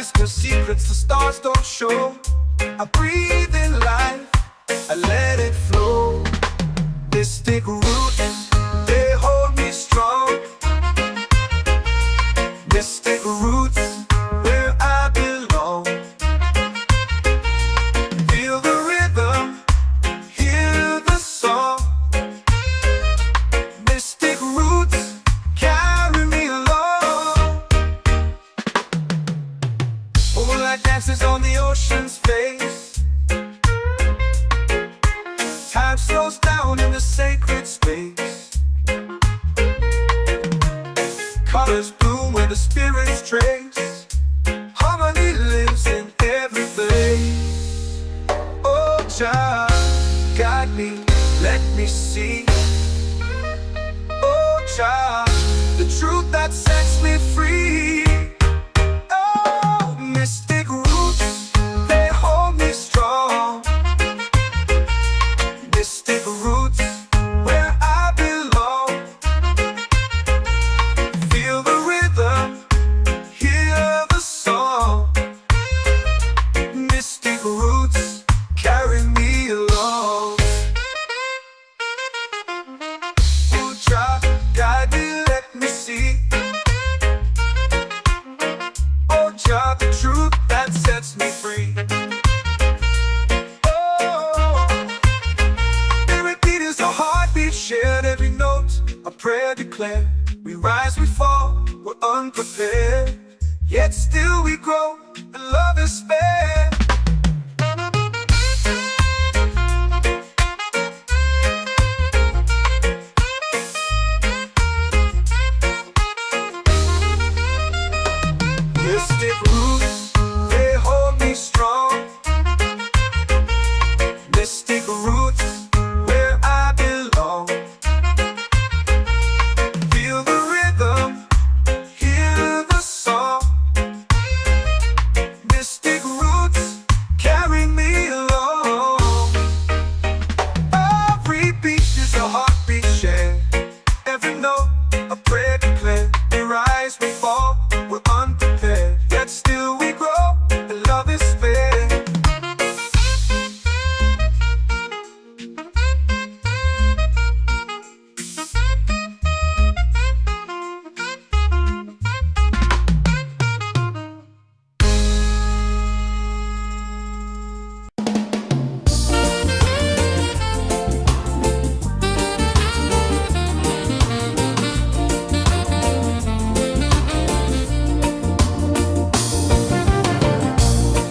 skies, the secrets the stars don't show. I breathe in life, I let it flow. Mystic roots, they hold me strong. Mystic roots, where I belong. Feel the rhythm, hear the song. Mystic roots carry me along. Moonlight dances on the ocean's face. Time slows down in the sacred space. Colors bloom where the spirits trace. Harmony lives in every place. Oh, child, guide me, let me see. Oh, child, the truth that sets me free. Oh, mystic roots, they hold me strong. Mystic roots, where I belong. Feel the rhythm, hear the song. Mystic roots carry me along. Oh, child, guide me, let me see. Oh, child, the truth that sets me free. Oh, every beat is a heartbeat shared, every note a prayer declared. We rise, we fall, we're unprepared, yet still we grow, and love is spared. Mystic roots, they hold me strong. Mystic roots, where I belong. Feel the rhythm, hear the song. Mystic roots carry me along. Every beat is a heartbeat shared, every note a prayer declared. We rise, we fall, we're unprepared, yet still we grow, and love is spared.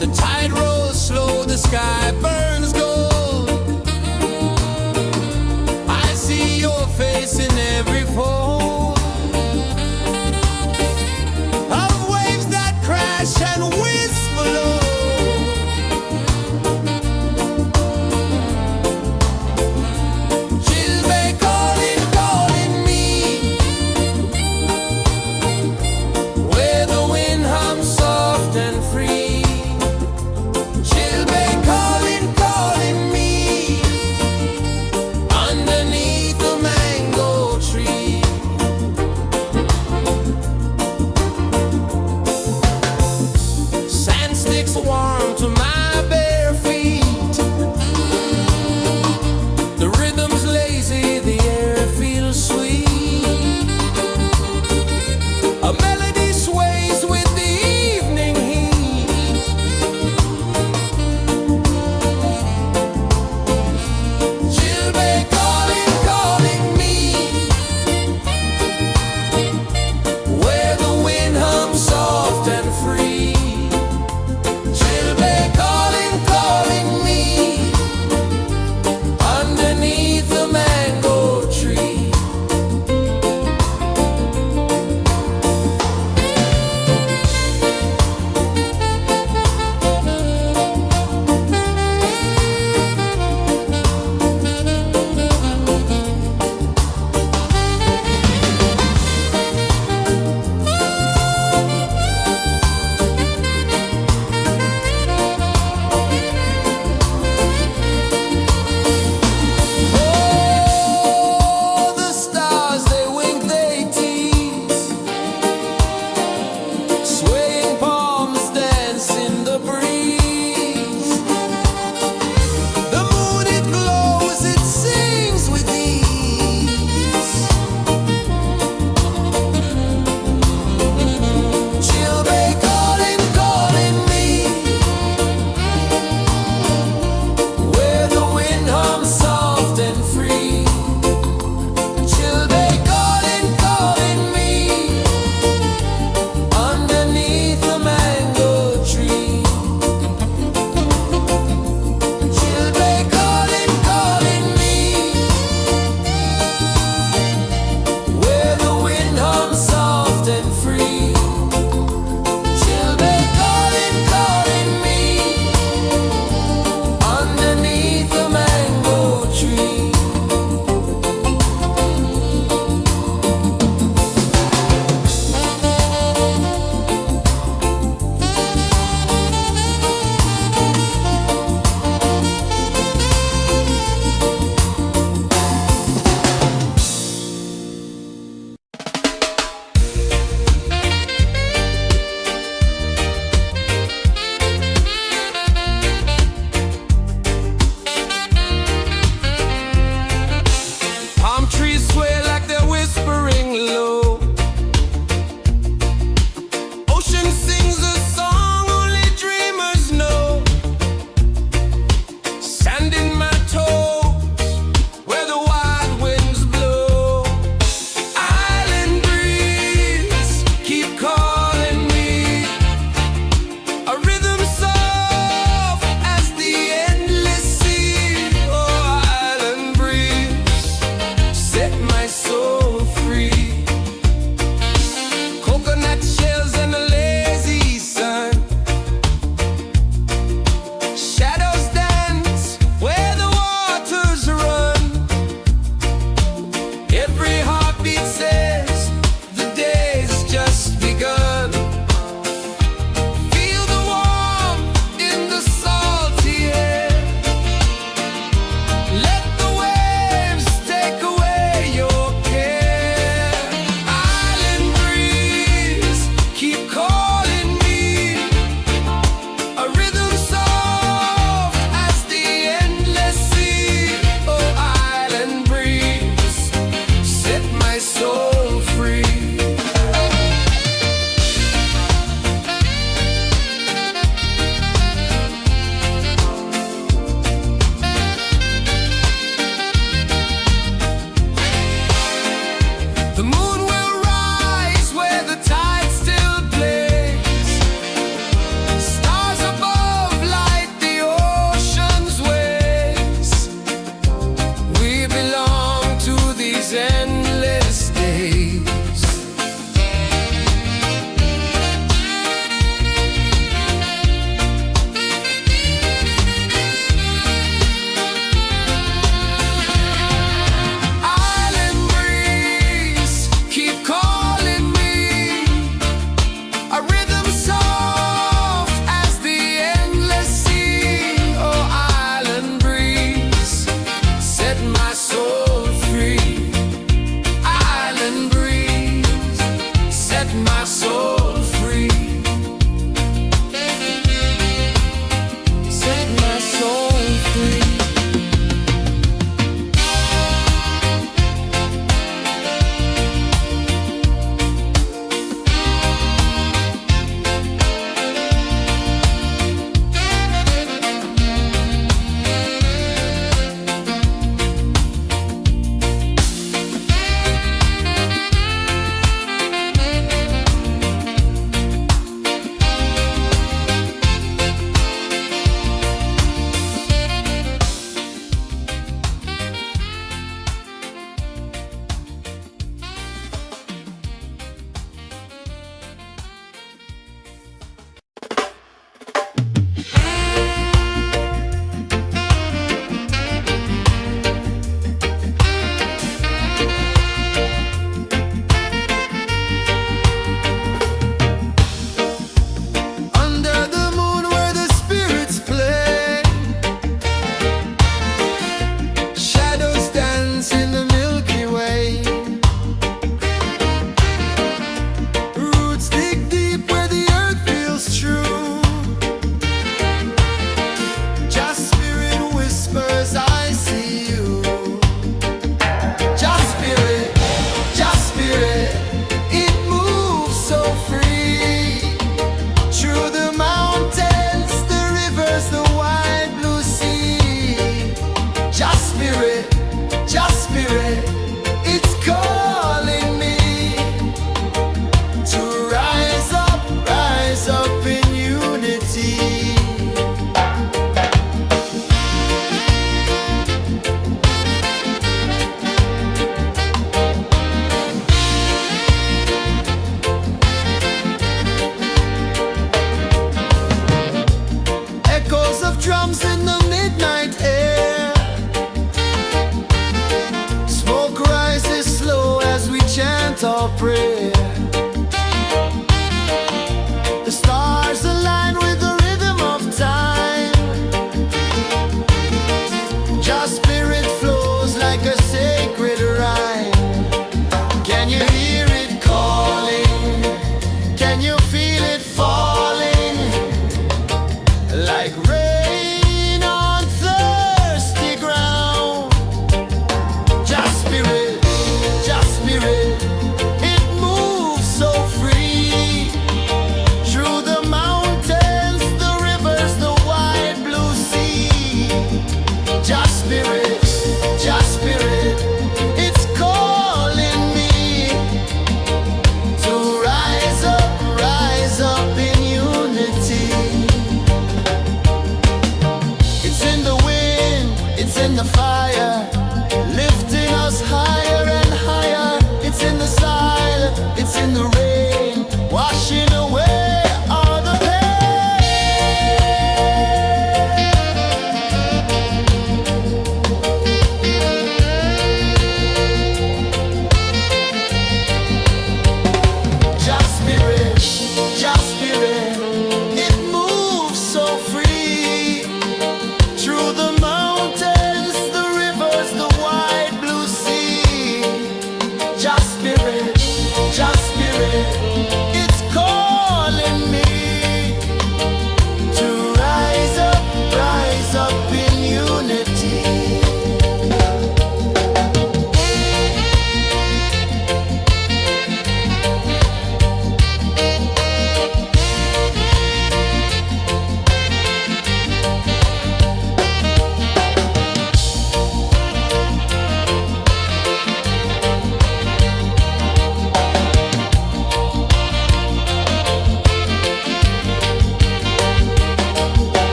The tide rolls slow, the sky burns gold. I see your face in every fold of waves that crash and whisper low. She'll be calling, calling me, where the wind hums soft and free. She'll be calling.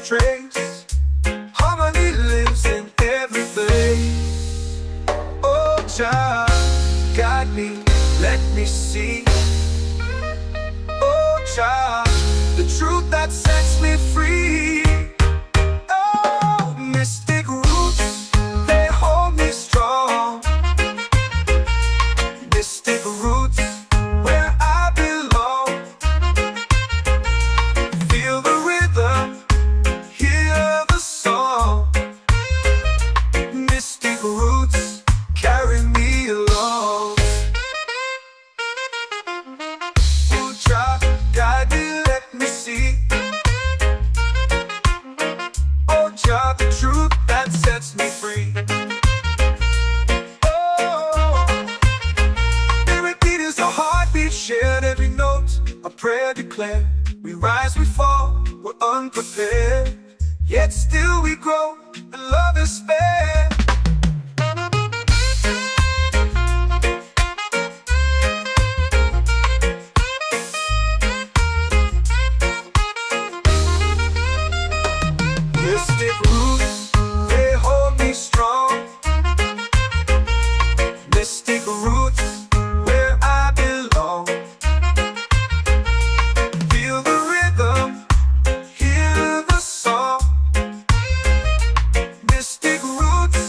trace. Harmony lives in every face. Oh, Jah, guide me, let me see. Oh, Jah, the truth that sets me free. Oh, mystic roots, they hold me strong. Mystic roots, where I belong. Feel the rhythm, hear the song. Mystic roots, carry me along. Oh, Jah, guide me, let me see. Oh, Jah, the truth that sets me free. Oh, every beat is a heartbeat shared, every note a prayer declared. We rise, we fall, we're unprepared, yet still we grow, and love is spared. Mystic roots, they hold me strong. Mystic roots, where I belong. Feel the rhythm, hear the song. Mystic roots,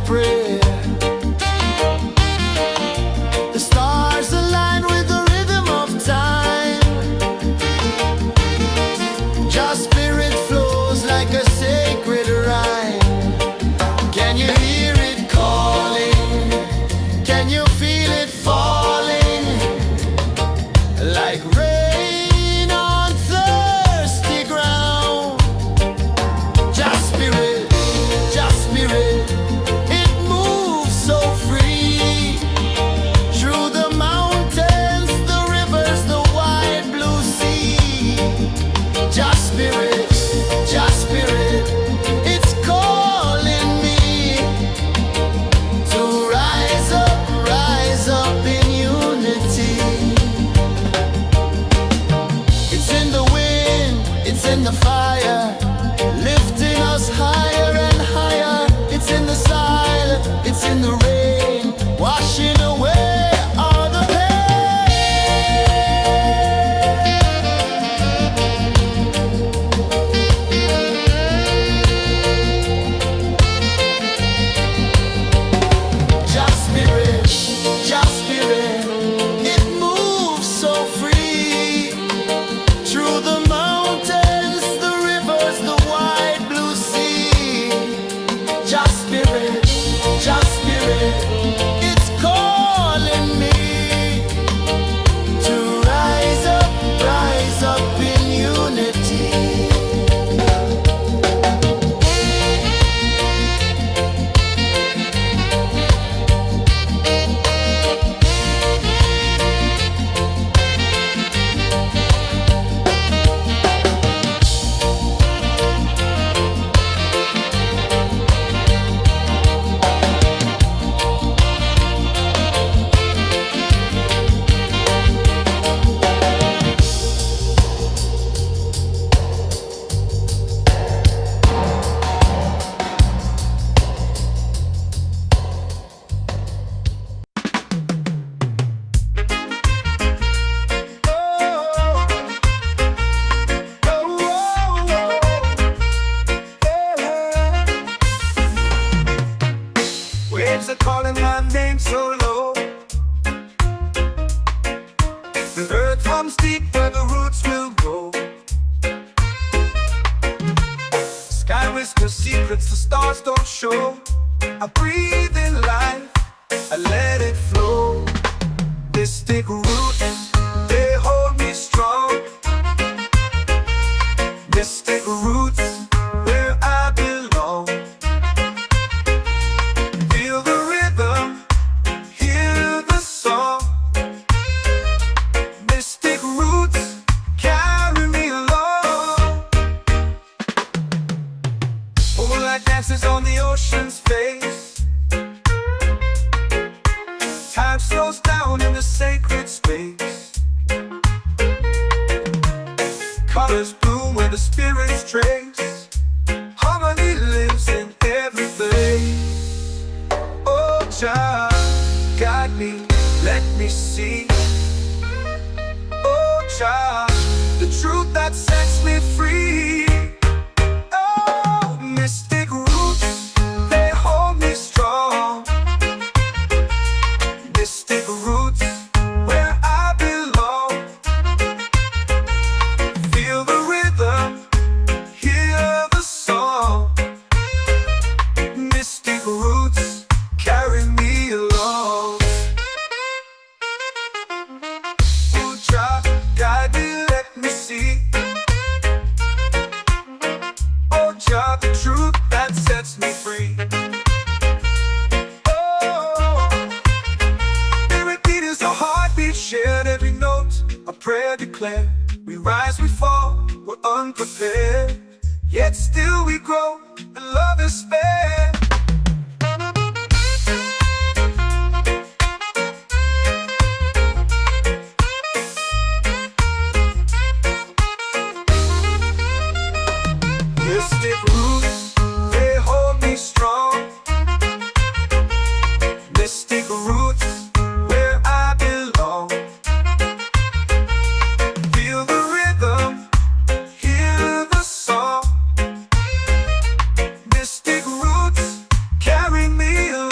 prayer. The stars align with the rhythm of time. Your spirit flows like a sacred rhyme. Can you hear it calling? Can you feel it falling? Like rain on thirsty ground. Just spirit, it moves so free. Through the mountains, the rivers, the wide blue sea. Just spirit, it's calling me to rise up in unity. It's in the wind, it's in the fire, lifting us higher and higher. It's in the silence, it's in the rain, washing away all the pain. Just spirit, it moves so free. Through the mountains, the rivers, the wide blue sea. Just spirit, it's calling me to rise up in unity. Waves are calling my name so low. The earth hums deep where the roots will go. Sky whispers secrets the stars don't show. I breathe in life, I let it flow. Mystic roots, they hold me strong. Mystic roots, where I belong. Feel the rhythm, hear the song. Mystic roots, carry me along. Moonlight dances on the ocean's face. Time slows down in the sacred space. Colors bloom where the spirits trace. Harmony lives in every place. Oh, child, guide me, let me see. Oh, child, the truth that sets me free. Oh, mystic roots, they hold me strong. Mystic roots, where I belong. Feel the rhythm, hear the song. Mystic roots, carry me along. Oh, child, guide me, let me see. Oh, child, the truth that sets me free. Oh, every beat is a heartbeat shared, every note a prayer declared. We rise, we fall, we're unprepared, yet still we grow, and love is spared. Mystic roots, they hold me strong. Mystic roots, where I belong. Feel the rhythm, hear the song. Mystic roots, carry me along.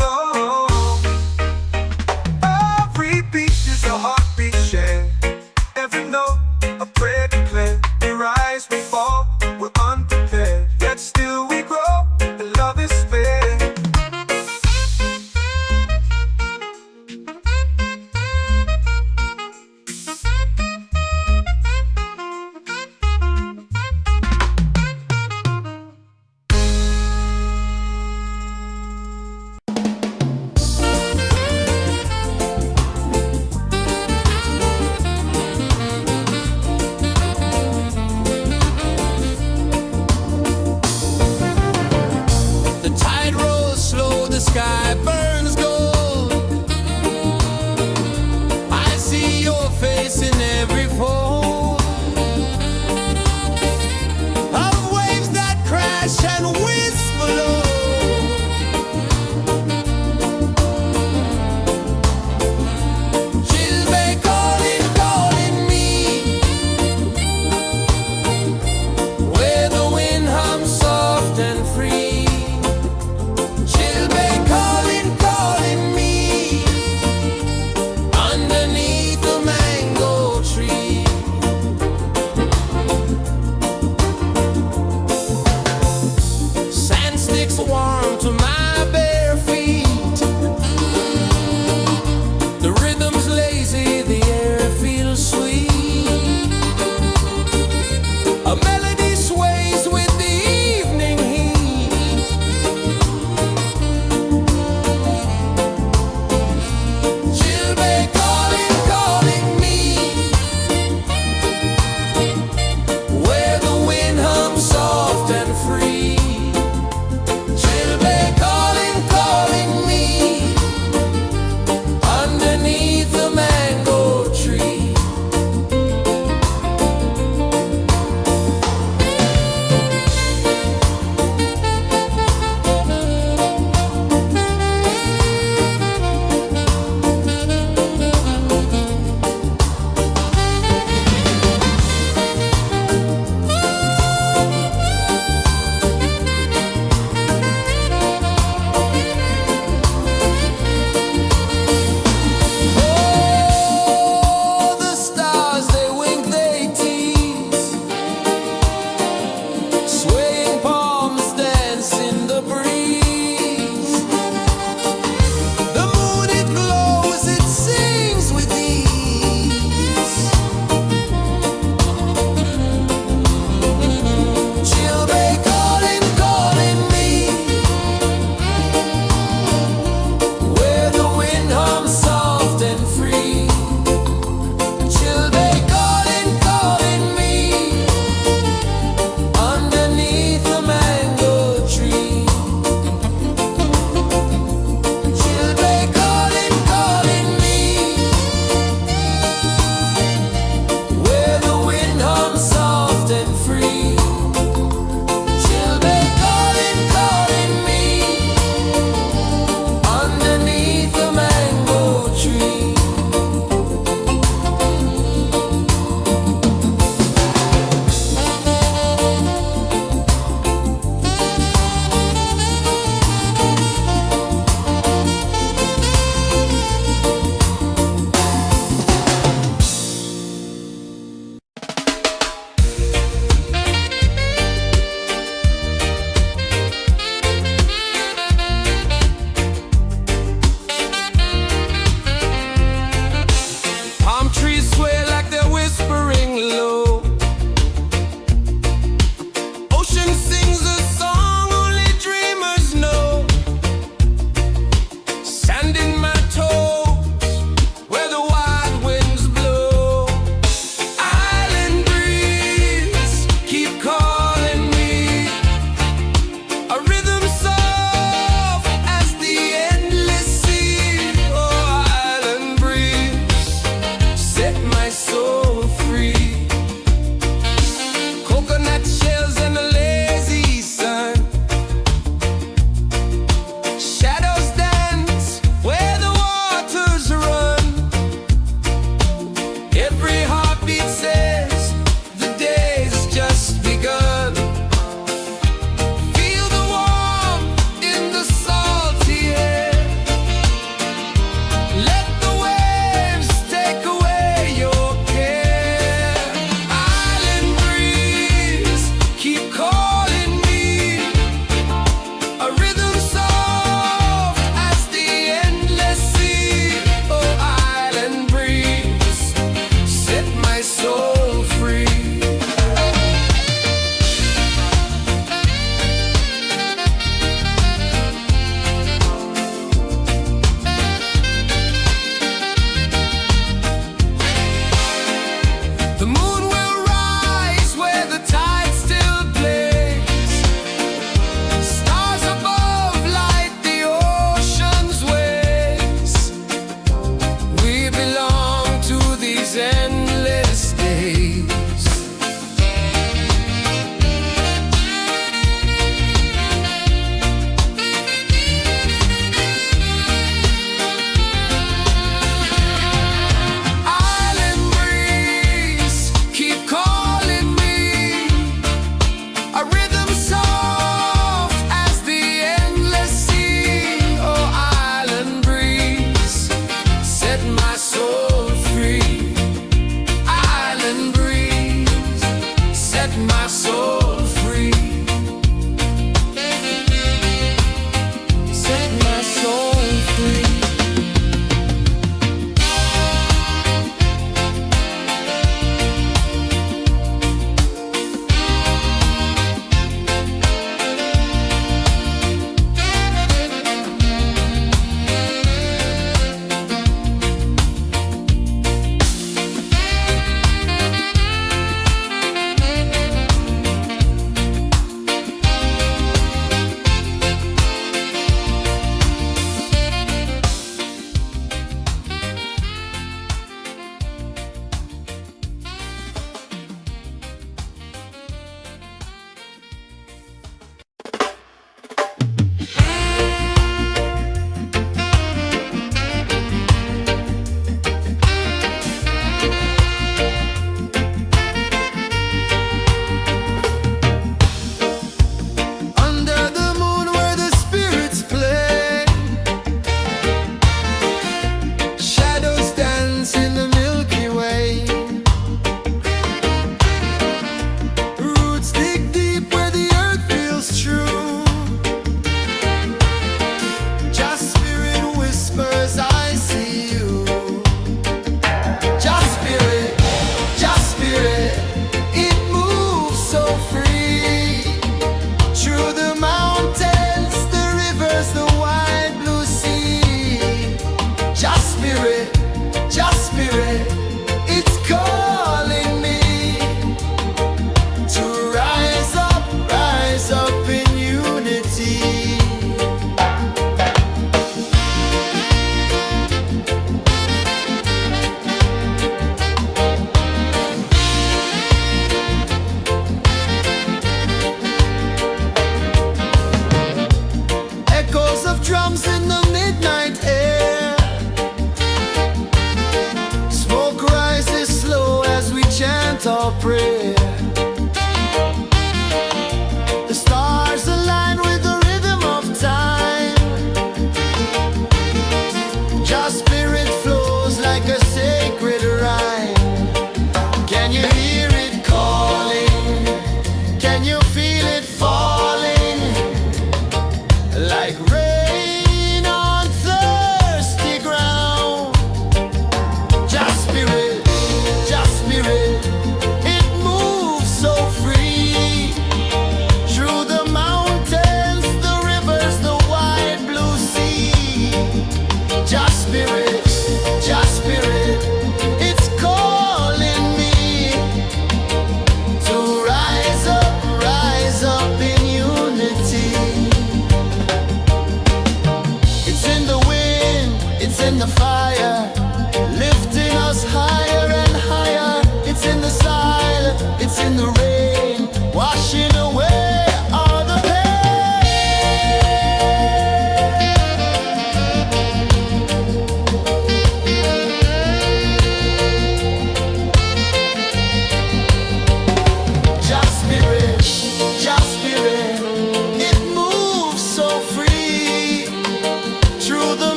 ocean sings a song only dreamers know. Sand in my toes, where the wild winds blow. Island breeze, keep calling me. A rhythm soft as the endless sea. Oh, island breeze, set my soul free. Coconut shells and a lazy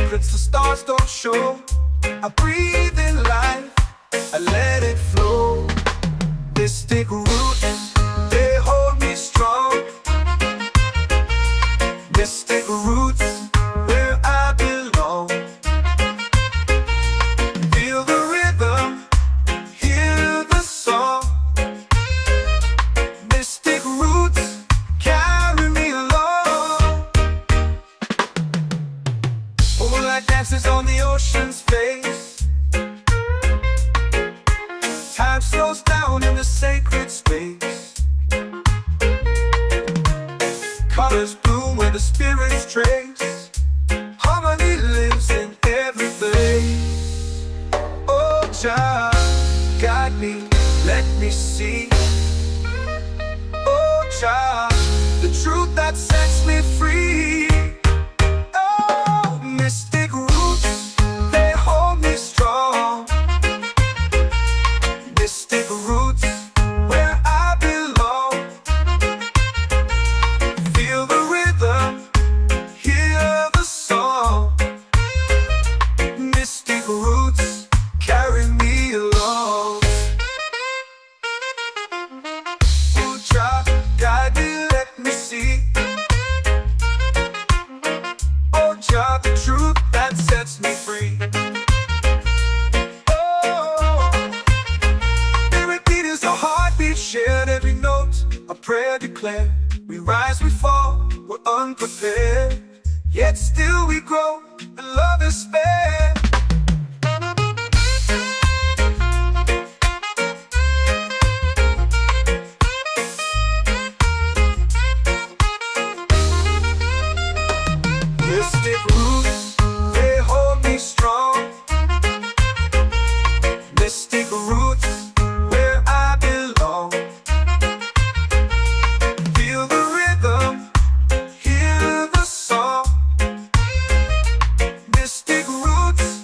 secrets the stars don't show. I breathe in life, I let it flow. Mystic roots, they hold me strong. Mystic roots, where I belong. Feel the rhythm, hear the song. Mystic roots, carry me along. Moonlight dances on the ocean's face. Time slows down in the sacred space. Colors bloom where the spirits trace. Harmony lives in every place. Oh, Jah, guide me, let me see. Oh, Jah, the truth that sets me free. Oh, mystic roots, they hold me strong. Mystic roots, where I belong. Feel the rhythm, hear the song. Mystic roots, carry me along. Oh, Jah, guide me, let me see. Oh, Jah, the truth that sets me free. Oh, spirit beat is a heartbeat, shared every note. A prayer declared. We rise, we fall, we're unprepared. Yet still we grow, and love is spared. Mystic roots, they hold me strong. Mystic roots, where I belong. Feel the rhythm, hear the song. Mystic roots,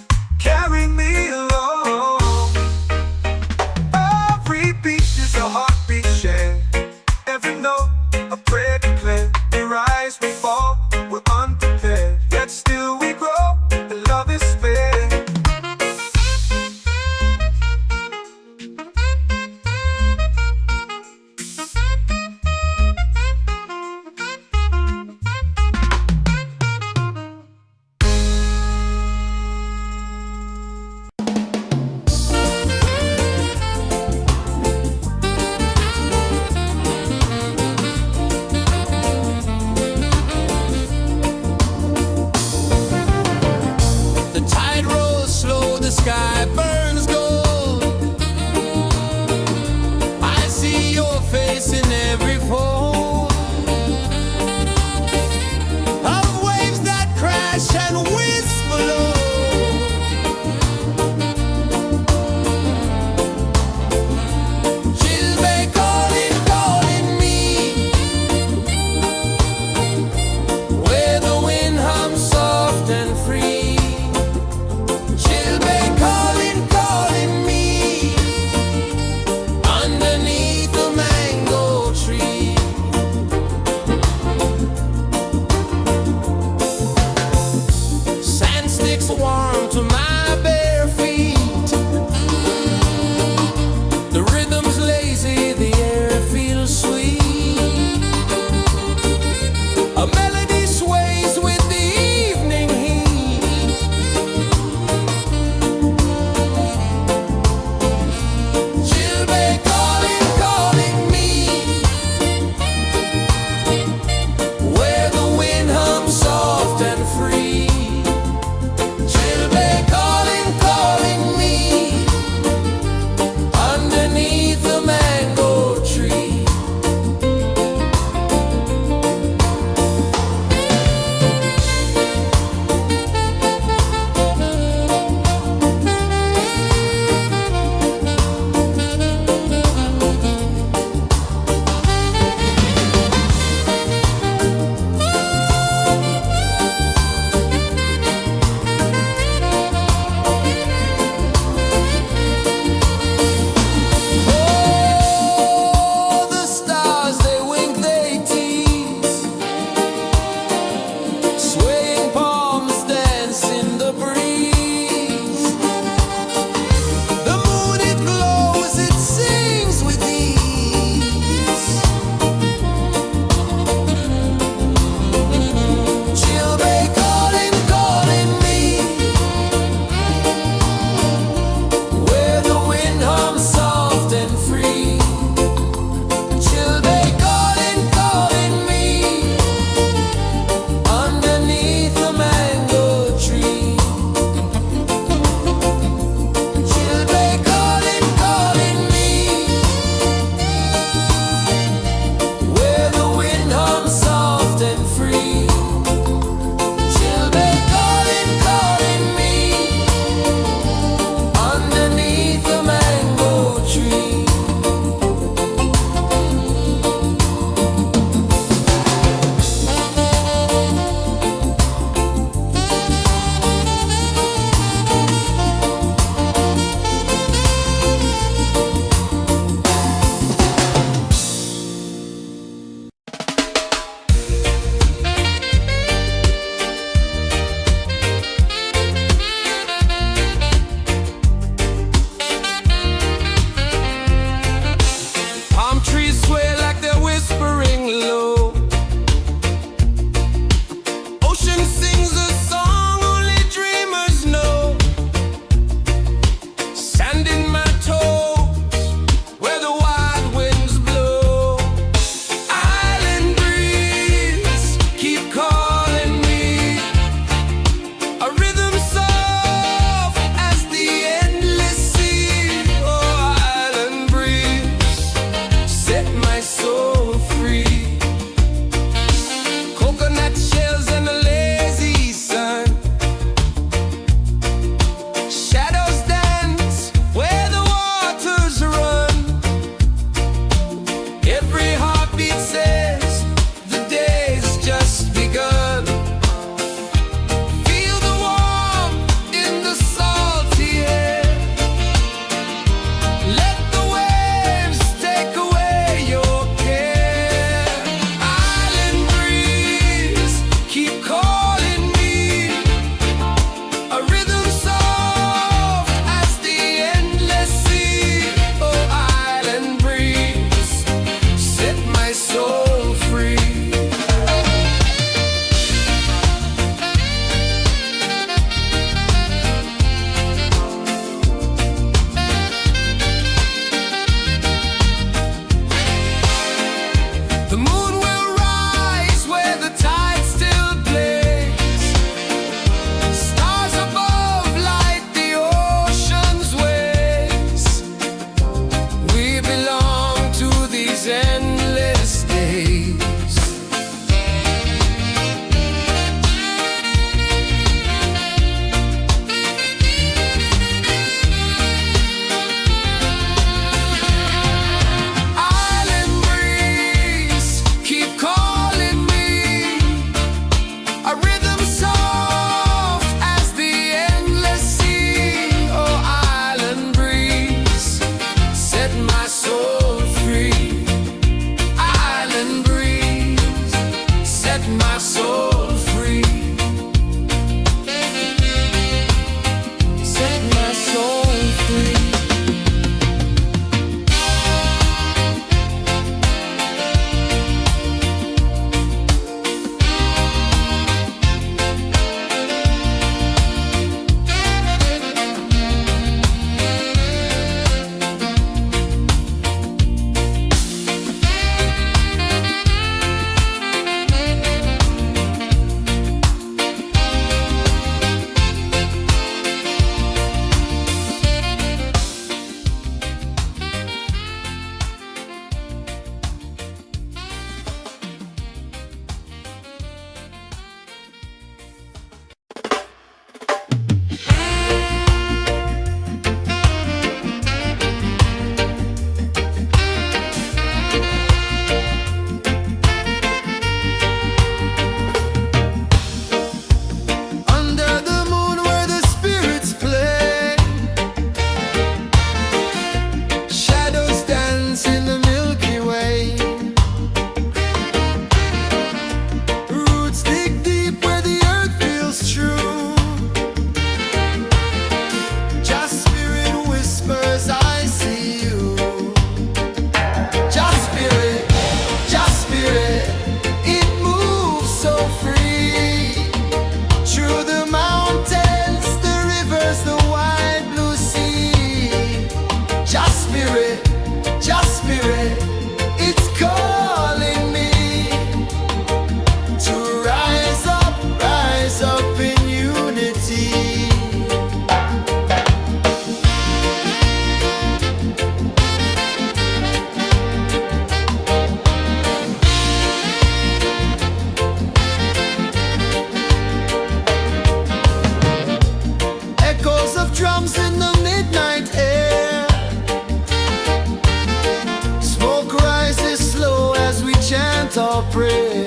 our prayer.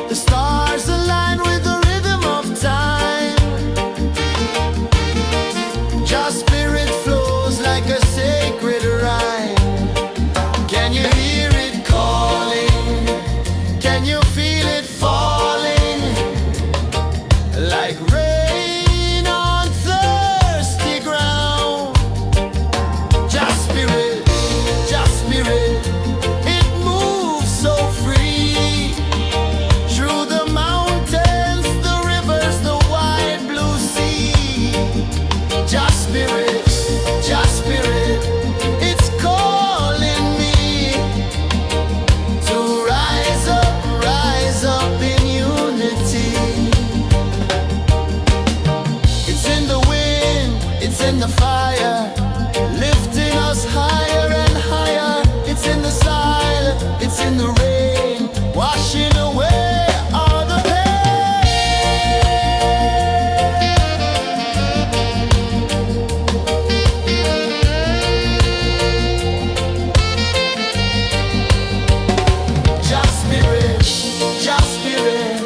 The stars align with the rhythm of time. Your spirit flows like a sacred rhyme. Can you hear it calling? Can you feel it falling? Like rain on thirsty ground. Just spirit, it moves so free. Through the mountains, the rivers, the wide blue sea. Just spirit, it's calling me to rise up in unity. It's in the wind, it's in the fire, lifting us higher and higher. It's in the silence, it's in the rain, washing away all the pain. Just spirit,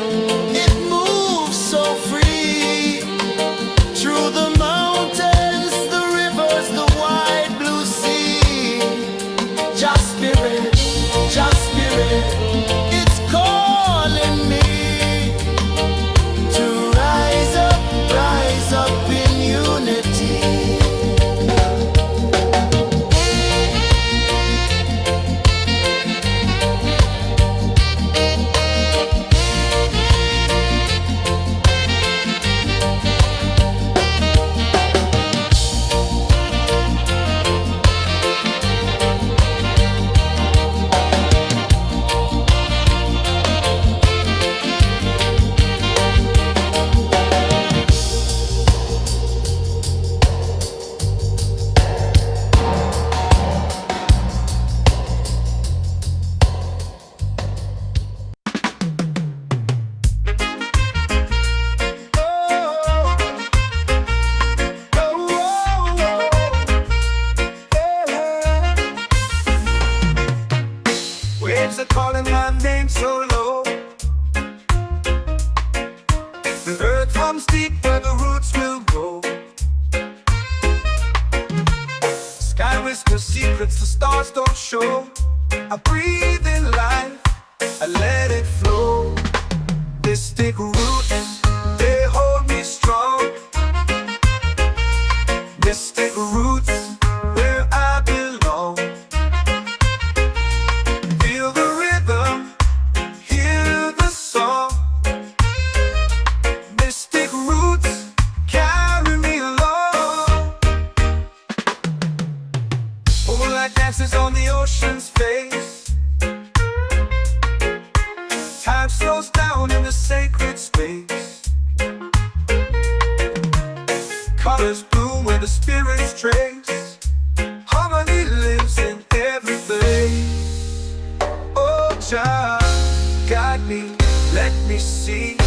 it moves so free. Through the mountains, the rivers, the wide blue sea. Just spirit, it's calling me to rise up in unity. Waves are calling my name so low. The earth runs deep where the roots will grow. Sky whispers secrets the stars don't show. I breathe in life, I let it flow. Mystic roots, they hold me strong. Mystic roots, where I belong. Feel the rhythm, hear the song. Mystic roots, carry me along. Moonlight dances on the ocean's face. Time slows down in the sacred space. Colors bloom where the spirits trace. Harmony lives in every place. Oh, Jah, guide me, let me see.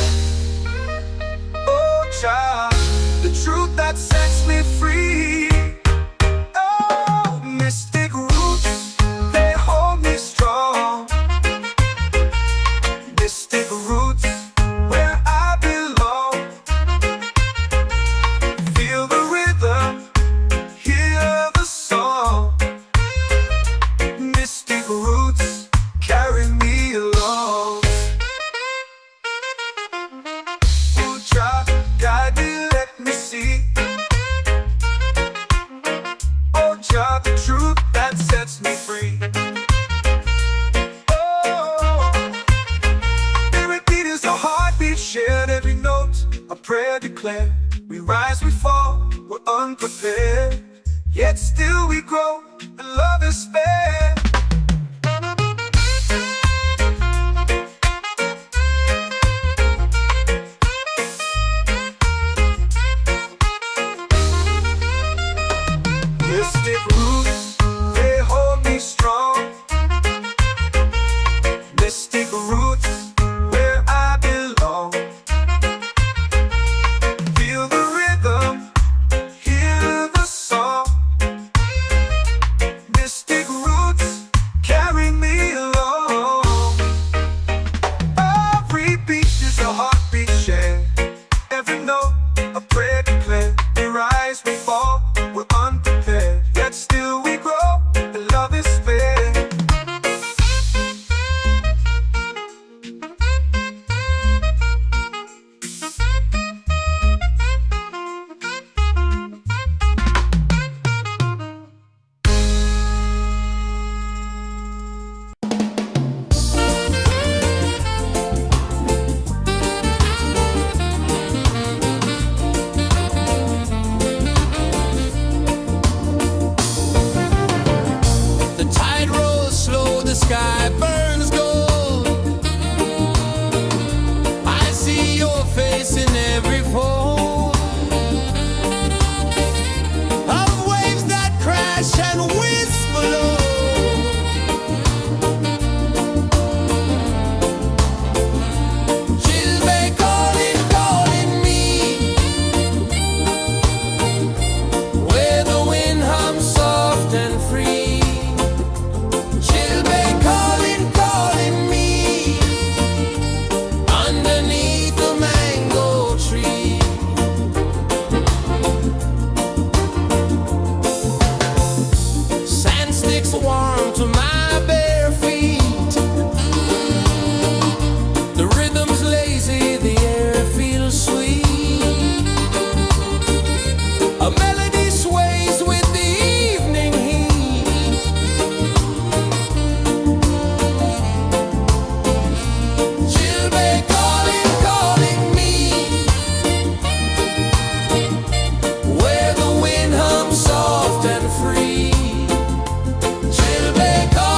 Oh, Jah, the truth that sets me free. Oh, mystic roots, they hold me strong. Mystic roots, where I belong. Feel the rhythm, hear the song. Mystic roots, carry me along. Oh, Jah, guide me, let me see. Oh, Jah, the truth that sets me free. Oh, spirit beat is a heartbeat, shared every note. A prayer declared. We rise, we fall, we're unprepared. Yet still we grow, and love is spared. Mystic roots, they hold me strong. Mystic roots, where I belong. Feel the rhythm, hear the song. Mystic roots. hush and whisper low. Chilbay calling, calling me, where the wind hums soft and free. Chilbay calling, calling me, underneath the mango tree. Sand sticks warm to my bare feet. The rhythm's lazy, the air feels sweet. A melody sways with the evening heat. Chilbay calling, calling me, where the wind hums soft and free. Chilbay calling.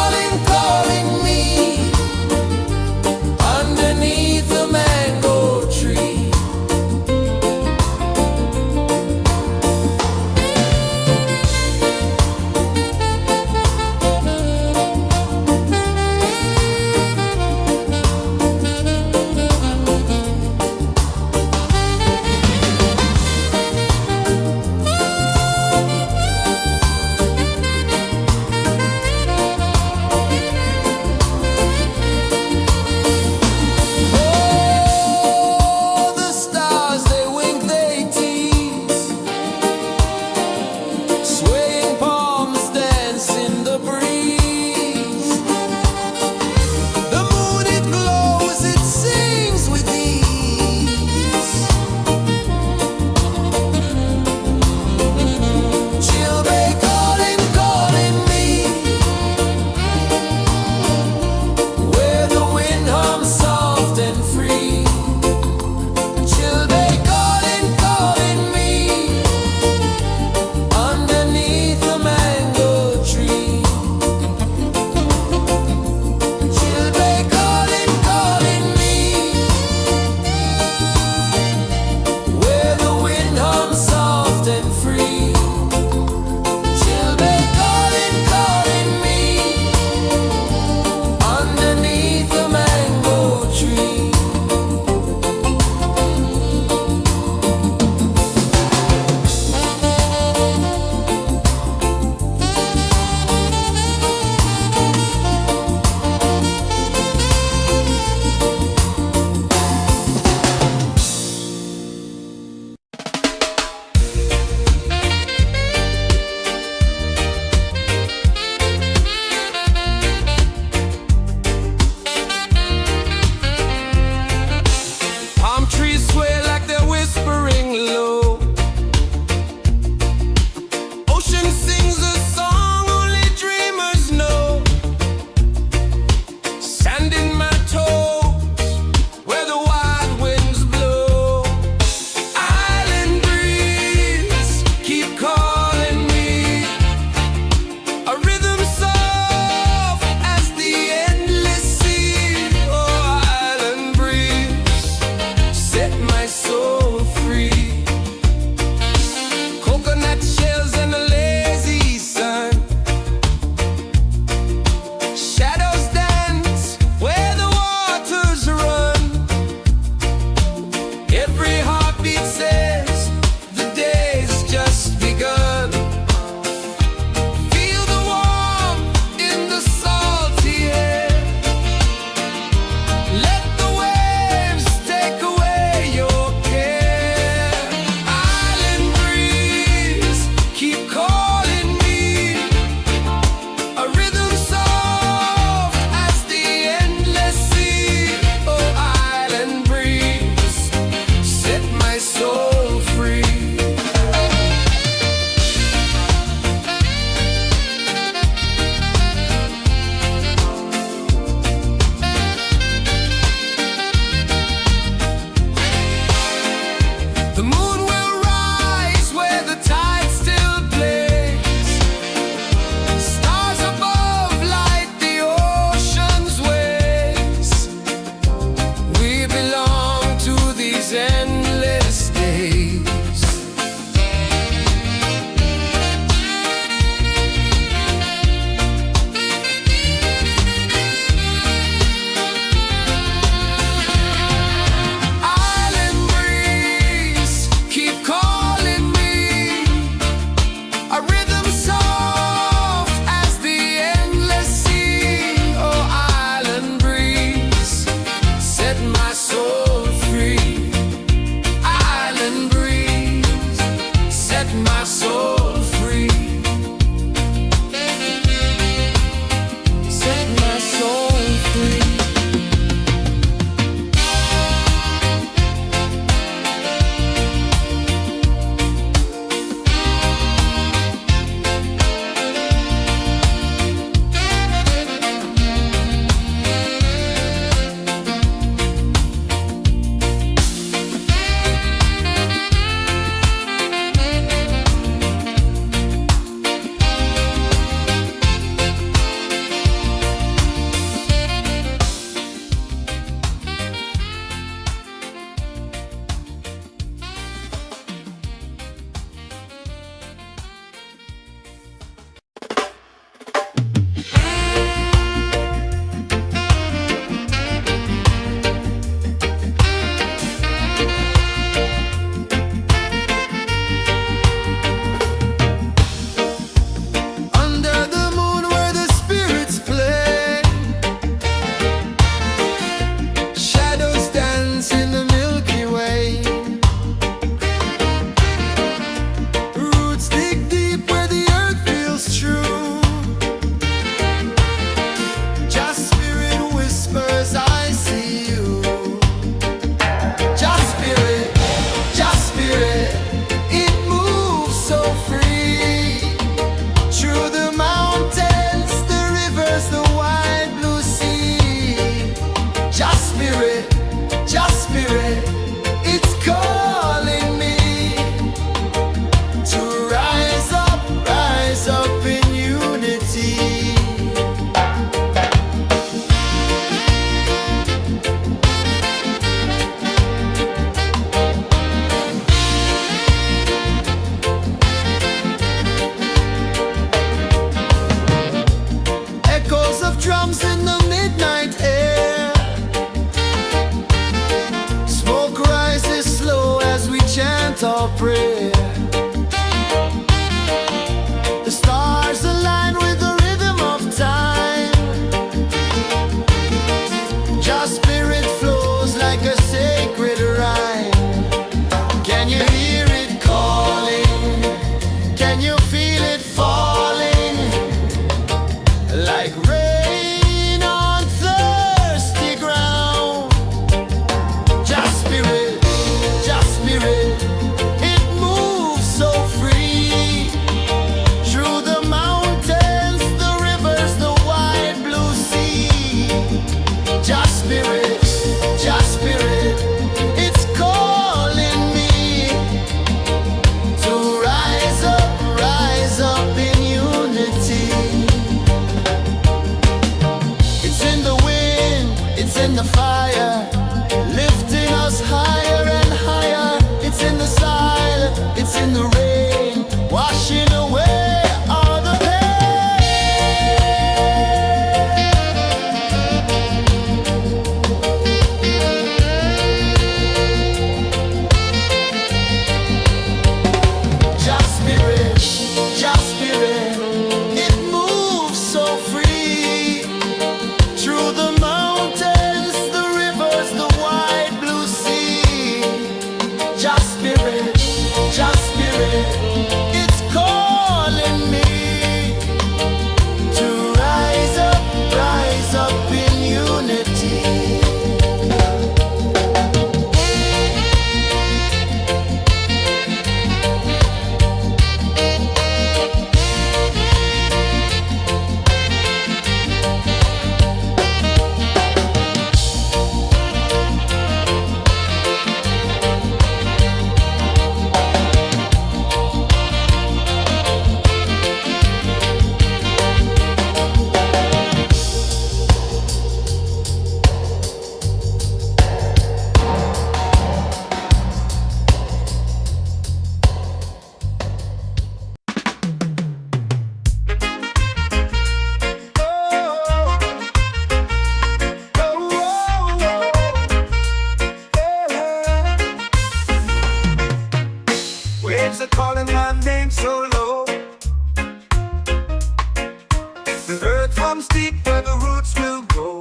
comes deep where the roots will grow.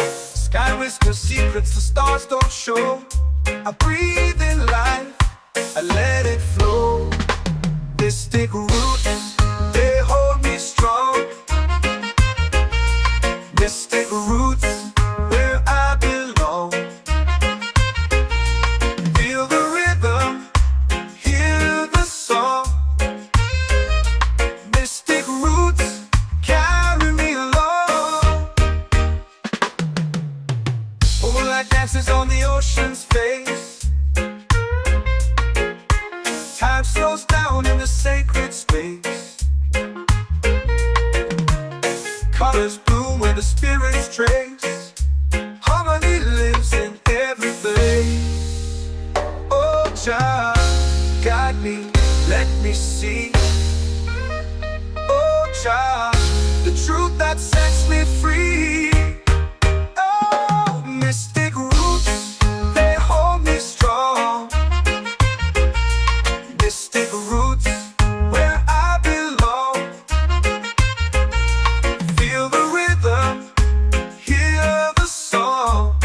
Sky whispers secrets the stars don't show. I breathe in life, I let it flow. Mystic roots, they hold me strong. Mystic roots, where I belong. Feel the rhythm, hear the song. Mystic roots, carry me along. Moonlight dances on the ocean's face. Time slows down in the sacred space. Colors bloom where the spirits trace. Harmony lives in every place. Oh, Jah, guide me, let me see. Oh, Jah, the truth that sets me free. Oh, mystic roots, they hold me strong. Mystic roots, where I belong. Feel the rhythm, hear the song.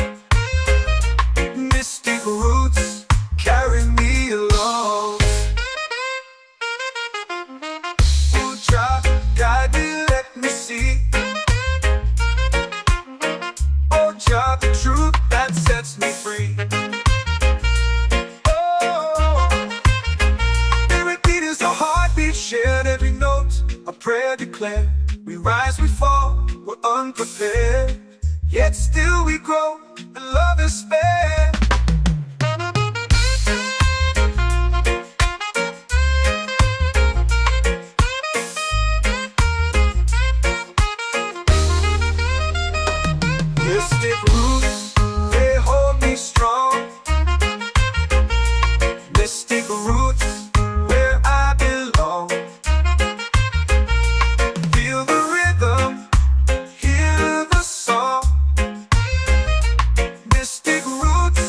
Mystic roots, carry me along. Oh, Jah, guide me, let me see. Oh, Jah, the truth that sets me free. Shared every note, a prayer declared. We rise, we fall, we're unprepared. Yet still we grow, and love is spared. Mystic roots, they hold me strong. Mystic roots, where I belong. Feel the rhythm, hear the song. Mystic roots,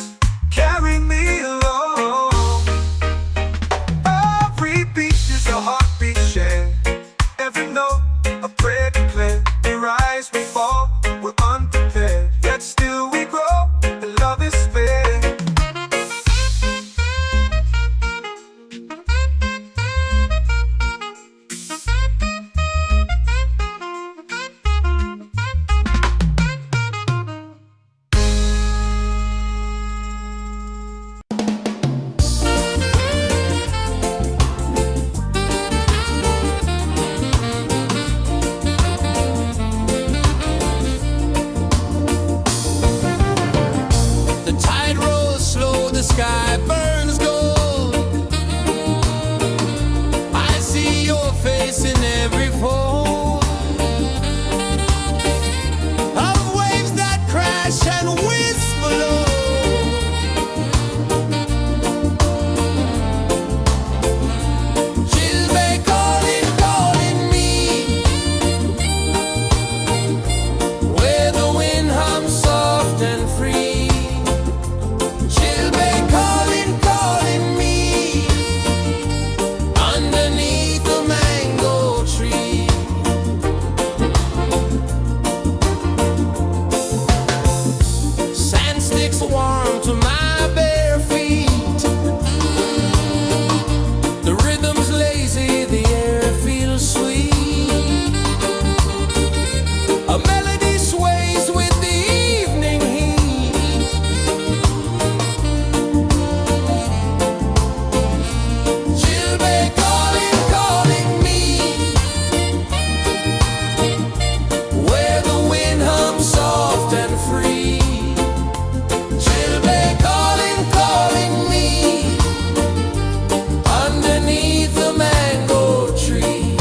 carry me along. Every beat is a heartbeat shared. Every note, a prayer declared. We rise, we fall, we're unprepared. Yet still we grow, and love is spared. The tide rolls slow, the sky burns gold. I see your face in every fold of waves that crash and whisper low. She'll be calling, calling me, where the wind hums soft and free. She'll be calling, calling me, underneath the mango tree. Sand sticks warm to my bare feet. The rhythm's lazy, the air feels sweet. A melody sways with the evening heat. She'll be calling, calling me, where the wind hums soft and free. She'll be calling, calling me, underneath the mango tree.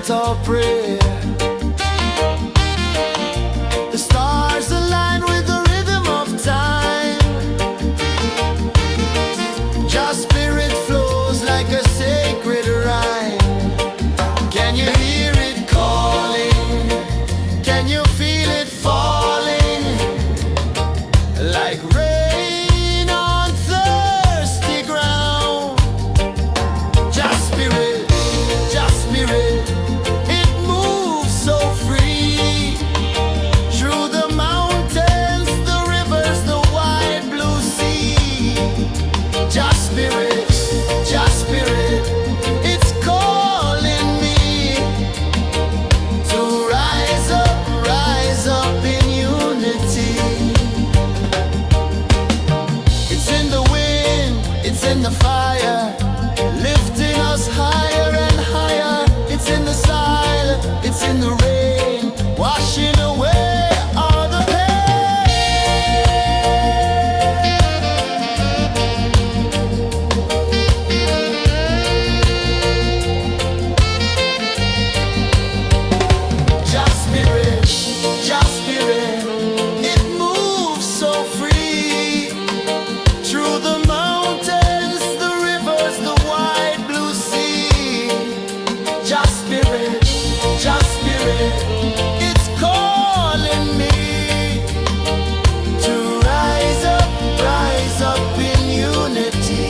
chant or pray. The stars align with the rhythm of time. Just spirit flows like a sacred rhyme. Can you hear it calling? Can you feel it falling? Like rain on thirsty ground. Just spirit, it moves so free. Through the mountains, the rivers, the wide blue sea. Just spirit, it's calling me to rise up in unity. It's in the wind, it's in the fire, lifting us higher and higher. It's in the silence, it's in the rain, washing away all the pain. Just spirit, it moves so free. Through the mountains, the rivers, the wide blue sea. Just spirit, it's calling me to rise up in unity.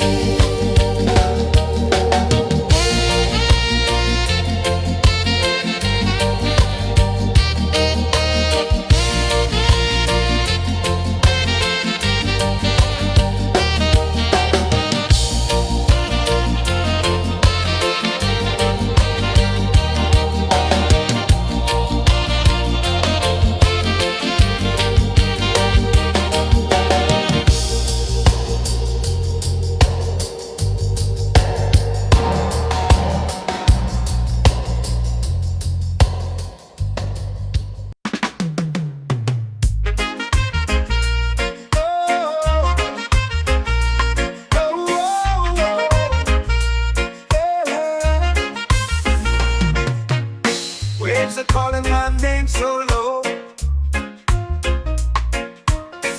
Waves are calling my name so low.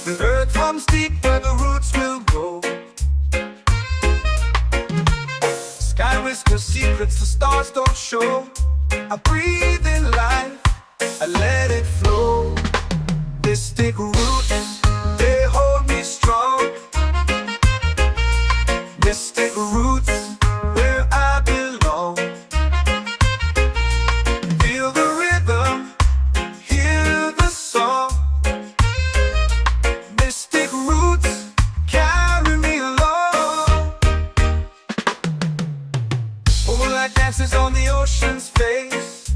The earth runs deep where the roots will go. Sky whispers secrets the stars don't show. I breathe in life, I let it flow. Mystic roots, they hold me strong. Mystic roots, where I belong. Feel the rhythm, hear the song. Mystic roots, carry me along. Moonlight dances on the ocean's face.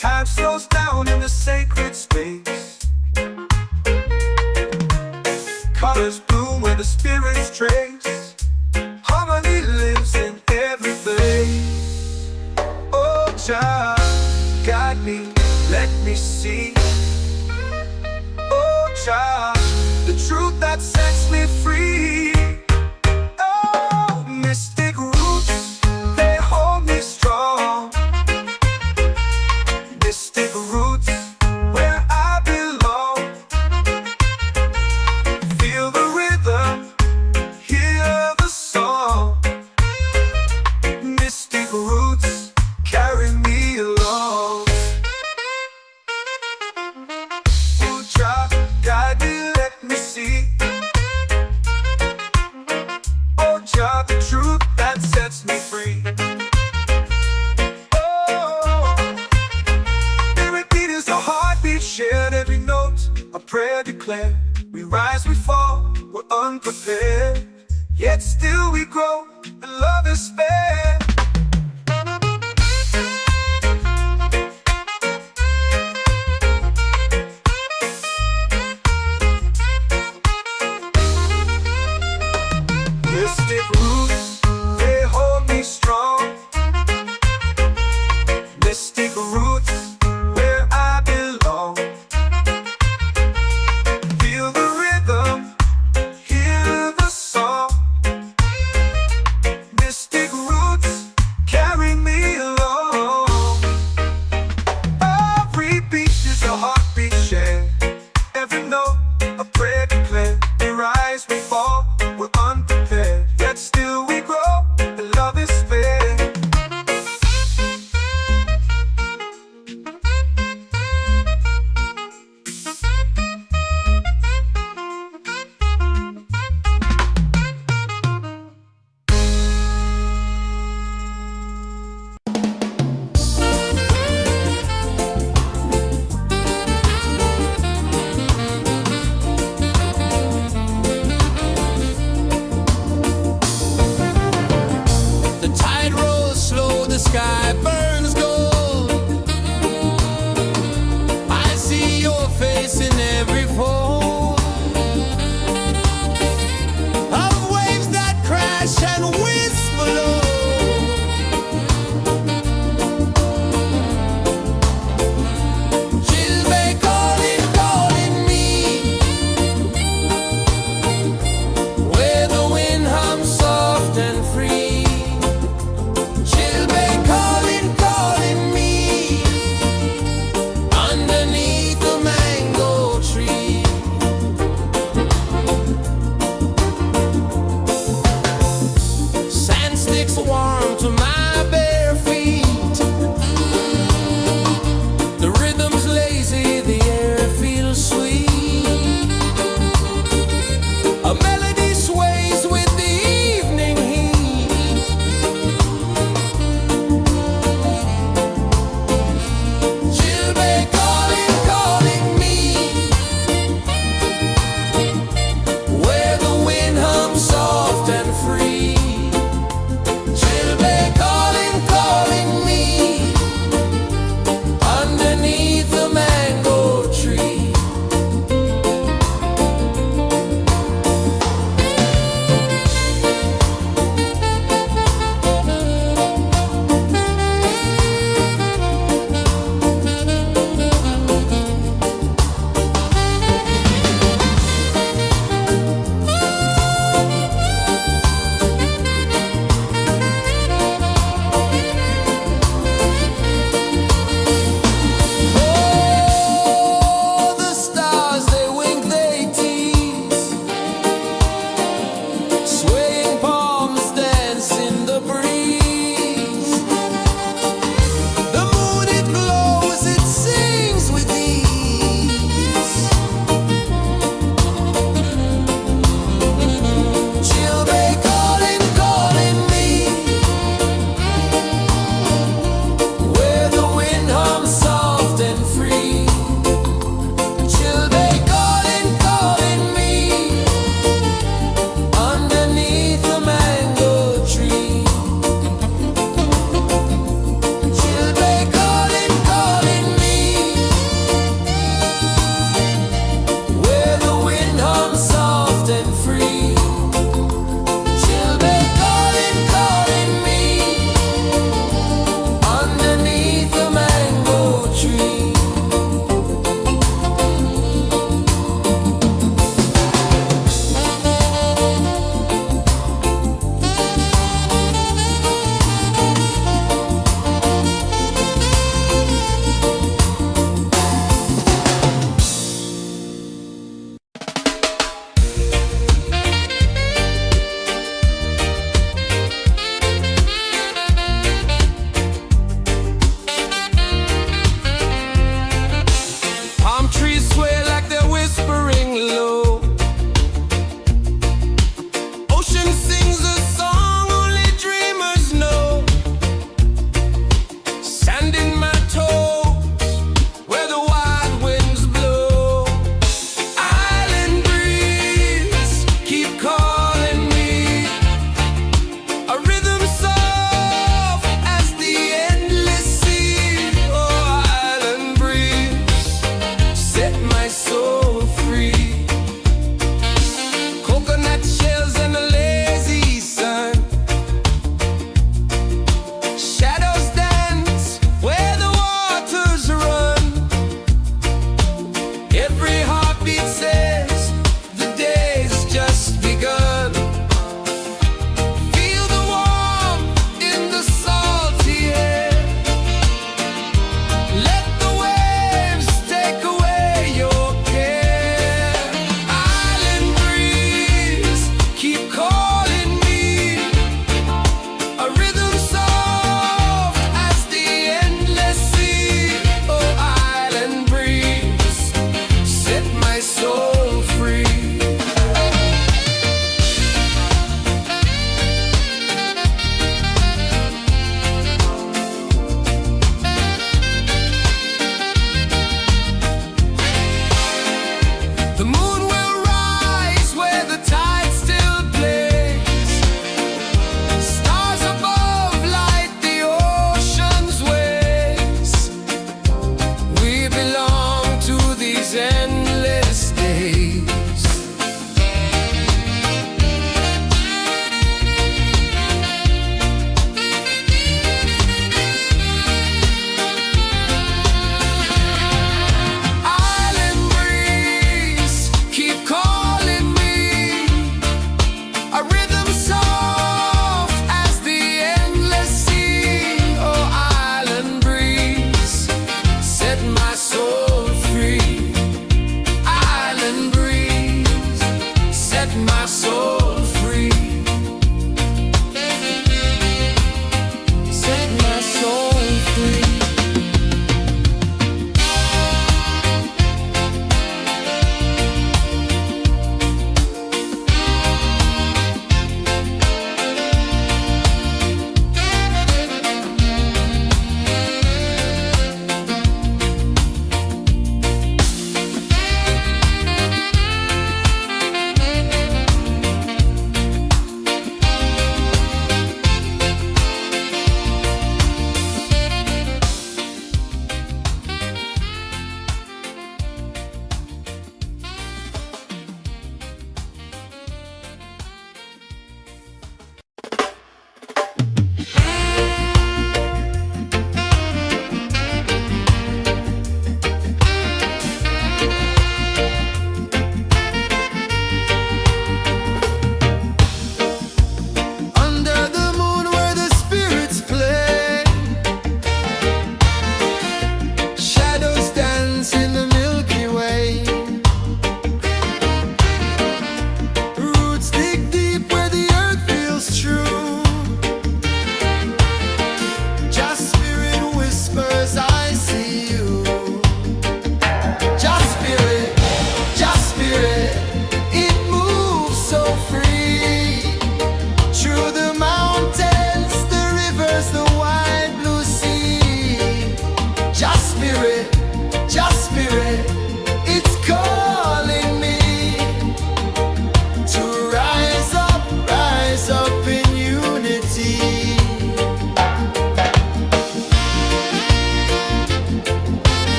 Time slows down in the sacred space. Colors bloom where the spirits trace. Harmony lives in every place. Oh, child, guide me, let me see. Oh, child, the truth that sets me free. Oh, mystic roots, they hold me strong. Mystic roots, where I belong. Feel the rhythm, hear the song. Mystic roots, carry me along. Oh, child, guide me, let me see. Oh, child, the truth that sets me free. Oh, every beat is a heartbeat shared, every note a prayer declared. We rise, we fall, we're unprepared, yet still we grow, and love is spared. Mystic roots, they hold me strong. Mystic roots, where I belong. Feel the rhythm, hear the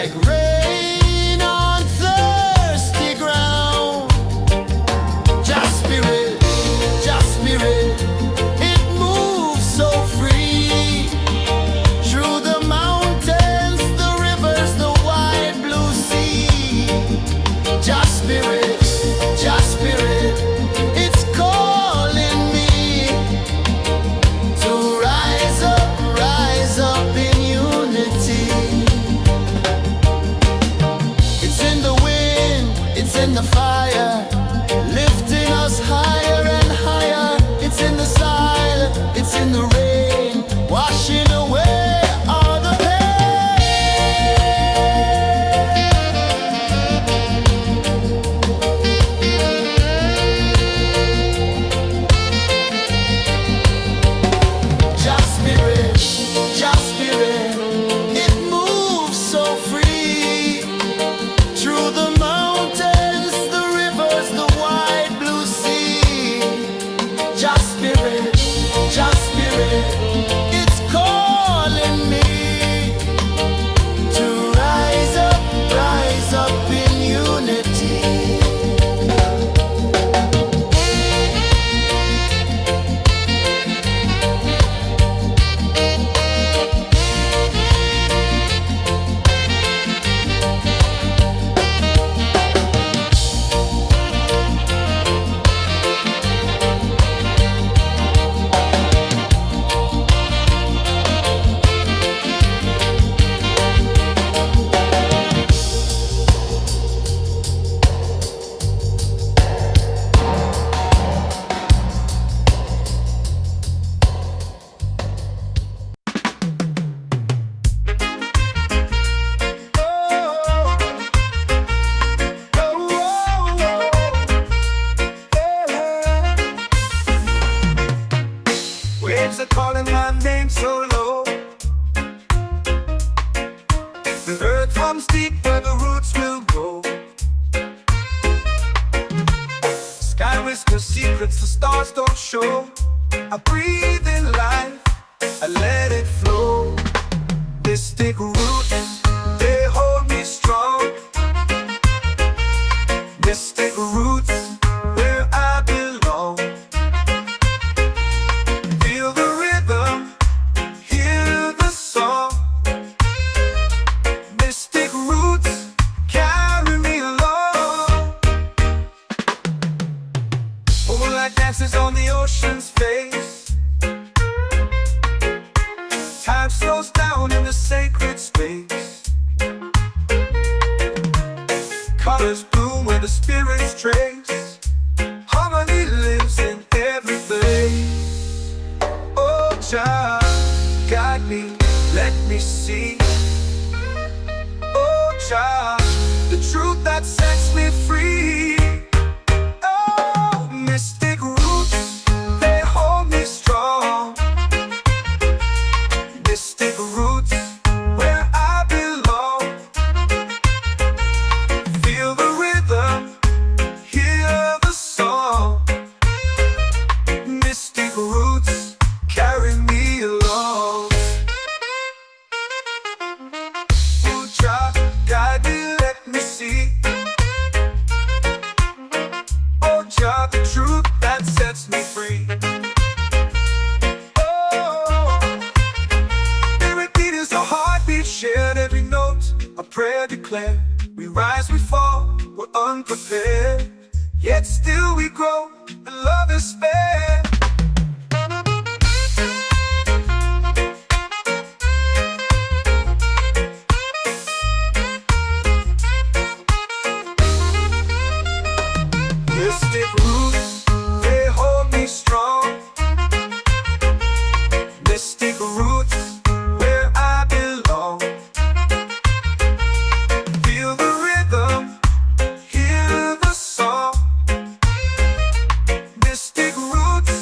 like rain on thirsty ground. Just spirit, it moves so free through the mountains, the rivers, the wide blue sea. Just spirit, it's calling me to rise up in unity. It's in the wind, it's in the fire, lifting us higher and higher. It's in the silence, it's in the rain, washing away all the pain. Just spirit, it moves so free through the mountains, the rivers, the wide blue sea. Just spirit, it's calling me to rise up in unity. Waves are calling my name so low. The earth comes deep where the roots will go. Sky whispers secrets the stars don't show. I breathe in life, I let it flow. Mystic roots, they hold me strong. Mystic roots, where I belong. Feel the rhythm, hear the song. Mystic roots, carry me along. Moonlight dances on the ocean's face. Time slows down in the sacred space. Colors bloom where the spirits trace. Harmony lives in every place. Oh, Jah, guide me, let me see. Oh, Jah, the truth that sets me free. Oh, mystic roots, they hold me strong. Mystic roots, where I belong. Feel the rhythm, hear the song. Mystic roots, carry me along. Oh, Jah, guide me, let me see. Oh, Jah, the truth that sets me free. Oh, spirit beat is a heartbeat, shared every note. A prayer declared. We rise, we fall, we're unprepared. Yet still we grow, and love is spared. Mystic roots, they hold me strong. Mystic roots, where I belong. Feel the rhythm, hear the song. Mystic roots,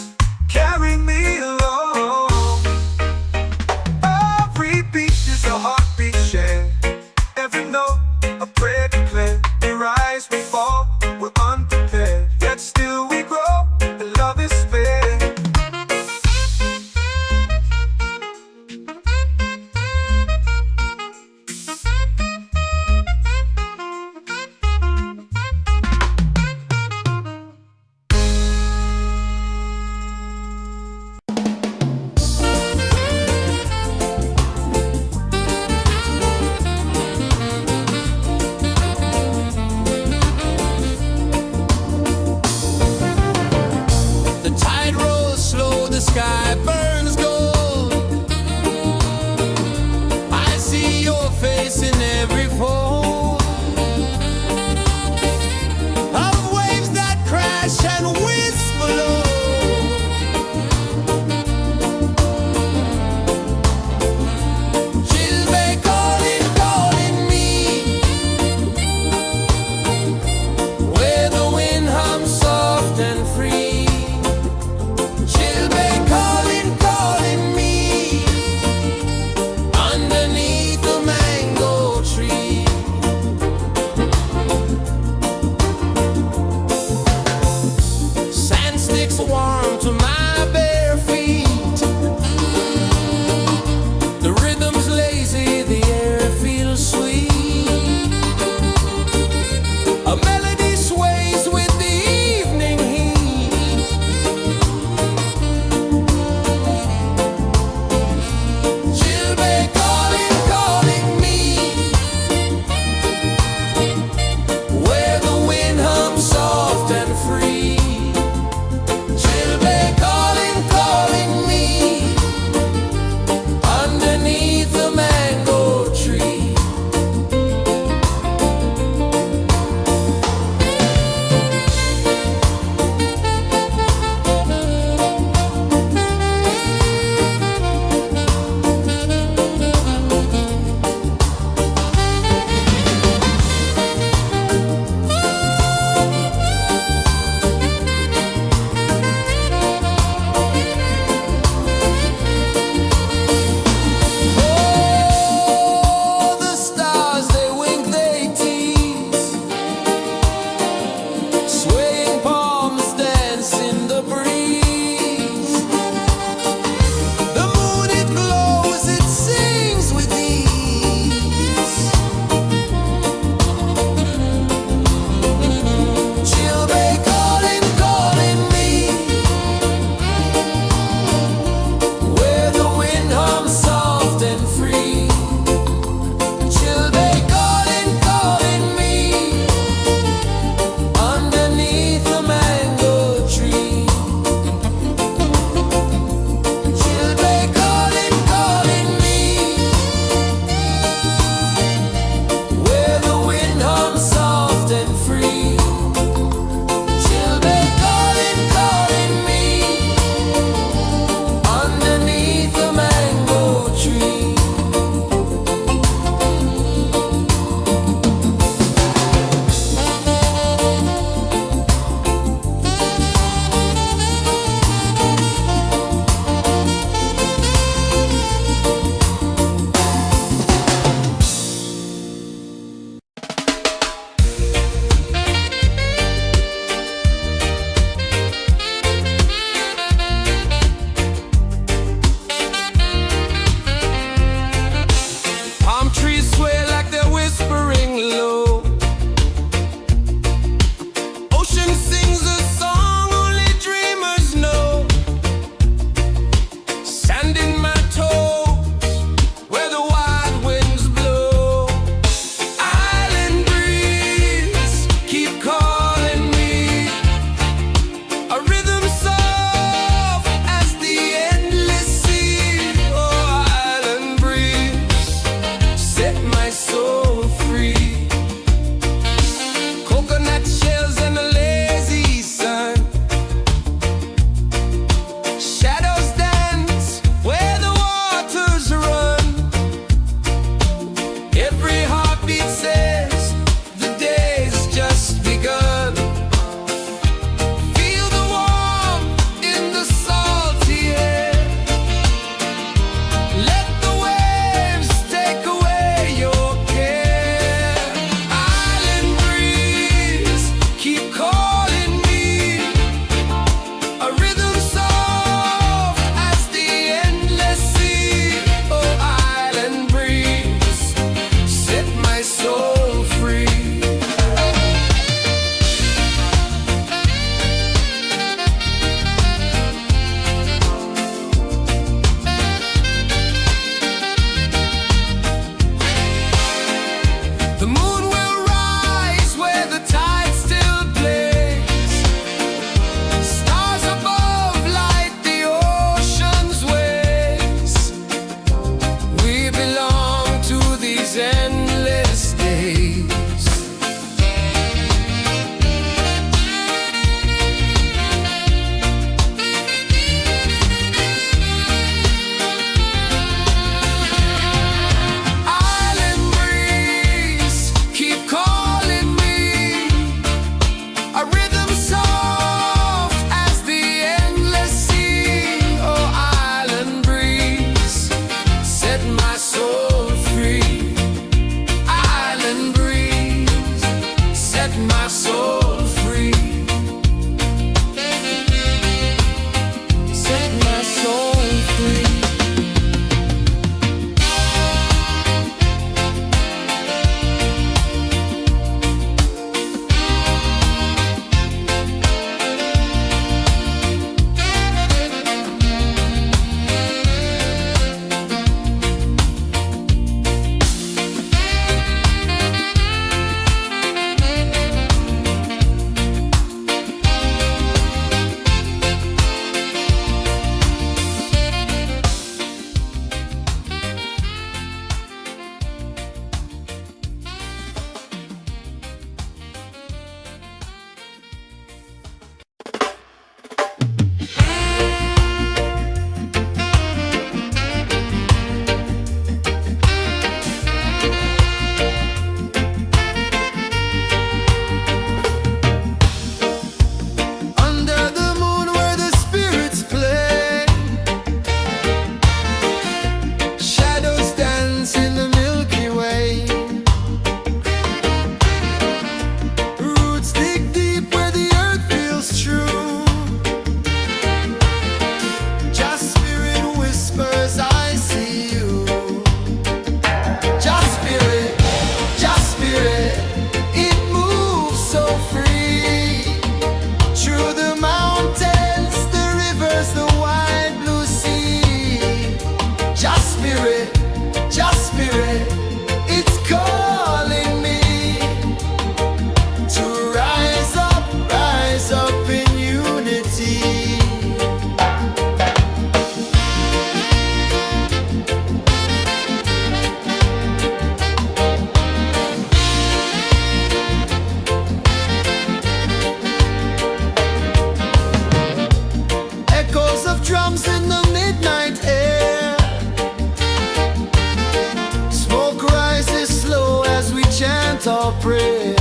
prayer.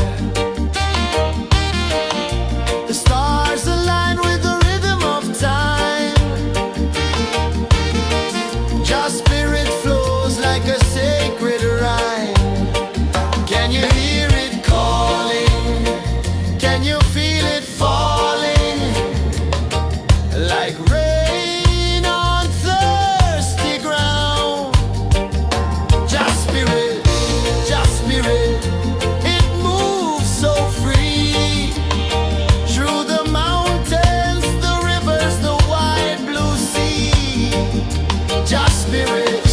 The stars align with the rhythm of time. Your spirit flows like a sacred rhyme. Can you hear it calling? Can you feel it falling? Like rain on thirsty ground. Just spirit, it moves so free. Through the mountains, the rivers, the wide blue sea. Just spirit,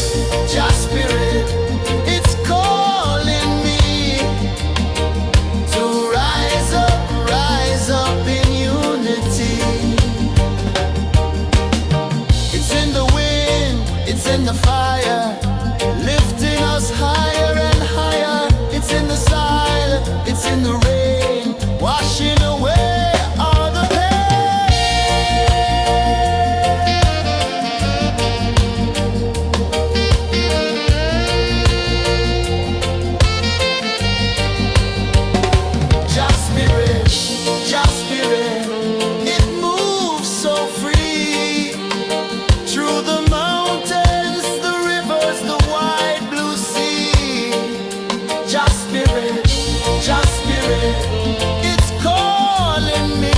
it's calling me to rise up in unity. It's in the wind, it's in the fire, lifting us higher and higher. It's in the silence, it's in the rain, washing away all the Just spirit, it moves so free. Through the mountains, the rivers, the wide blue sea. Just spirit, it's calling me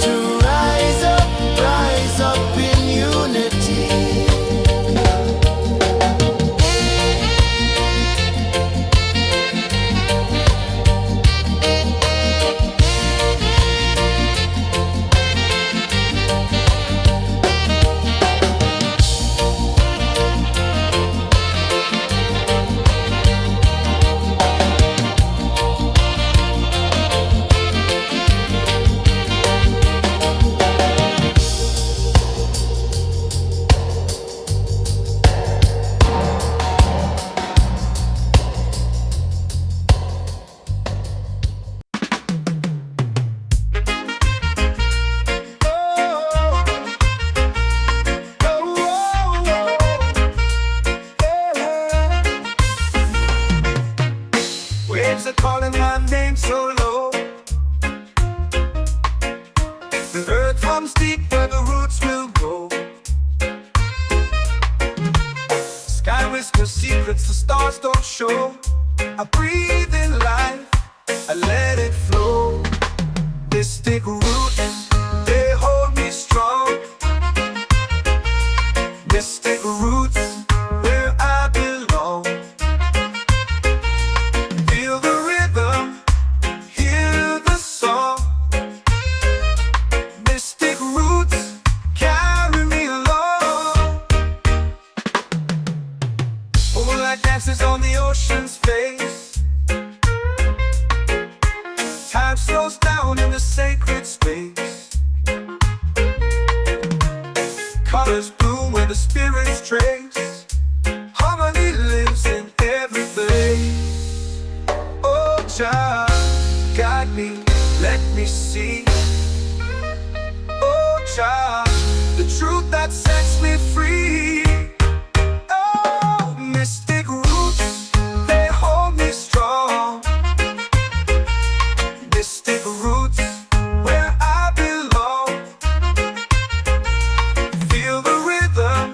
to rise up in unity. Waves are calling my name so low. The earth hums deep where the roots will grow. Sky whispers secrets the stars don't show. I breathe in life, I let it flow. Mystic roots, they hold me strong. Mystic roots, where I belong. Feel the rhythm, hear the song. Mystic roots, carry me along. Moonlight dances on the ocean's face. Time slows down in the sacred space. Colors bloom where the spirits trace. Harmony lives in every place. Oh, child, guide me, let me see. Oh, child, the truth that sets me free. Oh, mystic roots, they hold me strong. Mystic roots, where I belong. Feel the rhythm,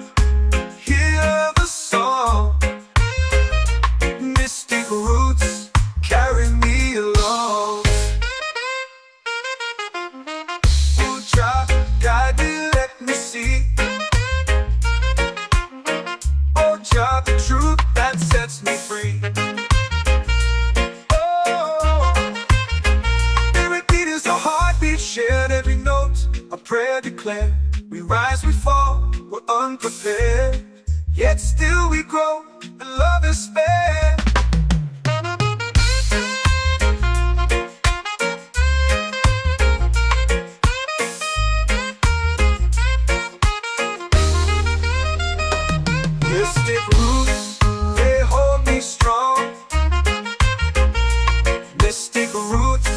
hear the song. Mystic roots, carry me along. Oh, child, guide me, let me see. Oh, child, the truth that sets me free. Oh, spirit beat is a heartbeat shared, every note a prayer declared. We rise, we fall, we're unprepared, yet still we grow, and love is spared. Mystic roots, they hold me strong. Mystic roots,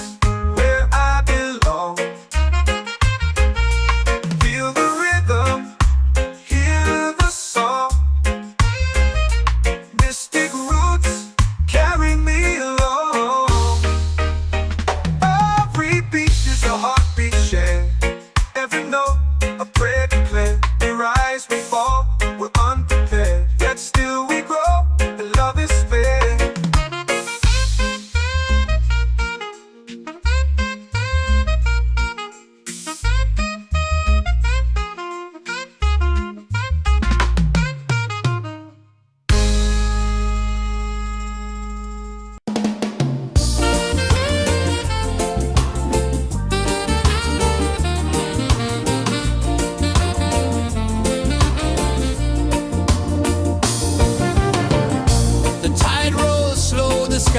where I belong. Feel the rhythm, hear the song. Mystic roots,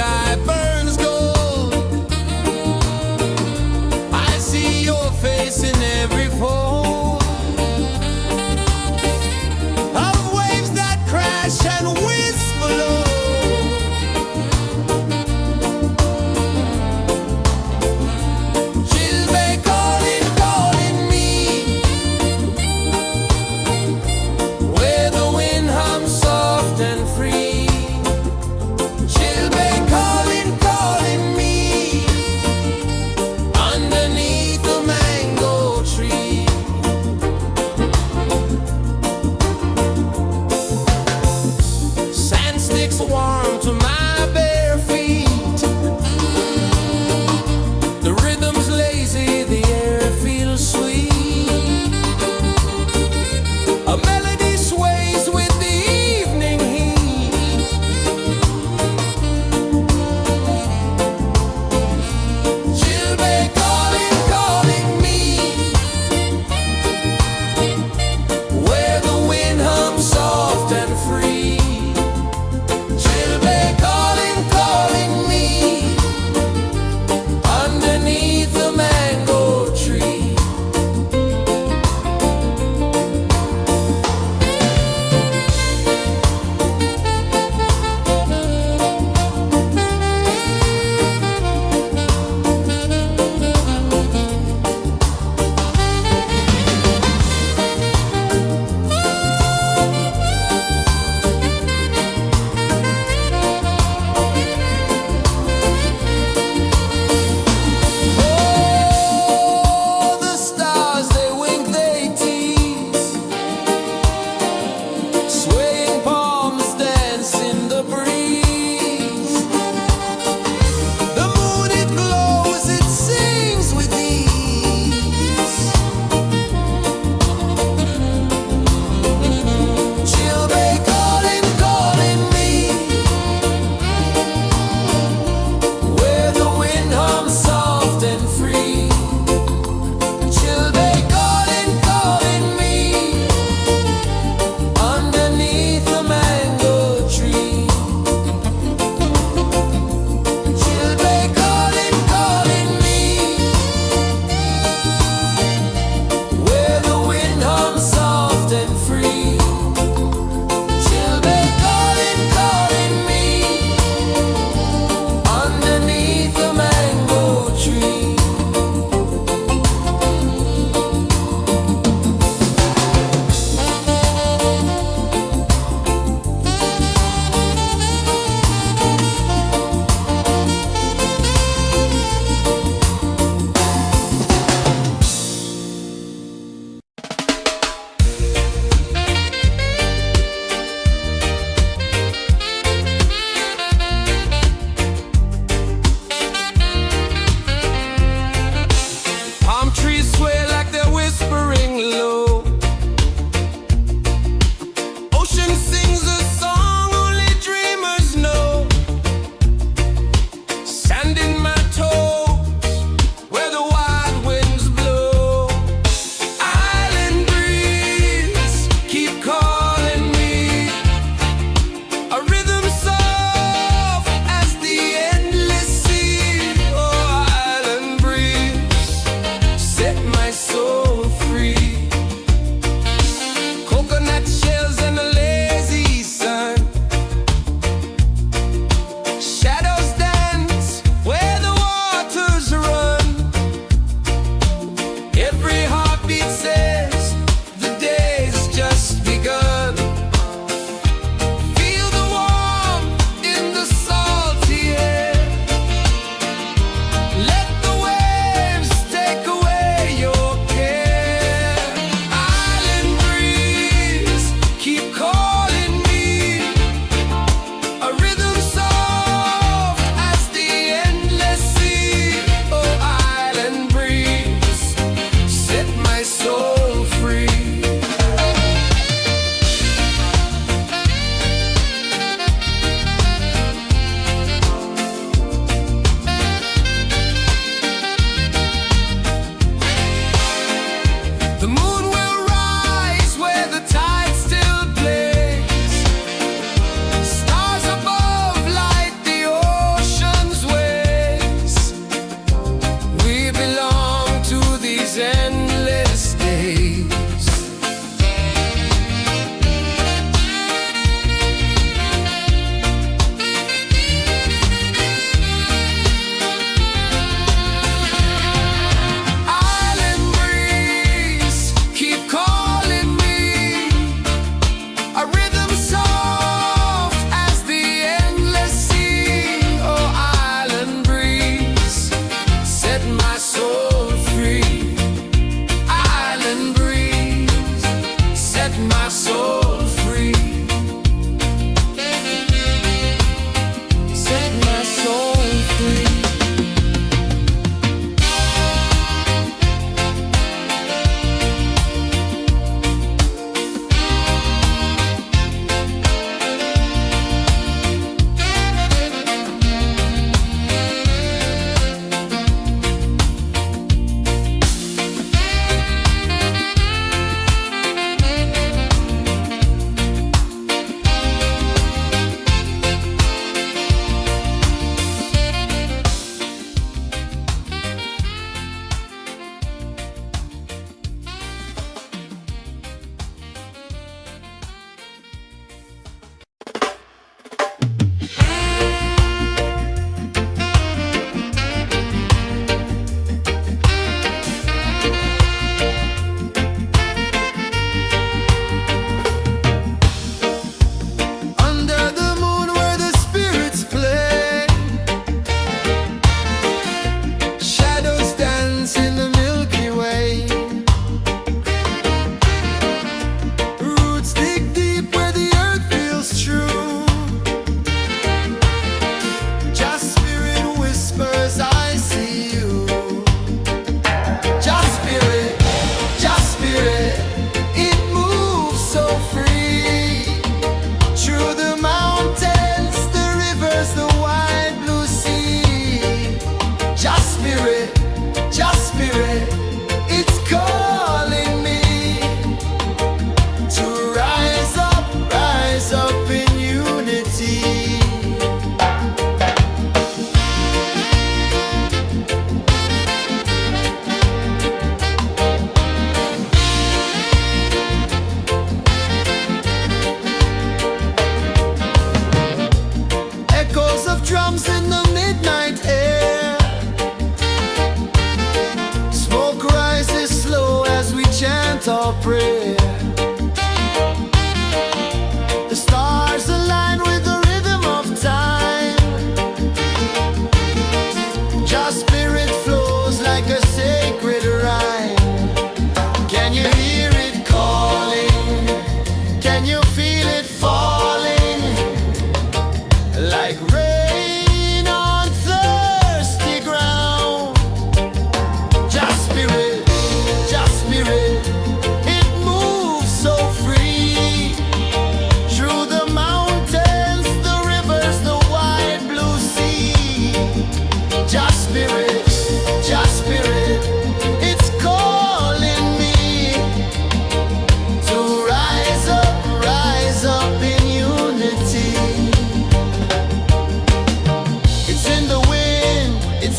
sky burns gold. I see your face in every fold of waves that crash and whisper low. She'll be calling, calling me where the wind hums soft and free. She'll be calling, calling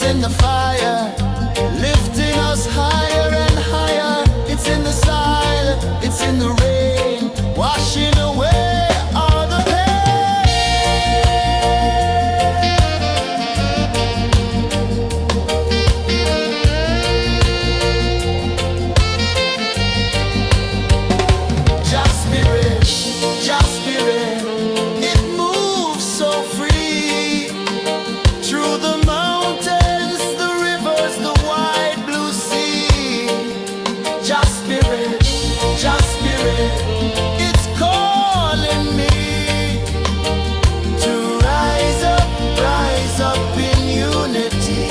it's in the fire, lifting us higher and higher. It's in the silence, it's in the rain, washing away all the pain. Just spirit, it moves so free through the mountains, the rivers, the wide blue sea. Just spirit, it's calling me to rise up in unity.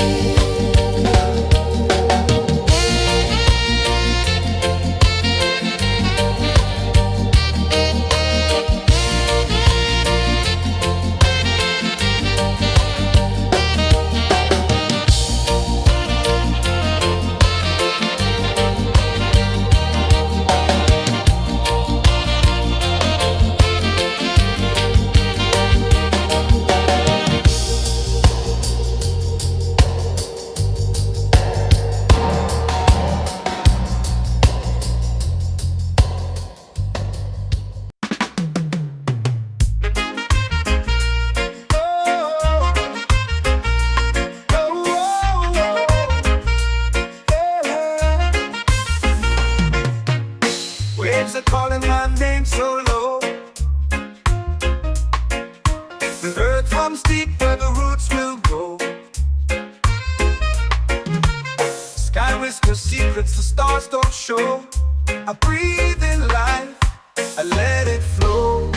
Waves are calling my name so low. The earth hums deep where the roots will go. Sky whispers secrets the stars don't show. I breathe in life, I let it flow.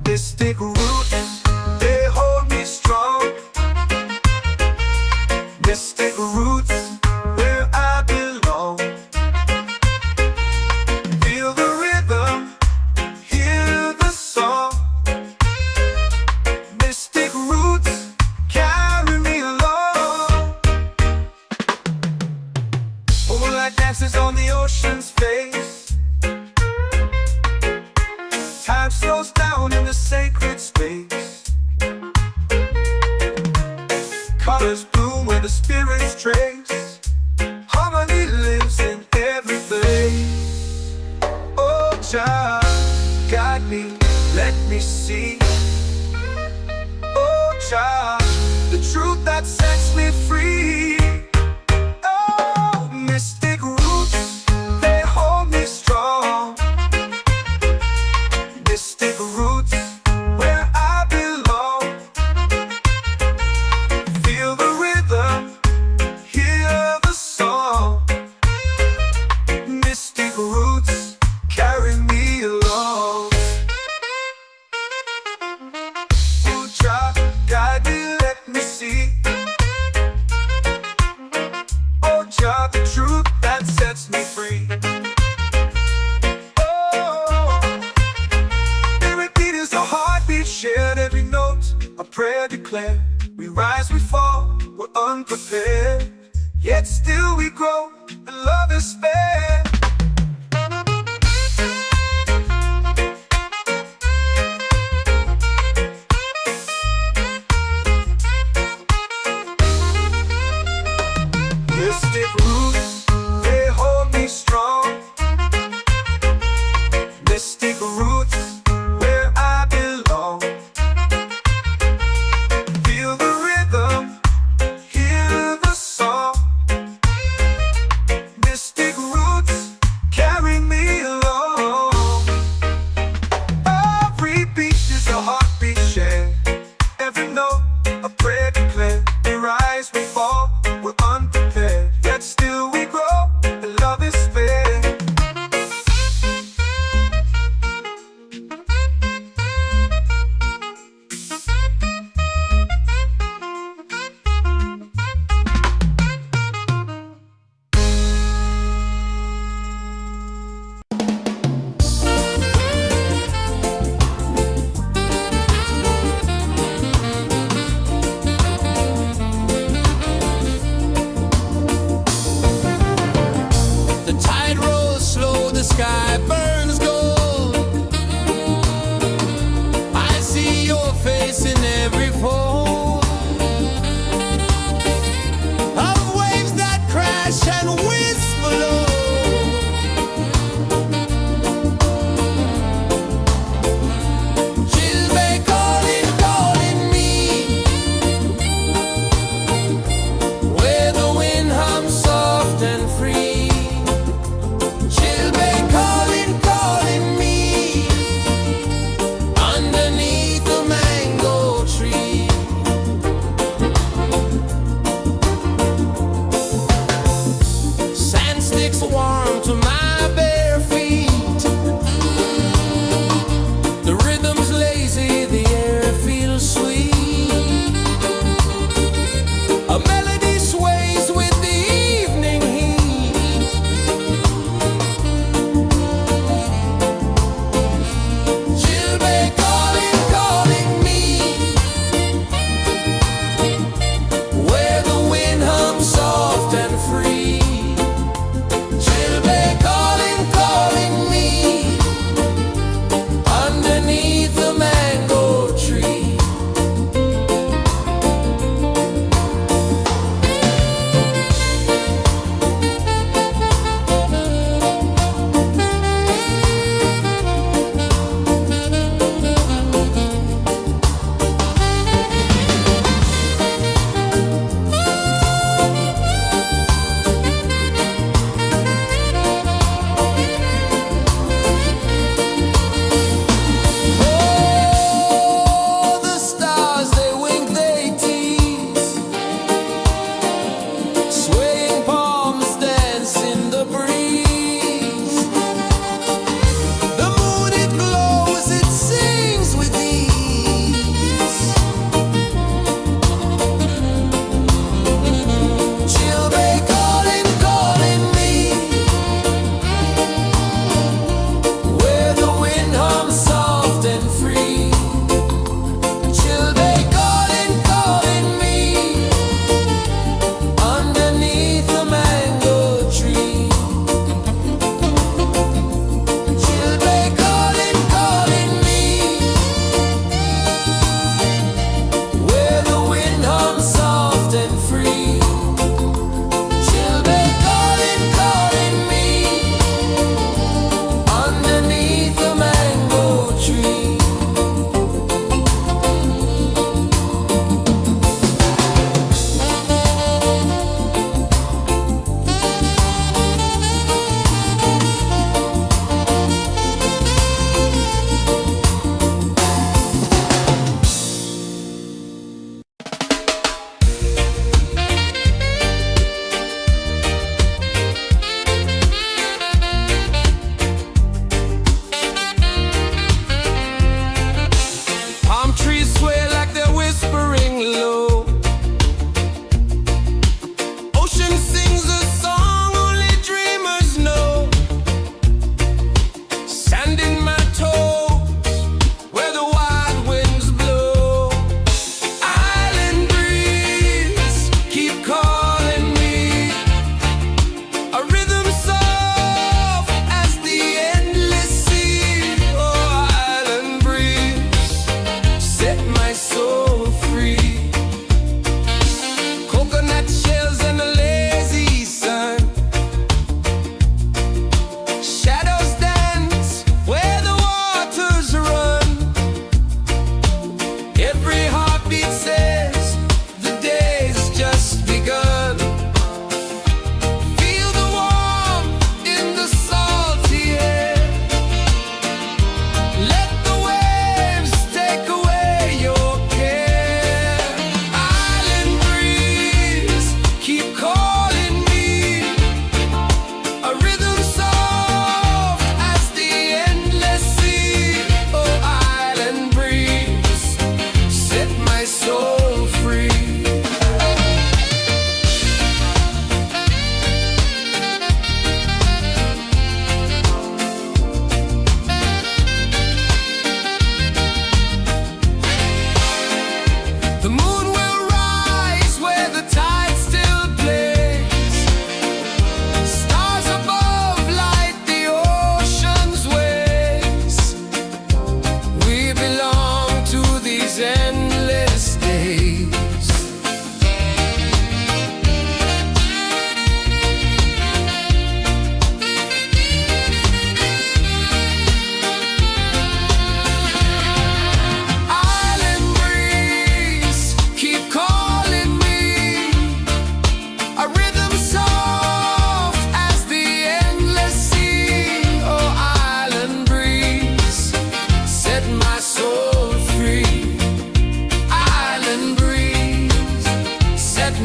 Mystic roots, they hold me strong. Mystic roots, where I belong. Feel the rhythm, hear the song. Mystic roots, carry me along. Moonlight dances on the ocean's face. Time slows down in the sacred space. Colors bloom where the spirits trace. Harmony lives in every place. Oh, Jah, guide me, let me see. Oh, Jah, the truth that sets me free. Oh, mystic roots, they hold me strong. Mystic roots, where I belong. Feel the rhythm, hear the song. Mystic roots, carry me along. Oh, Jah, guide me, let me see. Oh, Jah, the truth that sets me free. Oh, every beat is a heartbeat shared, every note a prayer declared. We rise, we fall, we're unprepared, yet still we grow, and love is spared. Mystic roots, they hold me strong. Mystic roots, where I belong. Feel the rhythm, hear the song. Mystic roots,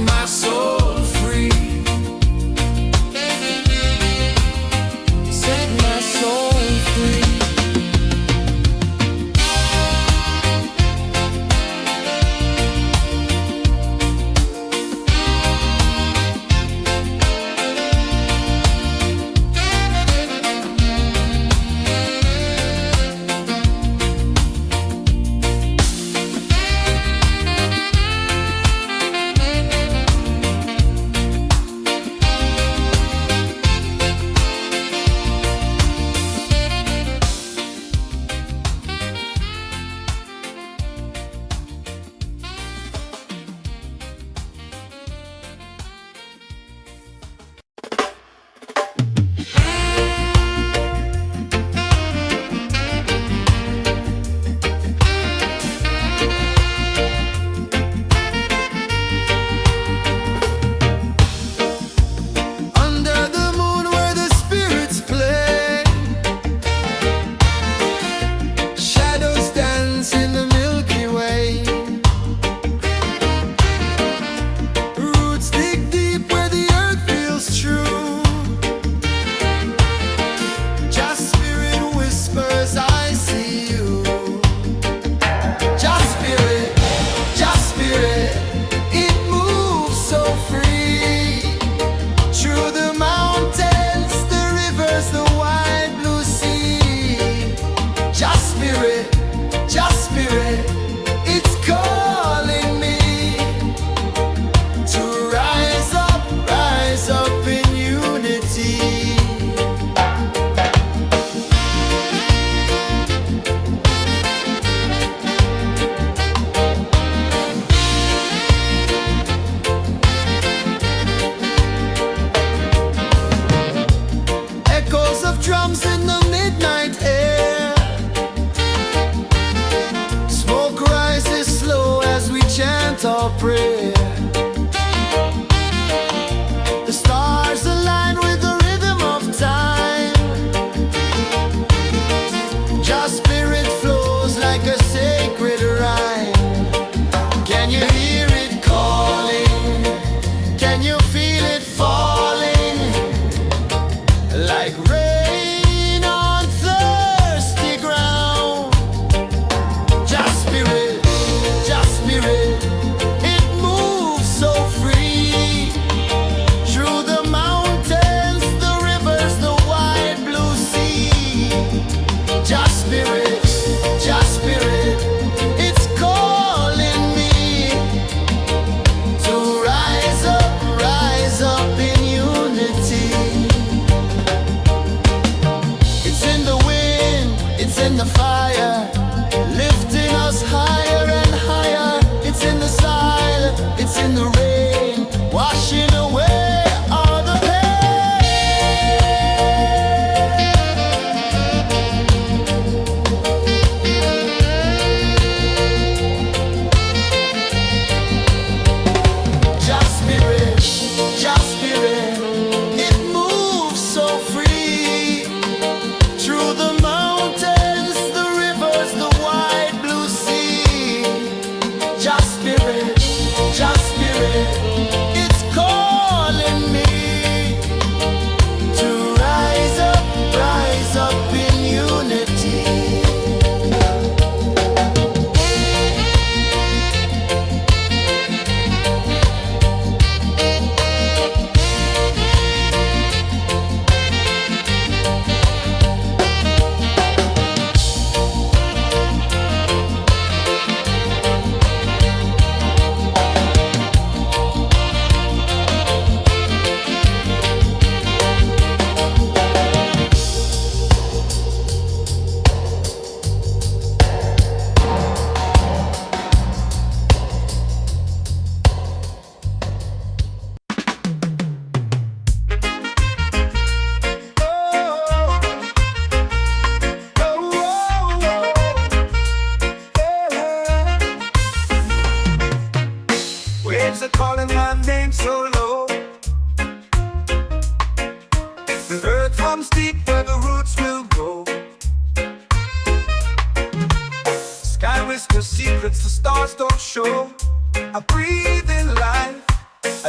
my soul free. Set my soul free.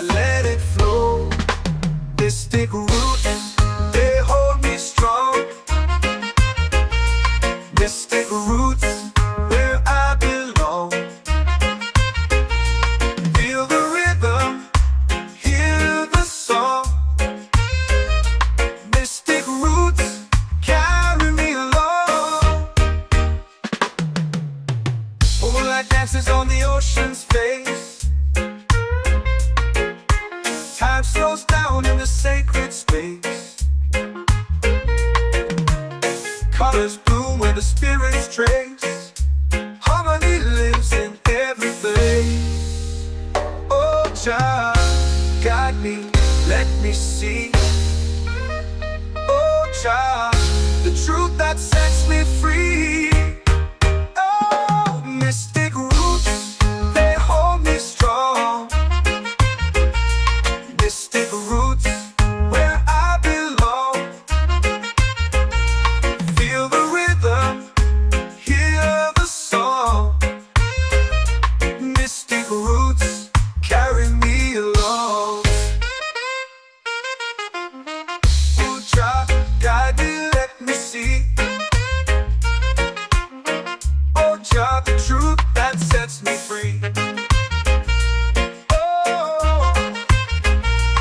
I let it flow. Mystic roots, they hold me strong. Mystic roots, where I belong. Feel the rhythm, hear the song. Mystic roots, carry me along. Moonlight dances on the ocean's face. Time slows down in the sacred space. Colors bloom where the spirits trace. Harmony lives in every place. Oh, Jah, guide me, let me see. Oh, Jah, the truth that sets me free. Oh, mystic roots, they hold me strong. Mystic roots, where I belong. Feel the rhythm, hear the song. Mystic roots, carry me along. Oh, Jah, guide me, let me see. Oh, Jah, the truth that sets me free. Oh,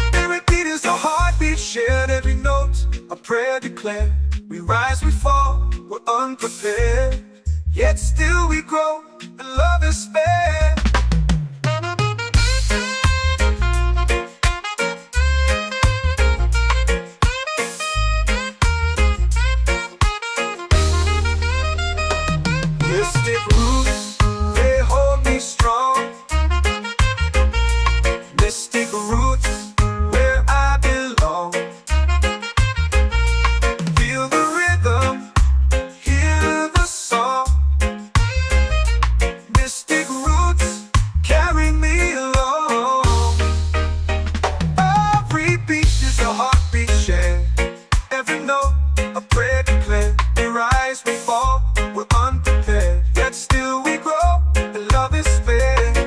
spirit beat is a heartbeat, shared every note, a prayer declared. We rise, we fall, we're unprepared, yet still we grow, and love is spared. Mystic roots, they hold me strong. Mystic roots, where I belong. Feel the rhythm, hear the song. Mystic roots, carry me along. Every beat is a heartbeat shared. Every note, a prayer declared. We rise, we fall, we're unprepared, yet still we grow, and love is spared.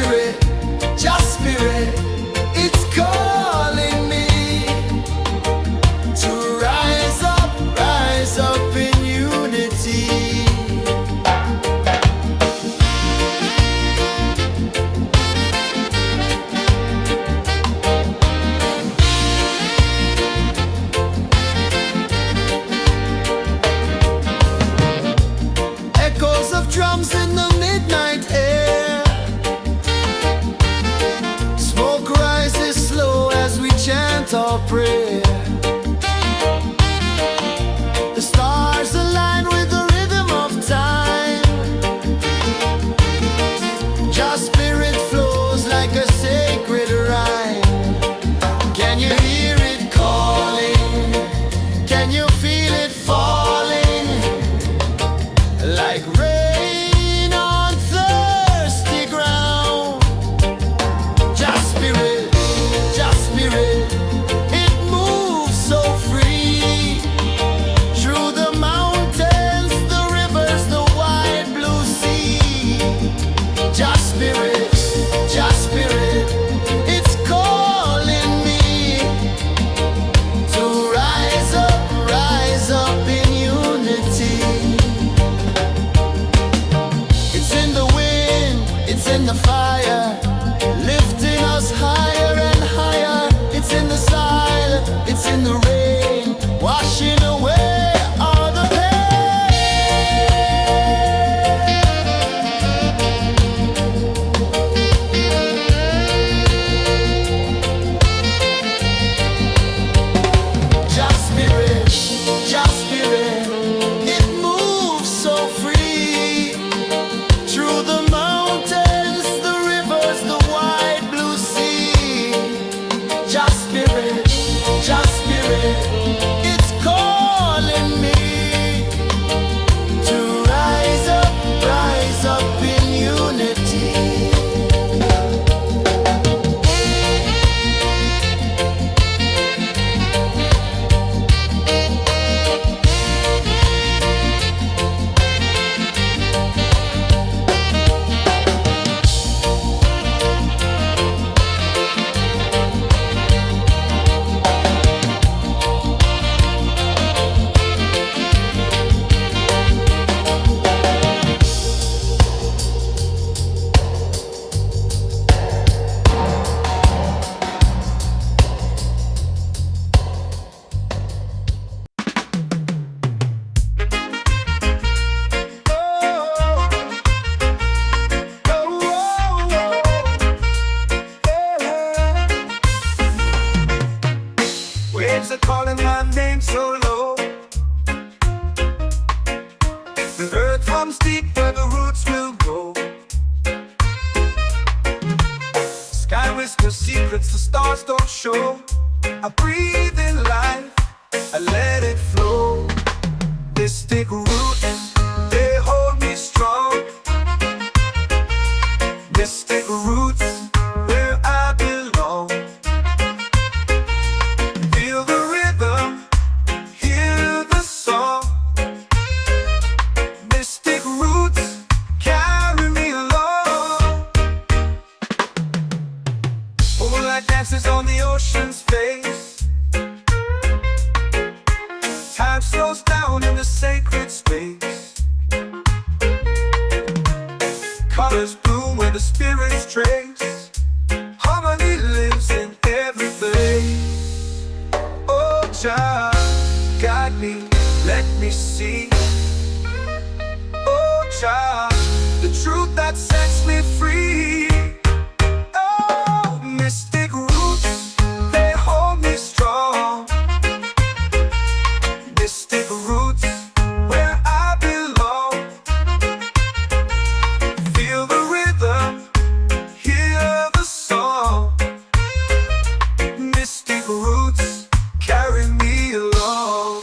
spirit, just spirit, it's calling me to rise up in unity. Echoes of drums in the midnight air. Smoke rises slow as we chant our prayer. The stars align with the rhythm of time. Just spirit flows like a sacred rhyme. Can you hear it calling? Can you feel it falling? Like rain on thirsty ground. Just spirit, it moves so free. Through the mountains, the rivers, the wide blue sea. Just spirit, it's calling me to rise up in unity. It's in the wind, it's in the fire, lifting us higher and higher. It's in the silence, it's in the rain, washing away all the pain. Just spirit, it moves so free. Through the mountains, the rivers, the wide blue sea. Just spirit, it's calling me to rise up in unity. Waves are calling my name so low. The earth hums deep where the roots will go. Sky whispers secrets the stars don't show. I breathe in life, I let it flow. Mystic roots, they hold me strong. Mystic roots, where I belong. Feel the rhythm, hear the song. Mystic roots, carry me along. Moonlight dances on the ocean's face. Time slows down in the sacred space. Colors bloom where the spirits trace. Harmony lives in every place. Oh, Jah, guide me, let me see. Oh, Jah, the truth that sets me free. Oh, mystic roots, they hold me strong. Mystic roots, where I belong. Feel the rhythm, hear the song. Mystic roots, carry me along.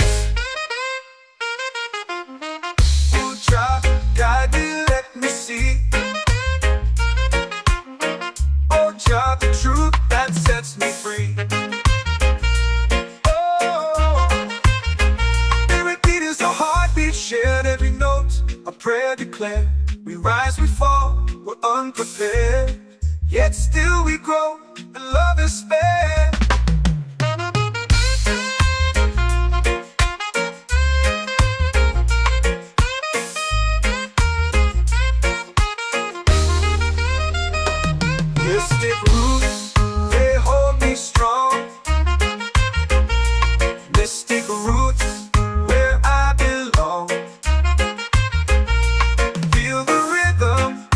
Oh, Jah, guide me, let me see. Oh, Jah, the truth that sets me free. Oh, spirit beat is a heartbeat, shared every note. A prayer declared. We rise, we fall, we're unprepared. yet still we grow, and love is spared. Mystic roots, they hold me strong. Mystic roots, where I belong. Feel the rhythm,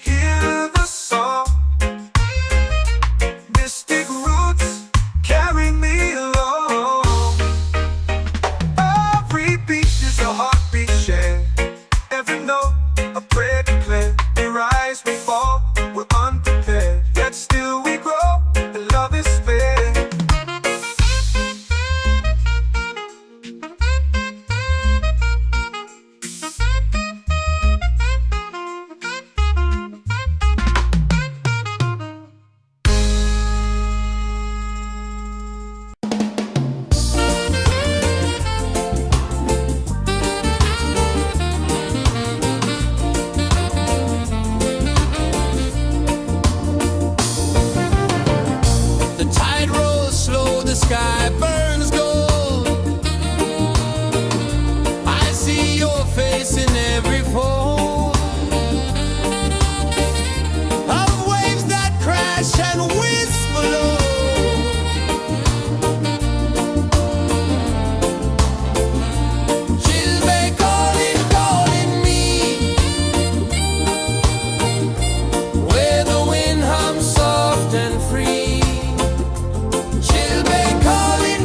hear the song. Mystic roots, carry me along. Every beat is a heartbeat shared. Every note, a prayer declared. We rise, we fall, we're unprepared, yet still we grow, and love is spared. The tide rolls slow, the sky burns gold. I see your face in every fold of waves that crash and whisper low. She'll be calling, calling me, where the wind hums soft and free. She'll be calling,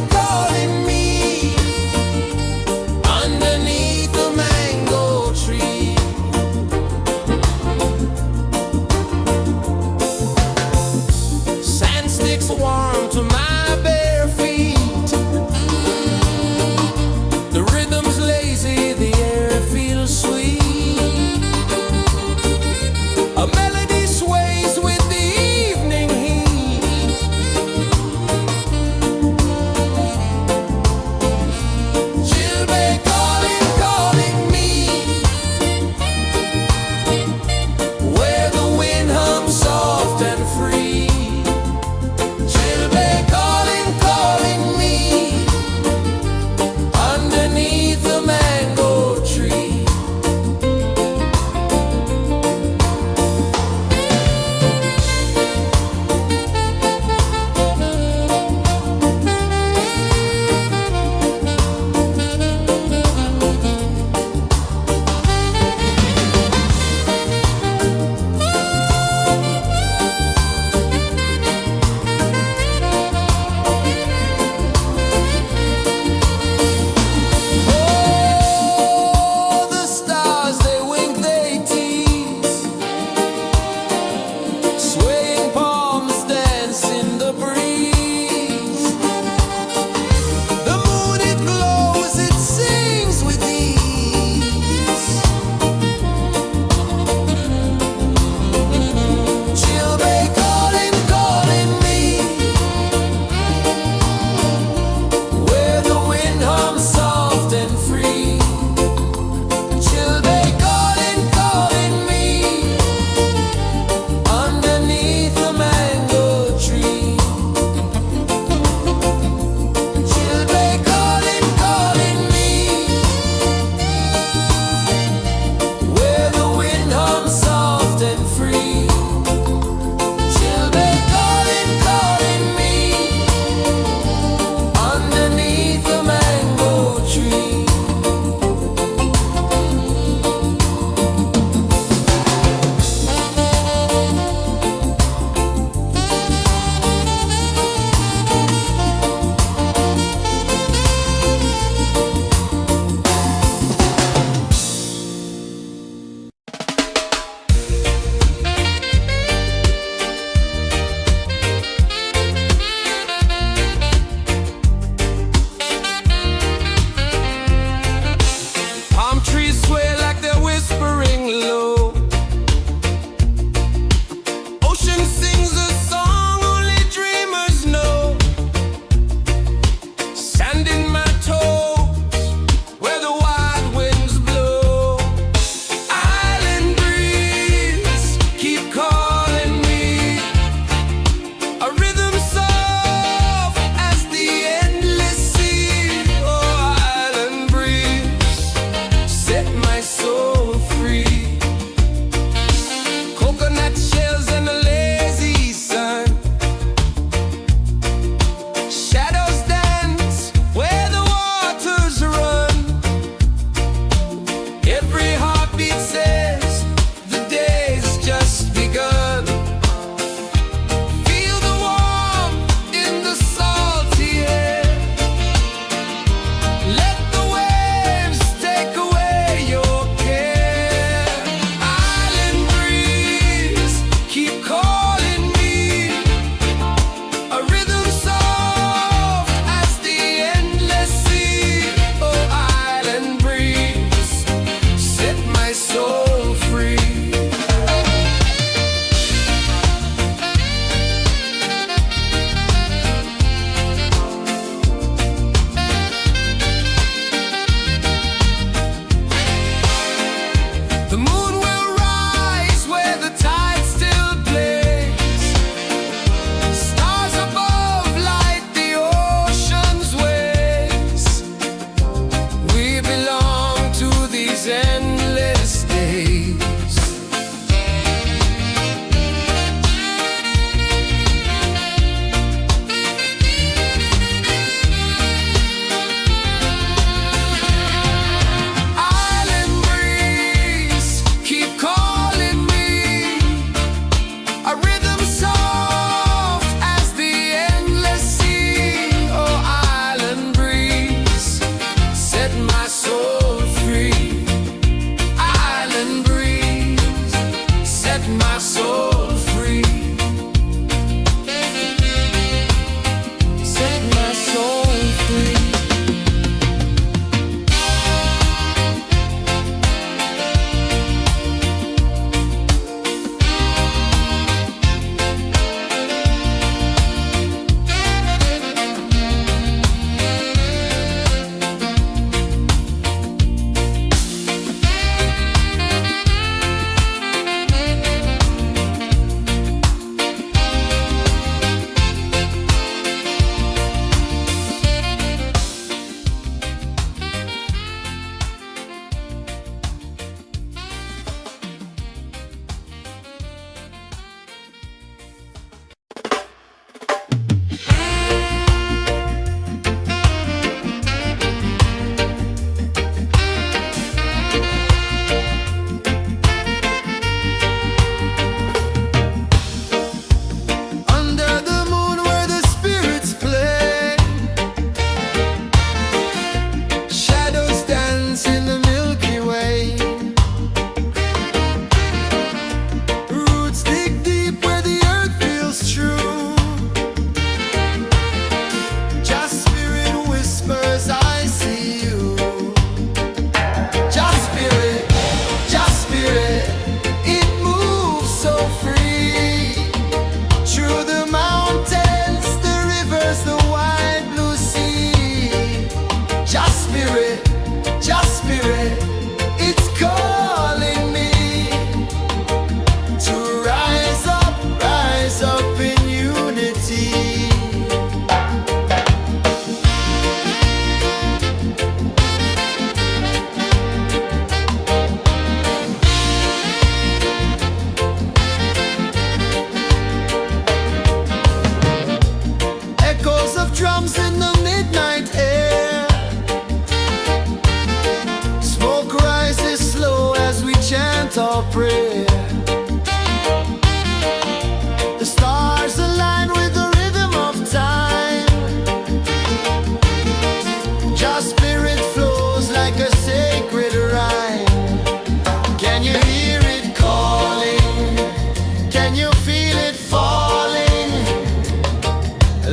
feel it falling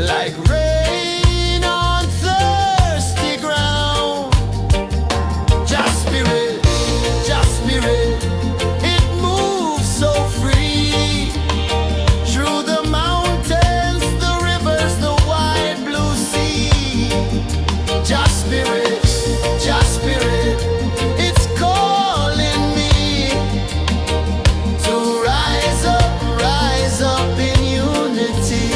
like rain on thirsty ground. Just spirit, it moves so free through the mountains, the rivers, the wide blue sea. Just spirit, it's calling me to rise up in unity.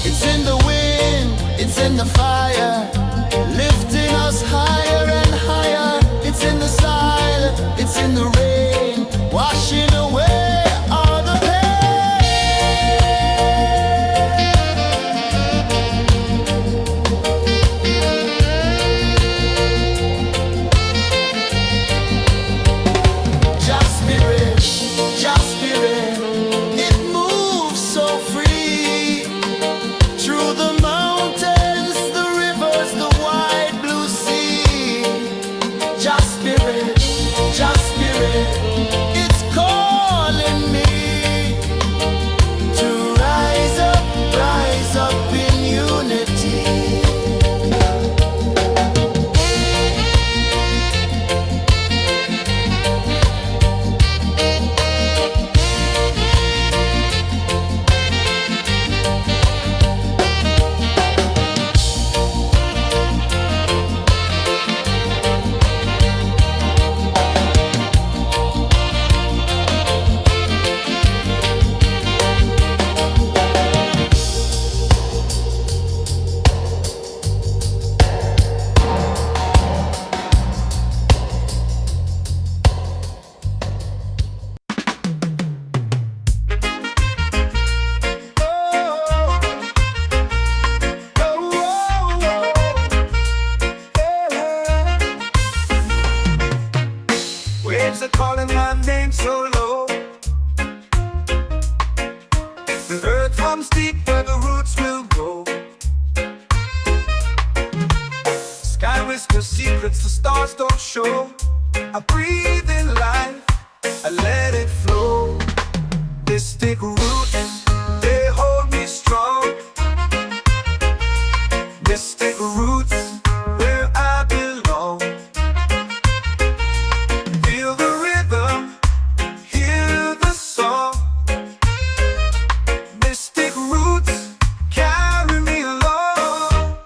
It's in the wind, it's in the fire, lifting us higher and higher. It's in the silence, it's in the rain, washing away all the pain. Just spirit, it moves so free through the mountains, the rivers, the wide blue sea. Just spirit, it's calling me to rise up in unity. Waves are calling my name so low. The earth hums deep where the roots will go. Sky whispers secrets the stars don't show. I breathe in life, I let it flow. Mystic roots, they hold me strong. Mystic roots, where I belong. Feel the rhythm, hear the song. Mystic roots, carry me along.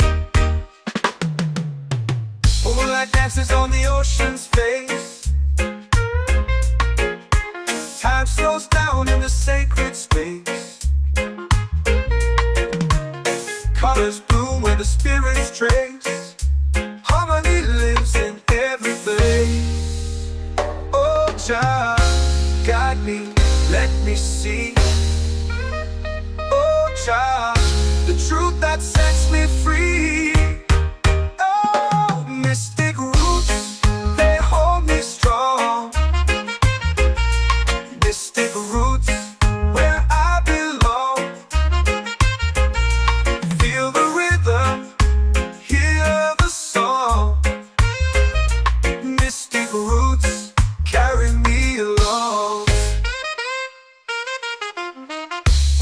Moonlight dances on the ocean's face. Time slows down in the sacred space. Colors bloom where the spirits trace. Harmony lives in every place. Oh, Jah, guide me, let me see. Oh, Jah, the truth that sets me free. Oh, mystic roots, they hold me strong. Mystic roots, where I belong. Feel the rhythm, hear the song. Mystic roots, carry me along.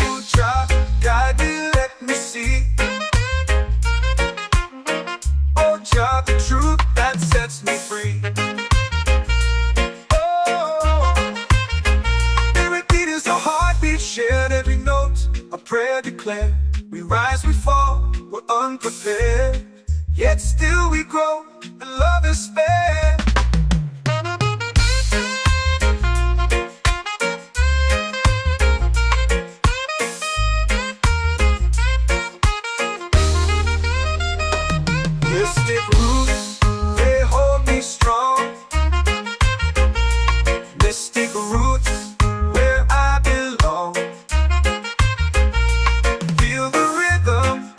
Oh, Jah, guide me, let me see. Oh, Jah, the truth that sets me free. Oh, every beat is a heartbeat shared, every note a prayer declared. We rise, we fall, we're unprepared, yet still we grow, and love is spared. Mystic roots, they hold me strong. Mystic roots, where I belong. Feel the rhythm,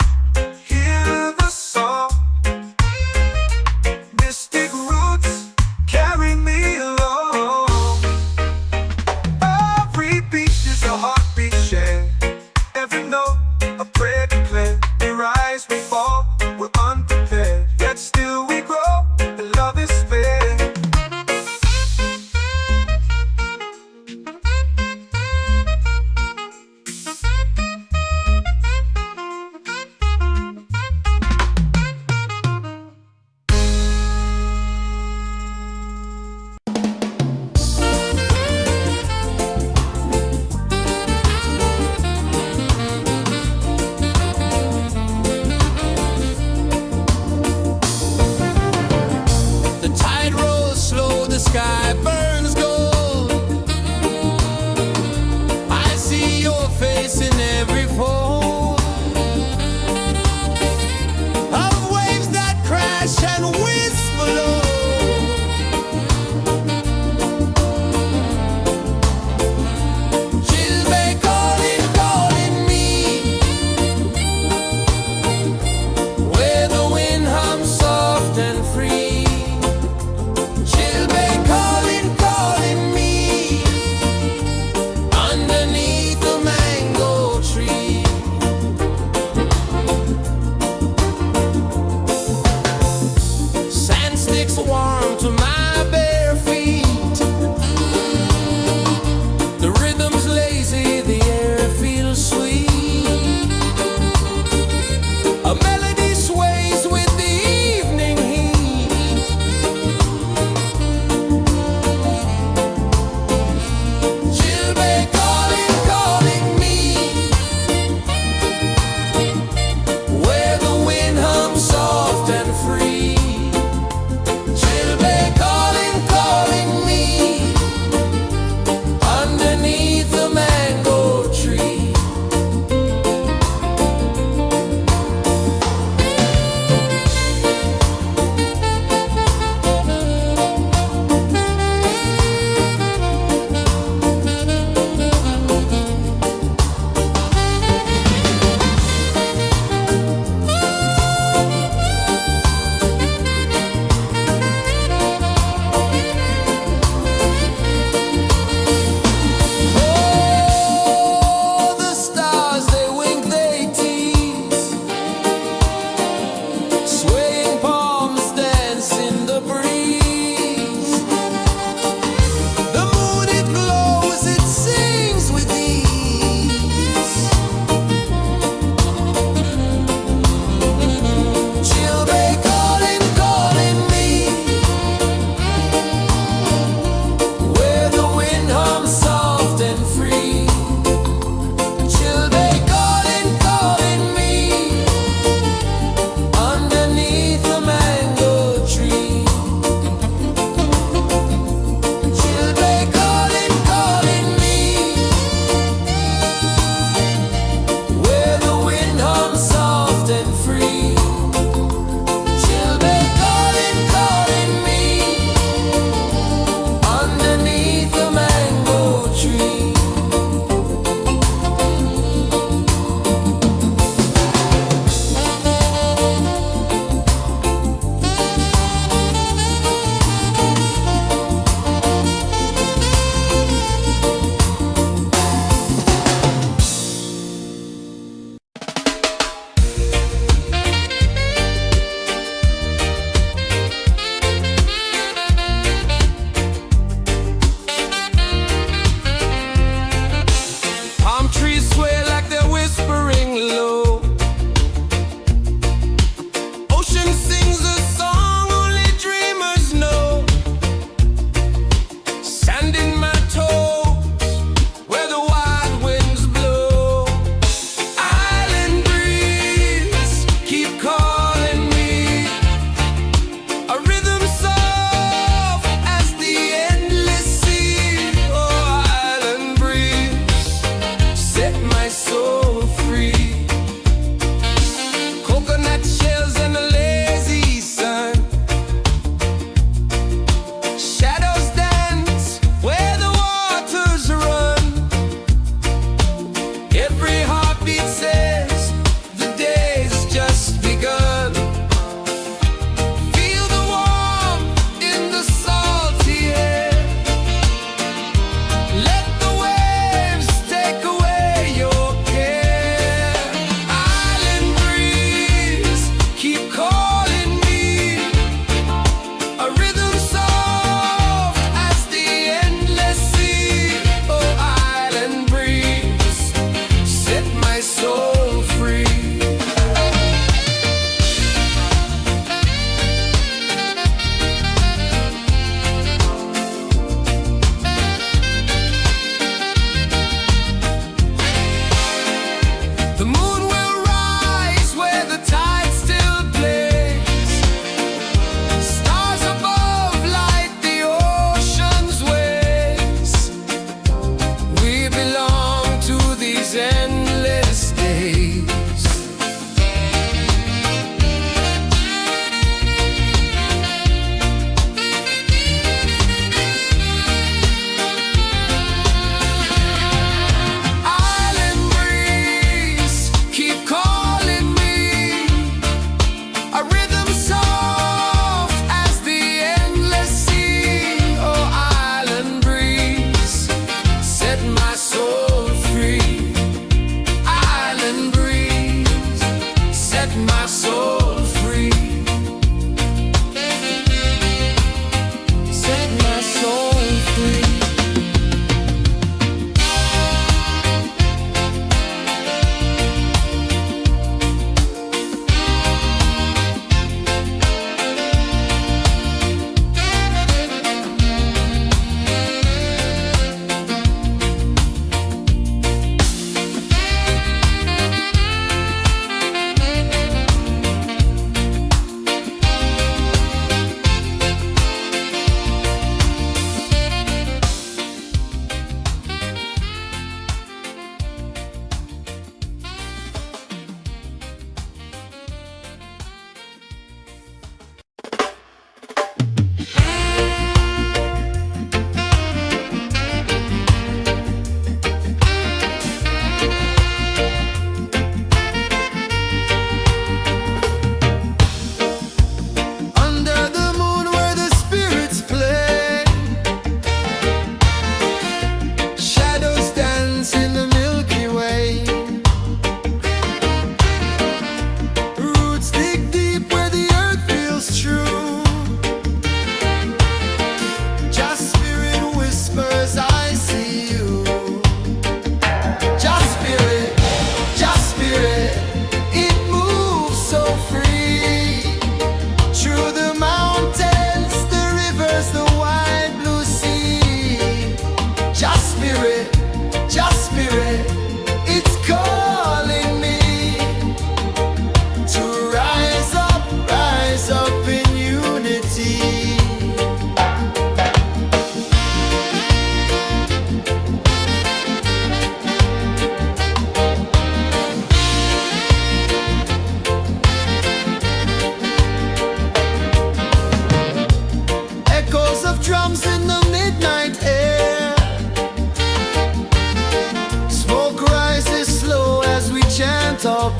hear the song. Mystic roots,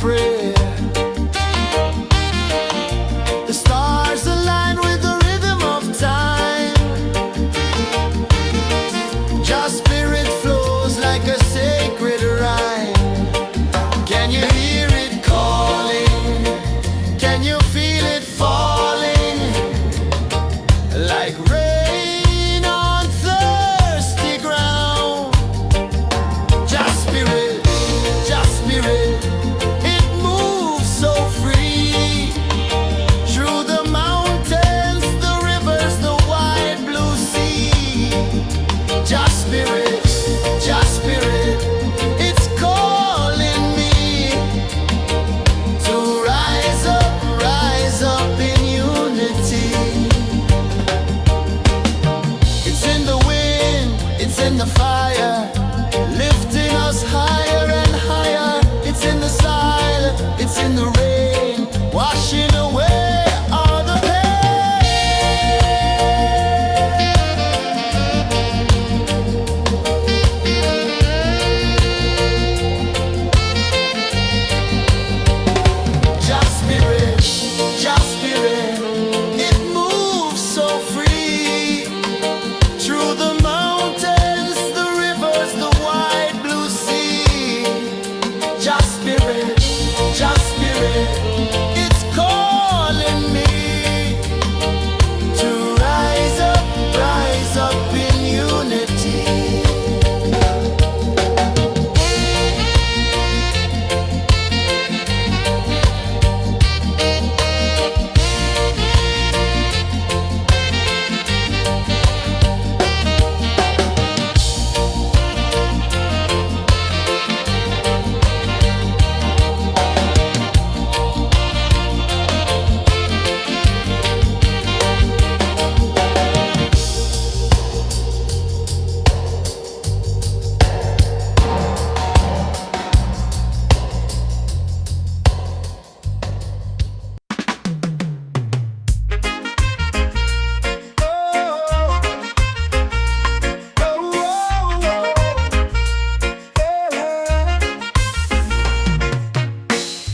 prayer. The stars align with the rhythm of time. Just spirit flows like a sacred rhyme. Can you hear it calling? Can you feel it falling? Like rain on thirsty ground. Just spirit, it moves so free. Through the mountains, the rivers, the wide blue sea. Just spirit, it's calling me to rise up in unity. It's in the wind, it's in the fire, lifting us higher and higher. It's in the silence, it's in the rain, washing away all the pain. Just spirit, it moves so free. Through the mountains, the rivers, the wide blue sea. Just spirit, it's calling me to rise up in unity.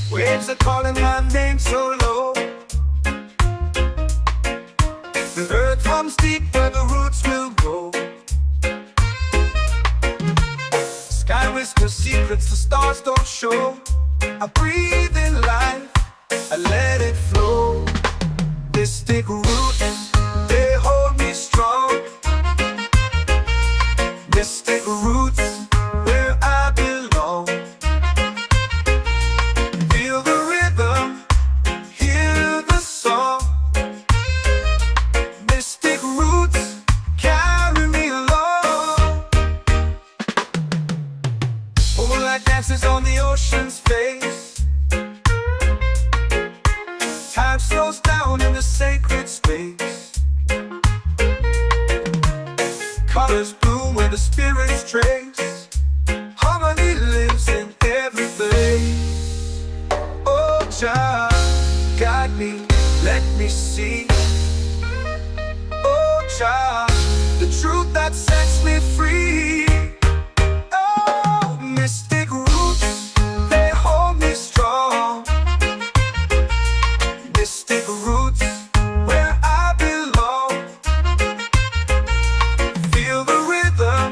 Waves are calling my name so low. The earth runs deep where the roots will go. Sky whispers secrets the stars don't show. I breathe in life, I let it flow. Mystic roots, they hold me strong. Mystic roots, where I belong. Feel the rhythm, hear the song. Mystic roots, carry me along. Moonlight dances on the ocean's face. Time slows down in the sacred space. Colors bloom where the spirits trace. Harmony lives in every place. Oh, Jah, guide me, let me see. Oh, Jah, the truth that sets me free. Oh, mystic roots, they hold me strong. Mystic roots, where I belong. Feel the rhythm,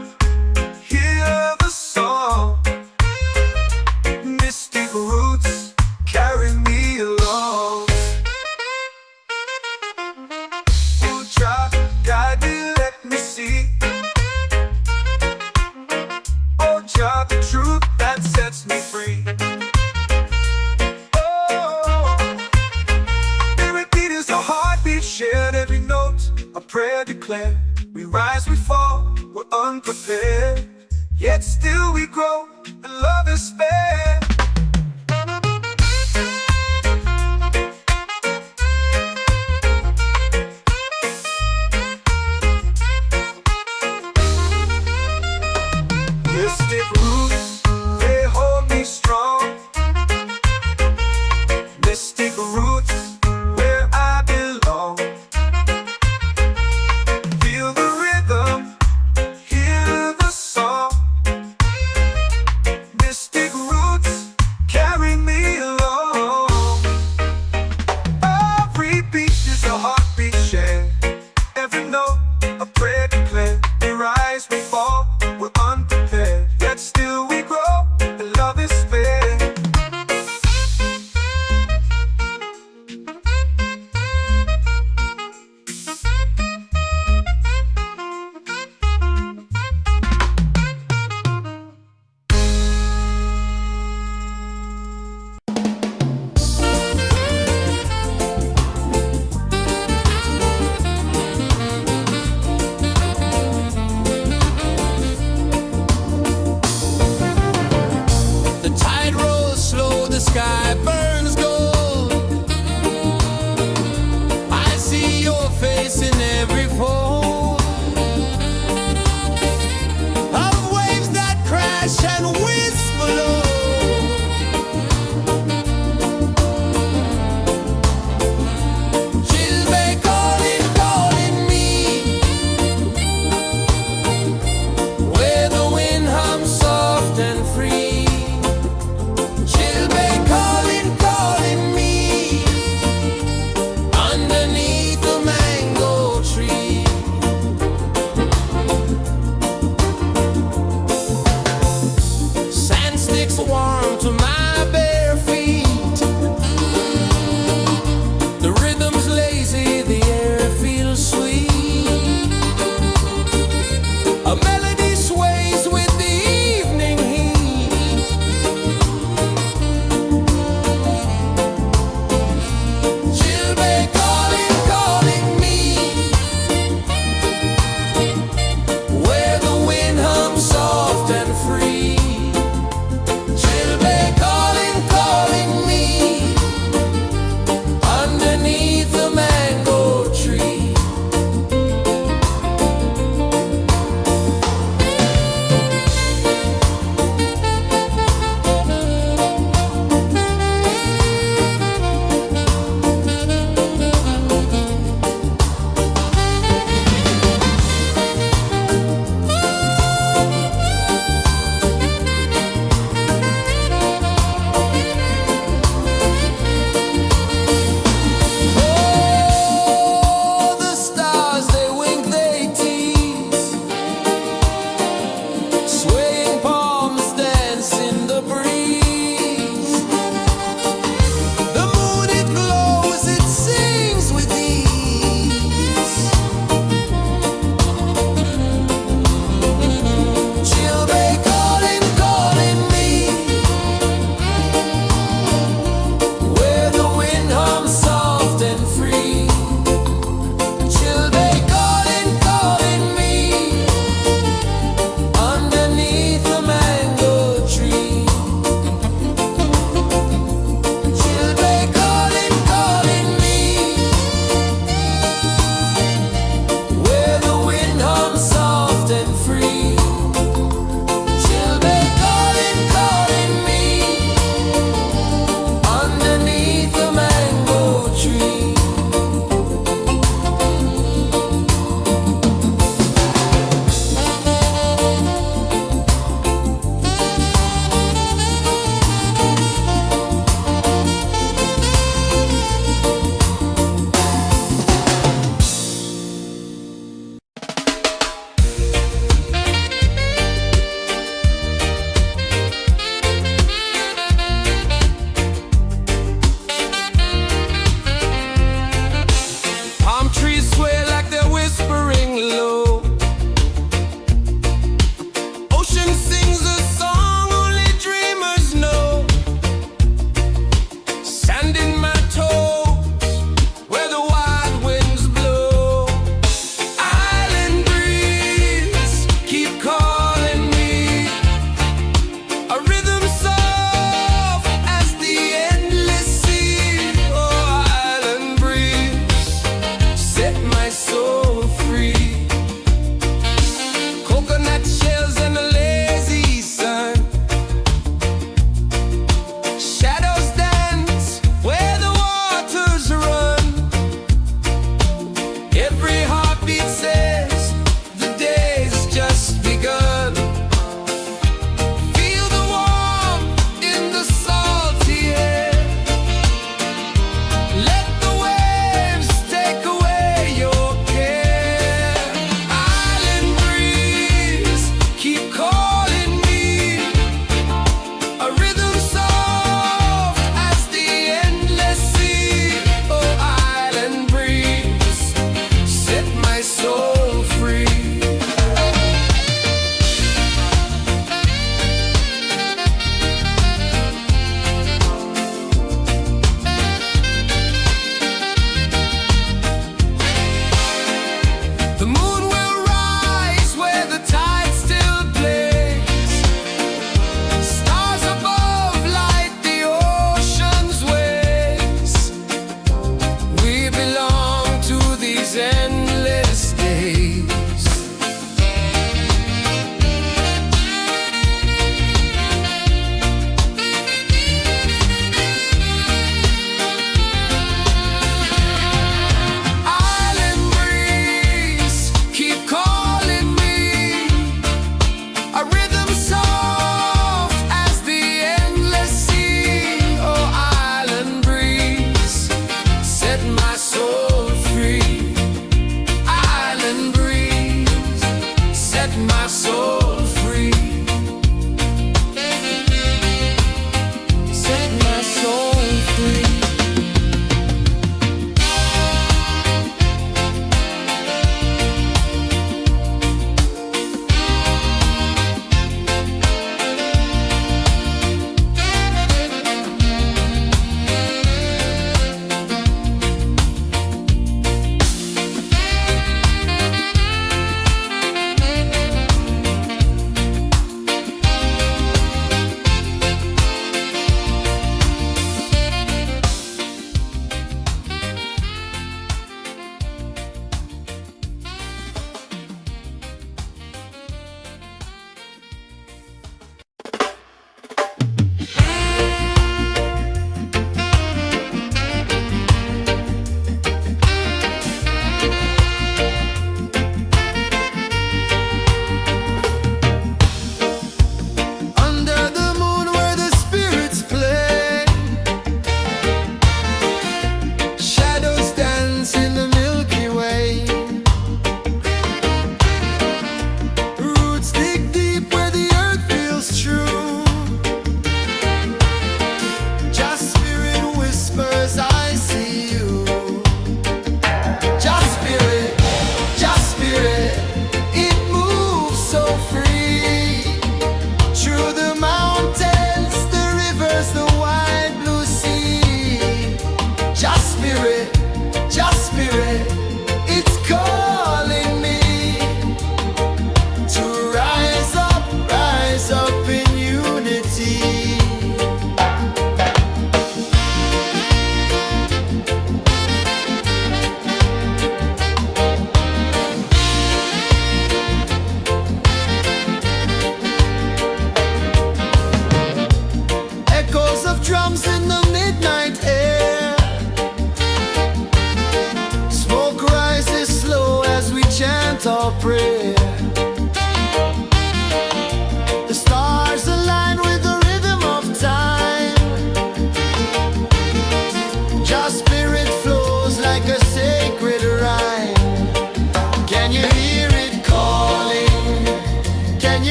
hear the song. Mystic roots, carry me along. Oh, Jah, guide me, let me see. Oh, Jah, the truth that sets me free. Oh, spirit beat is a heartbeat, shared every note. A prayer declared. We rise, we fall, we're unprepared. Yet still we grow, and love is spared. Mystic roots, they hold me strong. Mystic roots, where I belong. Feel the rhythm, hear the song. Mystic roots, carry me along. winds blow. Chilbay calling, calling me, where the wind hums soft and free. Chilbay calling, calling me, underneath the mango tree. Sand sticks warm to my bare feet. The rhythm's lazy, the air feels sweet. A melody sways with the evening heat. Chilbay calling, calling me, where the wind hums soft and free. Chilbay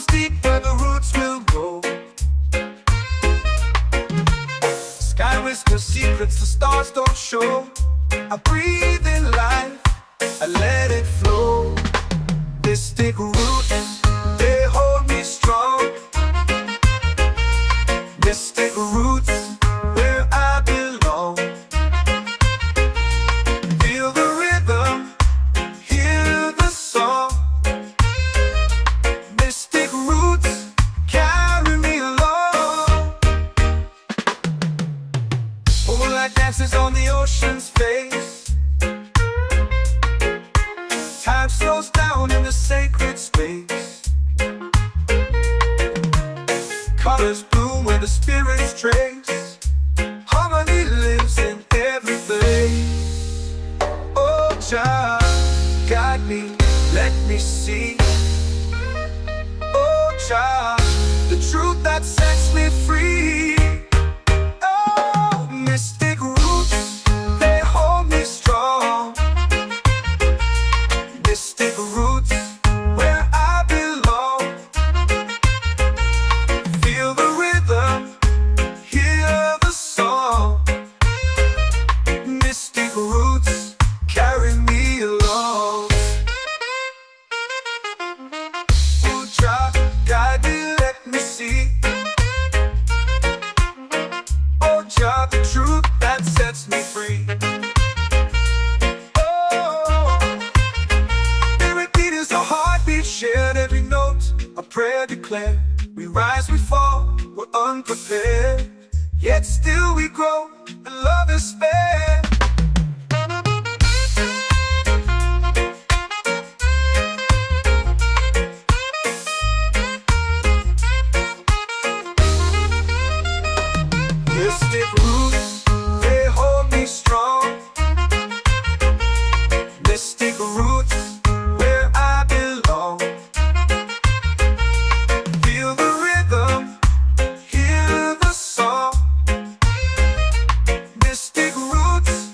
comes deep where the roots will grow. Sky whispers secrets the stars don't show. I breathe in life, I let it flow. Mystic roots, they hold me strong. Mystic roots, where I belong. Feel the rhythm, hear the song. Mystic roots, carry me along. Moonlight dances on the ocean's face. Time slows down in the sacred space. Colors bloom where the spirits trace. Harmony lives in every face. Oh, Jah, guide me, let me see. Oh, Jah, the truth that sets me free. Oh, mystic roots, they hold me strong. Mystic roots, where I belong. Feel the rhythm, hear the song. Mystic roots, carry me along. Oh, Jah, guide me, let me see. Oh, Jah, the truth that sets me free. Oh, spirit beat is a heartbeat, shared every note, a prayer declared. We rise, we fall, we're unprepared, yet still we grow, and love is spared. Mystic roots, they hold me strong. Mystic roots, where I belong. Feel the rhythm, hear the song. Mystic roots,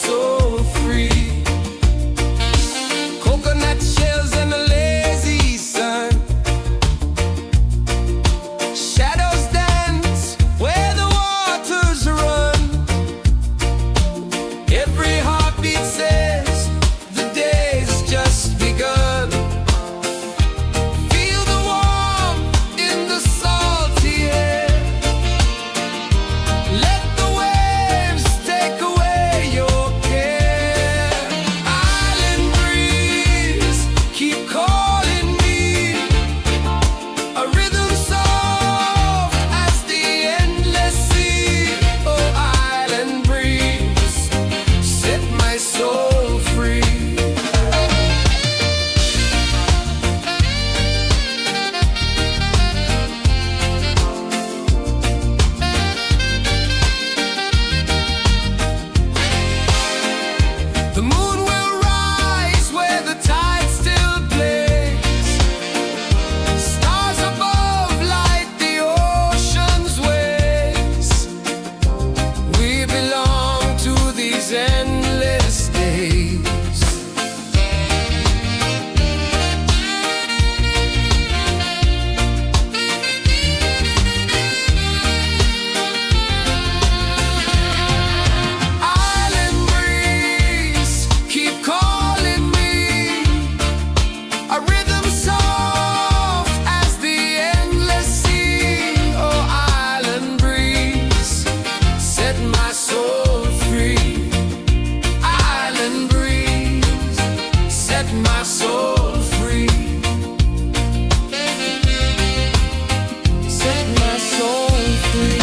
soul free. Coconut shells and a lazy sun. Shadows dance where the waters run. Every heartbeat says the day's just begun. Feel the warmth in the salty air. Let the waves take away your care. Island breeze, keep calling me. A rhythm soft as the endless sea. Oh, island breeze, set my soul free. The moon will rise where the tide still plays. Stars above light the ocean's waves. We belong to these endless days. Island breeze, keep calling me. A rhythm soft as the endless sea. Oh, island breeze, set my soul free. Island breeze, set my soul free. Set my soul free.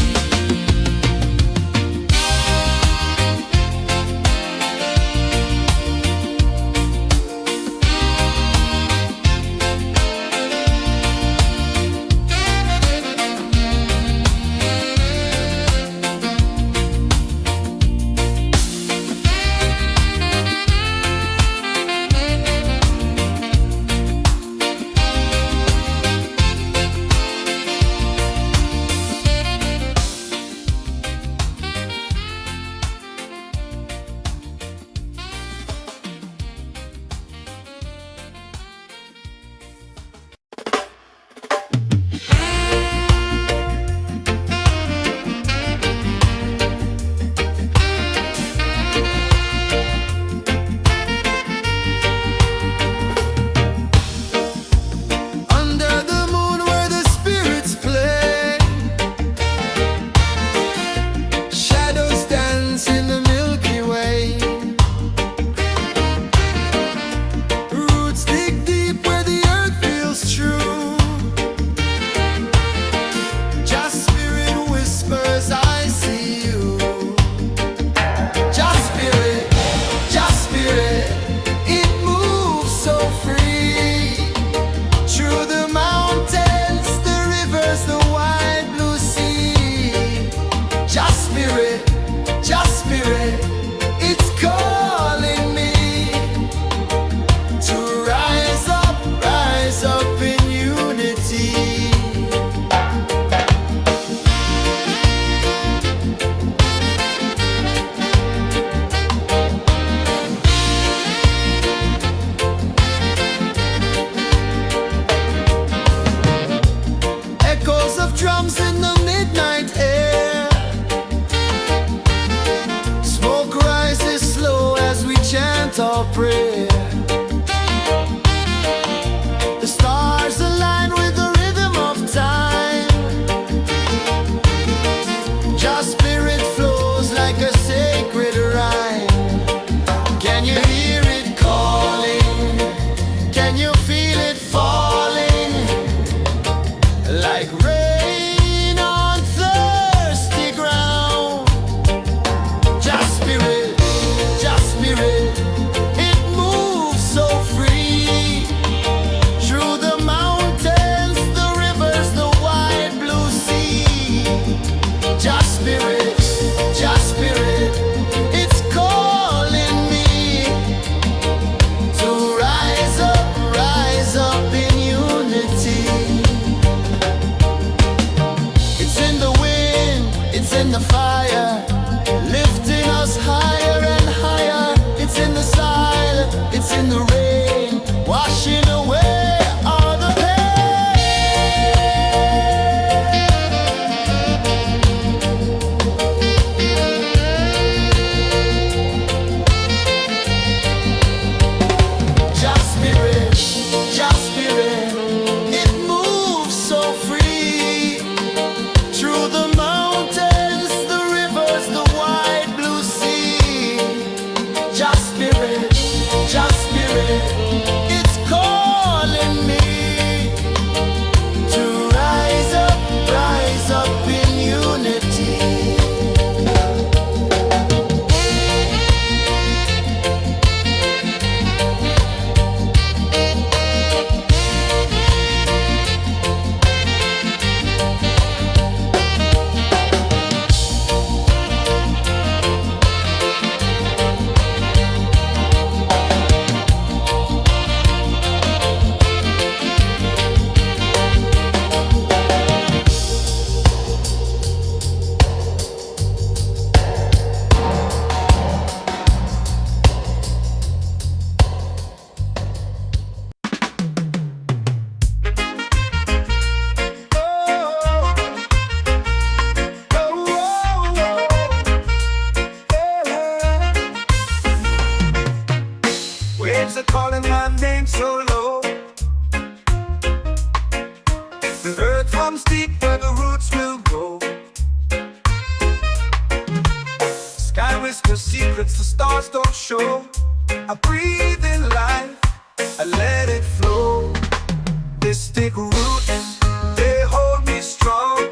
Under the moon where the spirits play. Shadows dance in the Milky Way. Roots dig deep where the earth feels true. Just spirit whispers, I see you. Just spirit, it moves so free. Through the mountains, the rivers, the wide blue sea. Just spirit, it's calling me to rise up in unity. Echoes of drums in the midnight air. Smoke rises slow as we chant our prayer. The stars align with the rhythm of time. Just spirit flows like a sacred rhyme. Can you hear it calling? Can you feel it falling? Like rain on thirsty ground. Just spirit, it moves waves are calling my name so low. The earth comes deep where the roots will grow. Sky whispers secrets the stars don't show. I breathe in life, I let it flow. Mystic roots, they hold me strong.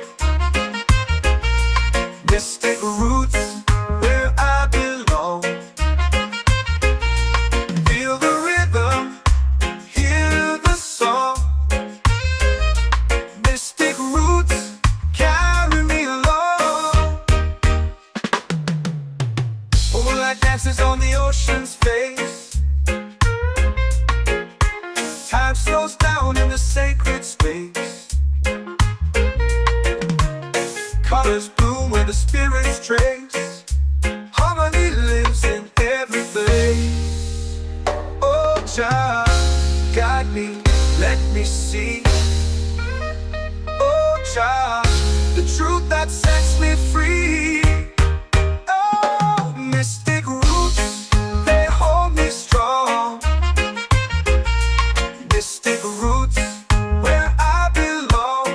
Mystic roots, where I belong. Feel the rhythm, hear the song. Mystic roots, carry me along. Moonlight dances on the ocean's face. Time slows down in the sacred space. Colors bloom where the spirits trace. Harmony lives in every place. Oh, Jah, guide me, let me see. Oh, Jah, the truth that sets me free. Oh, mystic roots, they hold me strong. Mystic roots, where I belong.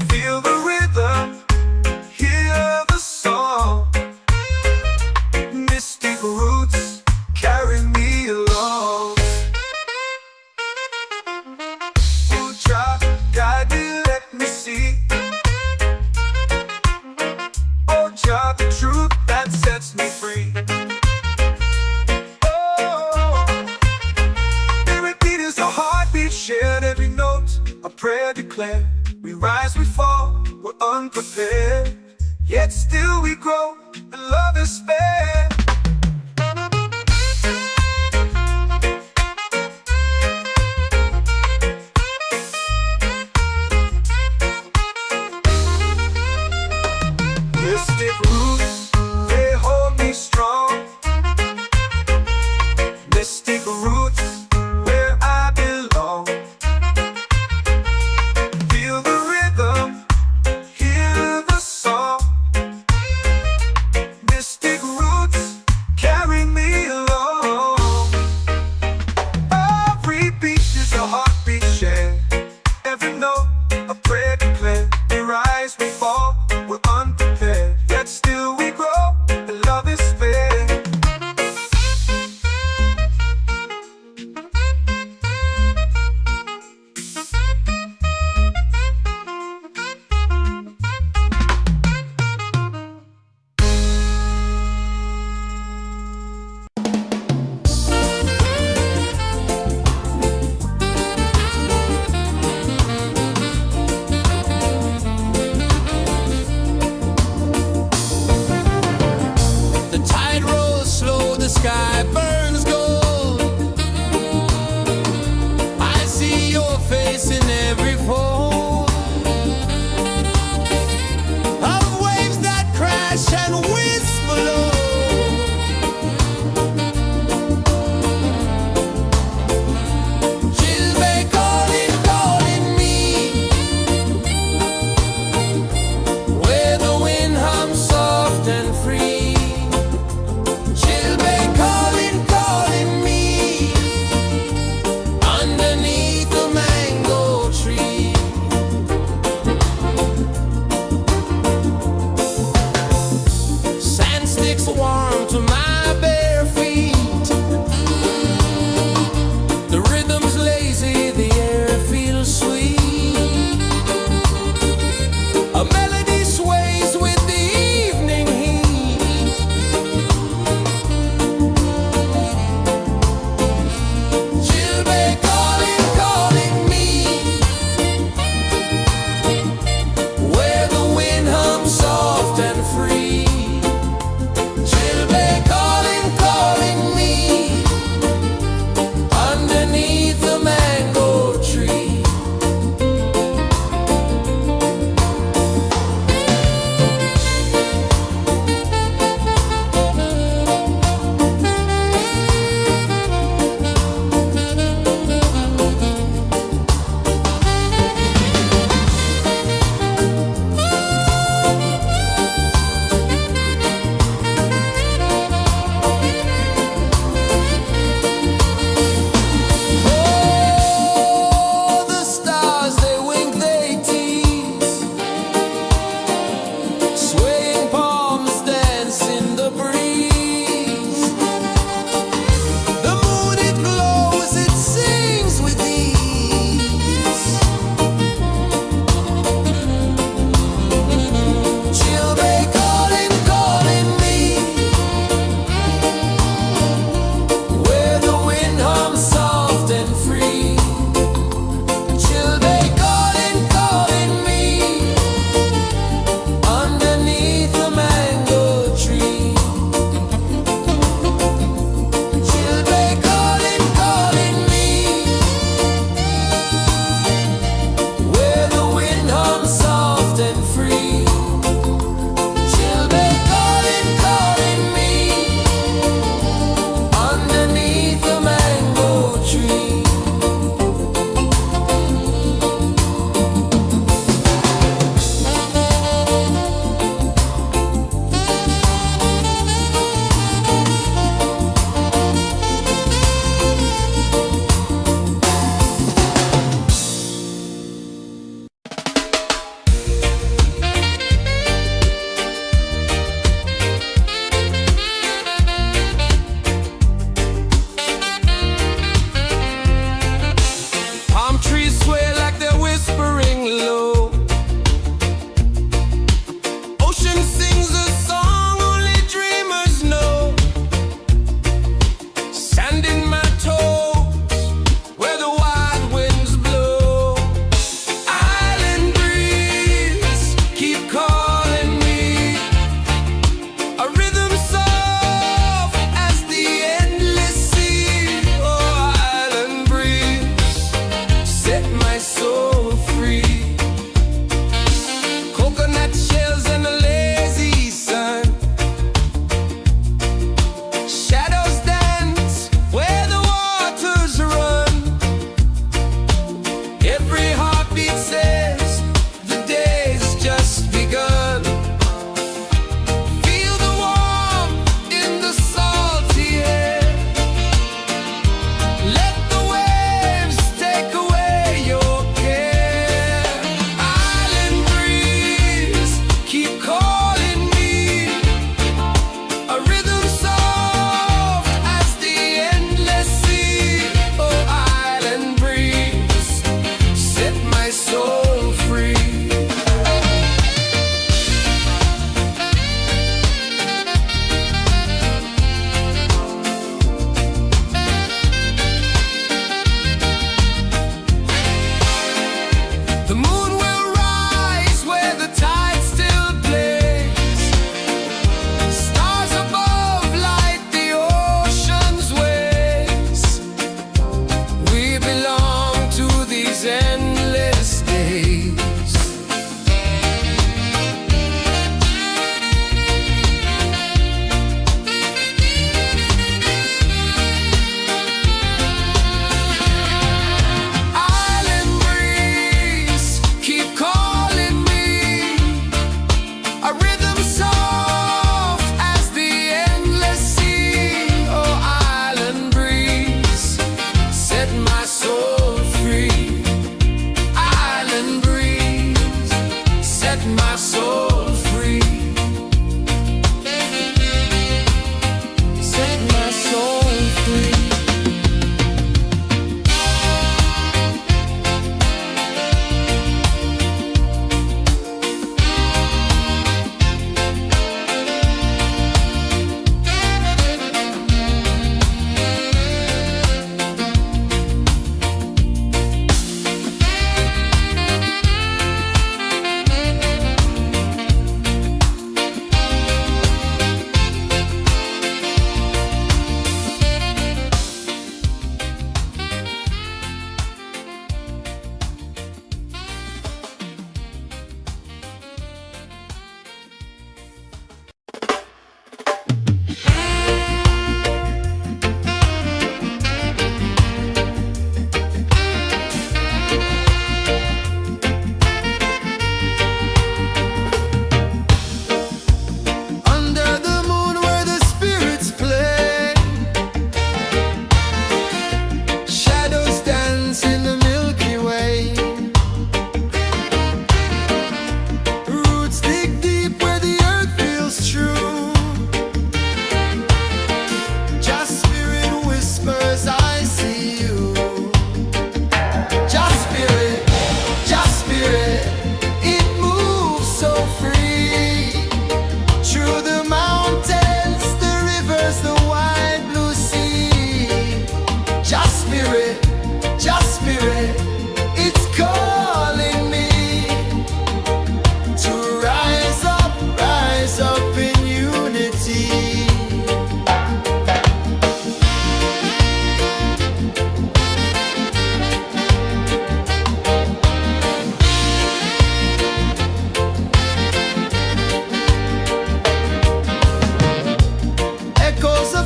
Feel the rhythm, hear the song. Mystic roots, carry me along. Oh, Jah, guide me, let me see. Oh, Jah, the truth that sets me free. Shared every note, a prayer declared. We rise, we fall, we're unprepared. Yet still we grow, and love is spared. Mystic roots, they hold me strong. Mystic roots, where I belong. Feel the rhythm, hear the song. Mystic roots, carry me along. Every beat is a heartbeat shared. Every note, a prayer declared. We rise, we fall, we're unprepared. Yet still we grow, and love is fair. The tide rolls slow, the sky burns gold. I see your face in every fold of waves that crash and whisper low. She'll be calling, calling me, where the wind hums soft and free. She'll be calling, calling me, underneath the mango tree. Sand sticks warm to my bare feet. The rhythm's lazy, the air feels sweet. A melody sways with the evening heat. She'll be calling, calling me, where the wind hums soft and free. She'll be calling.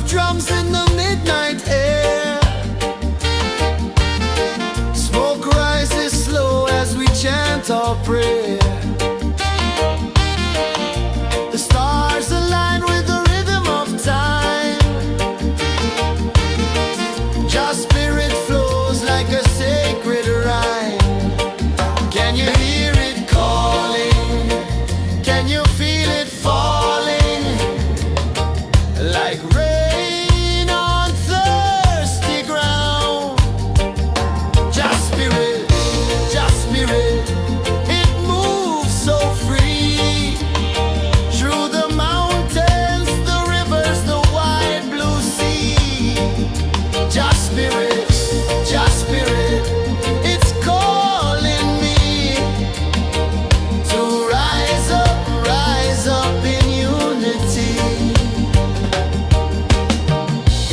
of drums in the midnight air. Smoke rises slow as we chant our prayer. The stars align with the rhythm of time. Just spirit flows like a sacred rhyme. Can you hear it calling? Can you feel it falling? Like rain on thirsty ground. Just spirit, it moves so free. Through the mountains, the rivers, the wide blue sea. Just spirit, it's calling me to rise up in unity.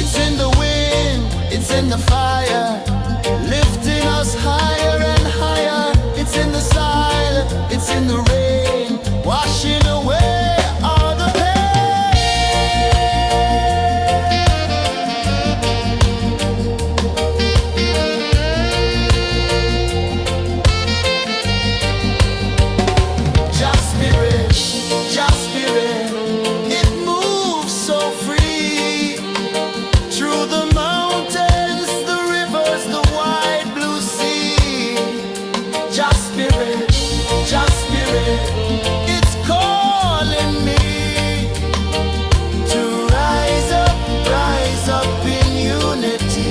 It's in the wind, it's in the fire, lifting us higher and higher. It's in the silence, it's in the rain, washing away all the Just spirit, it moves so free. Through the mountains, the rivers, the wide blue sea. Just spirit, it's calling me to rise up in unity.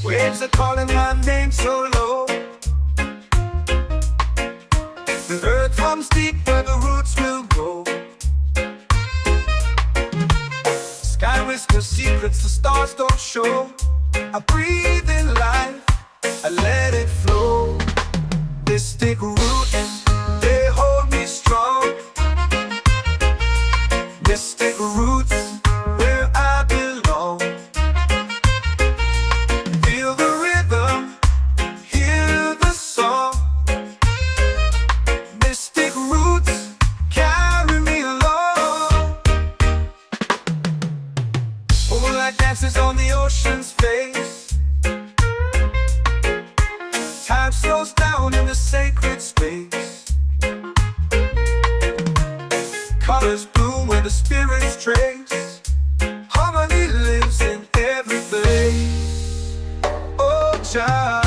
Waves are calling my name so low. The earth runs deep where the roots will grow. Sky whispers secrets the stars don't show. I breathe in life, I let it flow. Mystic roots, they hold me strong. Mystic roots, where I belong. Feel the rhythm, hear the song. Mystic roots, carry me along. Moonlight dances on the ocean's face. Time slows down in the sacred space. Colors bloom where the spirits trace. Harmony lives in every place. Oh, Jah,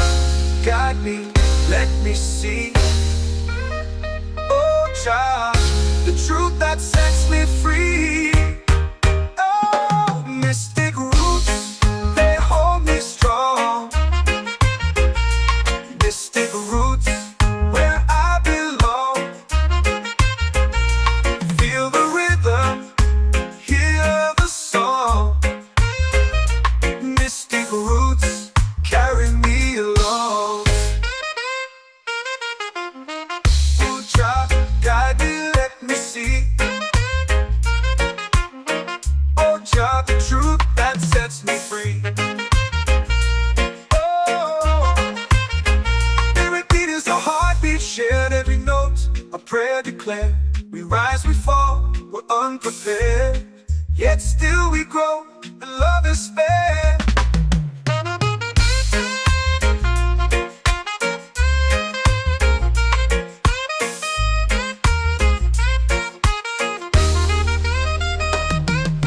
guide me, let me see. Oh, Jah, the truth that sets me free. Oh, mystic roots, they hold me strong. Mystic roots, where I belong. Feel the rhythm, hear the song. Mystic roots, carry me along. Oh, Jah, guide me, let me see. Oh, Jah, the truth that sets me free. Oh, spirit beat is the heartbeat, shared every note. A prayer declared. We rise, we fall, we're unprepared. Yet still we grow, and love is fair.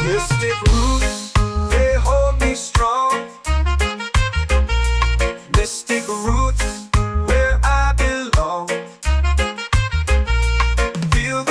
Mystic roots, they hold me strong. Mystic roots, where I belong. Feel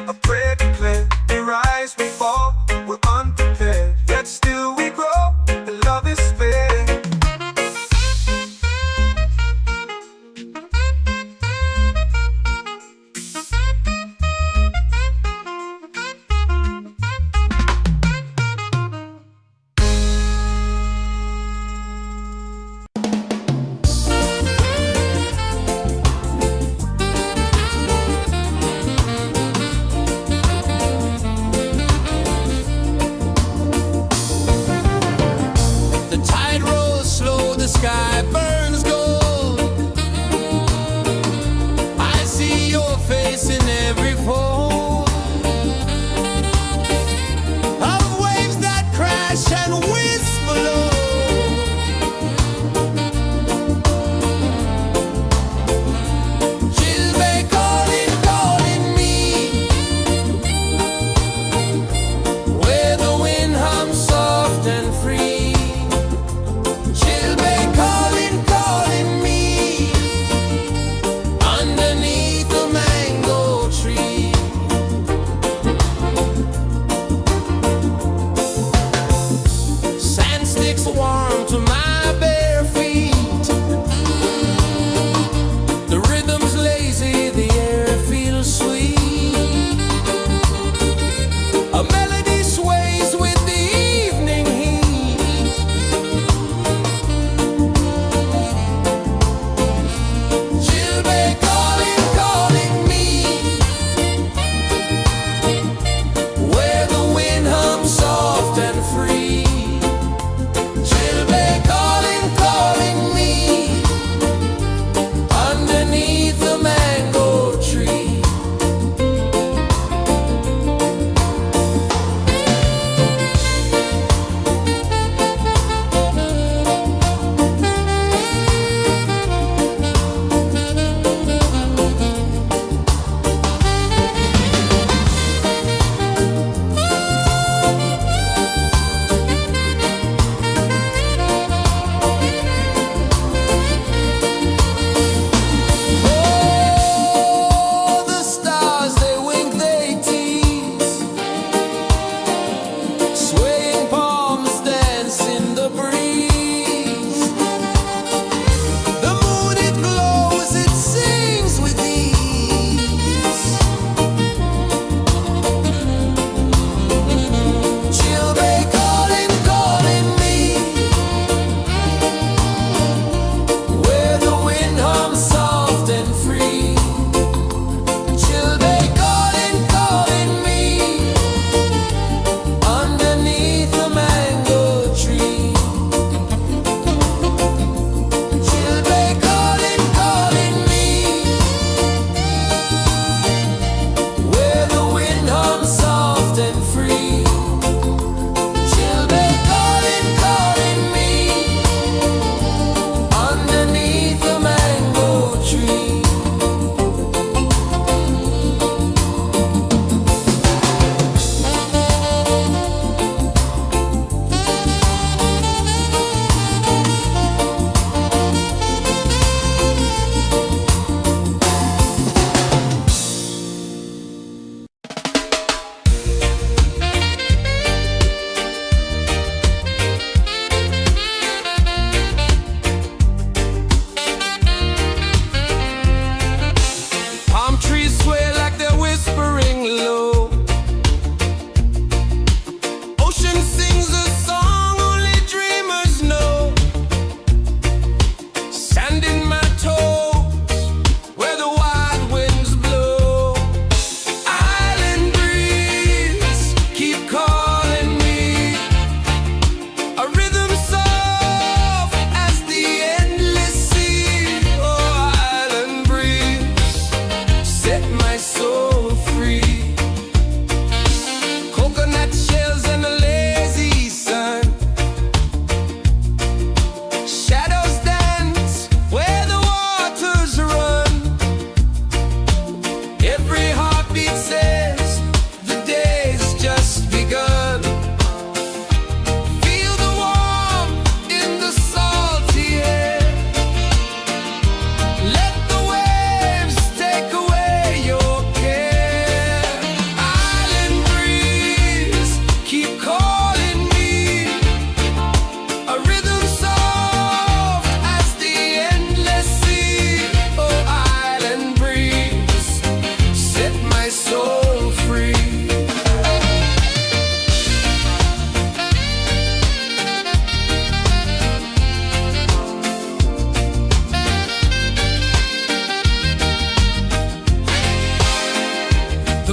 a prayer declare. We rise, we fall, we're unprepared. Yet still we grow, and love is spared.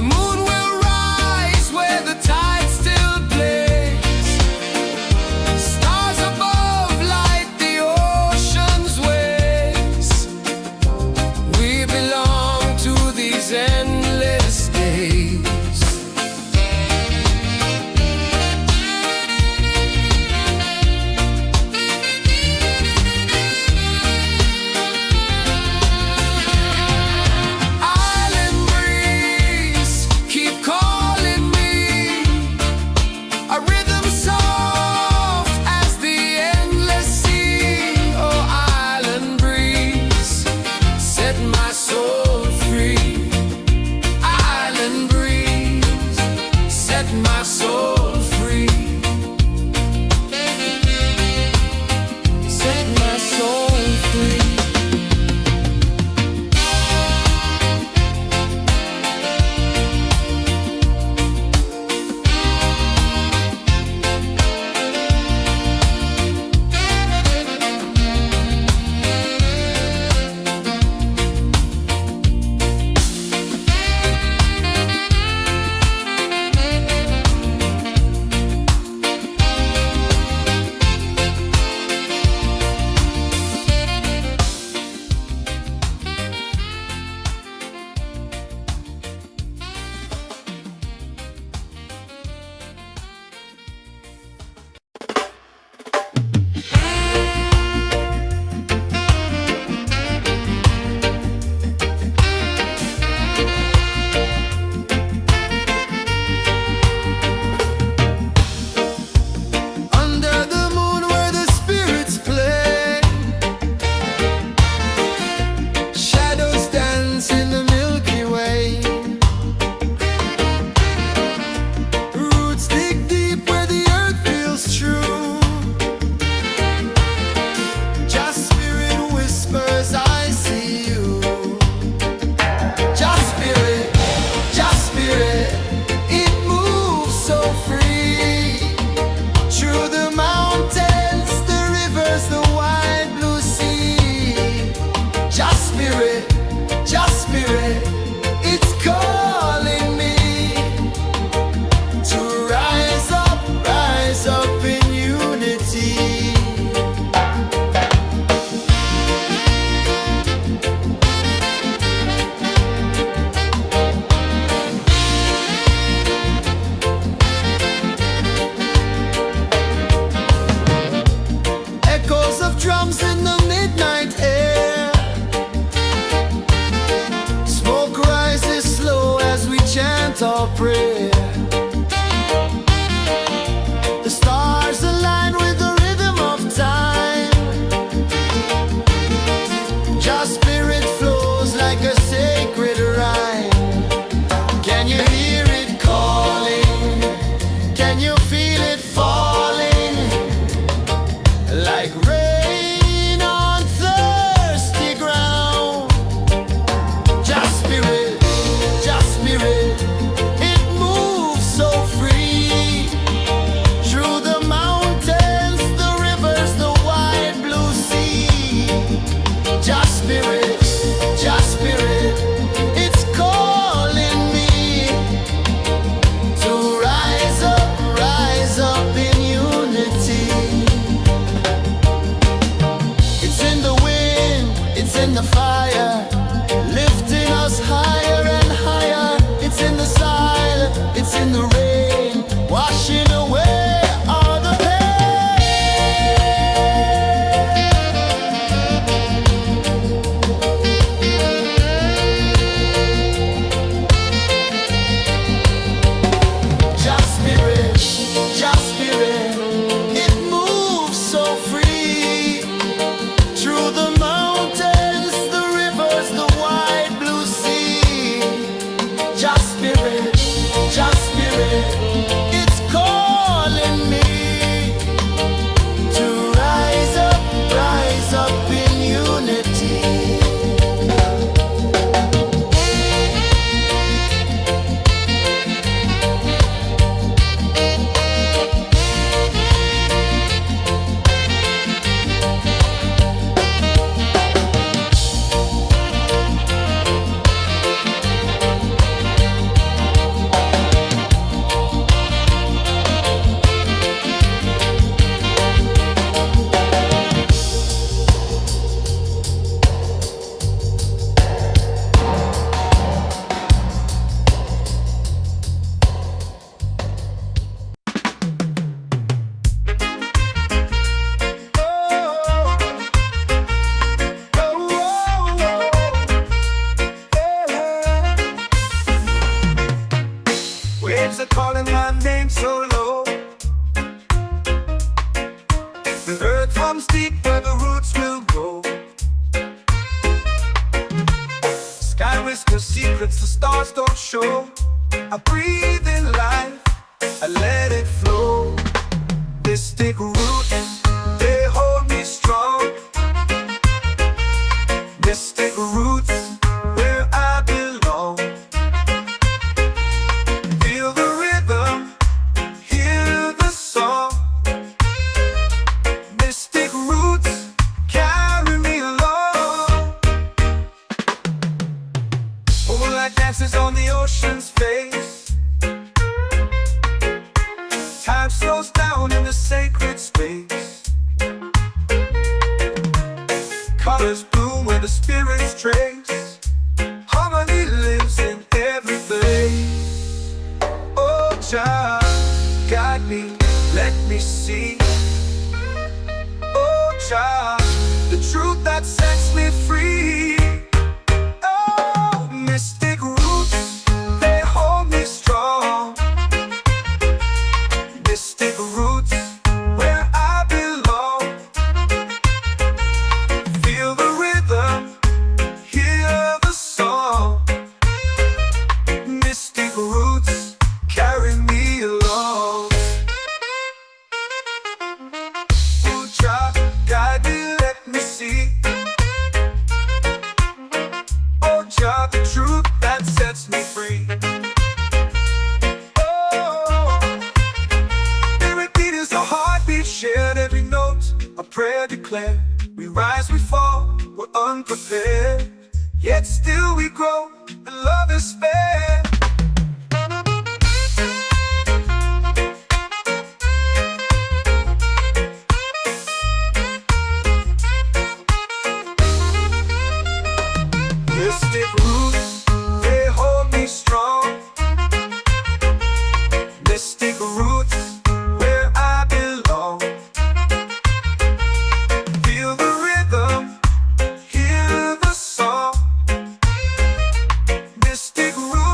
The moon will rise where the tide still plays. Stars above light the ocean's waves. We belong to these endless days. Island breeze, keep calling me. A rhythm soft as the endless sea. Oh, island breeze, set my soul free. Island breeze, set my soul free. Set my soul free. Under the moon where the spirits play, shadows dance in the Milky Way. Roots dig deep where the earth feels true. Just spirit whispers, I see you. Just spirit, it moves so free. Through the mountains, the rivers, the wide blue sea. Just spirit, it's calling me to rise up in unity. Echoes of drums in the midnight air. Smoke rises slow as we chant our prayer. The stars align with the rhythm of time. Just spirit flows like a sacred rhyme. Can you hear it calling? Can you feel it falling? Like rain on thirsty ground. Just spirit, it moves lips are calling my name so low. The earth comes deep where the roots will grow. Sky whispers secrets the stars don't show. I breathe in life, I let it flow. Mystic roots, they hold me strong. Mystic roots, where I belong. Feel the rhythm, hear the song. Mystic roots, carry me along. Moonlight dances on the ocean's face. Time slows down in the sacred space. Colors bloom where the spirits trace. Harmony lives in every place. Oh, Jah, guide me, let me see. Oh, Jah, the truth that sets me free. Oh, mystic roots, they hold me strong. Mystic roots, where I belong. Feel the rhythm, hear the song. Mystic roots, carry me along. Oh, Jah, guide me, let me see. Oh, Jah, the truth that sets me free. Shared every note, a prayer declared. We rise, we fall, we're unprepared. Yet still we grow, and love is spared. Mystic roots, they hold me strong. Mystic roots, where I belong. Feel the rhythm, hear the song. Mystic roots.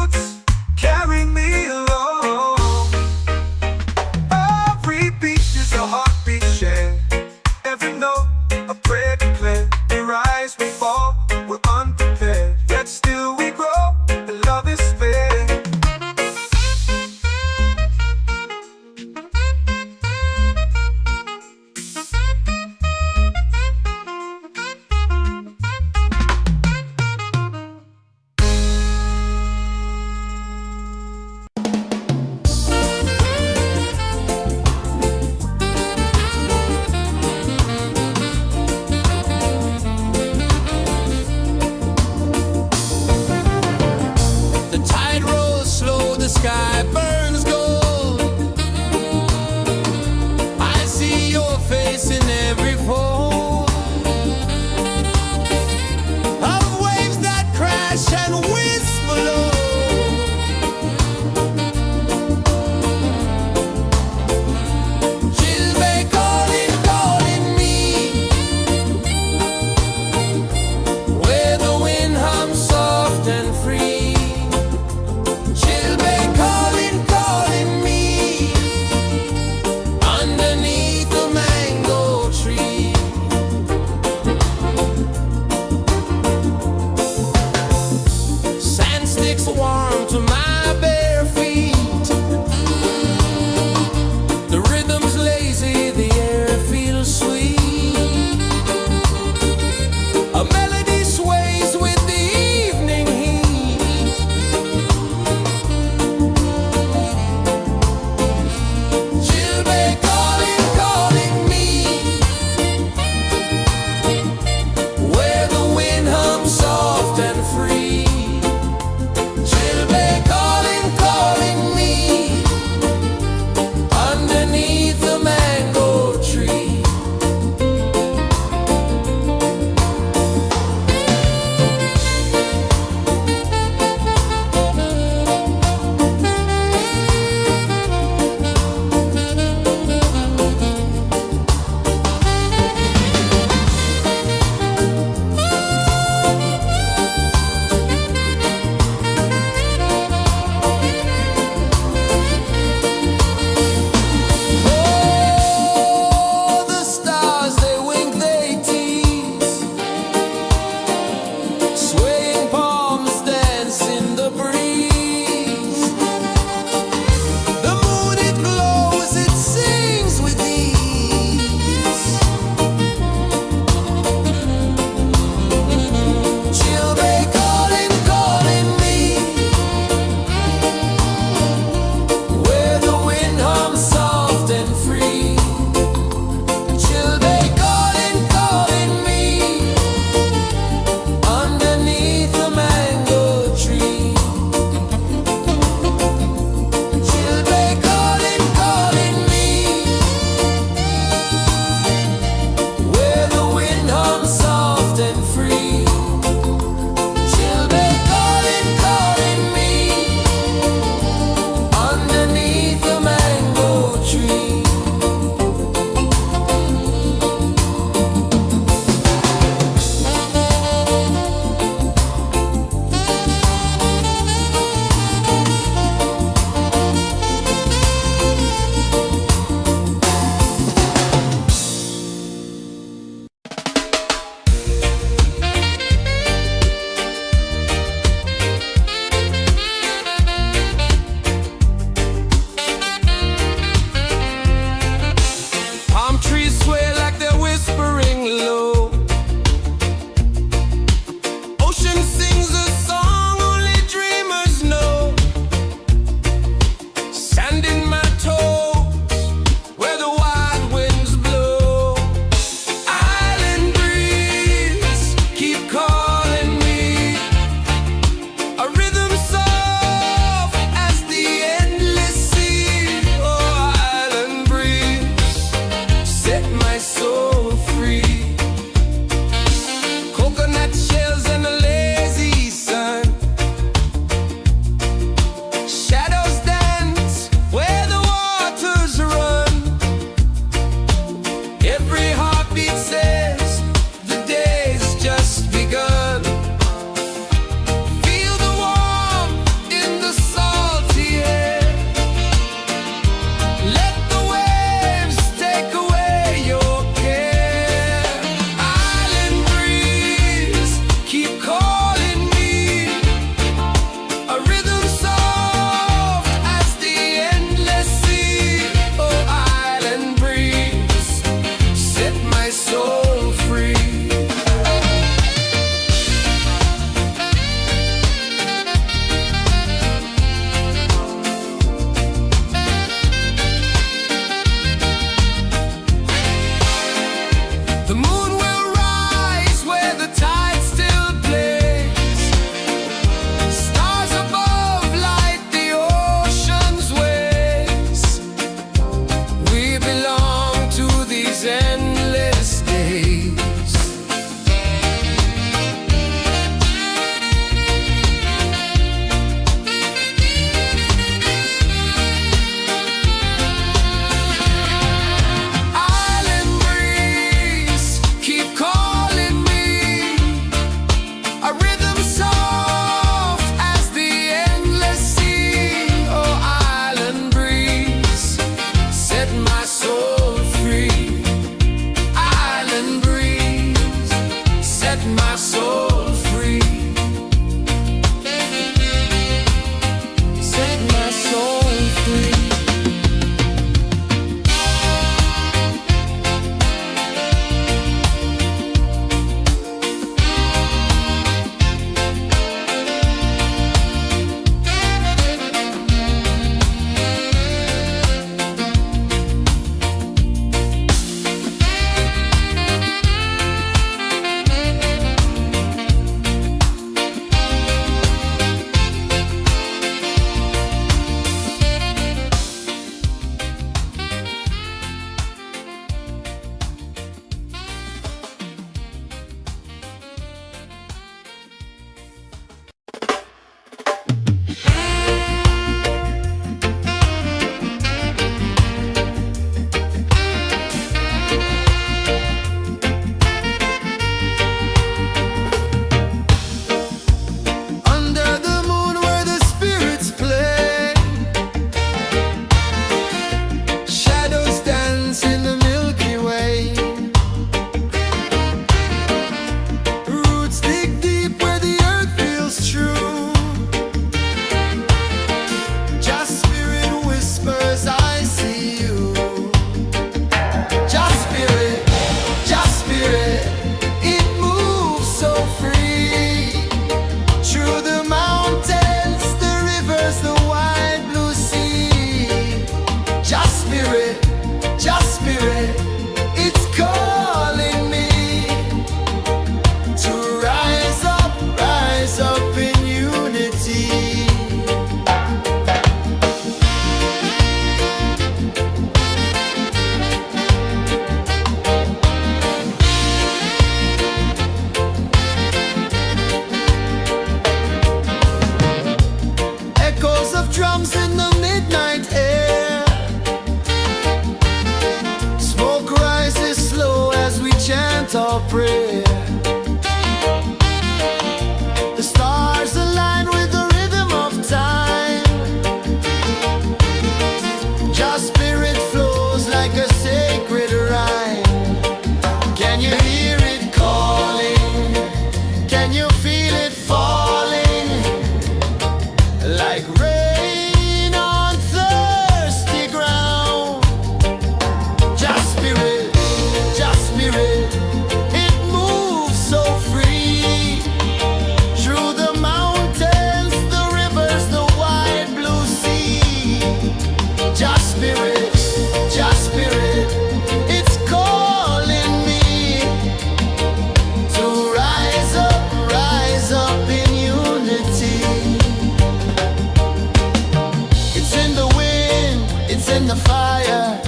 in the fire,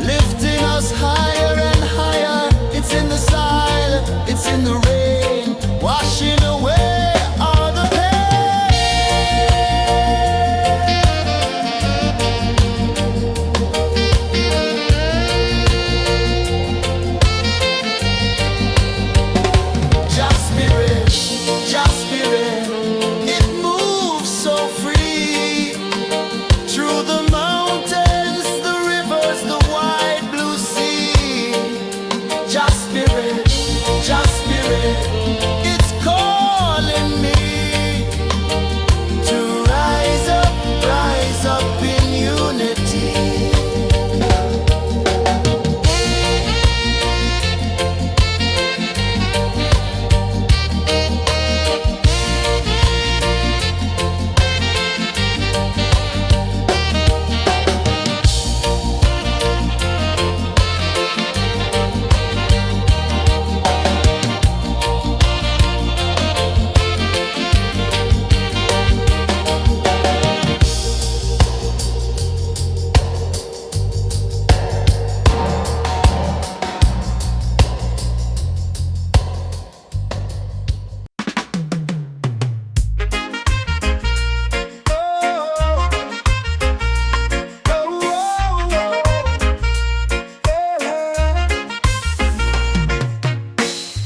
lifting us higher and higher. It's in the silence, it's in the rain, washing away all the Just spirit, it moves so free through the mountains, the rivers, the wide blue sea. Just spirit, it's calling me to rise up in unity.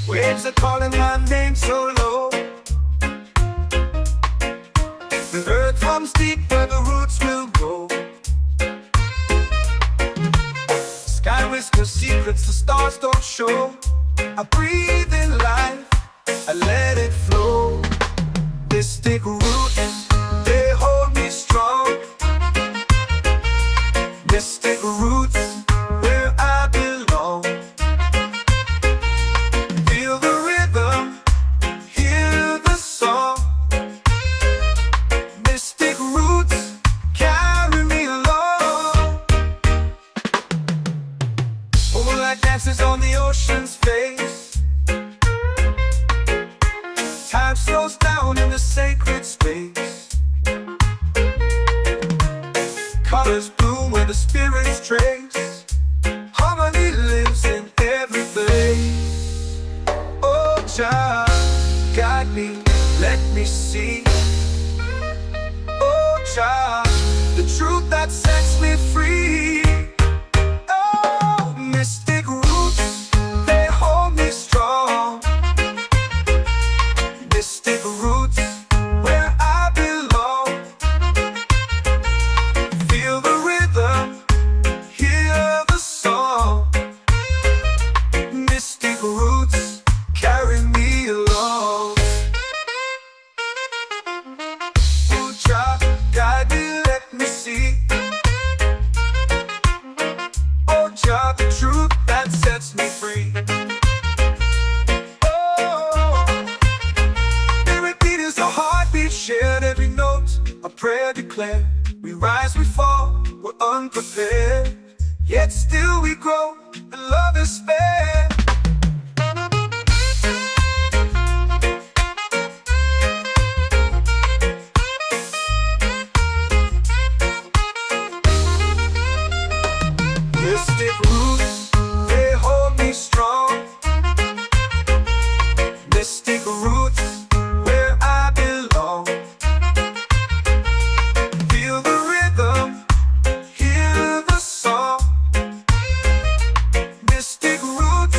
Waves are calling my name so low. The earth comes deep where the roots will go. Sky whispers secrets the stars don't show. I breathe in life, I let it flow. Mystic roots, they hold me strong. Mystic roots, where I belong. Feel the rhythm, hear the song. Mystic roots, carry me along. Moonlight dances on the ocean's face. Time slows down in the sacred space. Colors bloom where the spirits trace. Harmony lives in every place. Oh, child, guide me, let me see. Oh, child, the truth that sets me free. Oh, mystic roots, they hold me strong. Mystic roots, where I belong. Feel the rhythm, hear the song. Mystic roots, carry me along. Oh, child, guide me, let me see. Oh, child, the truth that sets me free. Oh, every beat is a heartbeat shared, every note a prayer declared. We rise, we fall, we're unprepared, yet still we grow, and love is spared. Mystic roots, they hold me strong. Mystic roots, where I belong. Feel the rhythm, hear the song. Mystic roots,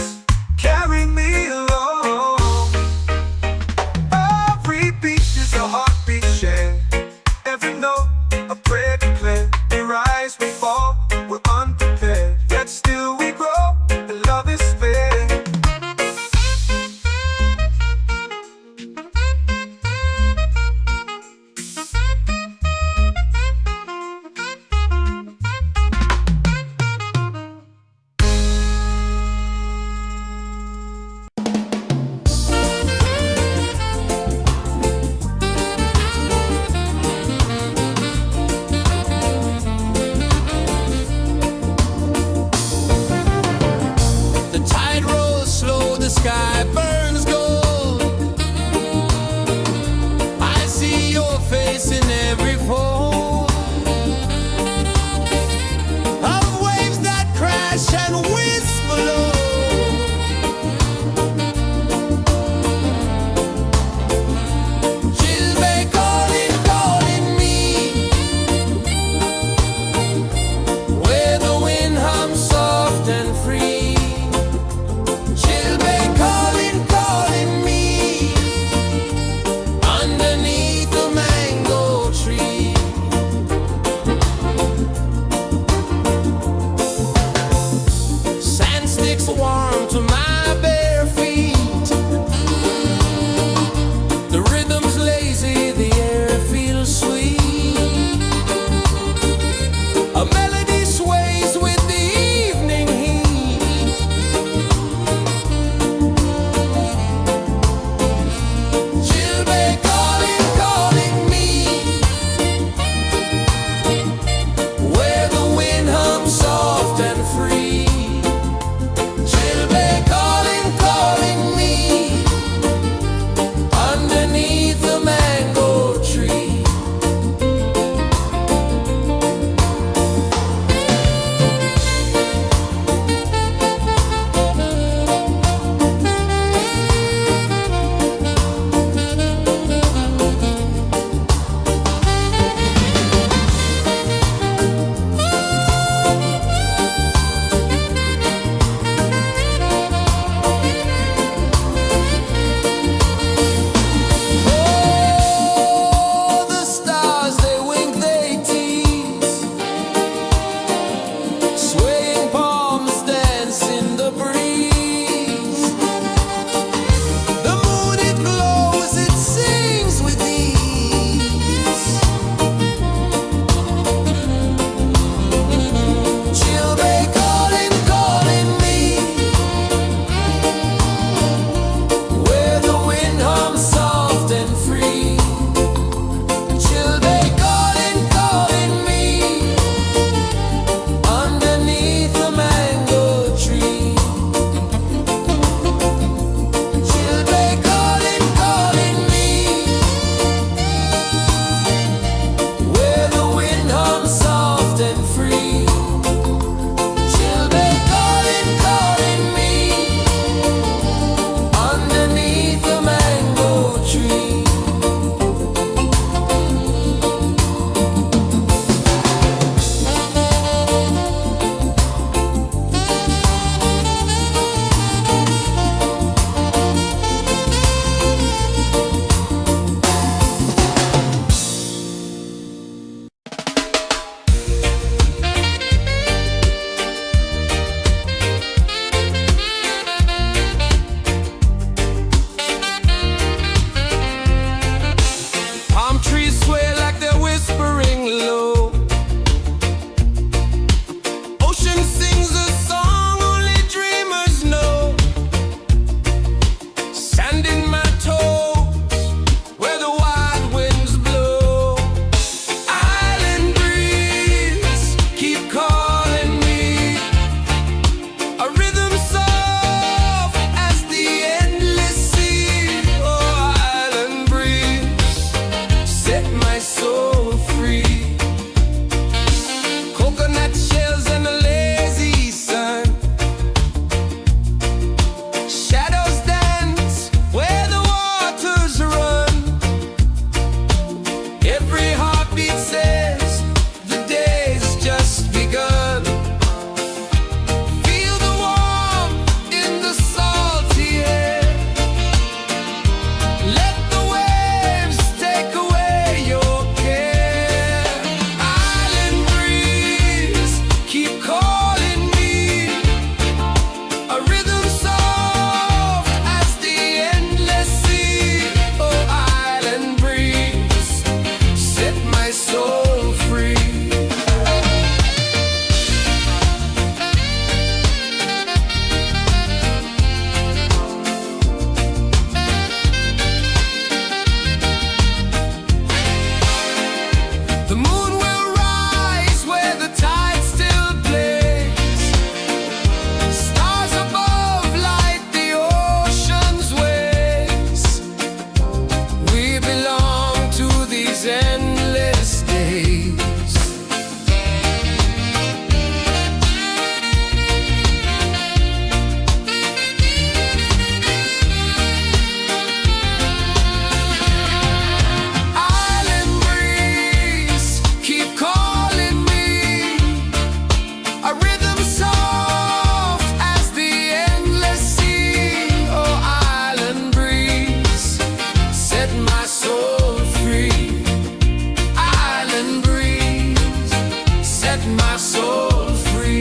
set my soul free.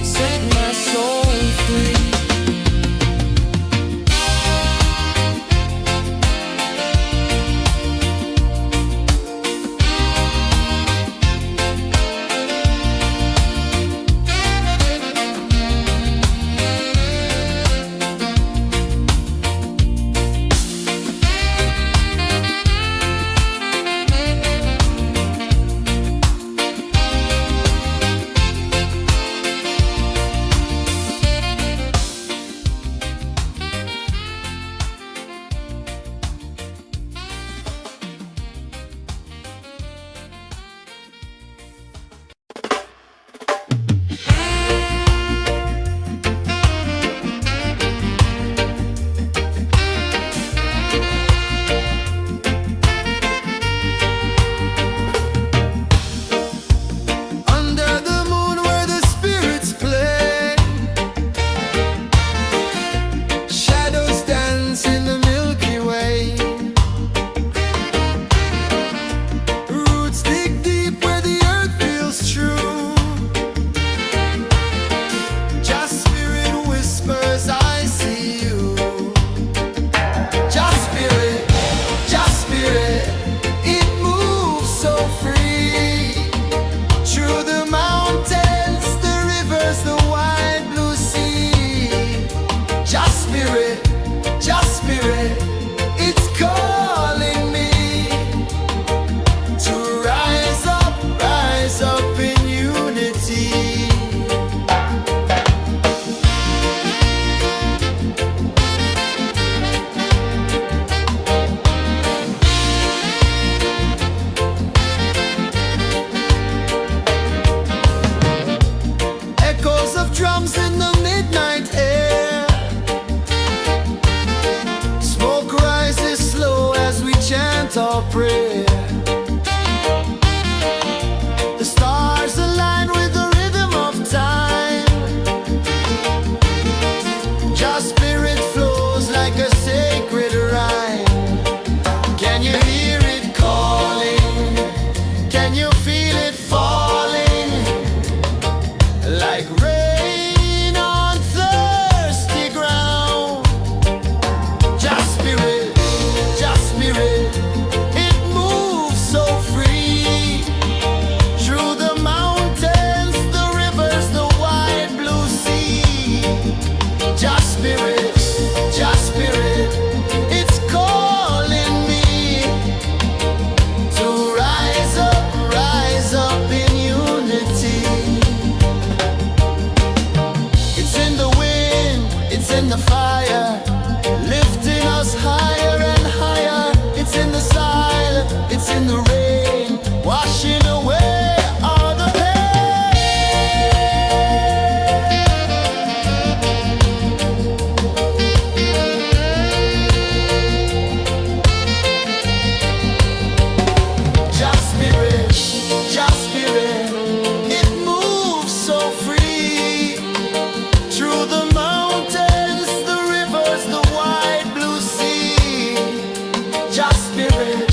Set my soul free. Under the moon where the spirits play, shadows dance in the Milky Way. Roots dig deep where the earth feels true. Just spirit whispers, I see you. Just spirit, it moves so free. Through the mountains, the rivers, the wide blue sea. Just spirit, it's calling me to rise up in unity. Echoes of drums in the midnight air. Smoke rises slow as we chant our prayer. The stars align with the rhythm of time. Just spirit flows like a sacred rhyme. Can you hear it calling? Can you feel it falling? Like rain on thirsty ground. Just spirit, it moves so free. Through the mountains, the rivers, the wide blue sea. Just spirit, it's calling me to rise up in unity. It's in the wind, it's in the fire, lifting us higher and higher. It's in the silence, it's in the rain, washing away all the pain. Just spirit, it moves so free. Through the mountains, the rivers, the wide blue sea. Just spirit,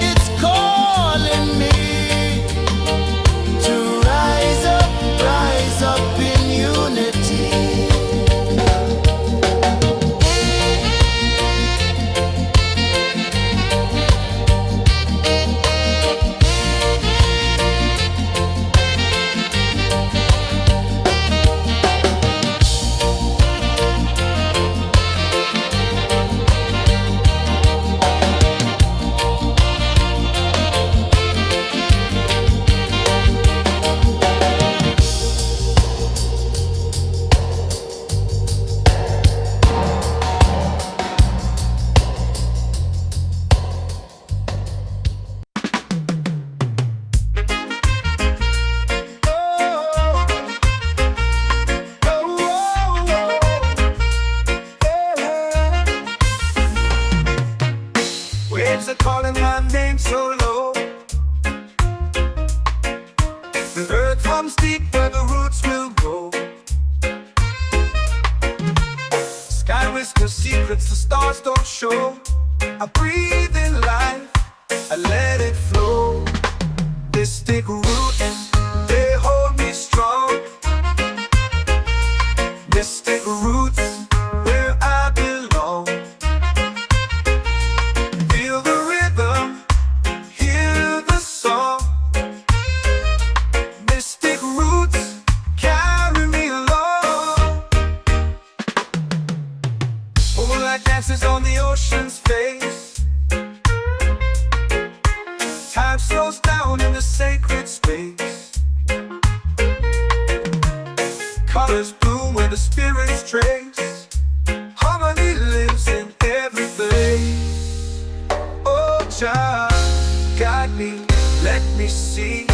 it's cold. guide me, let me see.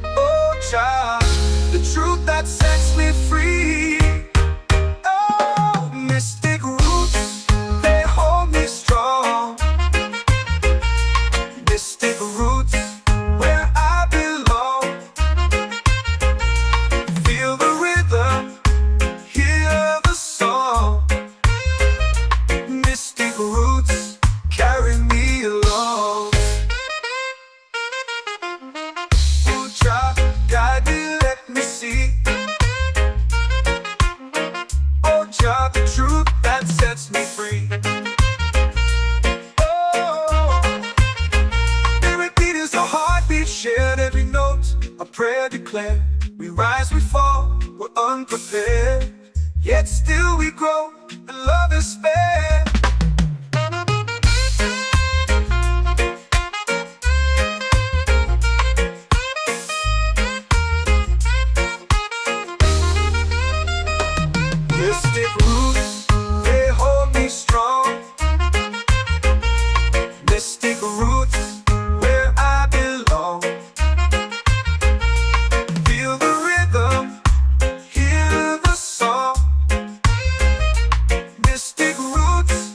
Oh Jah, the truth that sets me free. Oh, mystic roots, they hold me strong. Mystic roots, where I belong. Feel the rhythm, hear the song. Mystic roots, carry me along. Oh Jah, guide me, let me see. Oh Jah, the truth that sets me free. Oh, every beat is a heartbeat shared, every note a prayer declared. We rise, we fall, we're unprepared, yet still we grow, and love is spared. Mystic roots, they hold me strong. Mystic roots, where I belong. Feel the rhythm, hear the song. Mystic roots,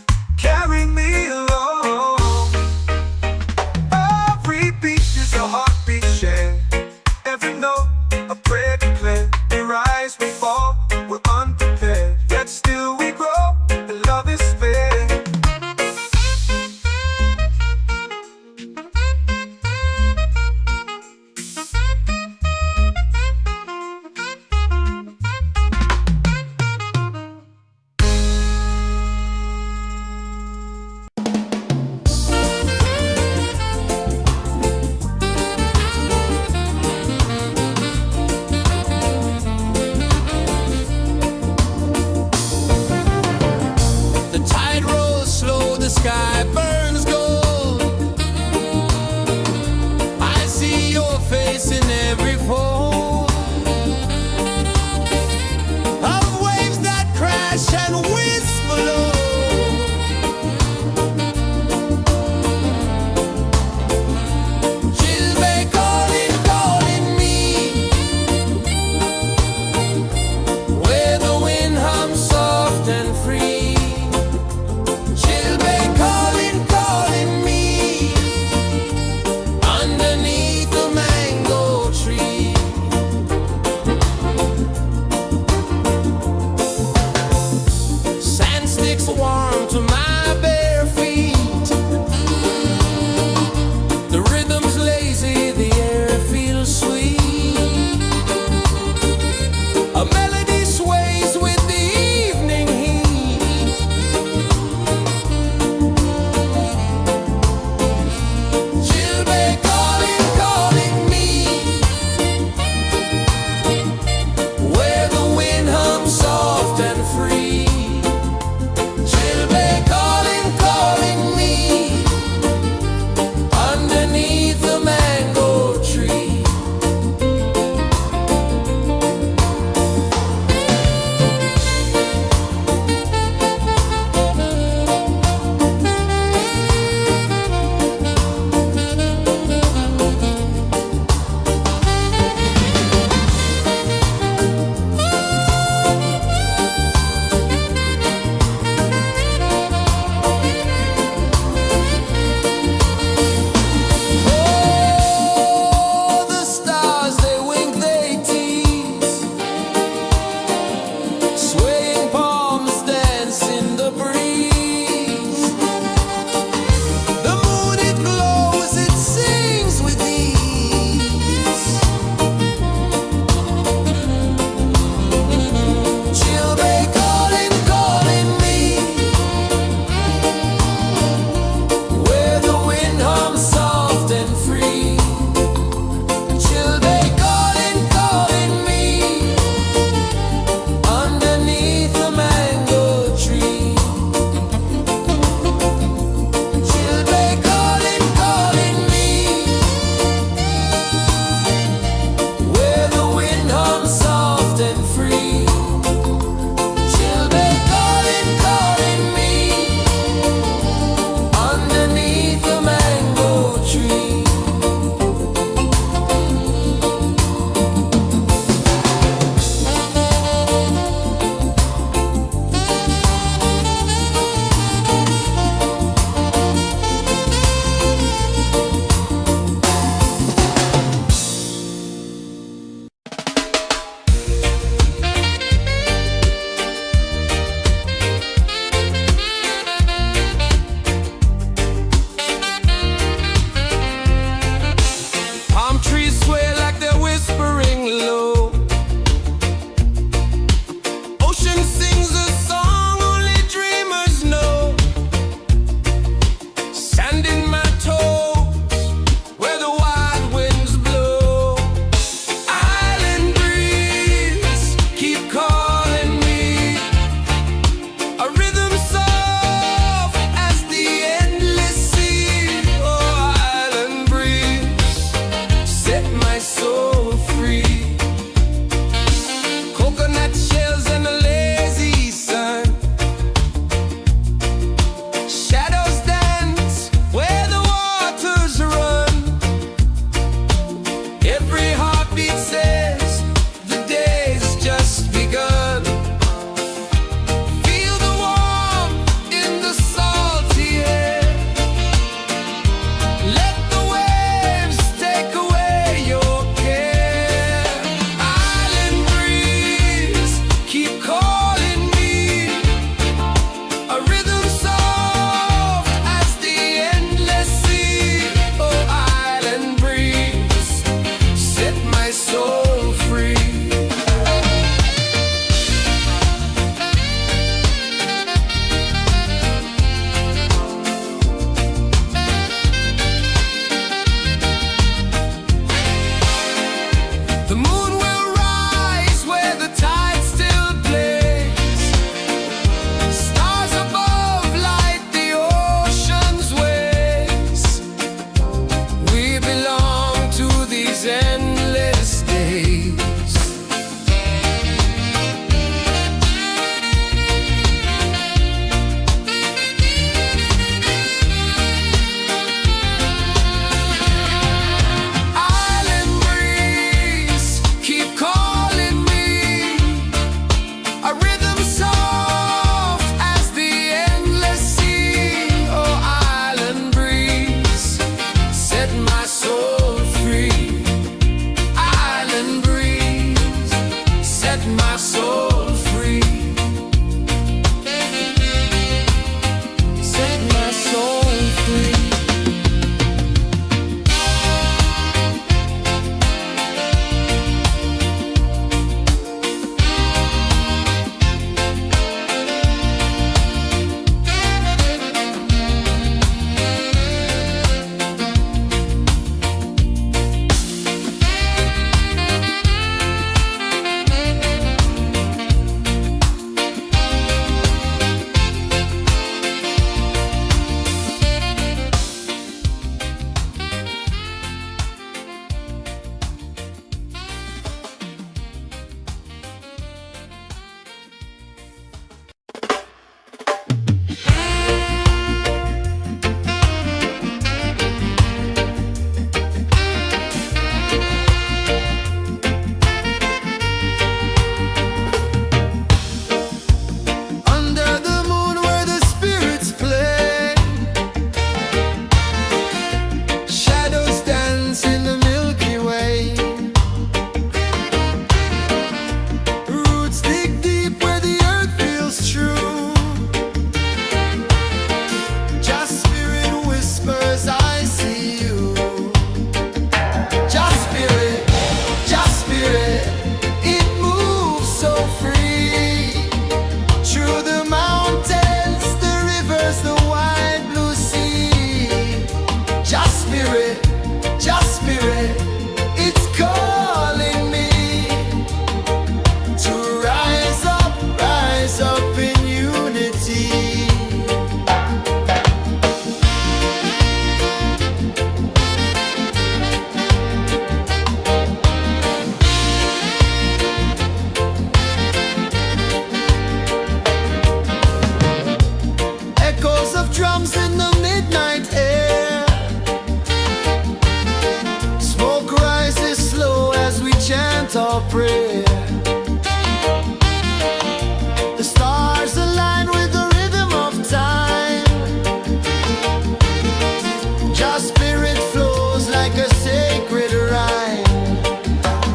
Just spirit flows like a sacred rhyme.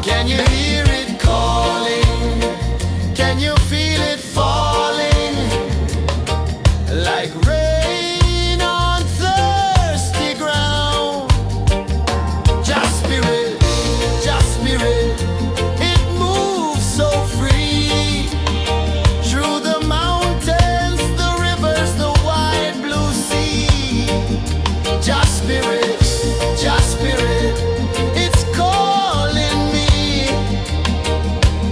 Can you hear it calling? Can you feel it falling? Like rain on thirsty ground. Just spirit, it moves so free. Through the mountains, the rivers, the wide blue sea. Just spirit, it's calling me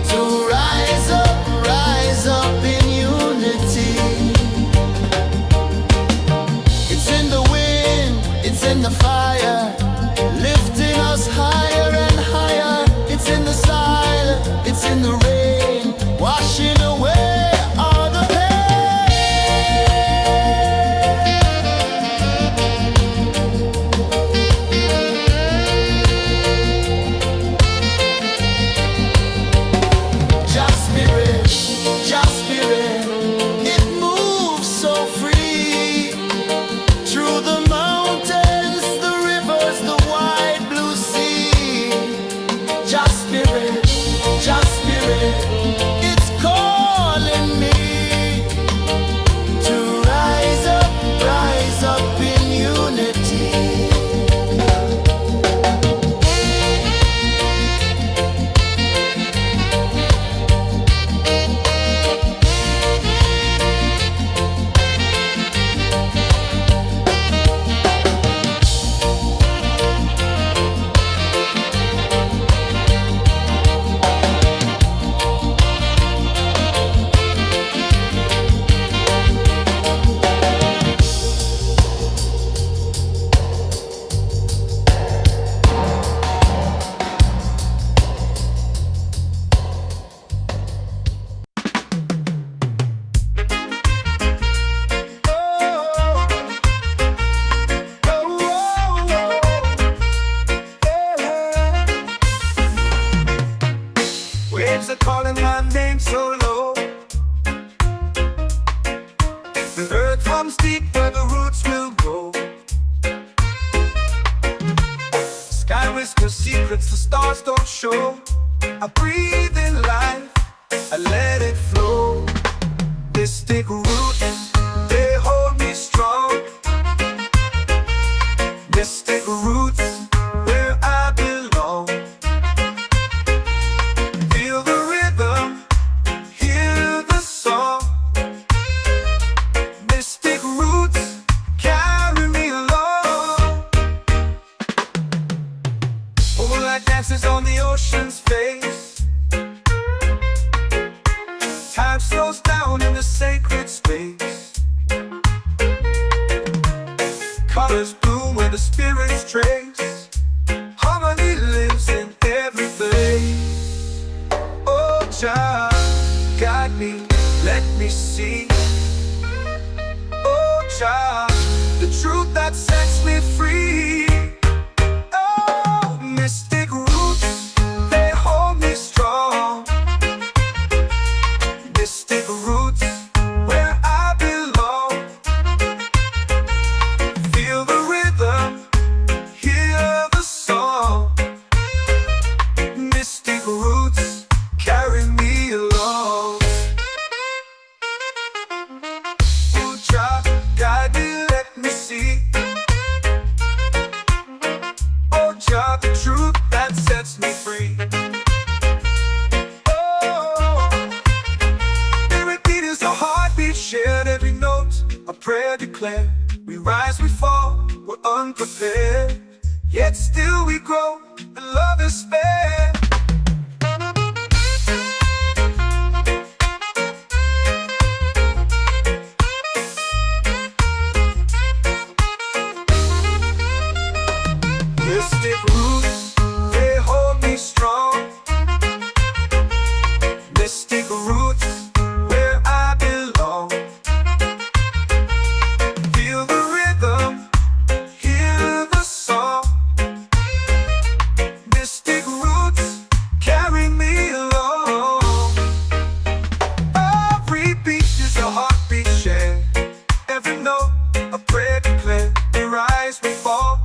to rise up in unity. It's in the wind, it's in the fire, lifting us higher and higher. It's in the silence, it's in the rain, washing away all the pain. Just spirit, it moves so free. Through the mountains, the rivers, the wide blue sea. Just spirit, it's calling me to rise up in unity. Waves are calling my name so low. The earth runs deep where the roots will grow. Sky whispers secrets the stars don't show. I breathe in life, I let it flow. Mystic roots, they hold me strong. Mystic roots, where I belong. Feel the rhythm, hear the song. Mystic roots, carry me along. Moonlight dances on the ocean's face. Time slows down in the sacred space. Colors bloom where the spirits trace. Harmony lives in every place. Oh, child, guide me, let me see. Oh, child, the truth that sets me free. Oh, mystic roots, they hold me strong. Mystic roots, where I belong. Feel the rhythm, hear the song. Mystic roots, carry me along. Oh, child, guide me, let me see. Oh, child, the truth that sets me free. Oh, every beat is a heartbeat shared, every note a prayer declared. We rise, we fall, we're unprepared, yet still we grow, and love is spared. Mystic roots, they hold me strong. Mystic roots, where I belong. Feel the rhythm, hear the song. Mystic roots, carry me along. Every beat is a heartbeat shared, every note a prayer declared. We rise, we fall,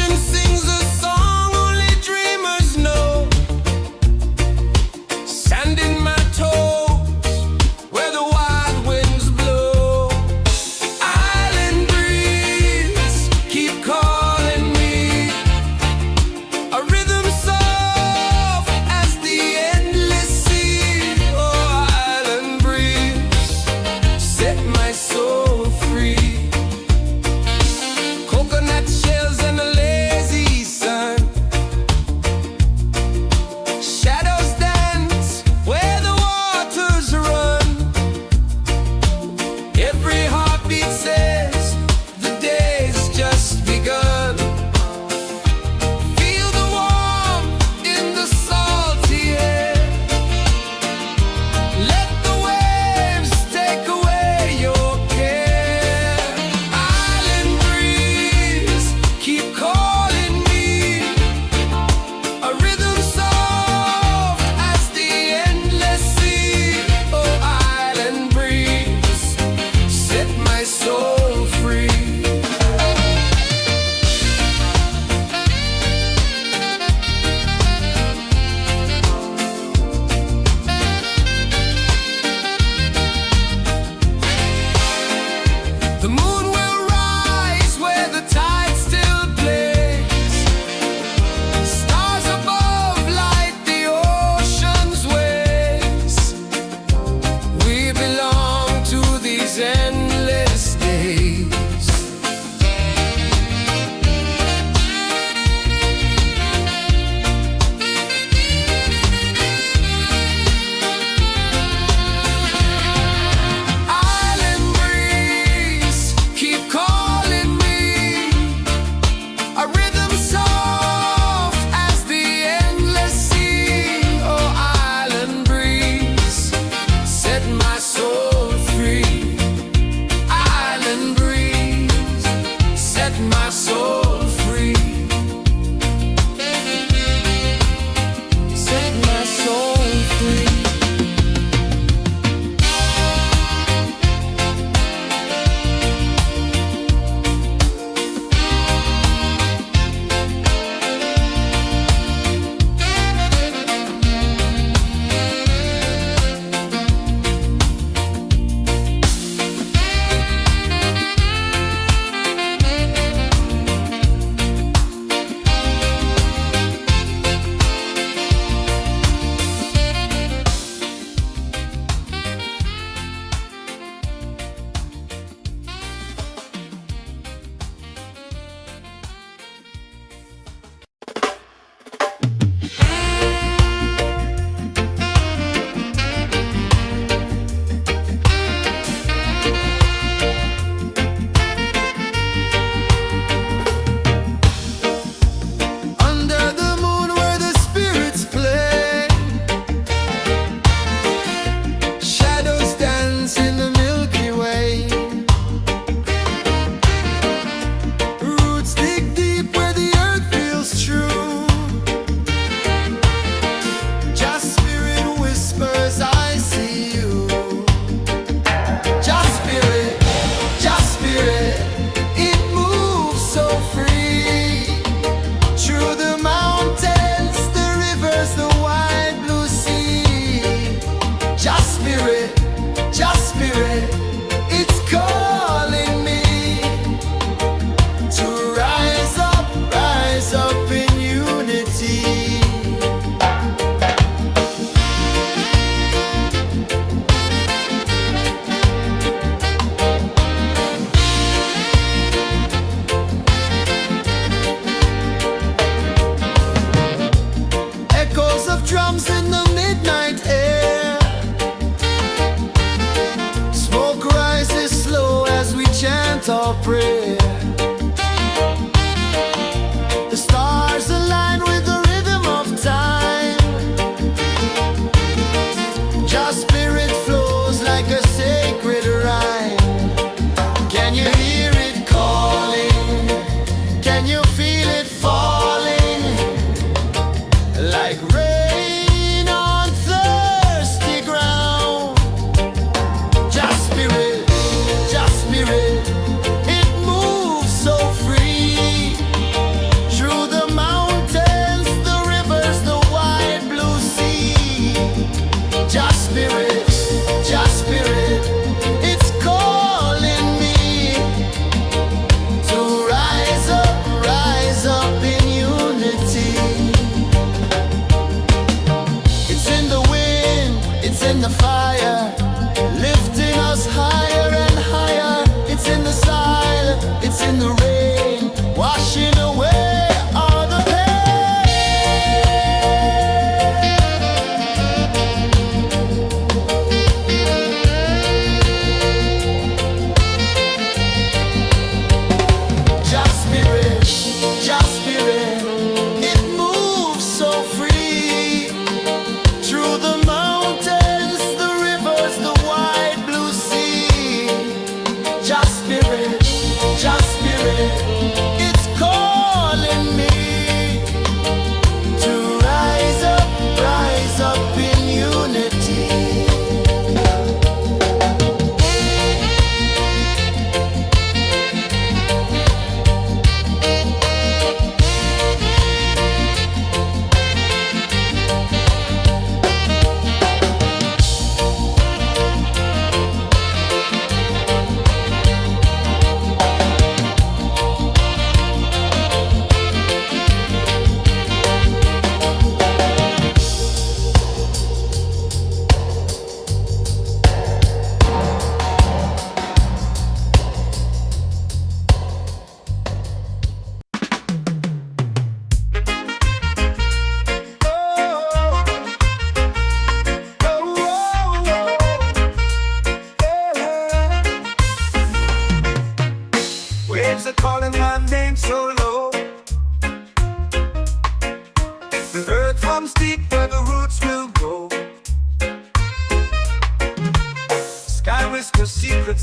island sings a song only dreamers know. Sand in my toes where the wild winds blow. Island breeze, keep calling me. A rhythm soft as the endless sea. Oh, island breeze, set my soul free. Coconut shells and a lazy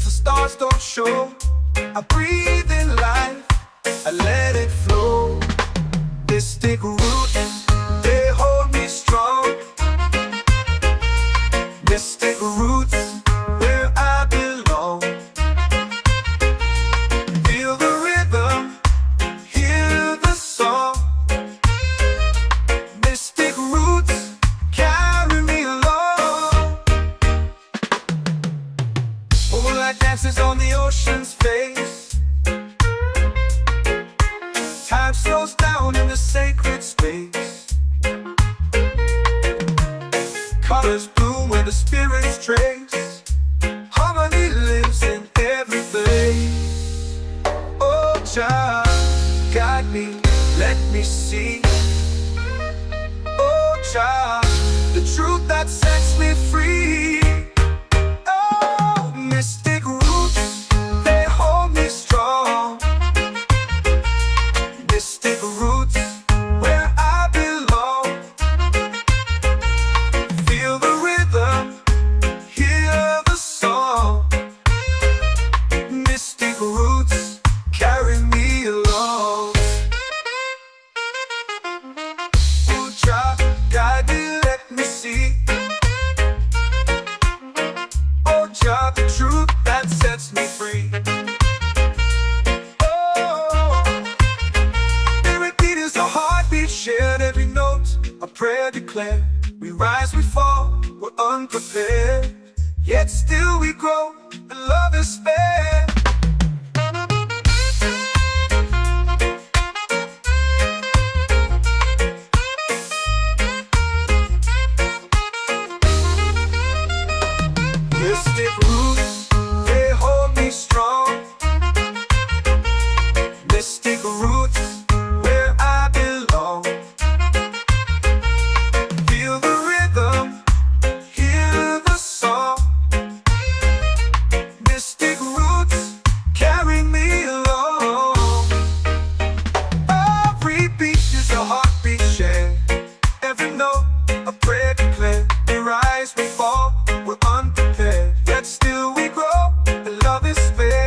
the stars don't show. I breathe in life, I let it flow. Mystic roots, they hold me strong. Mystic roots, where I belong. Feel the rhythm, hear the song. Mystic roots, carry me along. Moonlight dances on the ocean's face. Time slows down in the sacred space. Colors bloom where the spirits trace. Harmony lives in every place. Oh, Jah, guide me, let me see. Oh, Jah, the truth that sets me free. Oh, mystic roots, they hold me strong. Mystic roots, where I belong. Feel the rhythm, hear the song. Mystic roots, carry me along. Oh, Jah, guide me, let me see. Oh, Jah, the truth that sets me free. Oh, every beat is a heartbeat shared, every note a prayer declared. We rise, we fall, we're unprepared, yet still we grow, and love is spared. Mystic roots, they hold me strong. Mystic roots, where I belong. Feel the rhythm, hear the song. Mystic roots, carry me along. Every beat is a heartbeat shared, every note a prayer declared. We rise, we fall, we're unprepared, yet still we grow, and love is spared.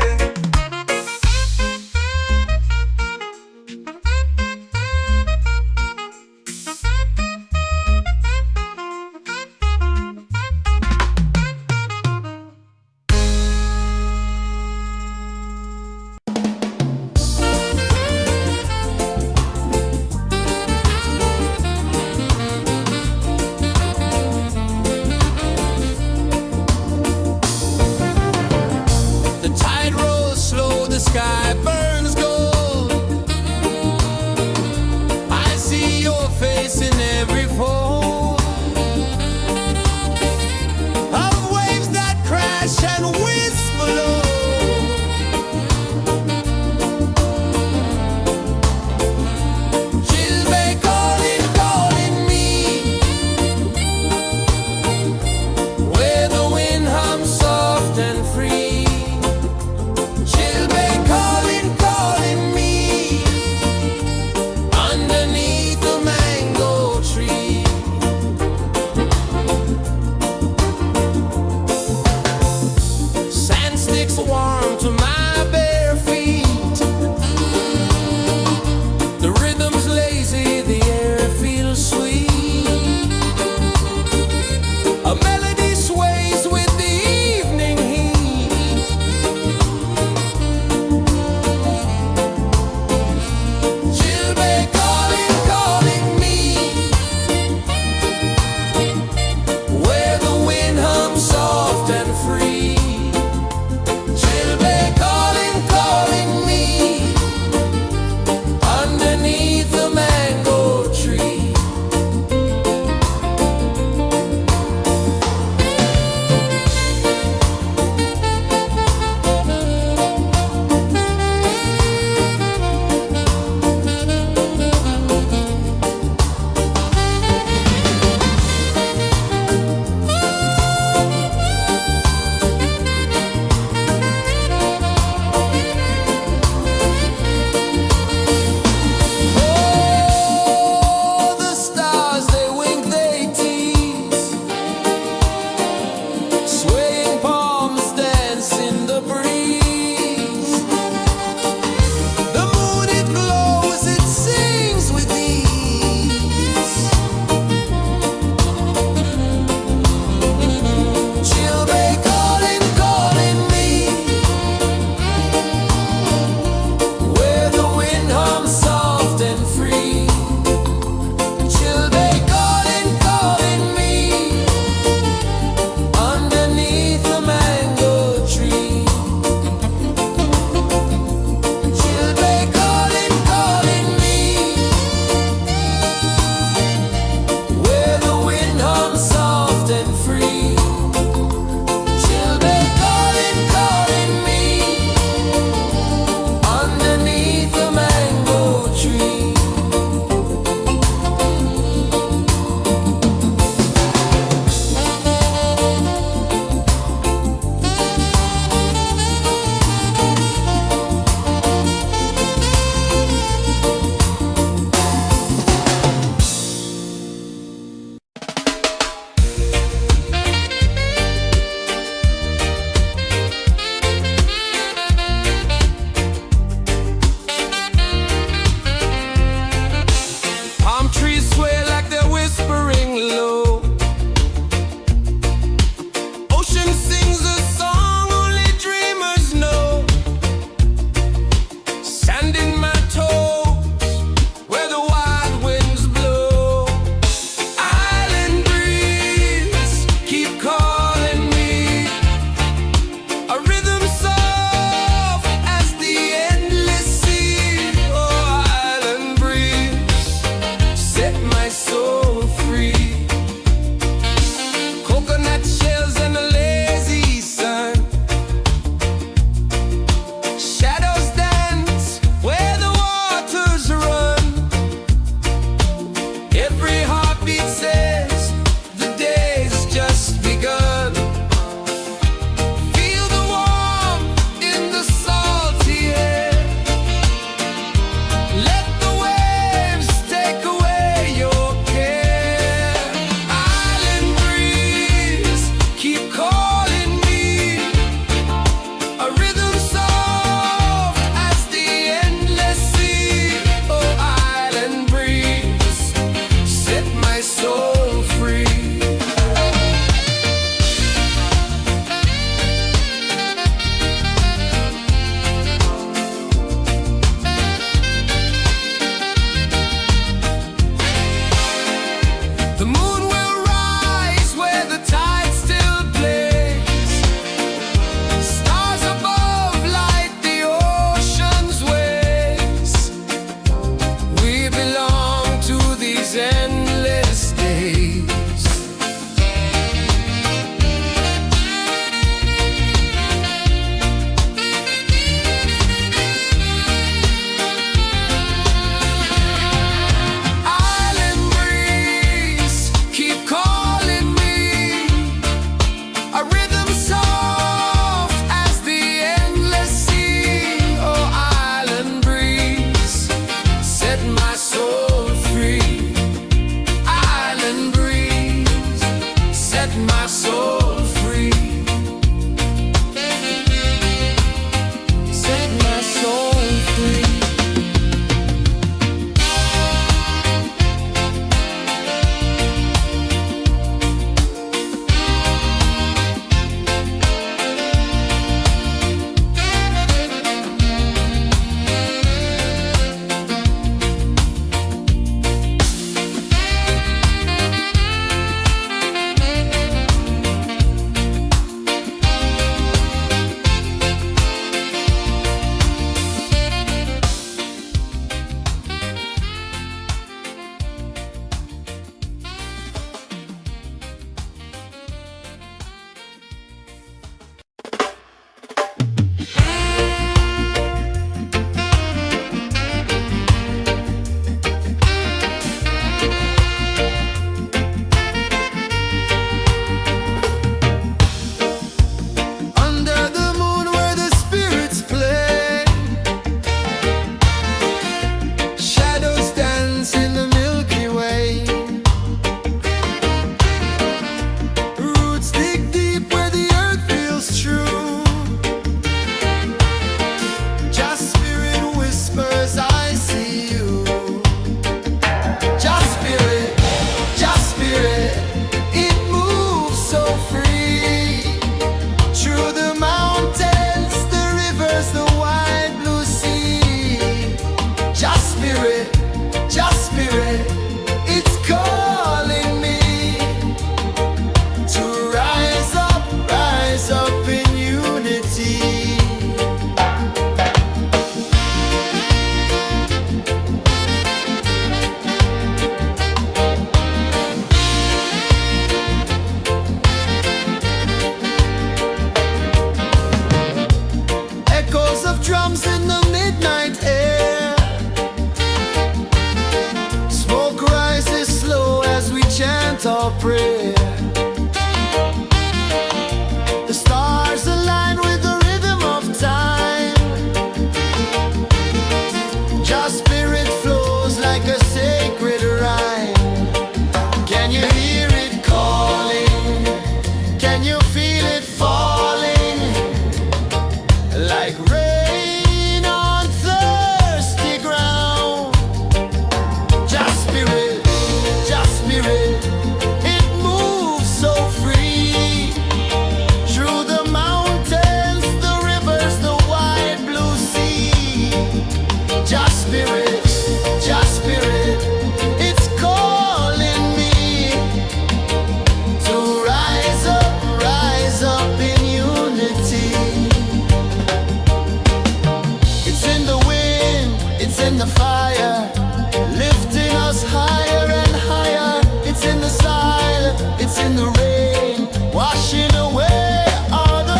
our prayer. The stars align with the rhythm of time. Your spirit flows like a sacred rhyme. Can you hear it calling? Can you feel it falling? Like rain on thirsty ground. Just spirit, it moves so free. Through the mountains, the rivers, the wide blue sea. Just spirit, it's calling me to rise up in unity. It's in the wind, it's in the fire, lifting us higher and higher. It's in the silence, it's in the rain, washing away all the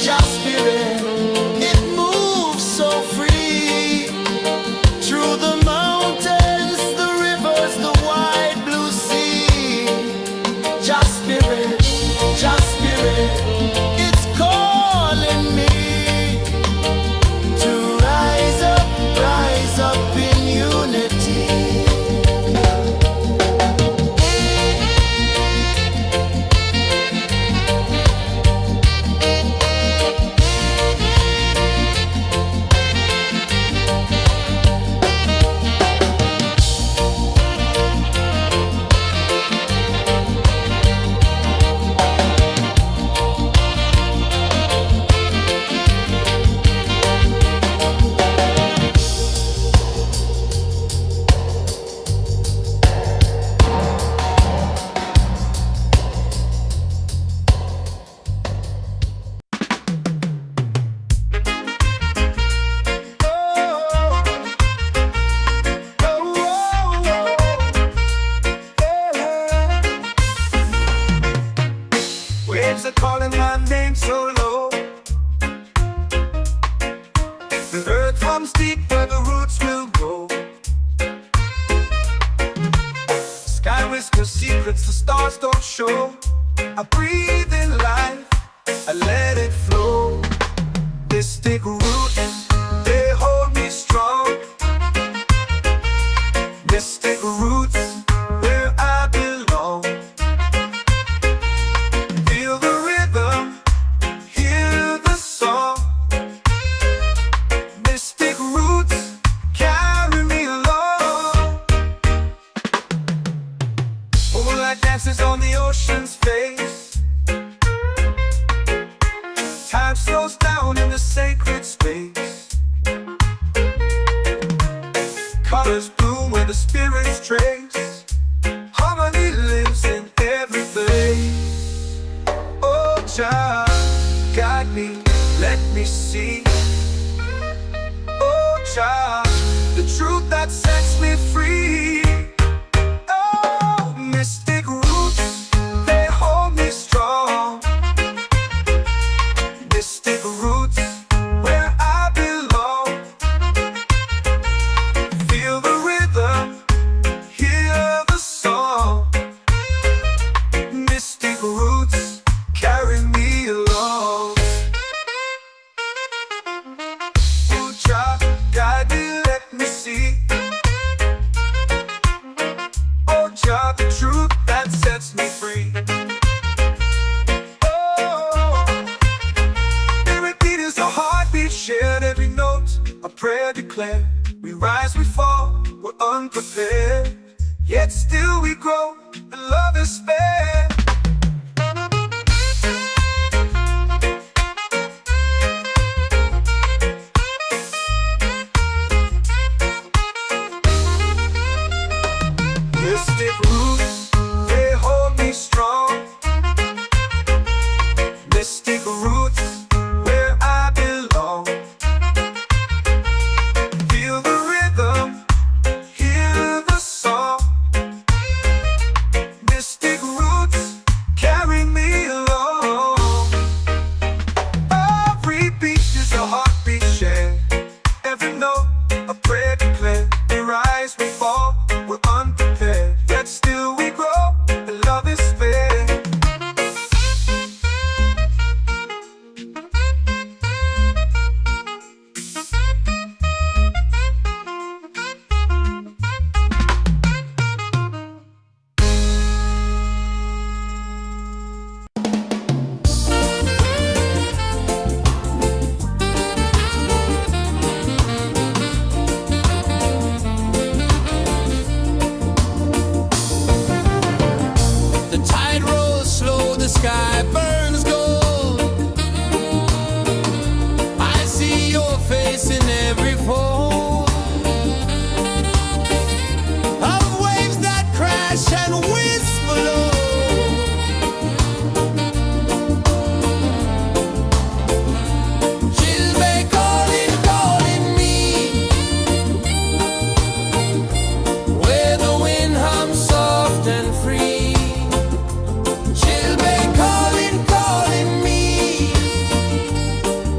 Just spirit, it moves so free. Through the mountains, the rivers, the wide blue sea. Just spirit, it's calling me to rise up in unity. Waves are calling my name so low. The earth comes deep where the roots will grow. Sky whispers secrets the stars don't show. I breathe in life, I let it flow. Mystic roots, they hold me strong. Mystic roots, where I belong. Feel the rhythm, hear the song. Mystic roots, carry me along. Moonlight dances on the ocean's face. Time slows down in the sacred space. Colors bloom where the spirits trace. Harmony lives in every place. Oh, child, guide me, let me see. Oh, child, the truth that sets me free. Oh, mystic roots, they hold me strong. Mystic roots, where I belong. Feel the rhythm, hear the song. Mystic roots, carry me along. Ooh, child, guide me free. Children calling, calling me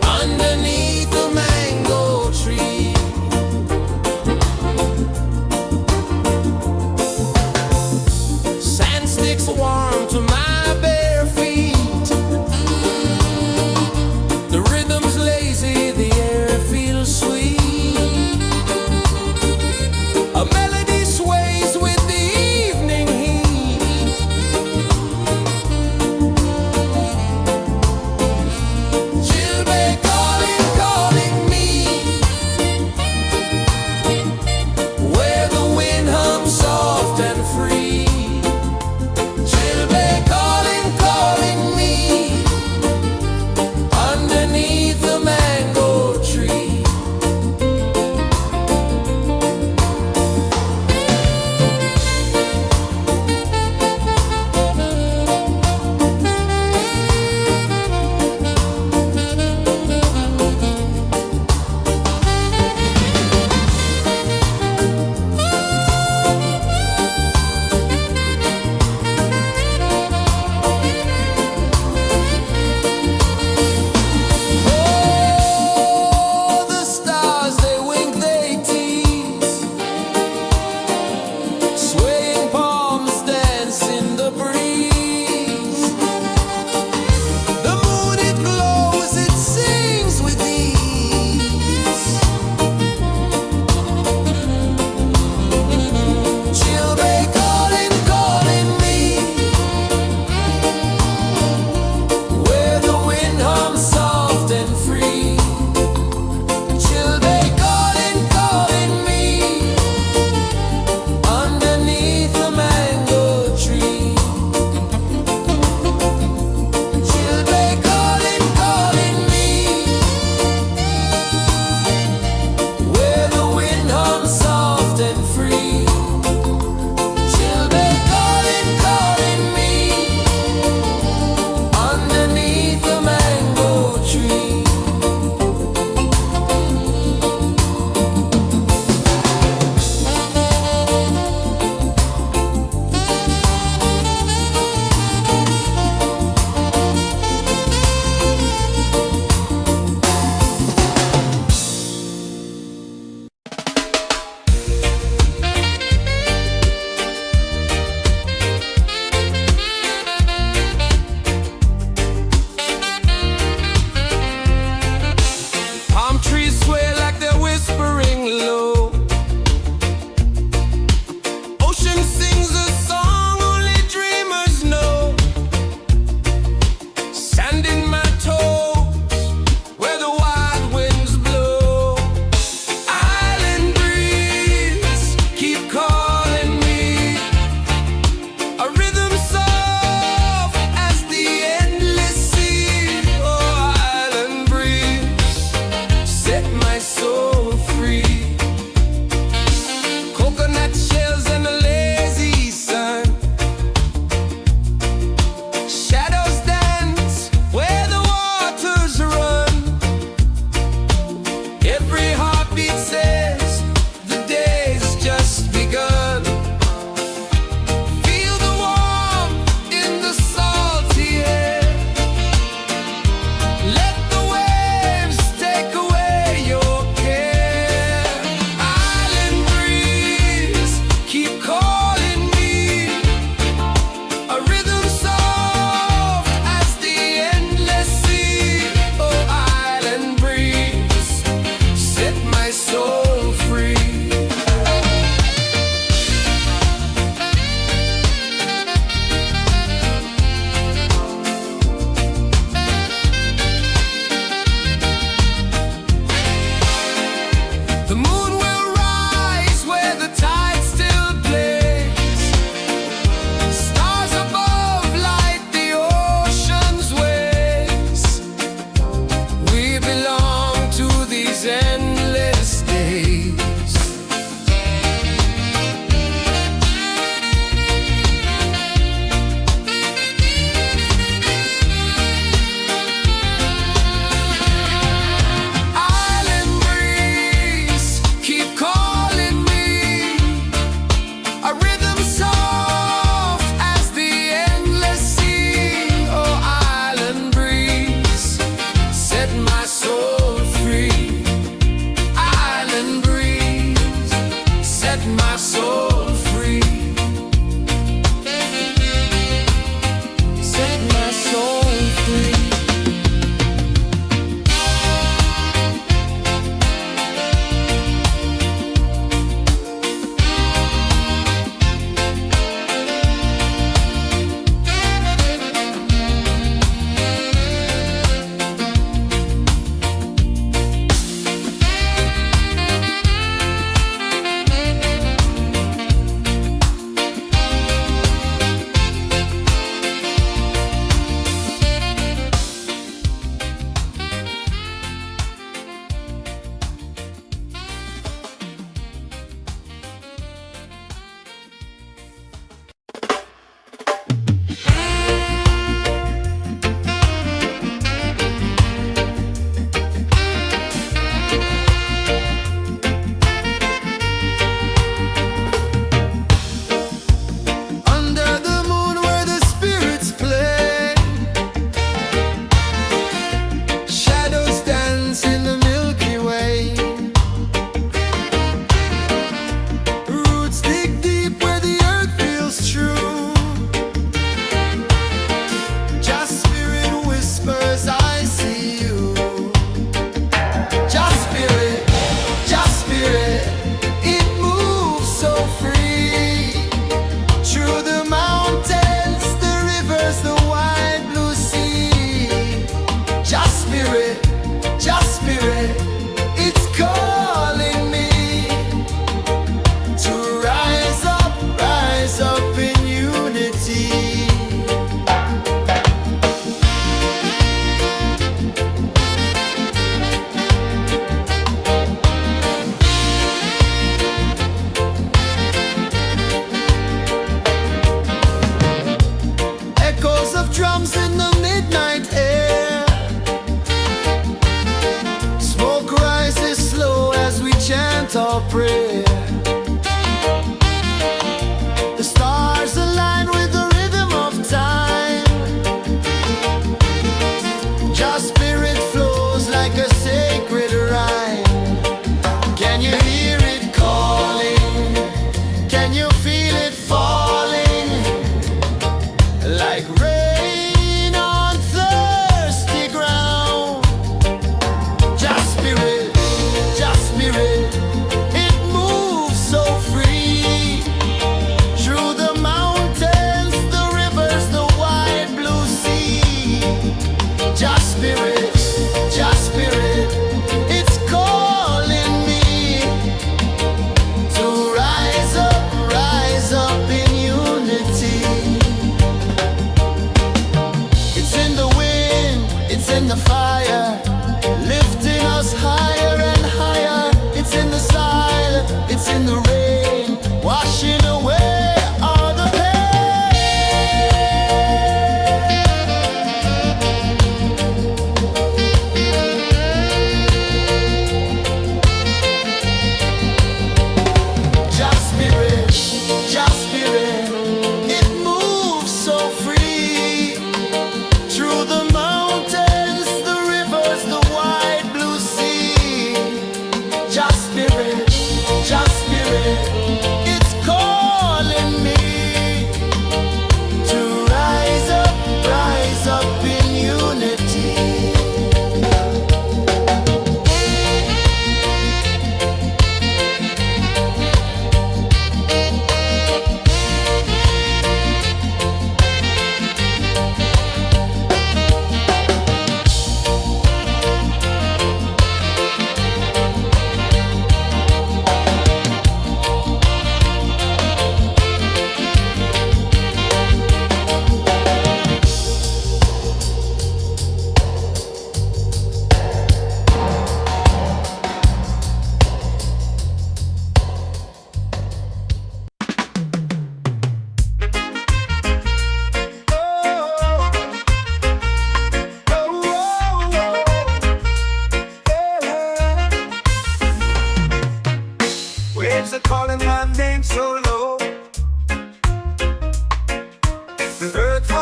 underneath the mango tree. Sand sticks warm to my bare feet. The rhythm's lazy, the air feels sweet. A melody sways with the evening heat. Children calling, calling me where the wind hums soft and free. Children calling, calling me underneath the mango tree.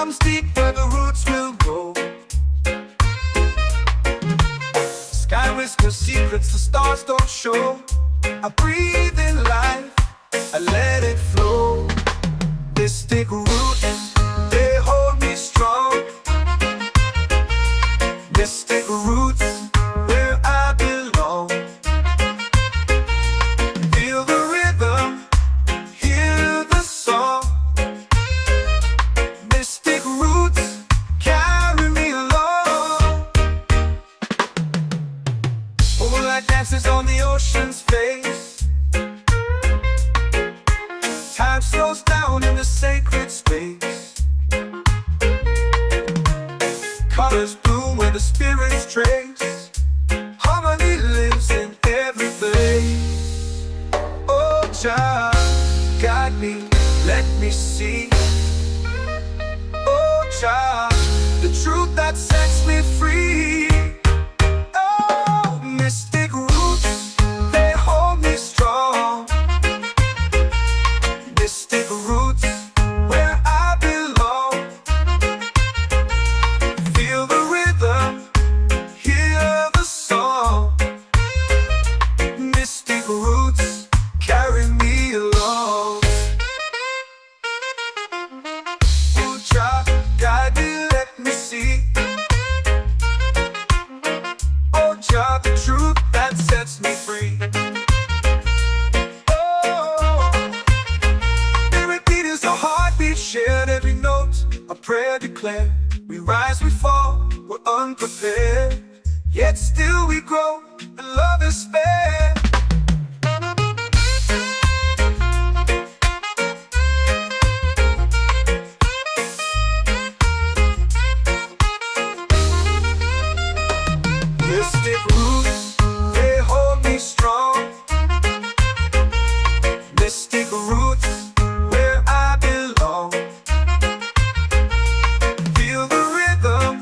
comes deep where the roots will grow. Sky whispers secrets the stars don't show. I breathe in life, I let it flow. Mystic roots, they hold me strong. Mystic roots, where I belong. Feel the rhythm, hear the song. Mystic roots, carry me along. Moonlight dances on the ocean's face. Time slows down in the sacred space. Colors bloom where the spirits trace. Harmony lives in every place. Oh, Jah, guide me, let me see. Oh, Jah, the truth that sets me free. Oh, mystic roots, they hold me strong. Mystic roots, where I belong. Feel the rhythm, hear the song. Mystic roots, carry me along. Oh, Jah, guide me, let me see. Oh, Jah, the truth that sets me free. Oh, every beat is a heartbeat shared, every note a prayer declared. We rise, we fall, we're unprepared, yet still we grow, and love is spared. Mystic roots, they hold me strong. Mystic roots, where I belong. Feel the rhythm,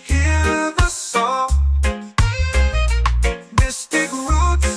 hear the song. Mystic roots,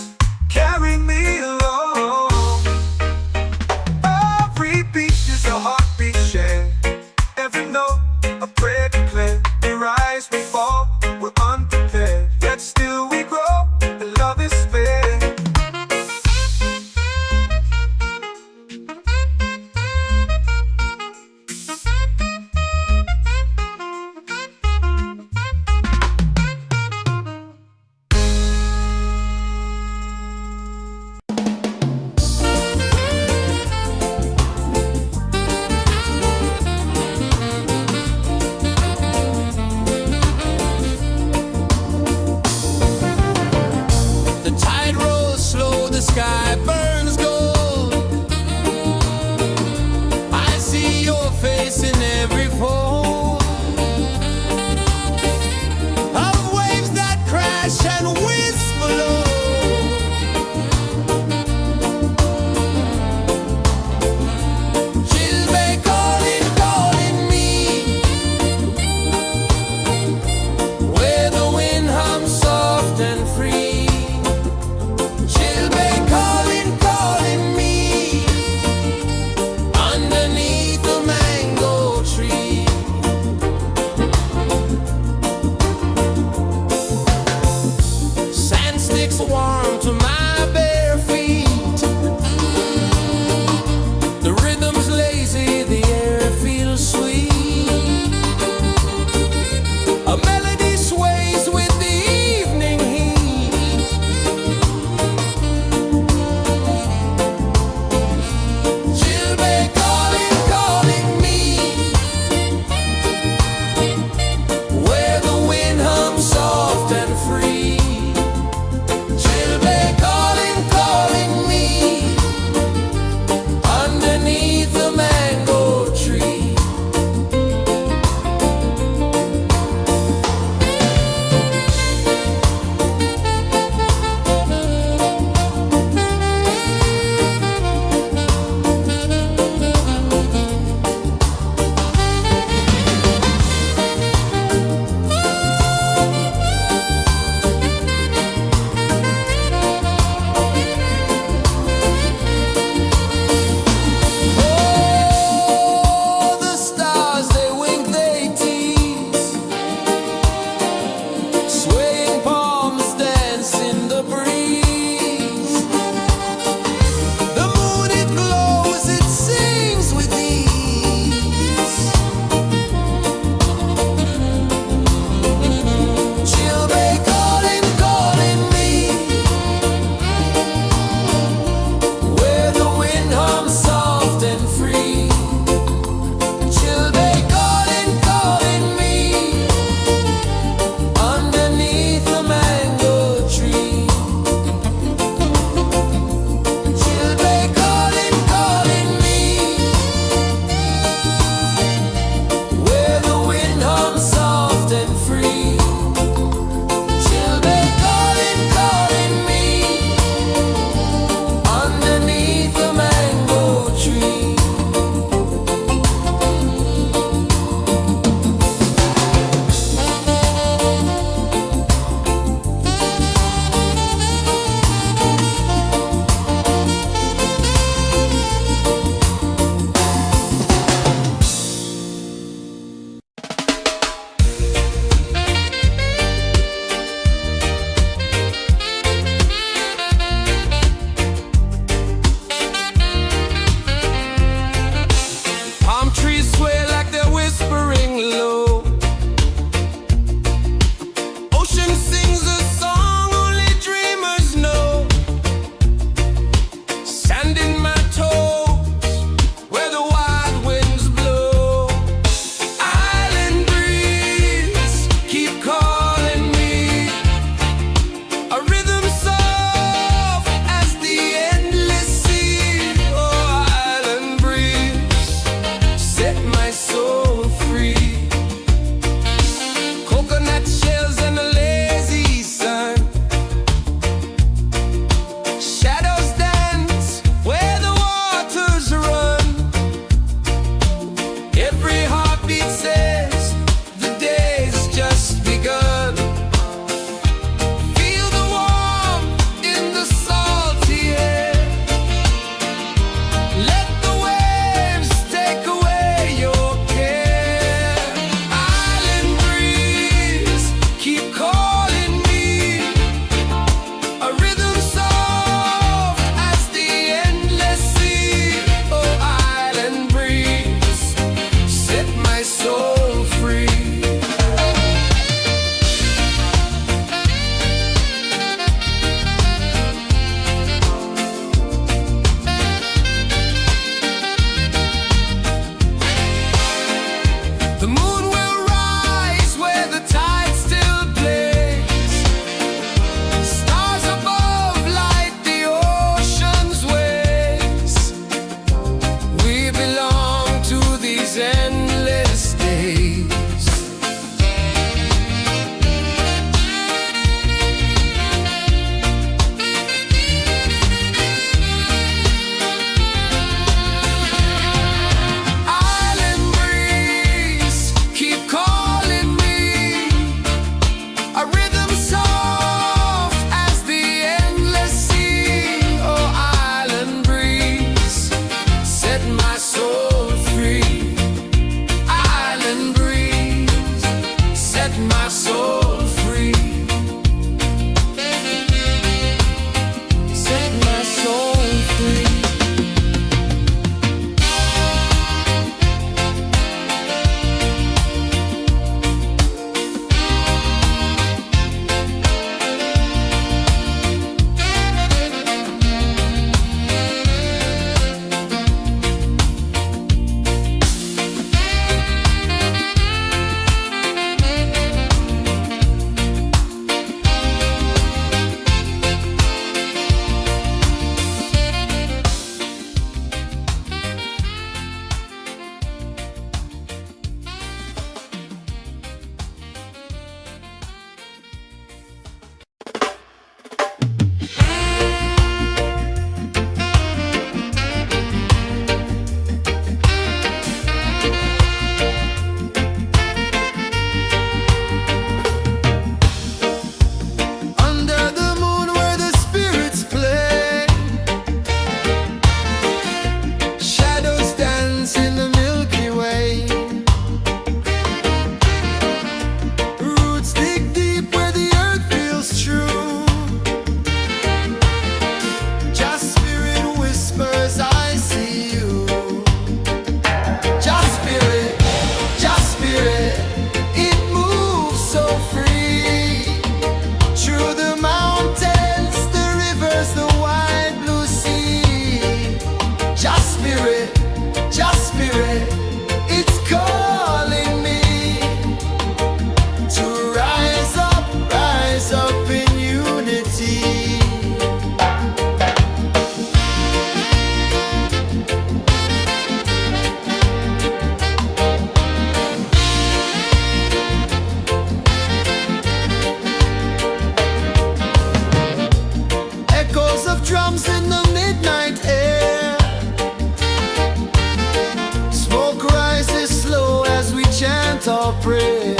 chant or prayer.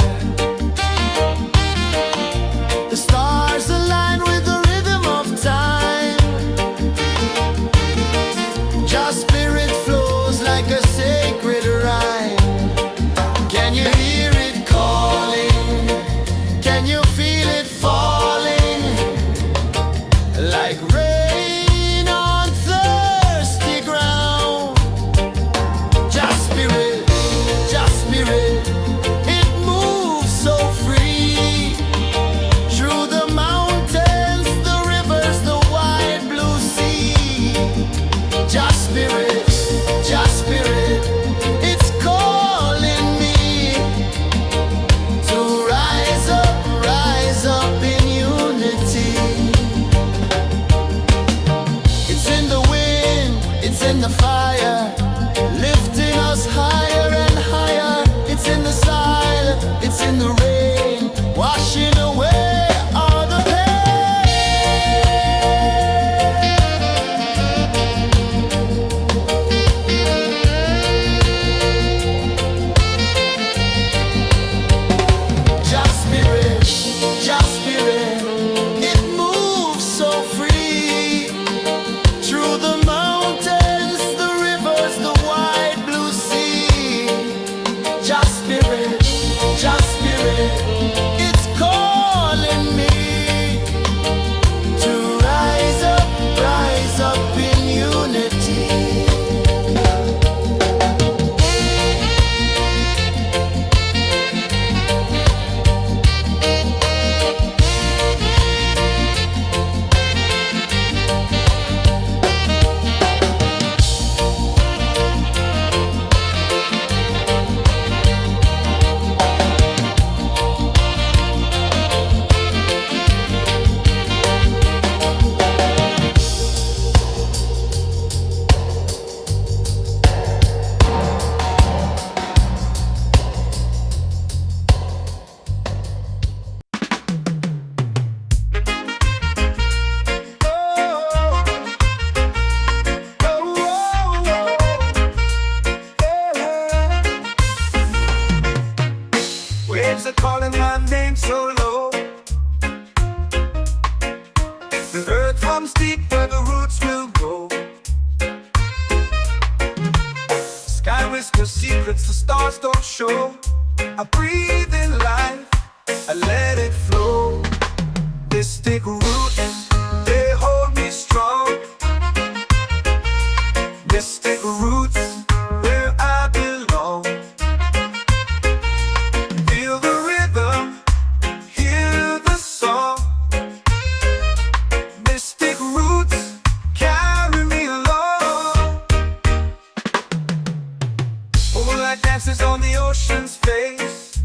The stars align with the rhythm of time. Your spirit flows like a sacred rhyme. Can you hear it calling? Can you feel it falling? Like rain on thirsty ground. Just spirit, it moves so free. Through the mountains, the rivers, the wide blue sea. Just spirit, it's calling me to rise up in unity. It's in the wind, it's in the fire, lifting us higher and higher. It's in the silence, it's in the rain, washing away all the Just spirit, it moves so free. Through the mountains, the rivers, the wide blue sea. Just spirit, it's calling me to rise up in unity. Waves are calling my name so low. The earth comes deep where the roots will grow. Sky whispers secrets the stars don't show. I breathe in life, I let it flow. Mystic roots, they hold me strong. Mystic roots, where I belong. Feel the rhythm, hear the song. Mystic roots, carry me along. Moonlight dances on the ocean's face.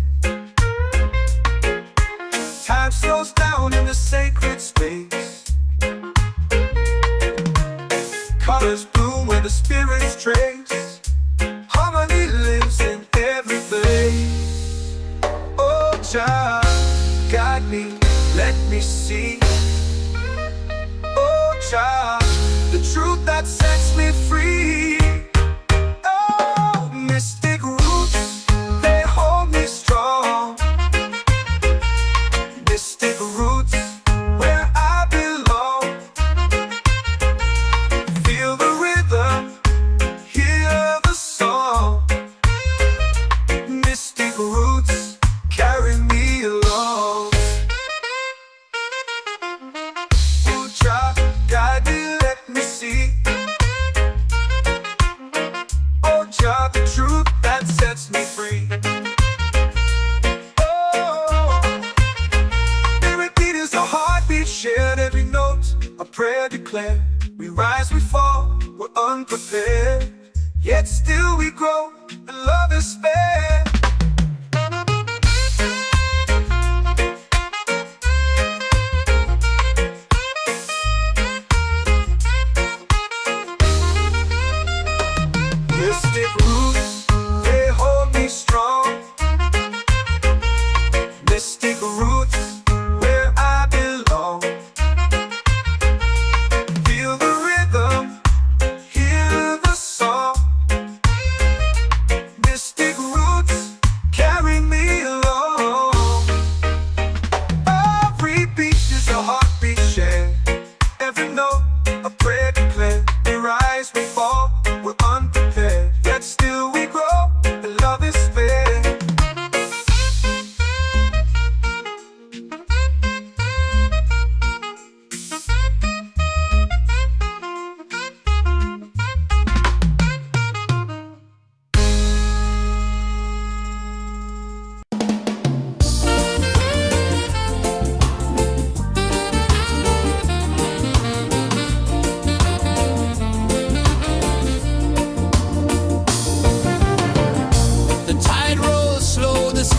Time slows down in the sacred space. Colors bloom where the spirits trace. Harmony lives in every place. Oh, child, guide me, let me see. Oh, child, the truth that sets me free. Oh, mystic roots, they hold me strong. Mystic roots, where I belong. Feel the rhythm, hear the song. Mystic roots, carry me along. Oh, child, guide me, let me see.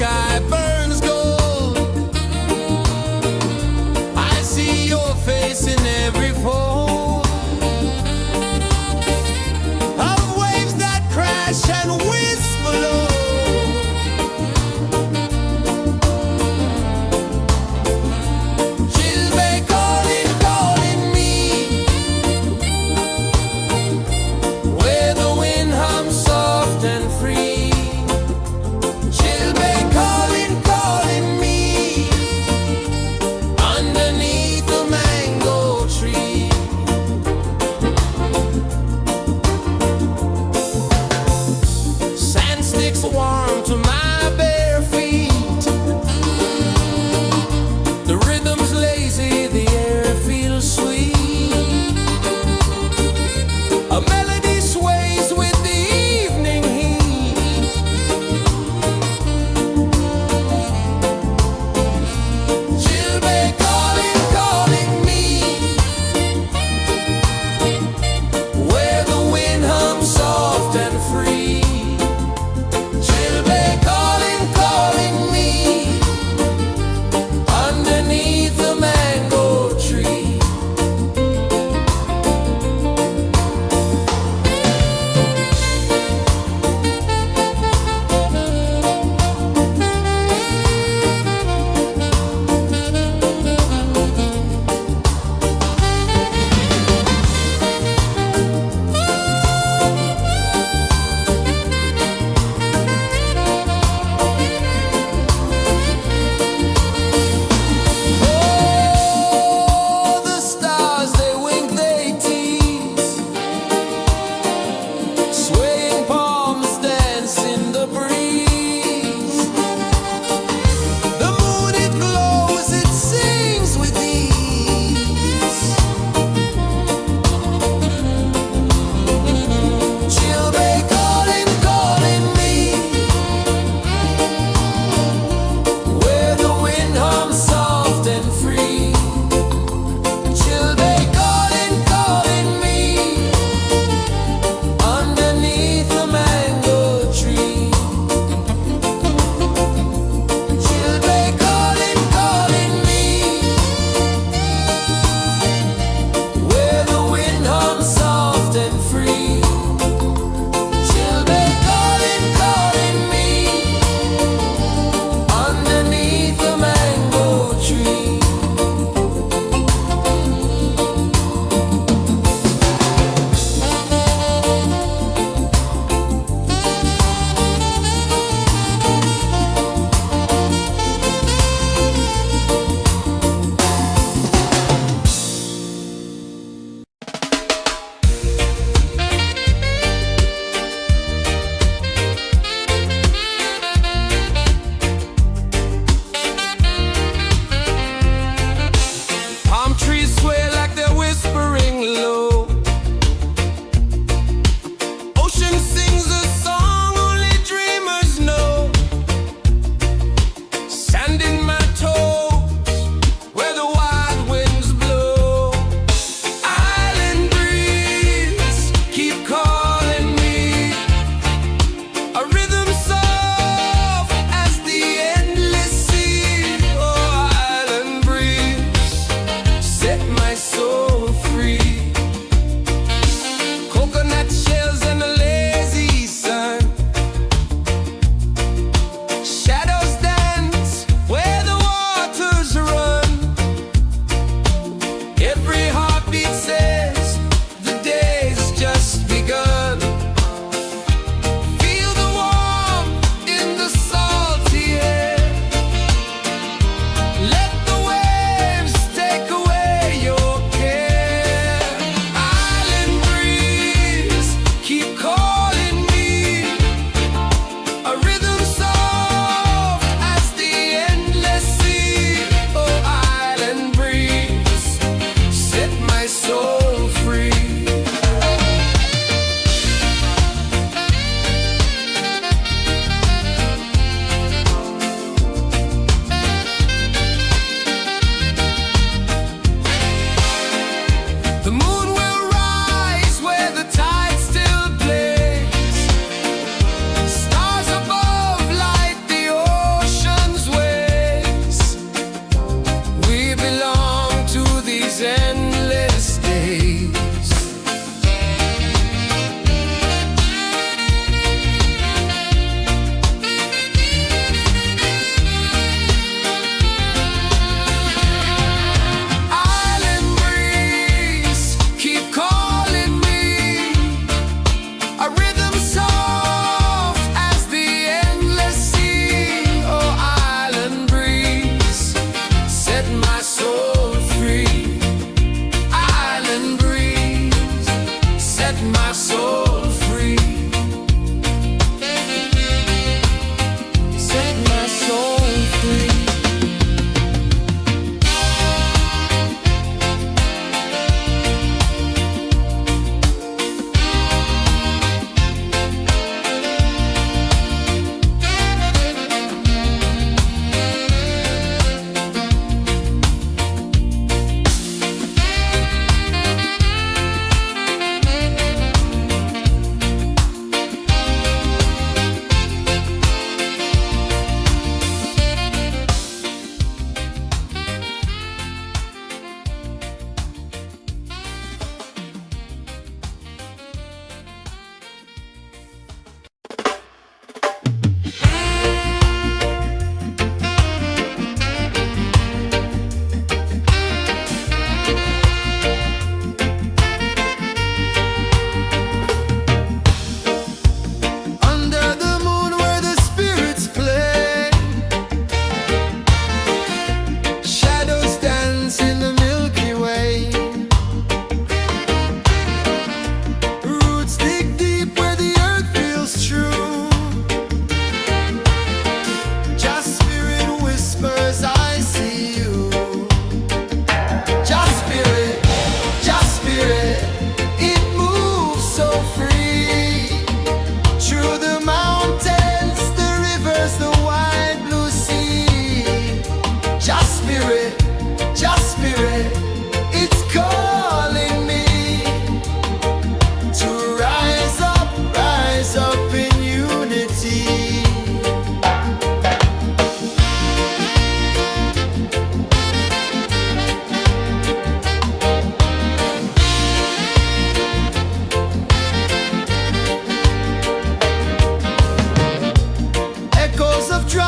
sky burns gold. I see your face in every fold of waves that crash and whisper low. She'll be calling, calling me where the wind hums soft and free. She'll be calling,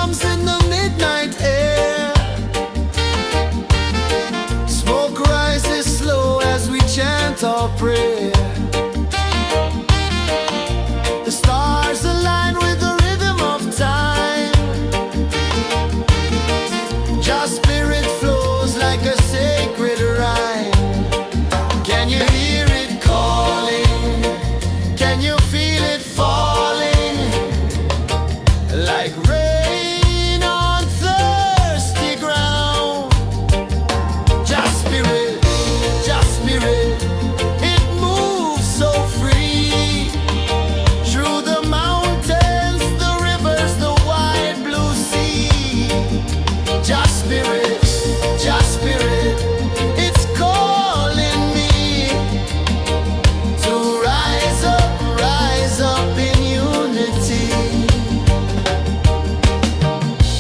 drums in the midnight air. Smoke rises slow as we chant our prayer. The stars align with the rhythm of time. Your spirit flows like a sacred rhyme. Can you hear it calling? Can you feel it falling? Like rain on thirsty ground. Just spirit, it moves so free. Through the mountains, the rivers, the wide blue sea. Just spirit, it's calling me to rise up in unity.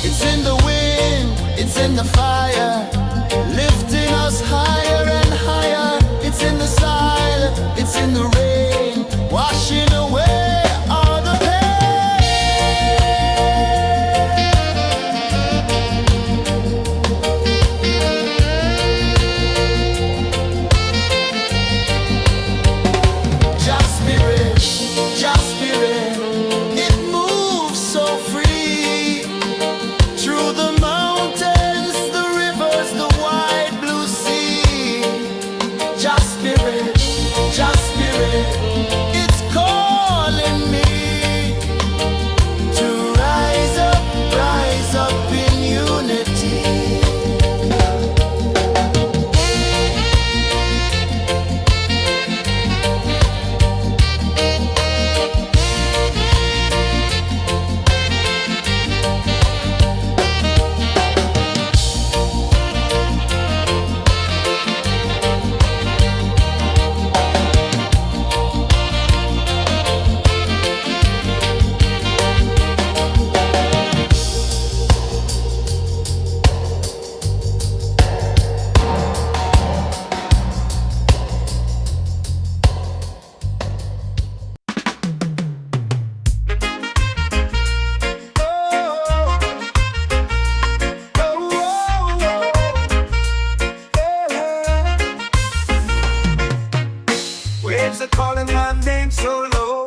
It's in the wind, it's in the fire, lifting us higher and higher. It's in the silence, it's in the rain, washing away all the Just spirit, it moves so free. Through the mountains, the rivers, the wide blue sea. Just spirit, it's calling me to rise up in unity. Waves are calling my name so low.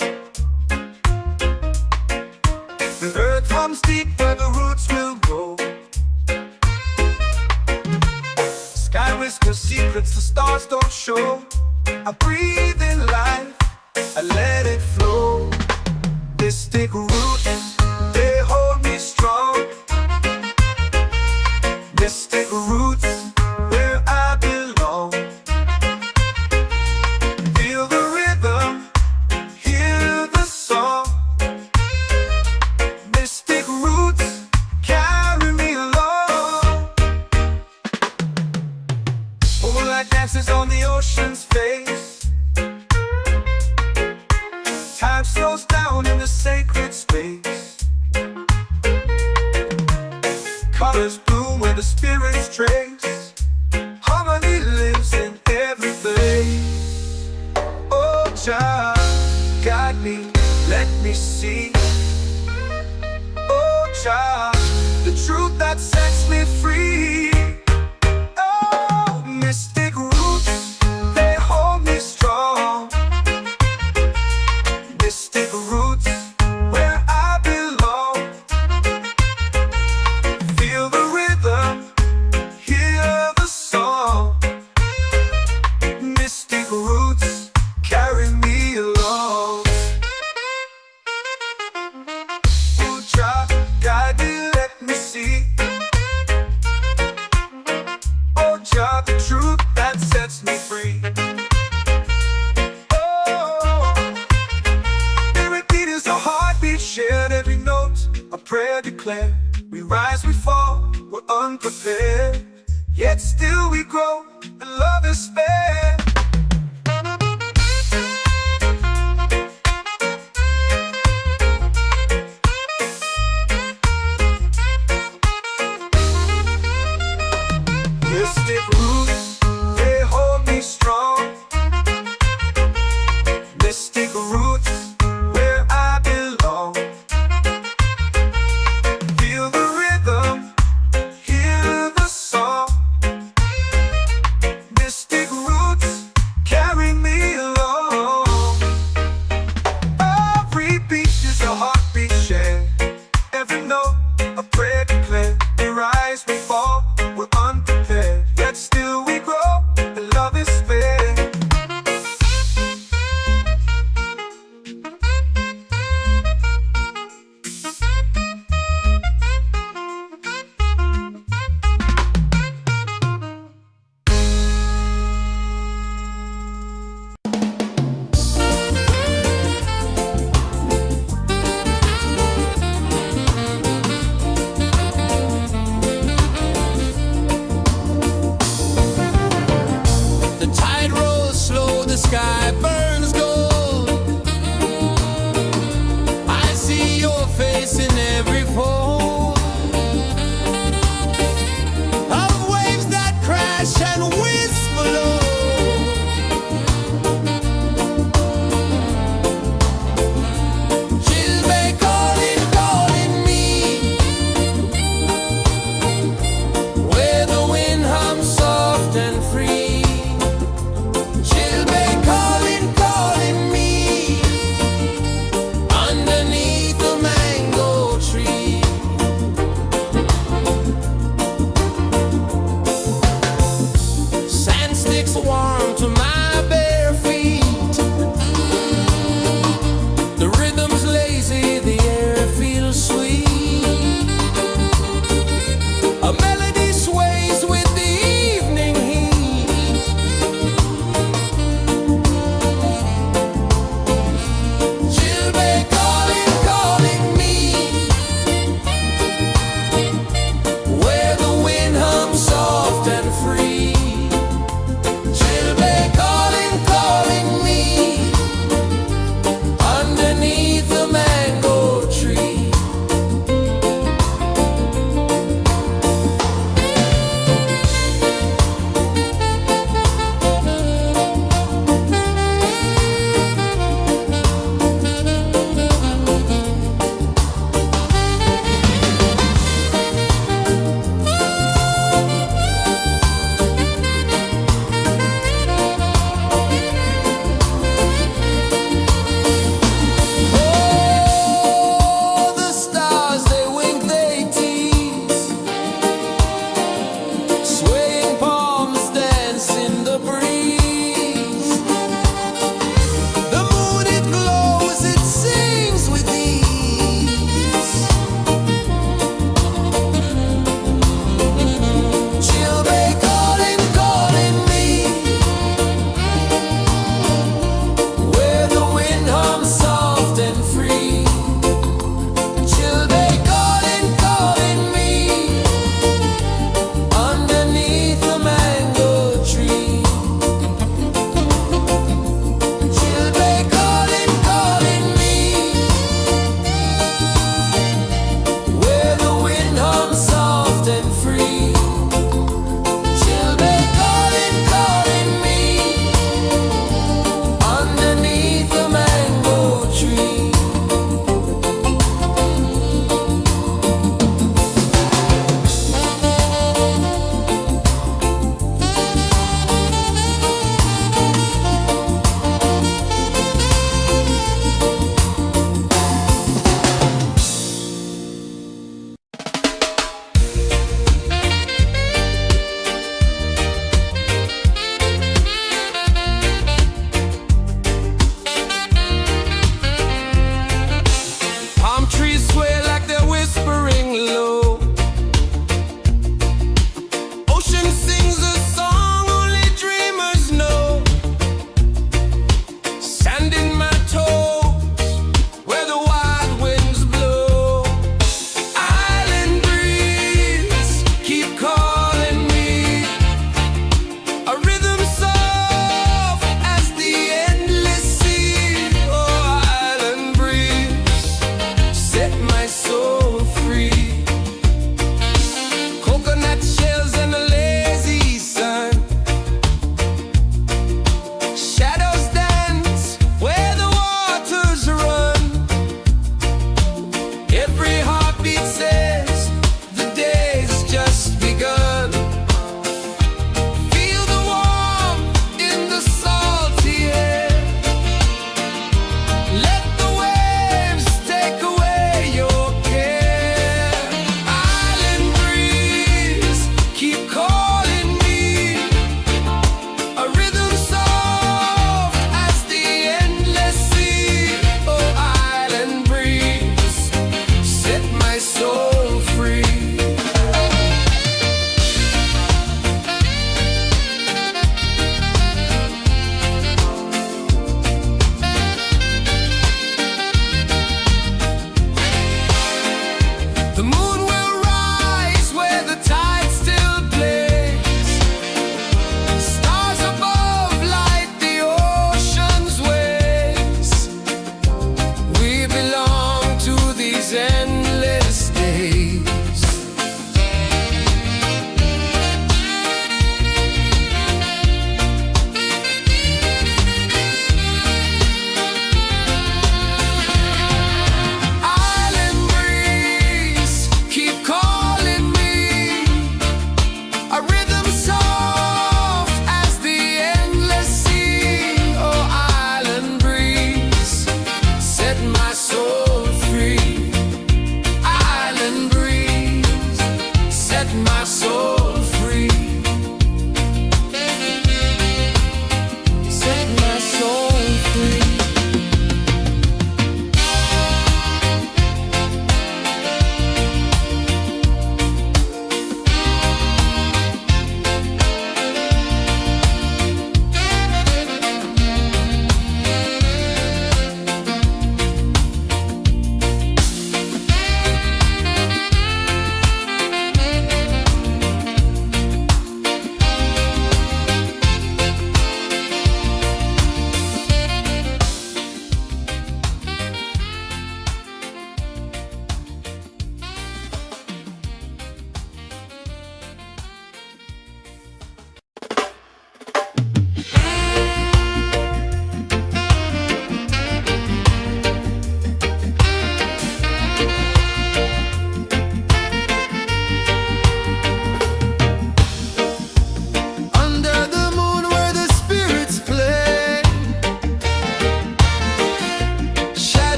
The earth hums deep where the roots will grow. Sky whispers secrets the stars don't show. I breathe in life, I let it flow. Mystic roots, they hold me strong. Mystic roots, where I belong. Feel the rhythm, hear the song. Mystic roots, carry me along. Moonlight dances on the ocean's face. Time slows down in the sacred space. Colors bloom where the spirits trace. Harmony lives in every place. Oh, child, guide me, let me see. Oh, child, the truth that sets me free. Oh, mystic roots, they hold me strong. Mystic roots, where I belong. Feel the rhythm, hear the song. Mystic roots, carry me along. Oh, child, guide me, let me see. Oh, child, the truth that sets me free. Shared every note, a prayer declared. We rise, we fall, we're unprepared. Yet still we grow, and love is spared. Mystic roots, they hold me strong. Mystic roots, where I belong. Feel the every note, a prayer declared. We rise, we fall, we're unprepared, yet still we grow, and love is spared.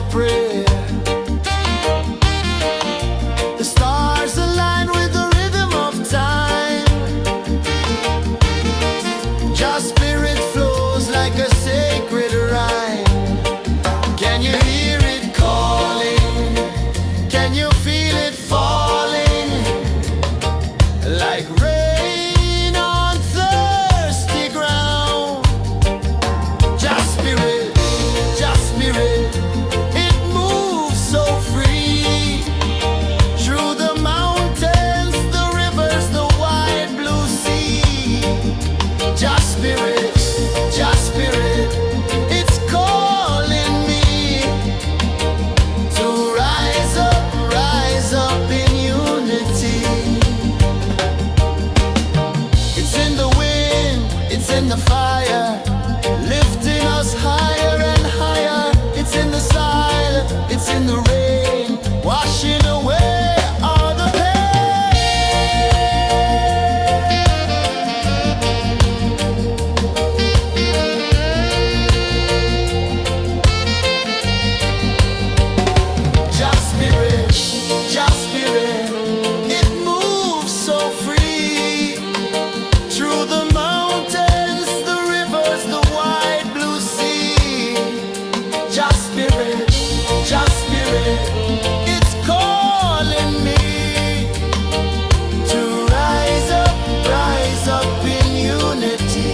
for prayer. The stars align with the rhythm of time. Your spirit flows like a sacred rhyme. Can you hear it calling? Can you feel it falling? Like rain on thirsty ground. Just spirit, it moves so free. Through the mountains, the rivers, the wide blue sea. Just spirit, it's calling me to rise up in unity. It's in the wind, it's in the fire, lifting us higher and higher. It's in the silence, it's in the rain, washing away all the pain. Just spirit, it moves so free. Through the mountains, the rivers, the wide blue sea. Just spirit, it's calling me to rise up in unity.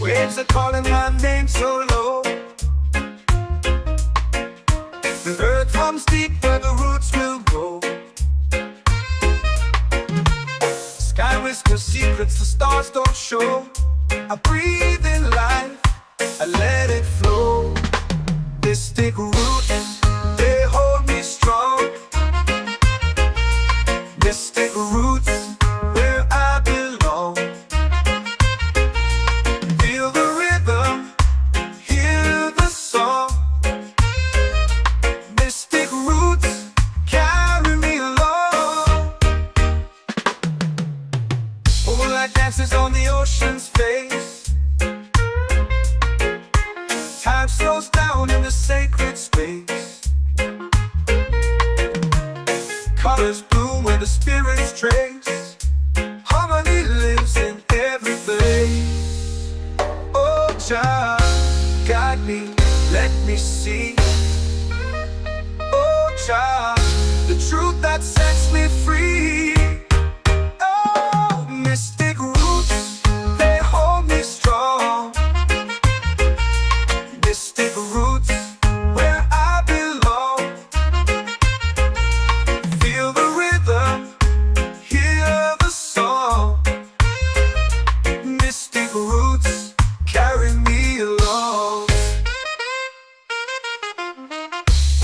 Waves are calling my name so low. The earth hums deep where the roots will go. Sky whispers secrets the stars don't show. I breathe in life, I let it flow. Mystic roots, they hold me strong. Mystic roots, where I belong. Feel the rhythm, hear the song. Mystic roots, carry me along. Moonlight dances on the ocean's face. Time slows down in the sacred space. Colors bloom where the spirits trace. Harmony lives in every place. Oh, child, guide me, let me see. Oh, child, the truth that sets me free. Oh, mystic roots, they hold me strong. Mystic roots, where I belong. Feel the rhythm, hear the song. Mystic roots, carry me along.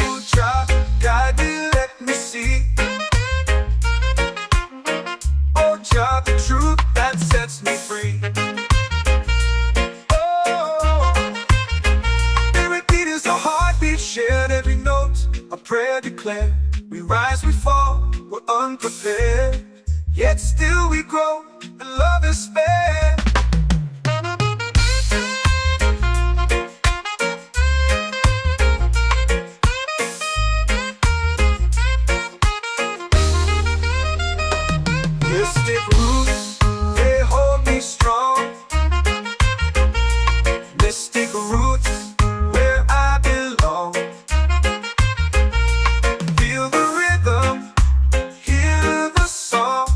Oh, child, guide me, let me see. Oh, child, the truth that sets me free. Oh, every beat is a heartbeat shared, every note a prayer declared. We rise, we fall, we're unprepared, yet still we grow, and love is spared. Mystic roots, they hold me strong. Mystic roots, where I belong. Feel the rhythm, hear the song.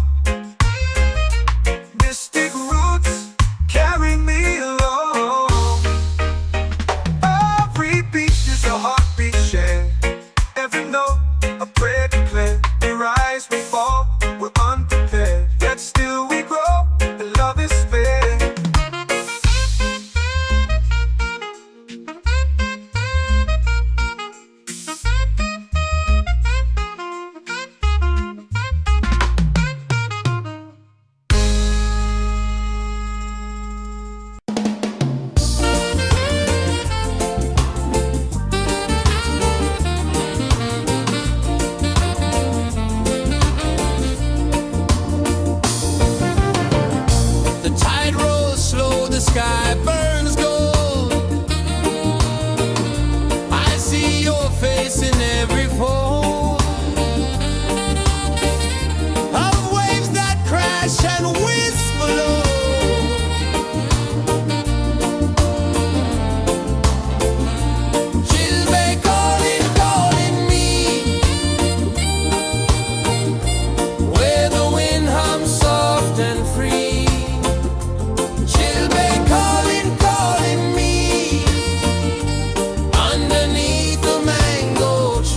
Mystic roots, sky burns gold. I see your face in every fold of waves that crash and whisper low. Chilbay calling, calling me, where the wind hums soft and free. Chilbay calling, calling me, underneath the mango tree.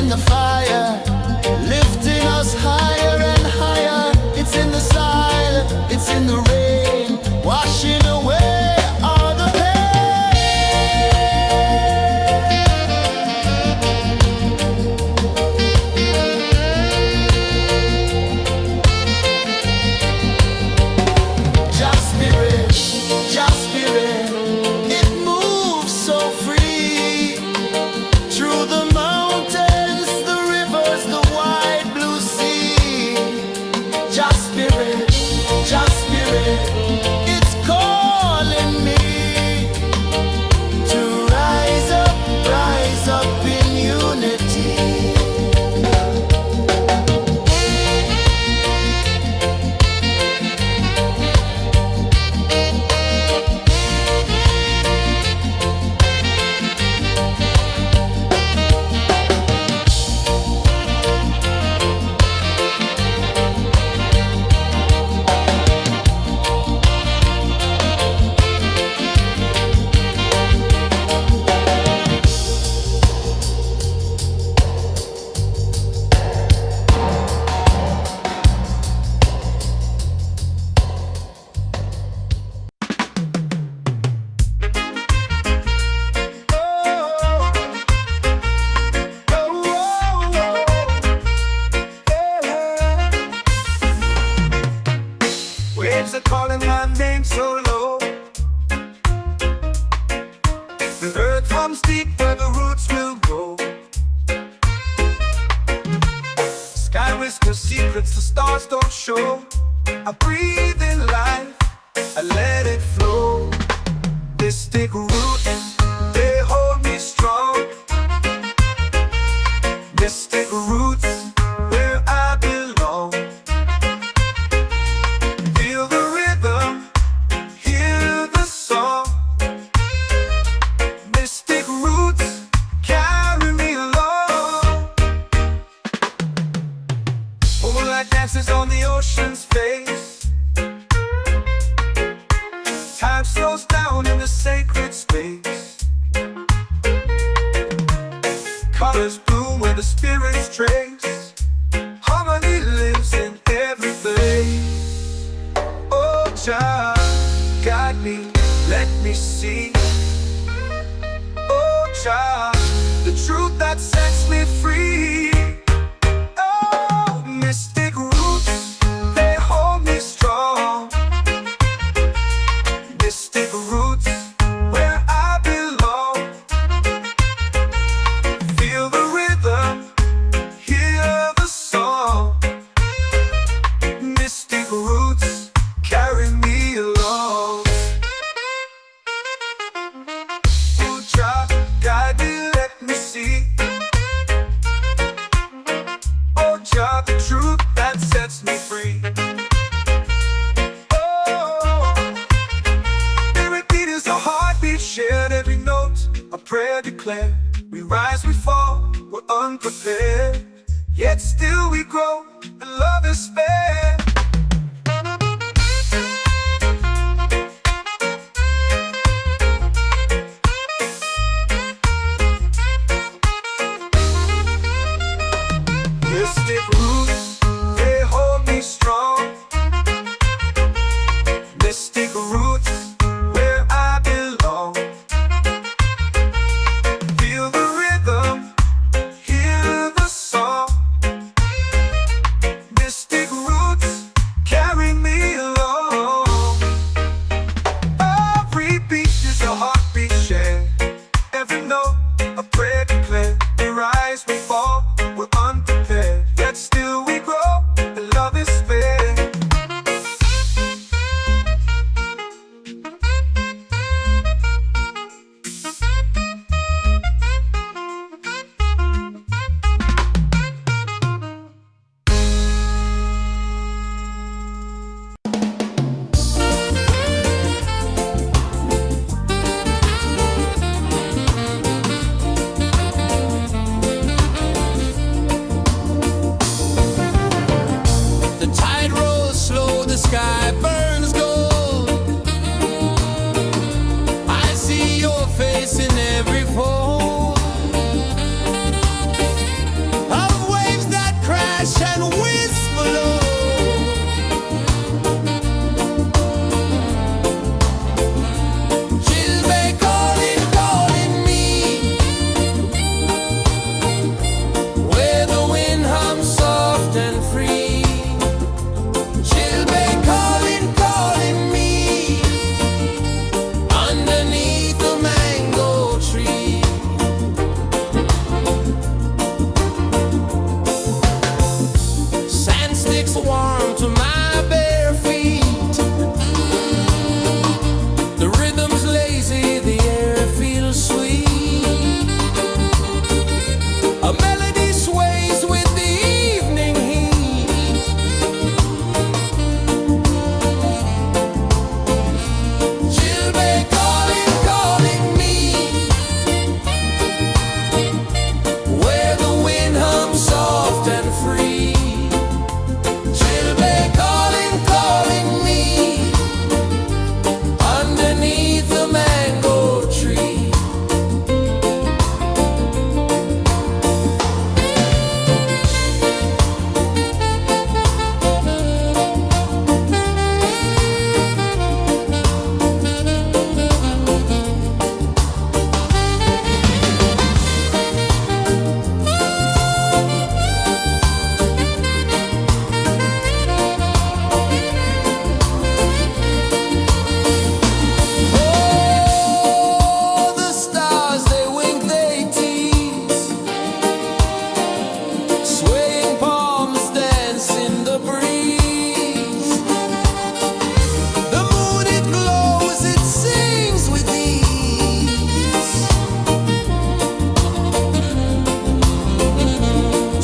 in the fire, lifting us higher and higher. It's in the silence, it's in the rain, washing away all the Just spirit, just spirit, it moves so free through the mountains, the rivers, the wide blue sea. Just spirit, it's calling me to rise up in unity. Waves are calling my name so low. The earth hums deep where the roots will go. Sky whispers secrets the stars don't show. I breathe in life, I let it flow. Mystic roots, they hold me strong. Mystic roots, where I belong. Feel the rhythm, hear the song. Mystic roots, carry me along. Moonlight dances on the ocean's face. Time slows down in the sacred space. Colors bloom where the spirits trace. Harmony lives in every place. Oh, Jah, guide me, let me see. Oh, Jah, the truth that sets me free. Oh, mystic roots, they hold me strong. Mystic roots, where I belong. Feel the rhythm, hear the song. Mystic roots, carry me along. Oh, Jah, guide me, let me see. Oh, Jah, the truth that sets me free. Oh, spirit beat is a heartbeat, shared every note, a prayer declared. We rise, we fall, we're unprepared, yet still we grow, and love is spared. Mystic roots, they hold me strong. Mystic roots, where I belong. Feel the rhythm, hear the song. Mystic roots, carry me along. Every beat is a heartbeat shared. Every note, a prayer declared. We rise, we fall, we're unprepared, yet still we grow, and love is spared. A melody sways with the evening heat. Children calling, calling me, where the wind hums soft and free. Children calling, calling me, underneath the mango tree. Oh, the stars, they wink, they tease, swaying palms dance in the breeze. The moon, it glows, it sings with ease.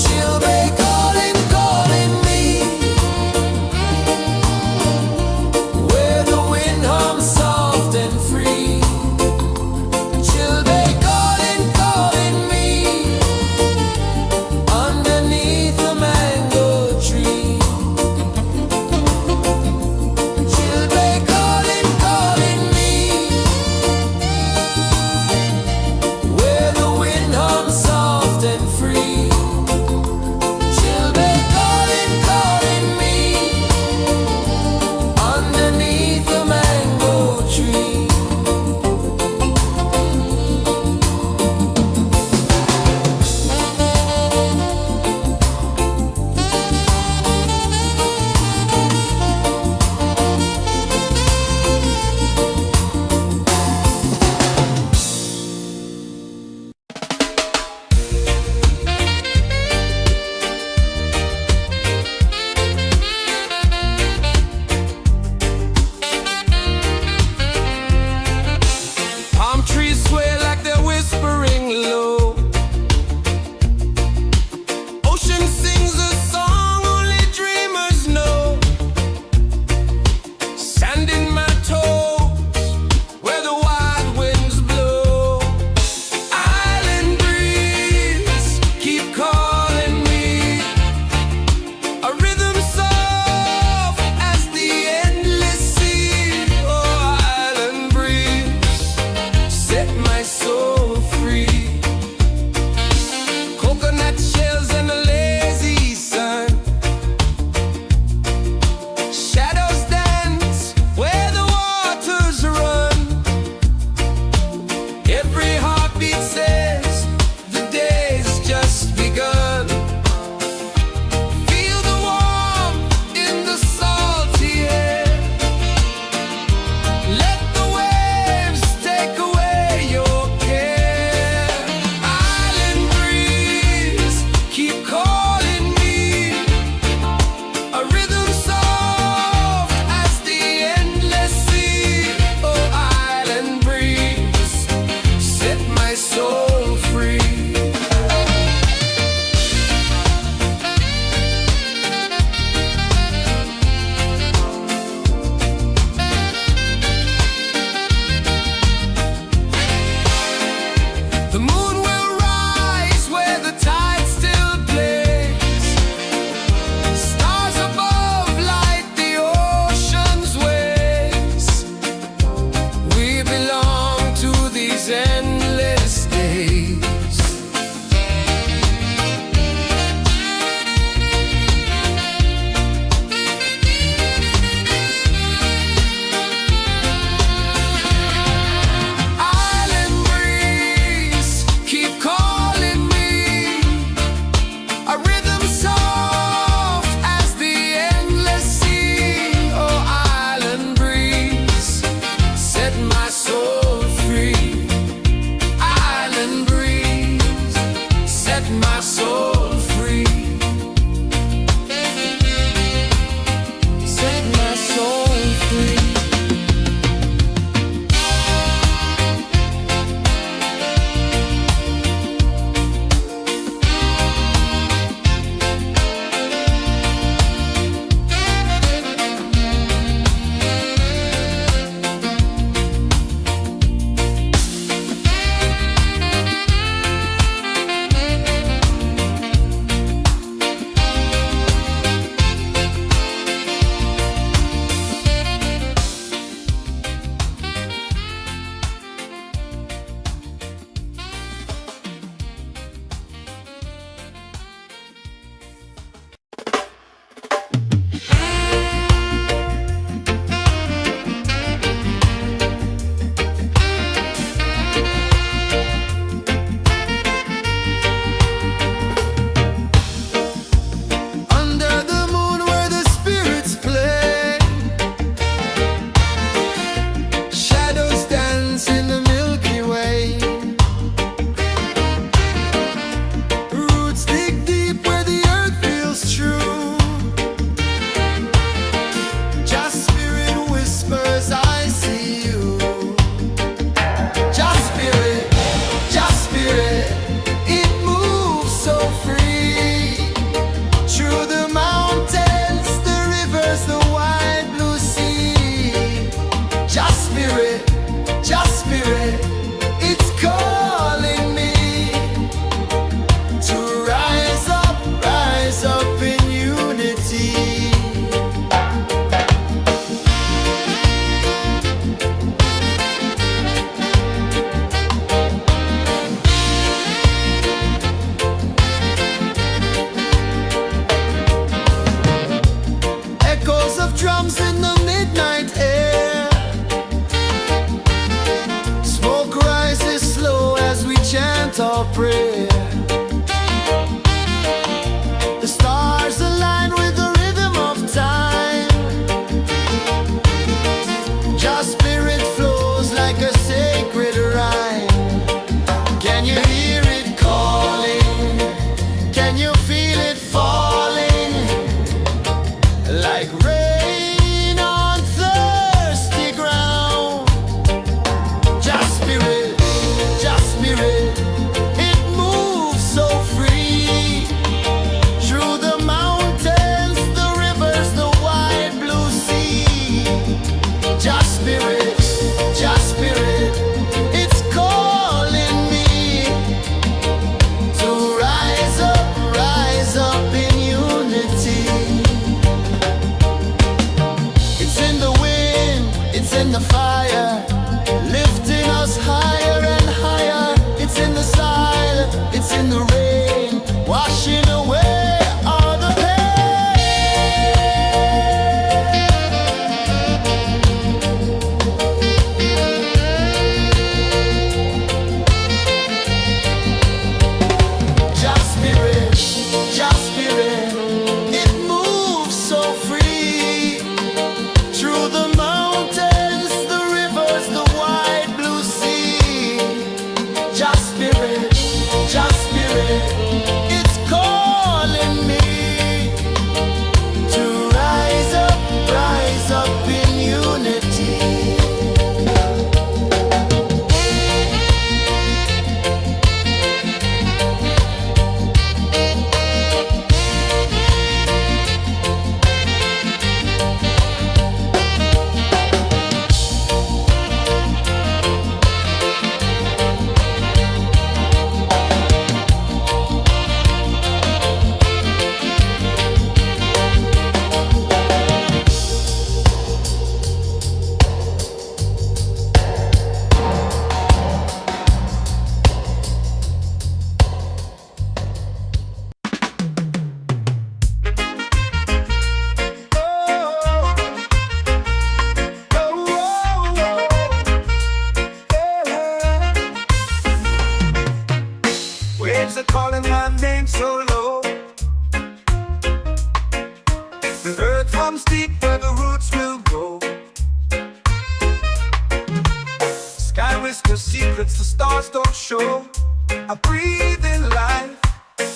Children calling, calling me, where the wind hums soft and free. Children calling, calling me, underneath the mango tree. Children calling, calling me, where the wind hums soft and free. Children calling, calling me, underneath the mango tree. Palm trees sway like they're whispering low. Ocean sings a song only dreamers know. Sand in my toes, where the wild winds blow. Island breeze, keep calling me. A rhythm soft as the endless sea. Oh, island breeze, set my soul free. Coconut shells and a lazy sun. Shadows dance where the waters run. Every heartbeat says the day's just begun. Feel the warmth in the salty air. Let the waves take away your care. Island breeze, keep calling me. A rhythm soft as the endless sea. Oh, island breeze, set my soul free. The moon will rise where the tide still plays. Stars above light the ocean's waves. We belong to these endless days. Island breeze, keep calling me. A rhythm soft as the endless sea. Oh, island breeze, set my soul free. Island breeze, set my soul free. Set my soul free.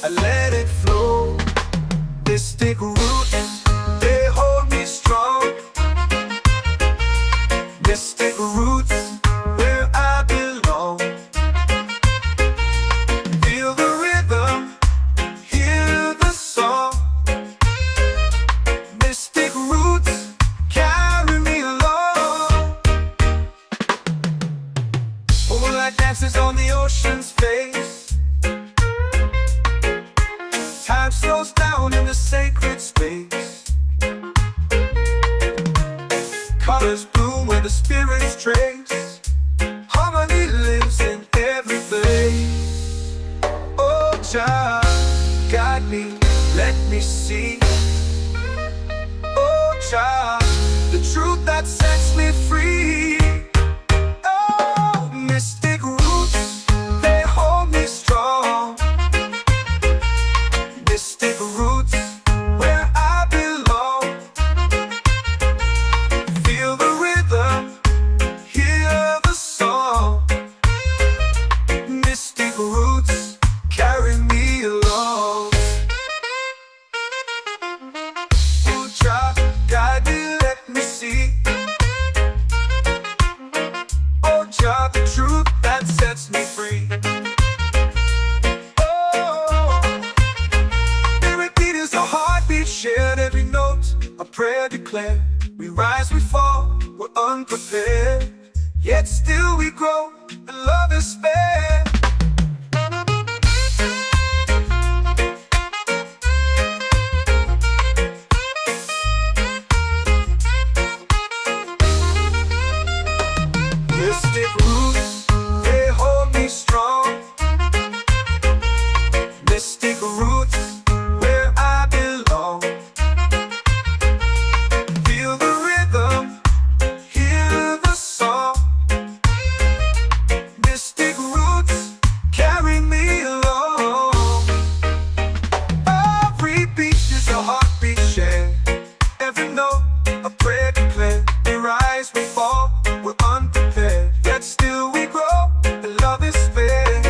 I let it flow. Mystic roots, they hold me strong. Mystic roots, where I belong. Feel the rhythm, hear the song. Mystic roots, carry me along. Moonlight dances on the ocean's face. Time slows down in the sacred space. Colors bloom where the spirits trace. Harmony lives in every place. Oh, child, guide me, let me see. Oh, child, the truth that sets me free. Oh, mystic roots, they hold me strong. Mystic roots, where I belong. Feel the rhythm, hear the song. Mystic roots, carry me along. Oh, child, guide me, let me see. Oh, child, the truth that sets me free. Shared every note, a prayer declared. We rise, we fall, we're unprepared. Yet still we grow, and love is spared. Mystic roots, they hold me strong. Mystic roots, where I belong. Feel the rhythm, hear the song. Mystic roots, carry me along. Every beat is a heartbeat shared. Every note, a prayer declared. We rise, we fall, we're unprepared. Yet still we grow, and love is spared.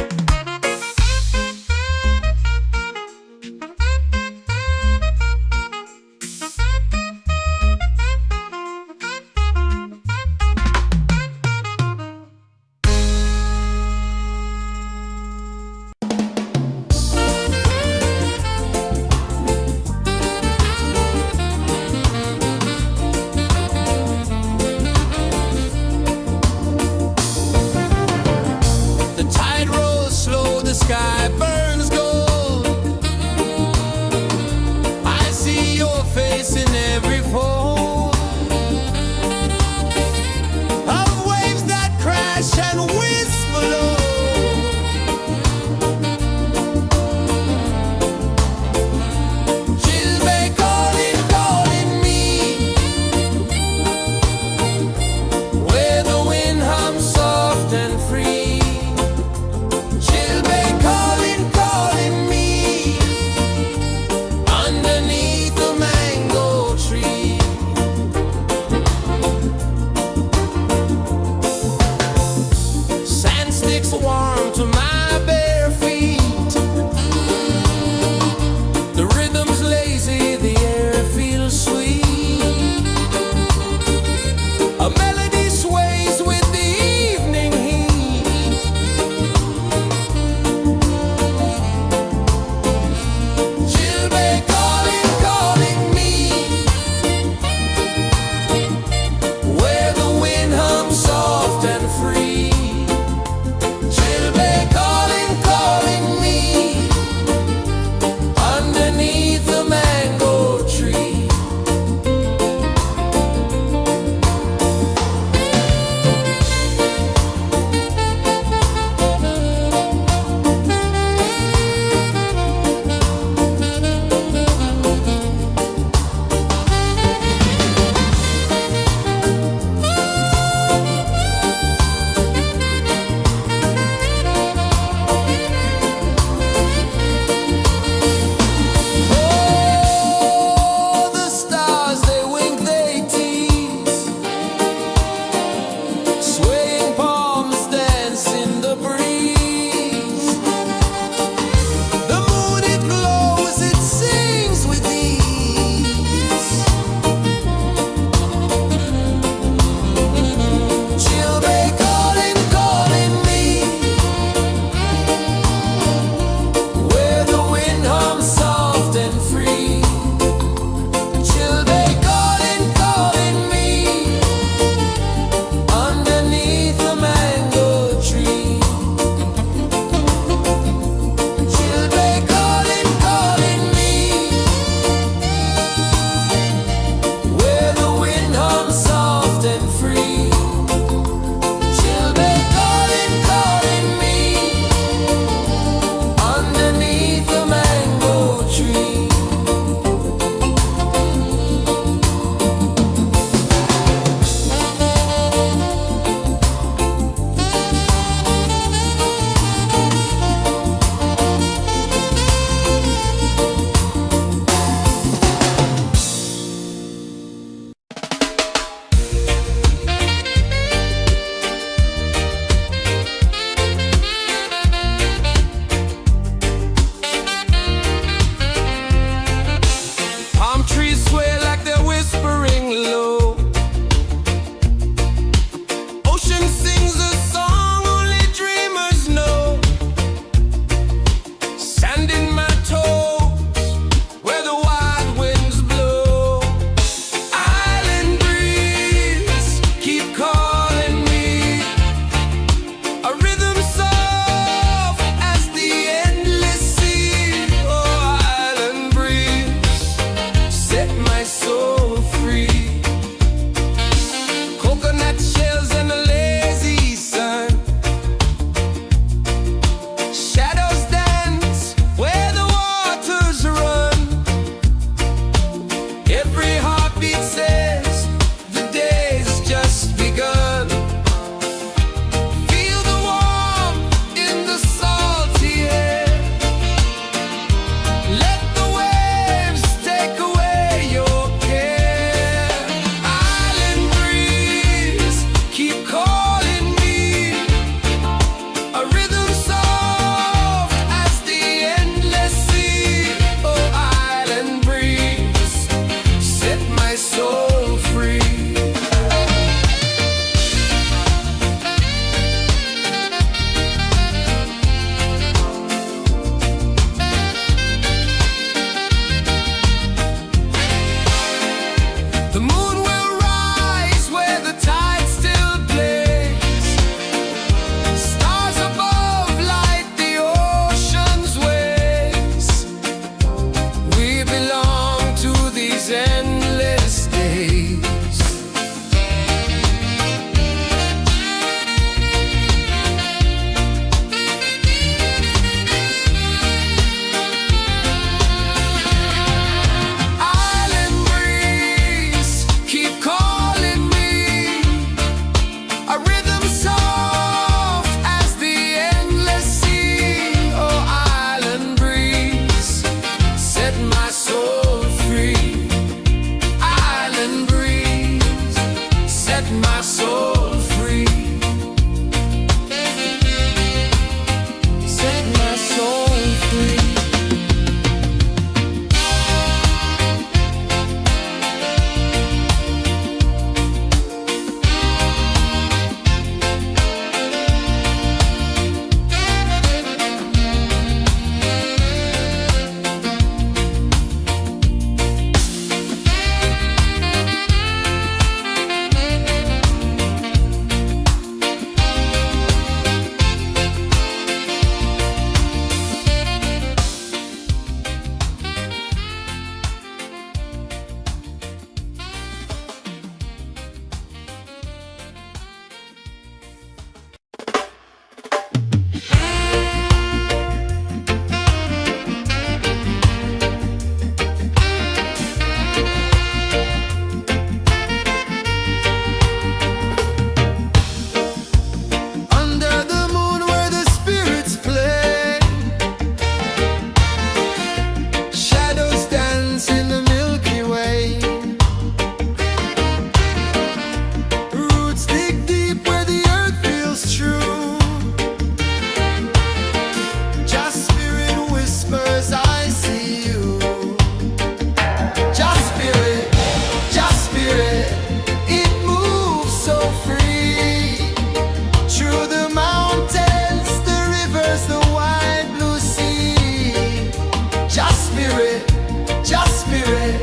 spirit,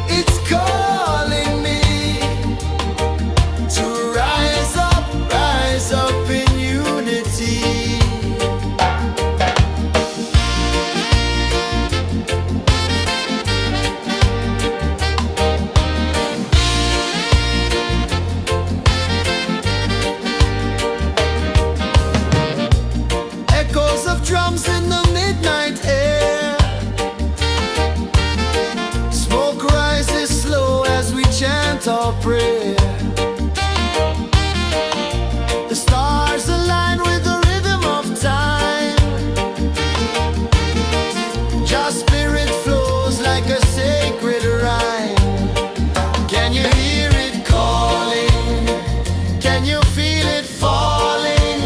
it's calling me to rise up in unity. Echoes of drums in the midnight air. Smoke rises slow as we chant our prayer. The stars align with the rhythm of time. Your spirit flows like a sacred rhyme. Can you hear it calling? Can you feel it falling?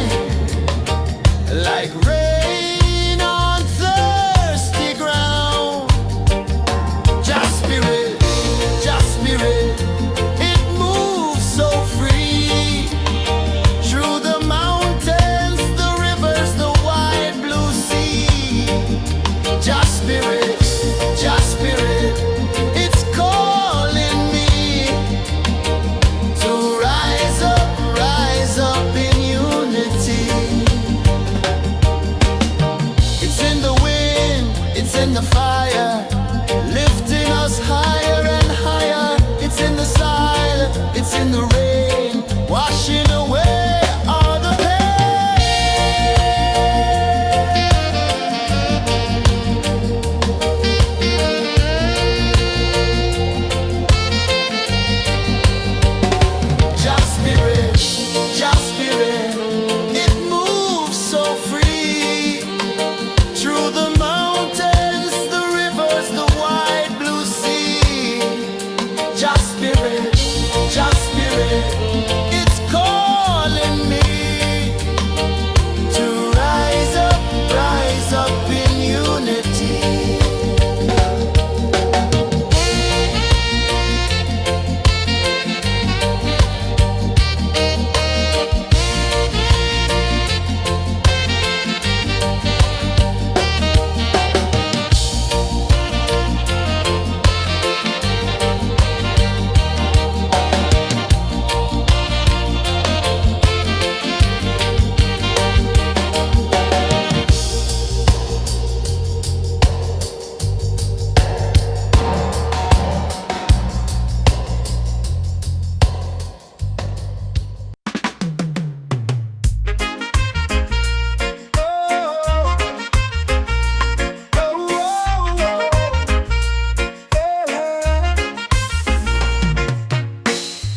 Like rain on thirsty ground. Just spirit, it moves so free. Through the mountains, the rivers, the wide blue sea. Just spirit, it's calling me to rise up in unity. It's in the wind, it's in the fire, lifting us higher and higher. It's in the silence, it's in the rain, washing away all the pain. Just spirit, it moves so free. Through the mountains, the rivers, the wide blue sea. Just spirit, it's calling me to rise up in unity.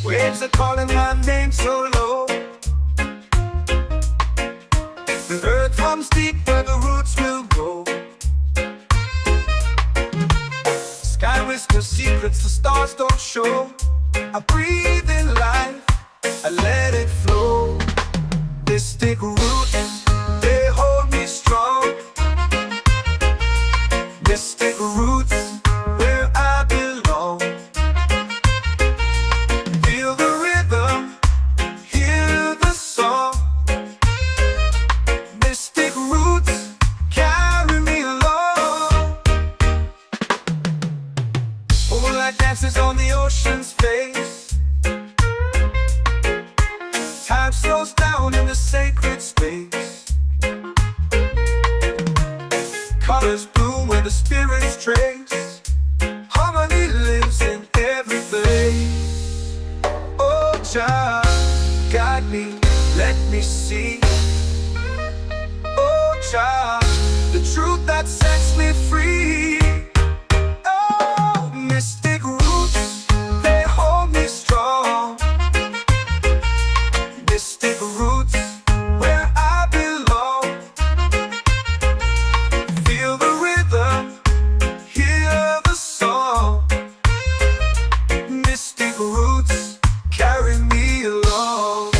Waves are calling my name so low. The earth hums deep where the roots will go. Sky whispers secrets the stars don't show. I breathe in life, I let it flow. Mystic roots, they hold me strong. Mystic roots, where I belong. Feel the rhythm, hear the song. Mystic roots, carry me along. Moonlight dances on the ocean's face. Time slows down in the sacred space. Colors bloom where the spirits trace. Harmony lives in every place. Oh, child, guide me, let me see. Oh, child, the truth that sets me free. Oh, mystic roots, they hold me strong. Mystic roots, where I belong. Feel the rhythm, hear the song. Mystic roots, carry me along.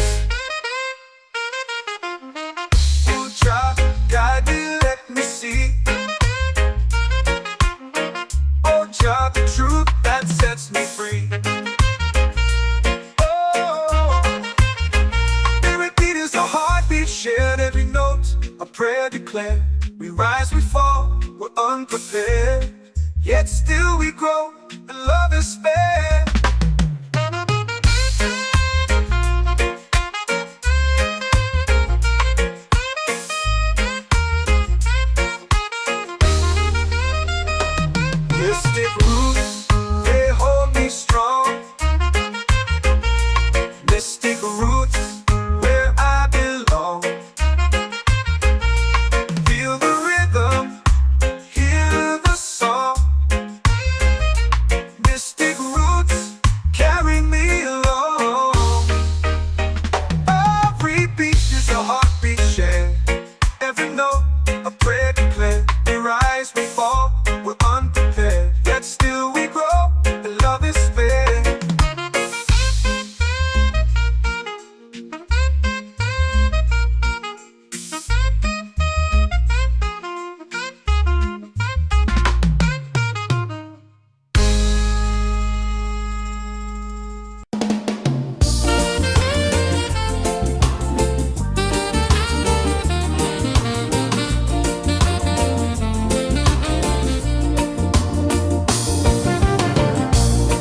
grow, and love is fair. Mystic roots, they hold me strong. Mystic roots, where I belong. Feel the rhythm, hear the song. Mystic roots, carry me along. Every beat is a heartbeat shared. Every note, a prayer declared. We rise, we fall, we're unprepared. Yet still we grow, and love is fair.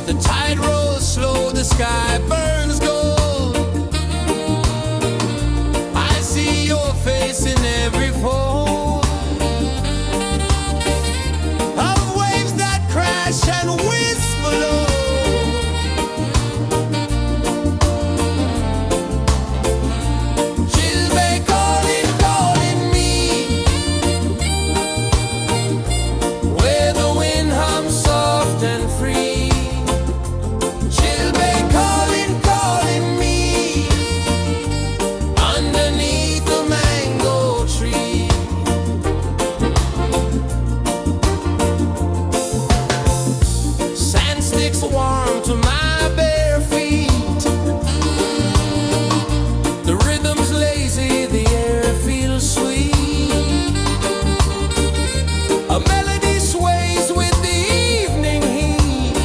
The tide rolls slow, the sky burns gold. I see your face in every fold of waves that crash and whisper low. She'll be calling, calling me, where the wind hums soft and free. She'll be calling, calling me, underneath the mango tree. Sand sticks warm to my bare feet. The rhythm's lazy, the air feels sweet. A melody sways with the evening heat.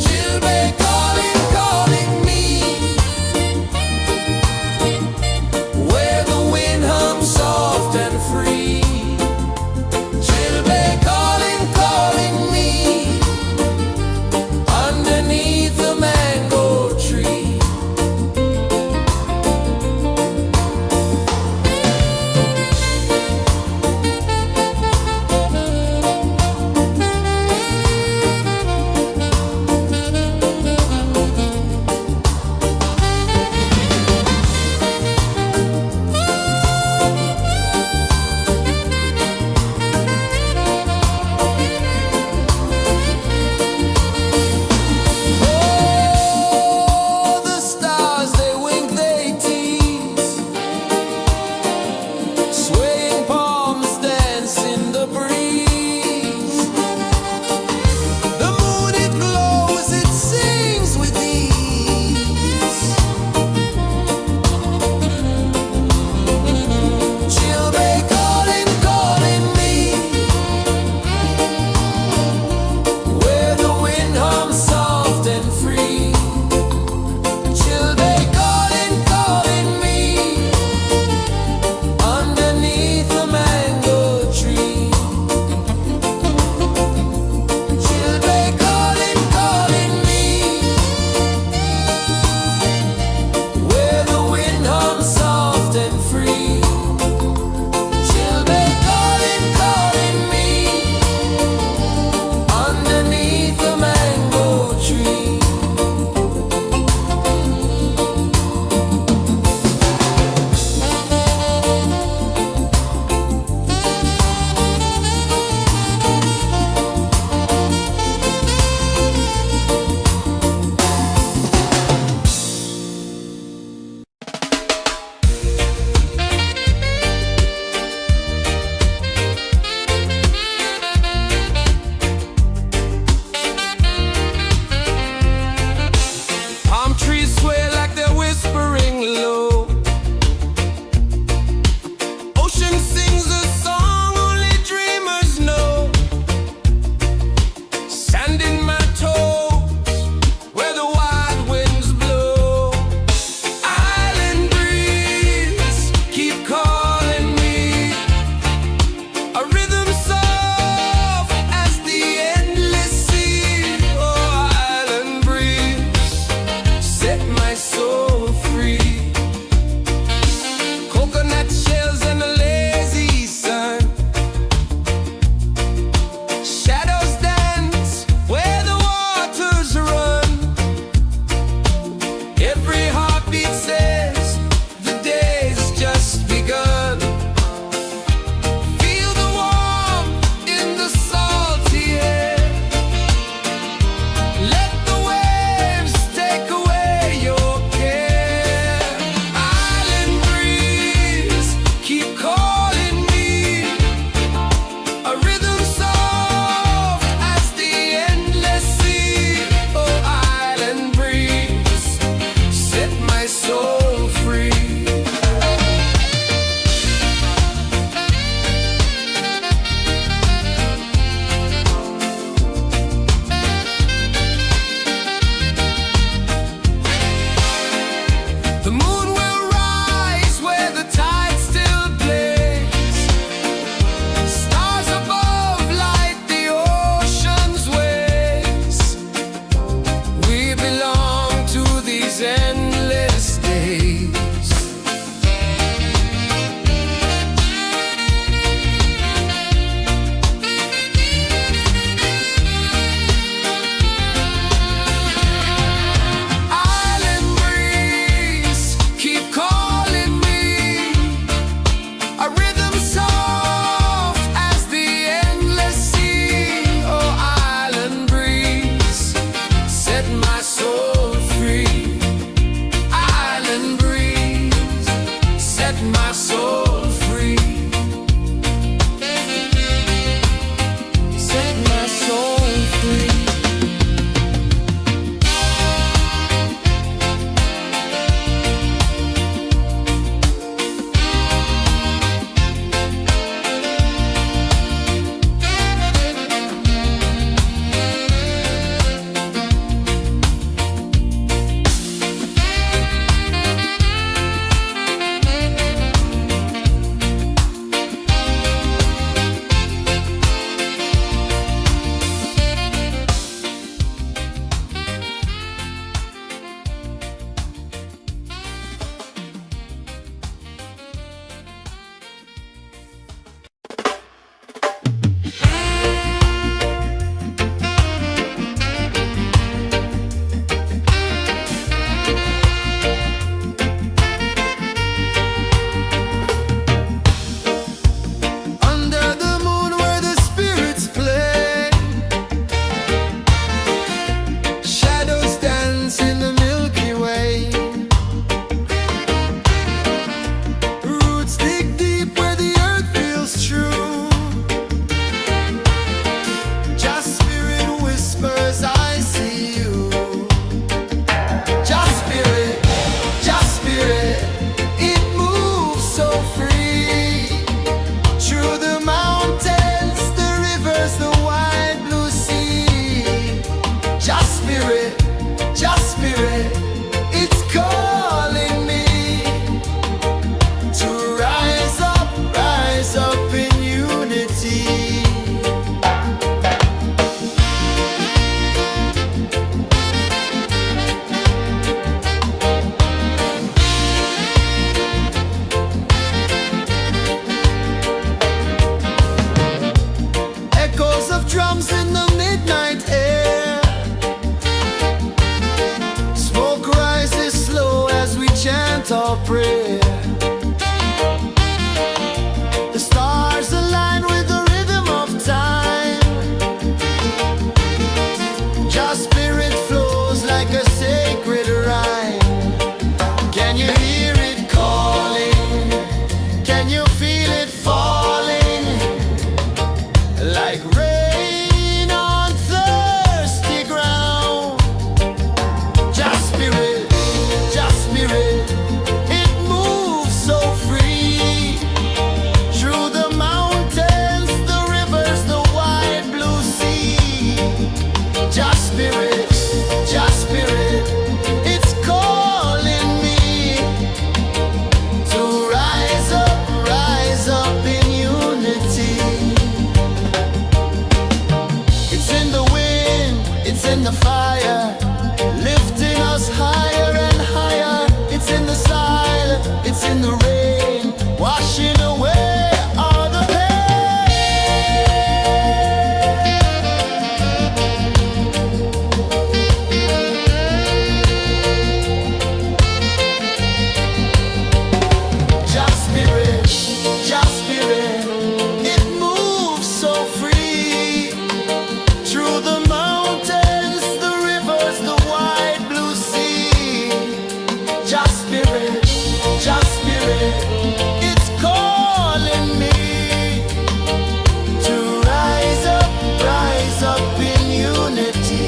She'll be calling, calling me, where the wind hums soft and free. She'll be calling, calling me, underneath the mango tree. Oh, the stars, they wink, they tease. Swaying palms dance in the breeze. The moon, it glows, it sings with ease. She'll be calling, calling me, where the wind hums soft and free. She'll be calling, calling me, underneath the mango tree. She'll be calling, calling me, where the wind hums soft and free. She'll be calling, calling me, underneath the mango tree. Palm trees sway like they're whispering low. Ocean sings a song only dreamers know. Sand in my toes, where the wild winds blow. Island breeze, keep calling me, feel it falling like rain on thirsty ground. Just spirit, it moves so free through the mountains, the rivers, the wide blue sea. Just spirit, it's calling me to rise up in unity. It's in the wind, it's in the fire, lifting us higher and higher. It's in the silence, it's in the rain, washing away all the pain. Just spirit, it moves so free through the mountains, the rivers, the wide blue sea. Just spirit, it's calling me to rise up in unity.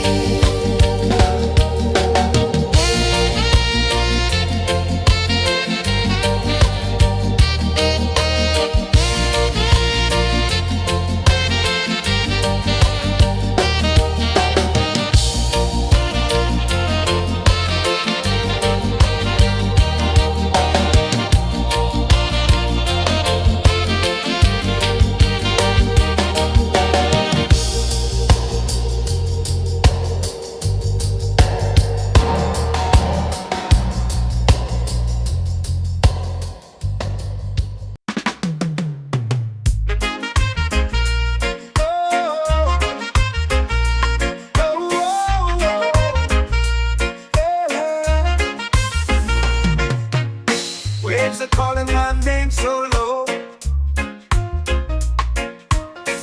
Waves are calling my name so low.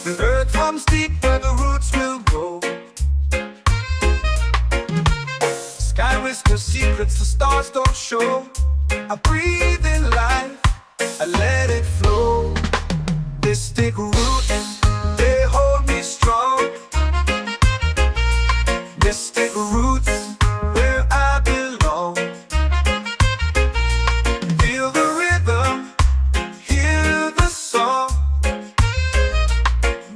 The earth runs deep where the roots will grow. Sky whispers secrets the stars don't show. I breathe in life, I let it flow. Mystic roots, they hold me strong. Mystic roots, where I belong. Feel the rhythm, hear the song.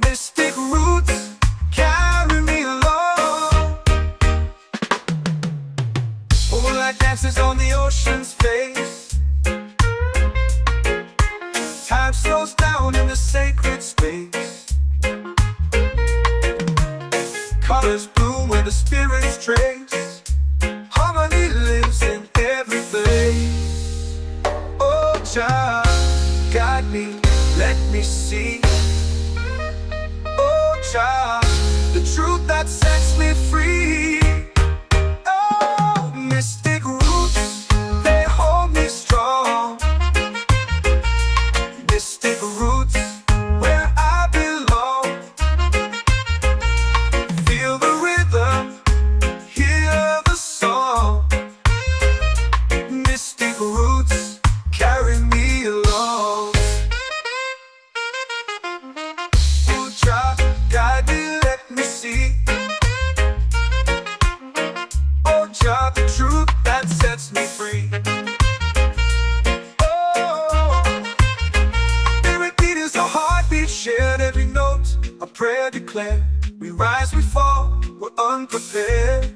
Mystic roots, carry me along. Moonlight dances on the ocean's face. Time slows down in the sacred space. Colors bloom where the spirits trace. Harmony lives in every place. Oh, Jah, guide me, let me see. Oh, Jah, the truth that sets me free. Oh, mystic roots, they hold me strong. Mystic roots, where I belong. Feel the rhythm, hear the song. Mystic roots, carry me along. Oh, Jah, guide me, let me see. Oh, Jah, the truth that sets me free. Oh, spirit beat is a heartbeat, shared every note. A prayer declared. We rise, we fall, we're unprepared.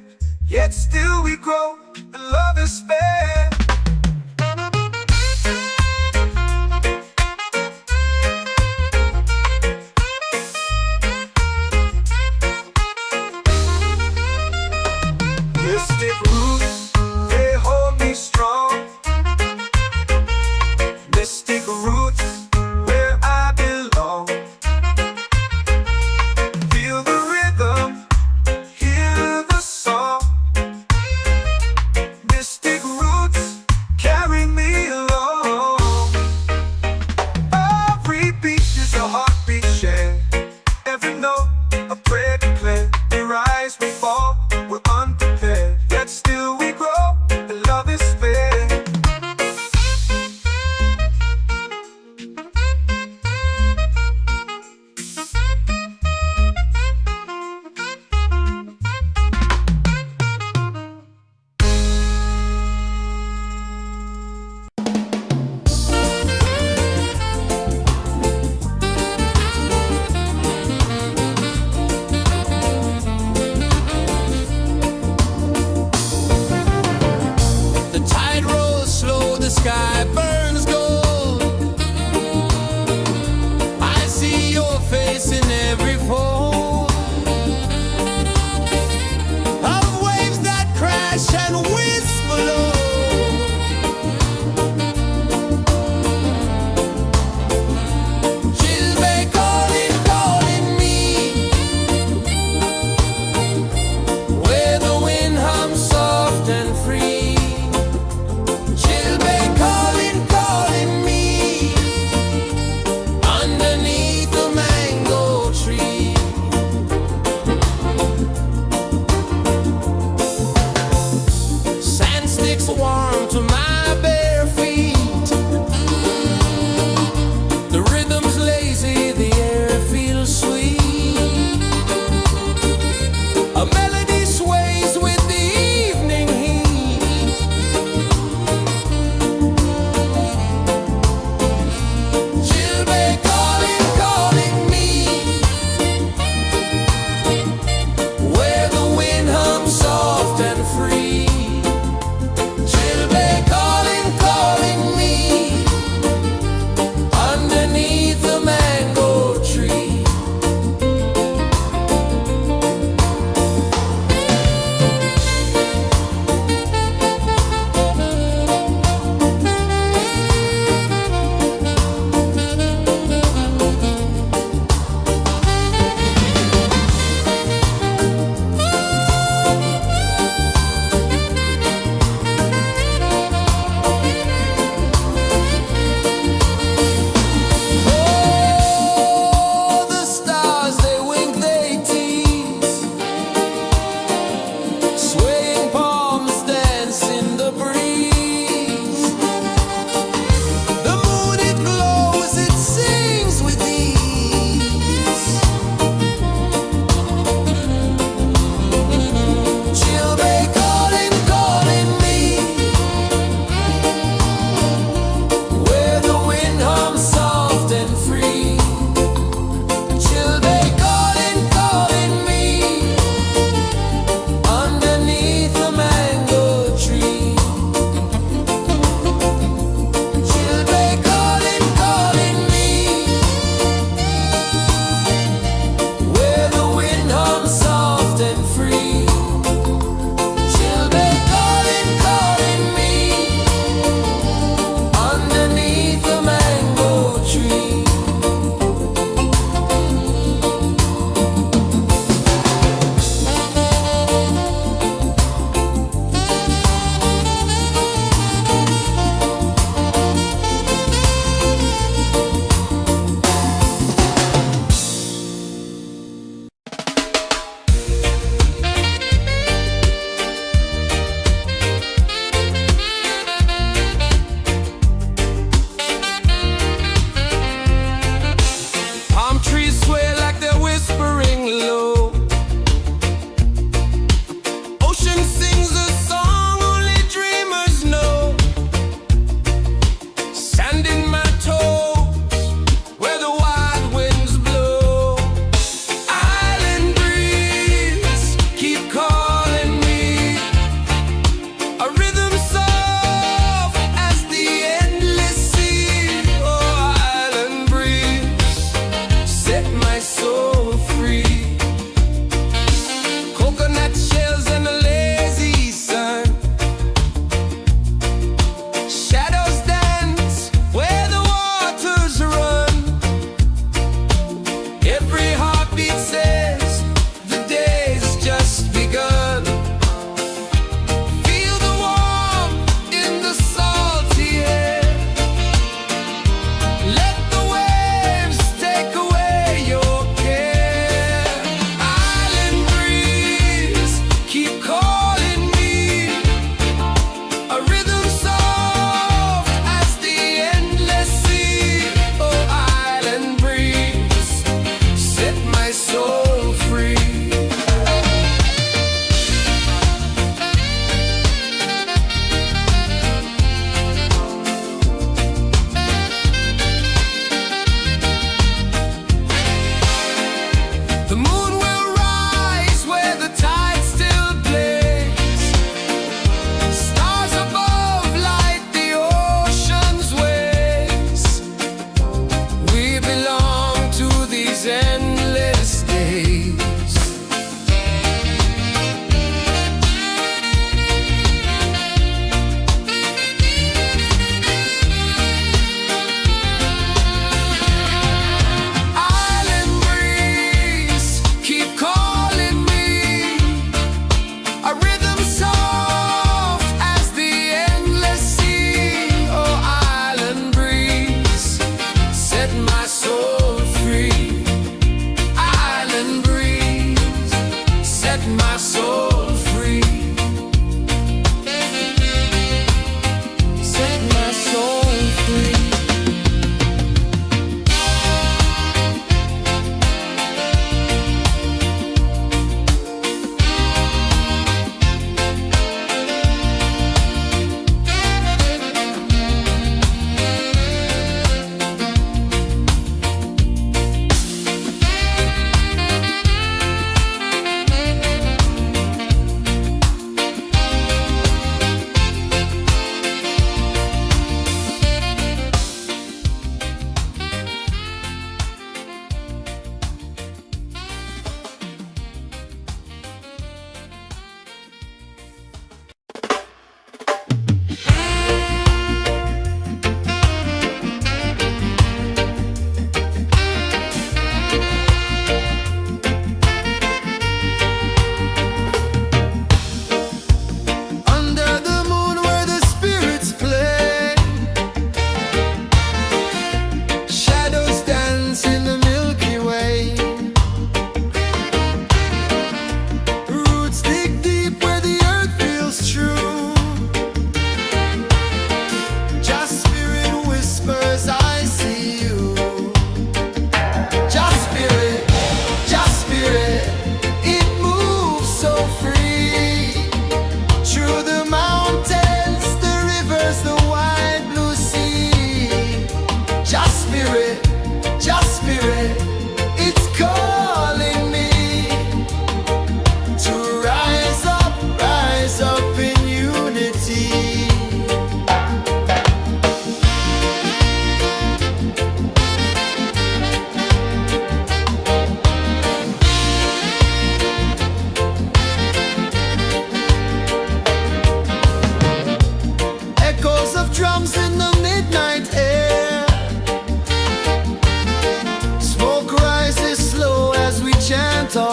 Yet still we grow, and love is spared. Mystic roots, they hold me strong. Mystic roots, where I belong. Feel the rhythm, hear the song. Mystic roots.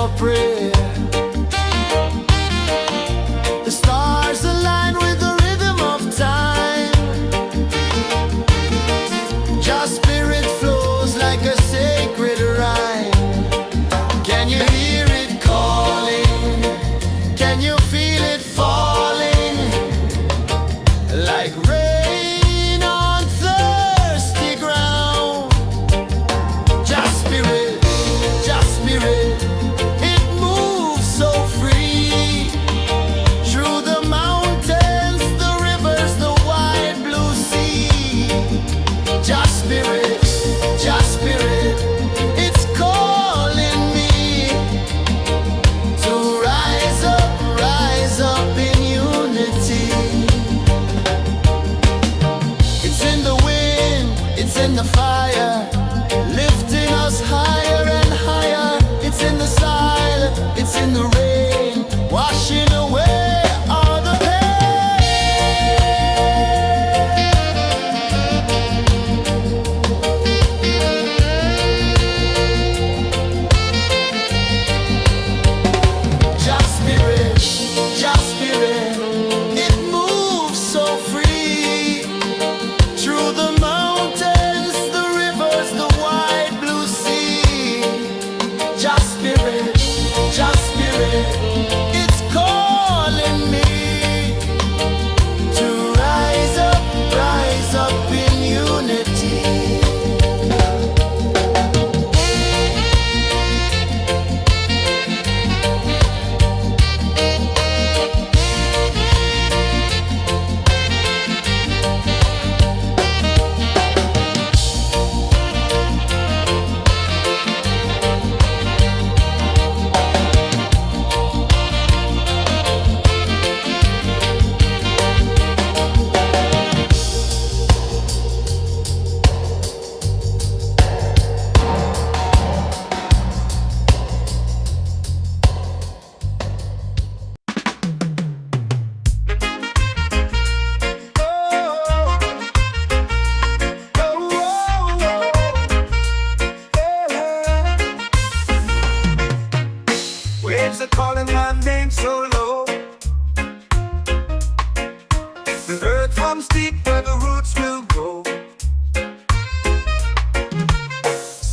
our prayer. The stars align with the rhythm of time. Your spirit flows like a sacred rhyme. Can you hear it calling? Can you feel it falling? Like rain on thirsty ground. Just spirit, it moves so free. Through the mountains, the rivers, the wide blue sea. Just spirit, it's calling me to rise up in unity. It's in the wind, it's in the fire, lifting us higher and higher. It's in the silence, it's in the rain, washing away all the Just spirit, it moves so free. Through the mountains, the rivers, the wide blue sea. Just spirit, it's calling me to rise up in unity. Waves are calling my name so low. The earth hums deep where the roots will grow.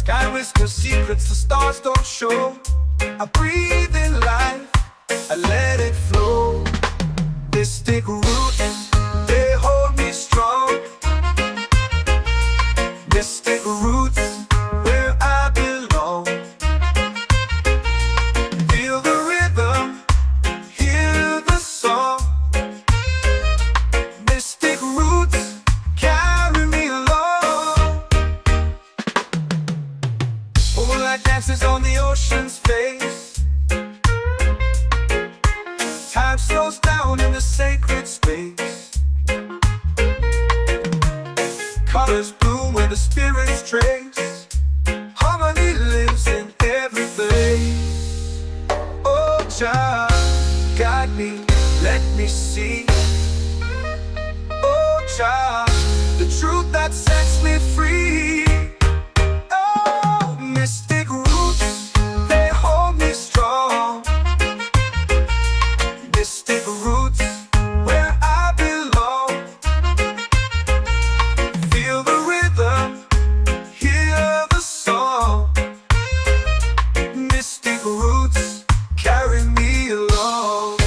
Sky whispers secrets the stars don't show. I breathe in life, I let it flow. Mystic roots, they hold me strong. Mystic roots, where I belong. Feel the rhythm, hear the song. Mystic roots, carry me along. Moonlight dances on the ocean's face. Time slows down in the sacred space. Colors bloom where the spirits trace. Harmony lives in every place. Oh, child, guide me, let me see. Oh, child, the truth that sets me free. Oh, mystic roots, they hold me strong. Mystic roots, where I belong. Feel the rhythm, hear the song. Mystic roots, carry me along.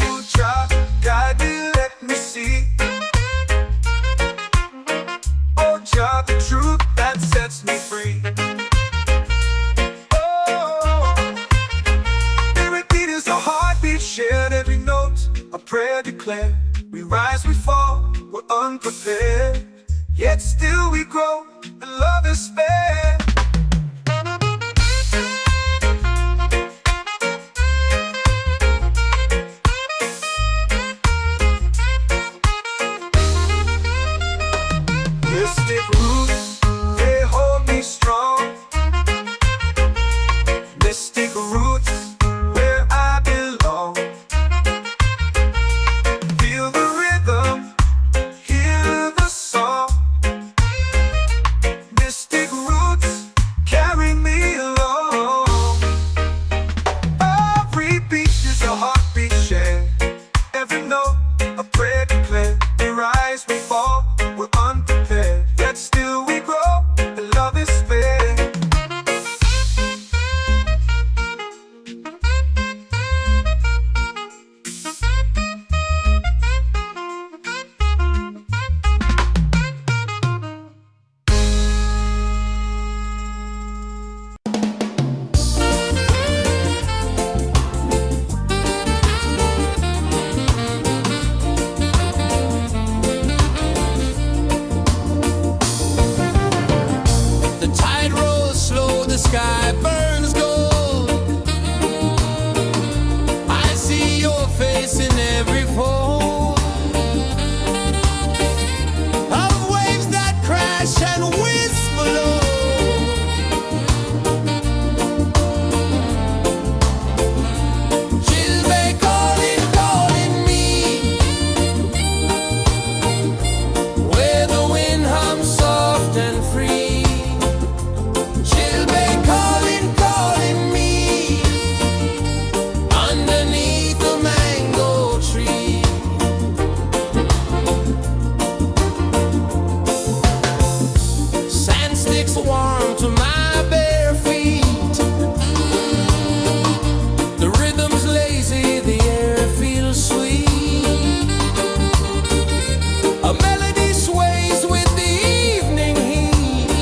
Oh, child, guide me, let me see. Oh, child, the truth that sets me free. Shared every note, a prayer declared. We rise, we fall, we're unprepared. Yet still we grow, and love is spared. Mystic roots, they hold me strong. Mystic roots, where I belong. Feel the rhythm, hear the song. Mystic roots, carry me whisper low. She'll be calling, calling me, where the wind hums soft and free. She'll be calling, calling me, underneath the mango tree. Sand sticks warm to my bare feet. The rhythm's lazy, the air feels sweet. A melody sways with the evening heat.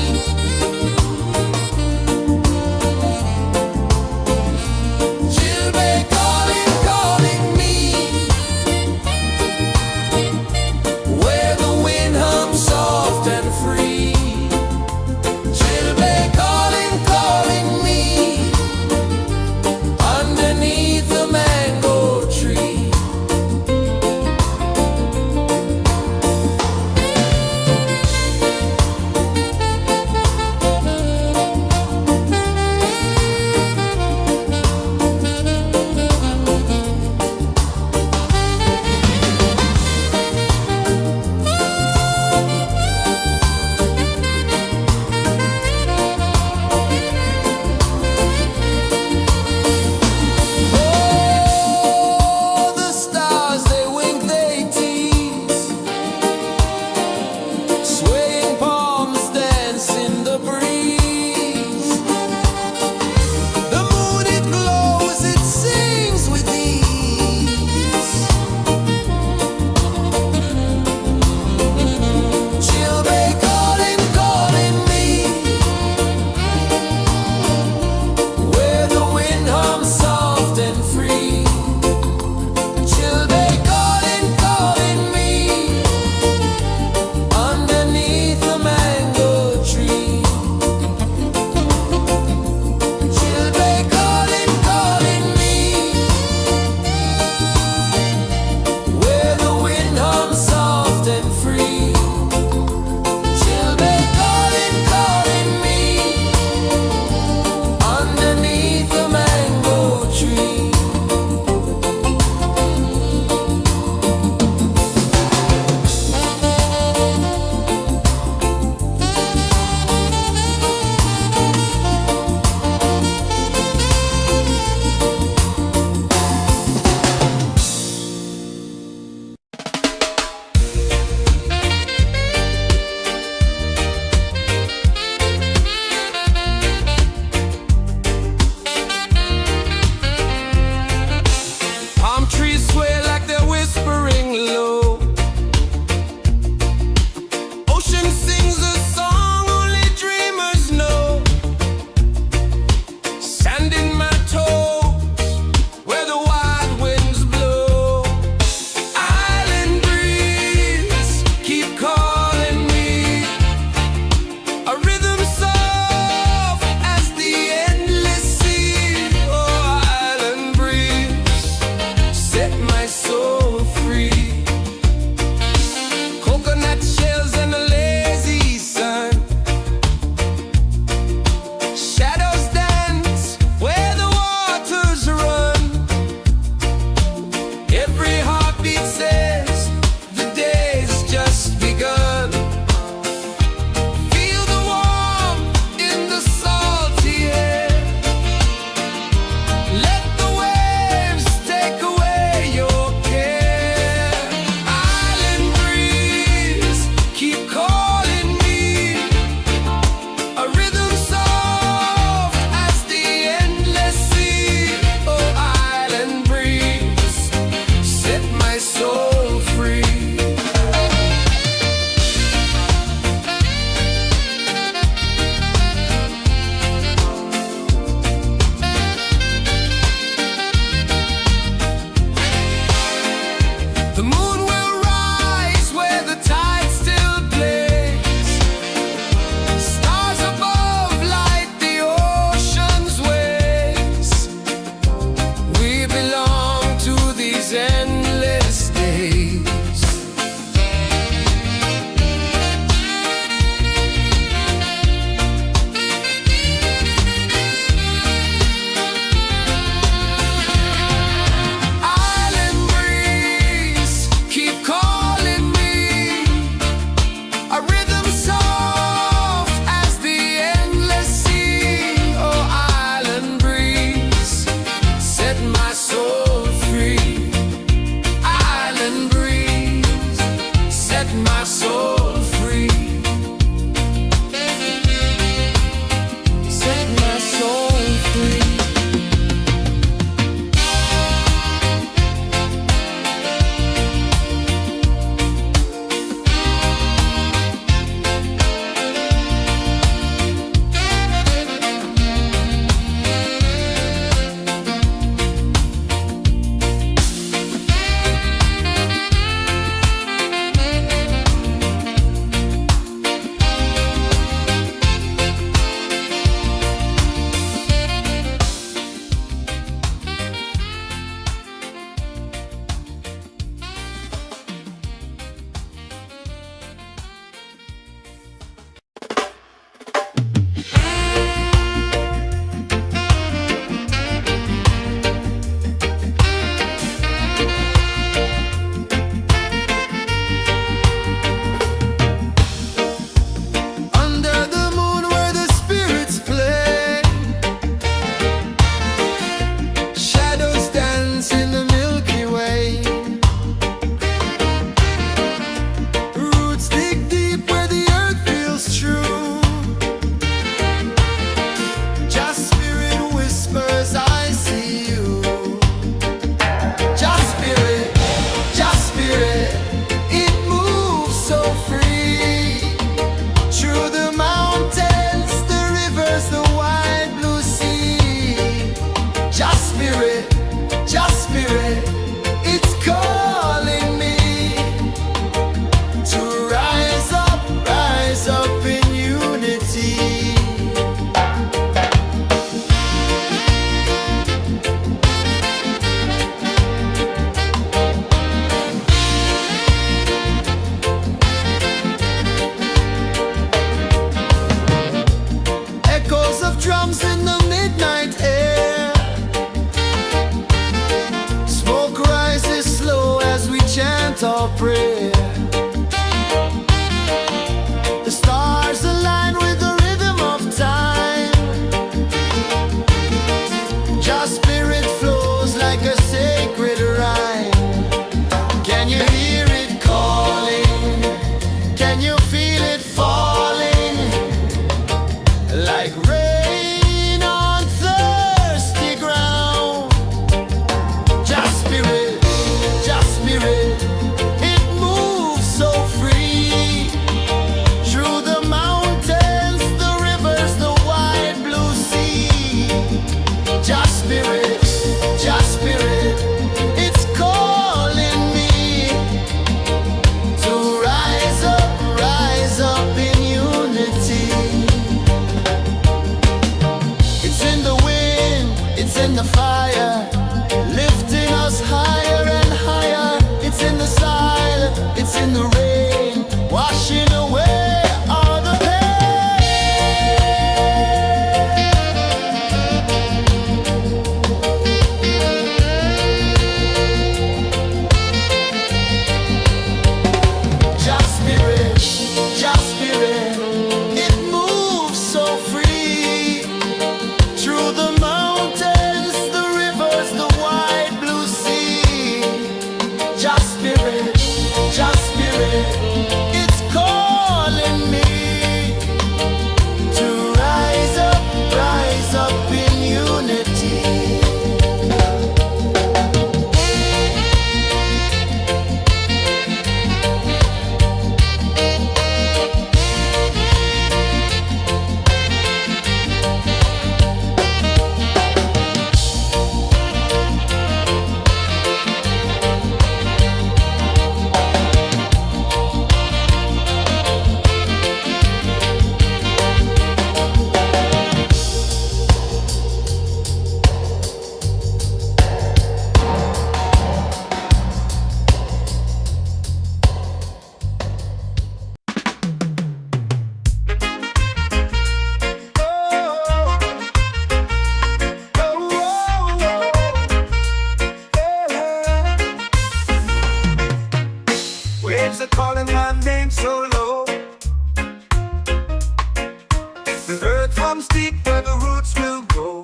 The earth comes deep where the roots will grow.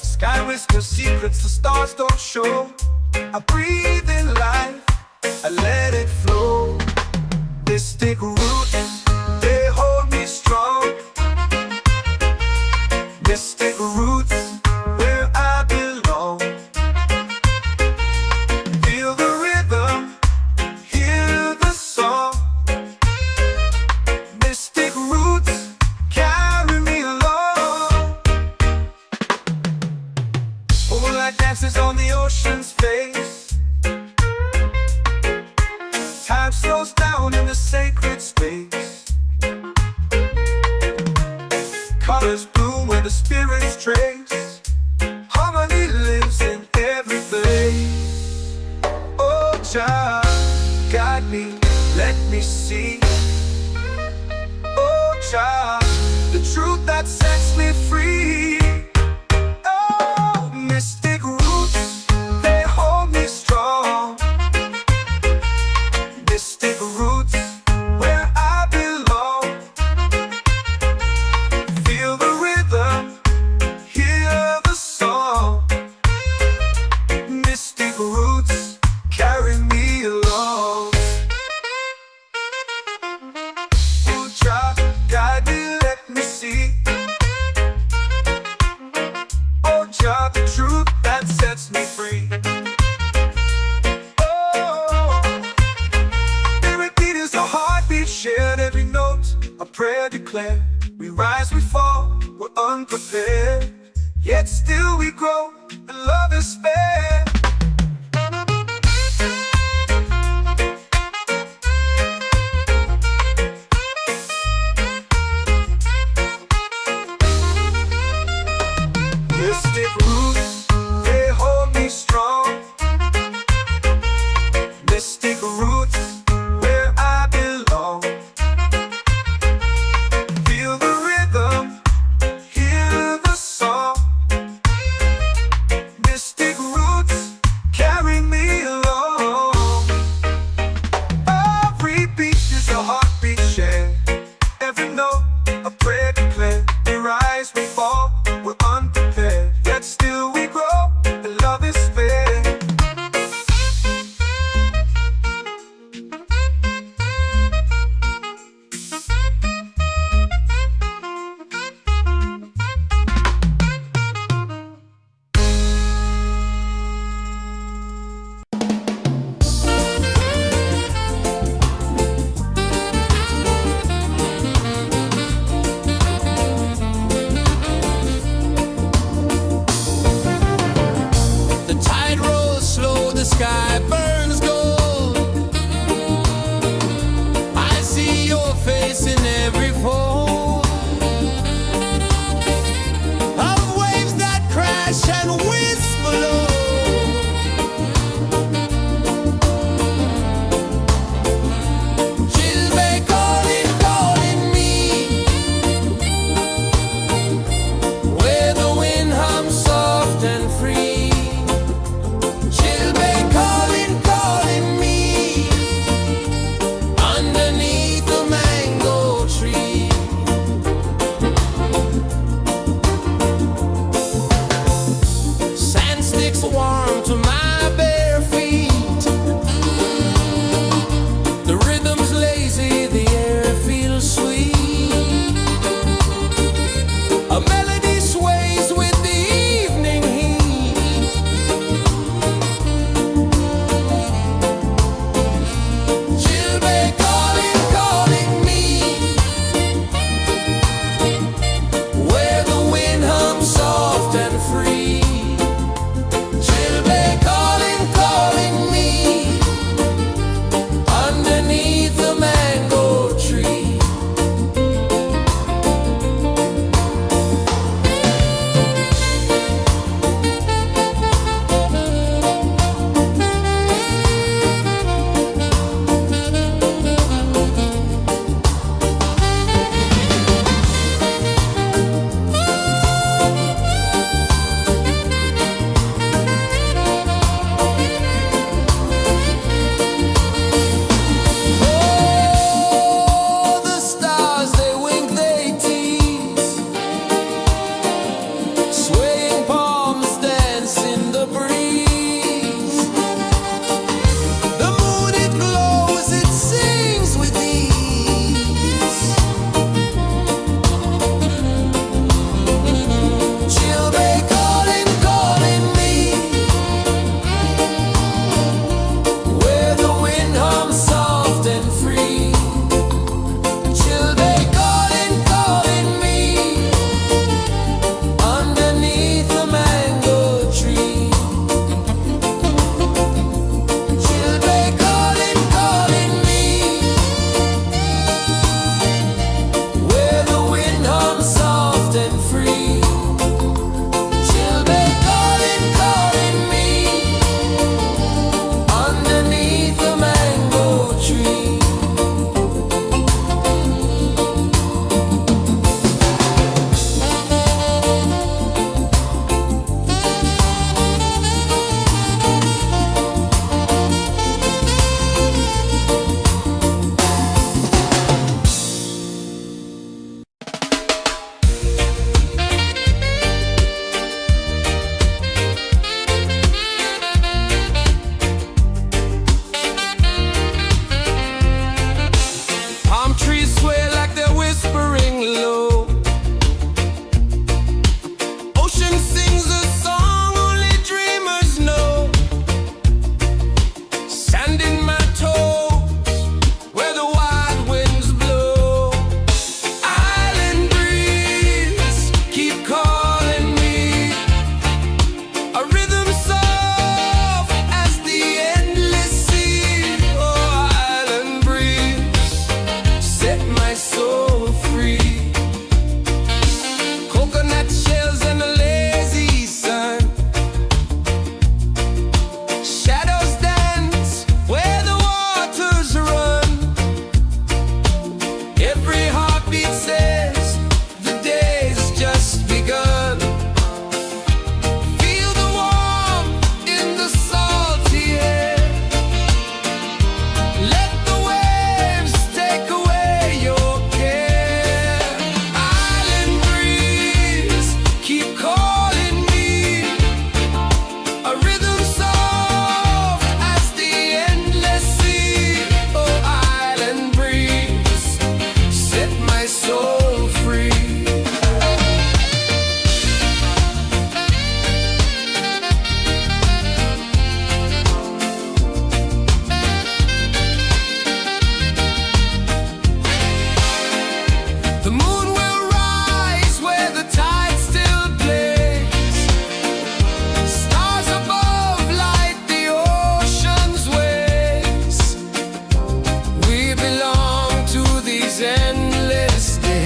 Sky whispers secrets the stars don't show. I breathe in life, I let it flow. Mystic roots, they hold me strong. Mystic roots, where I belong. Feel the rhythm, hear the song. Mystic roots, carry me along. Moonlight dances on the ocean's face. Time slows down in the sacred space. Colors bloom where the spirits trace. Harmony lives in every place. Oh, Jah, guide me, let me see. Oh, Jah, the truth that sets me free. Oh, mystic roots, they hold me strong. Mystic roots, where I belong. Feel the rhythm, hear the song. Mystic roots, carry me along. Oh, Jah, guide me, let me see. Oh, Jah, the truth that sets me free. Shared every note, a prayer declared. We rise, we fall, we're unprepared. Yet still we grow, and love is spared. Mystic roots, they hold me strong. Mystic roots, where I belong. Feel the rhythm, hear the song. Mystic roots,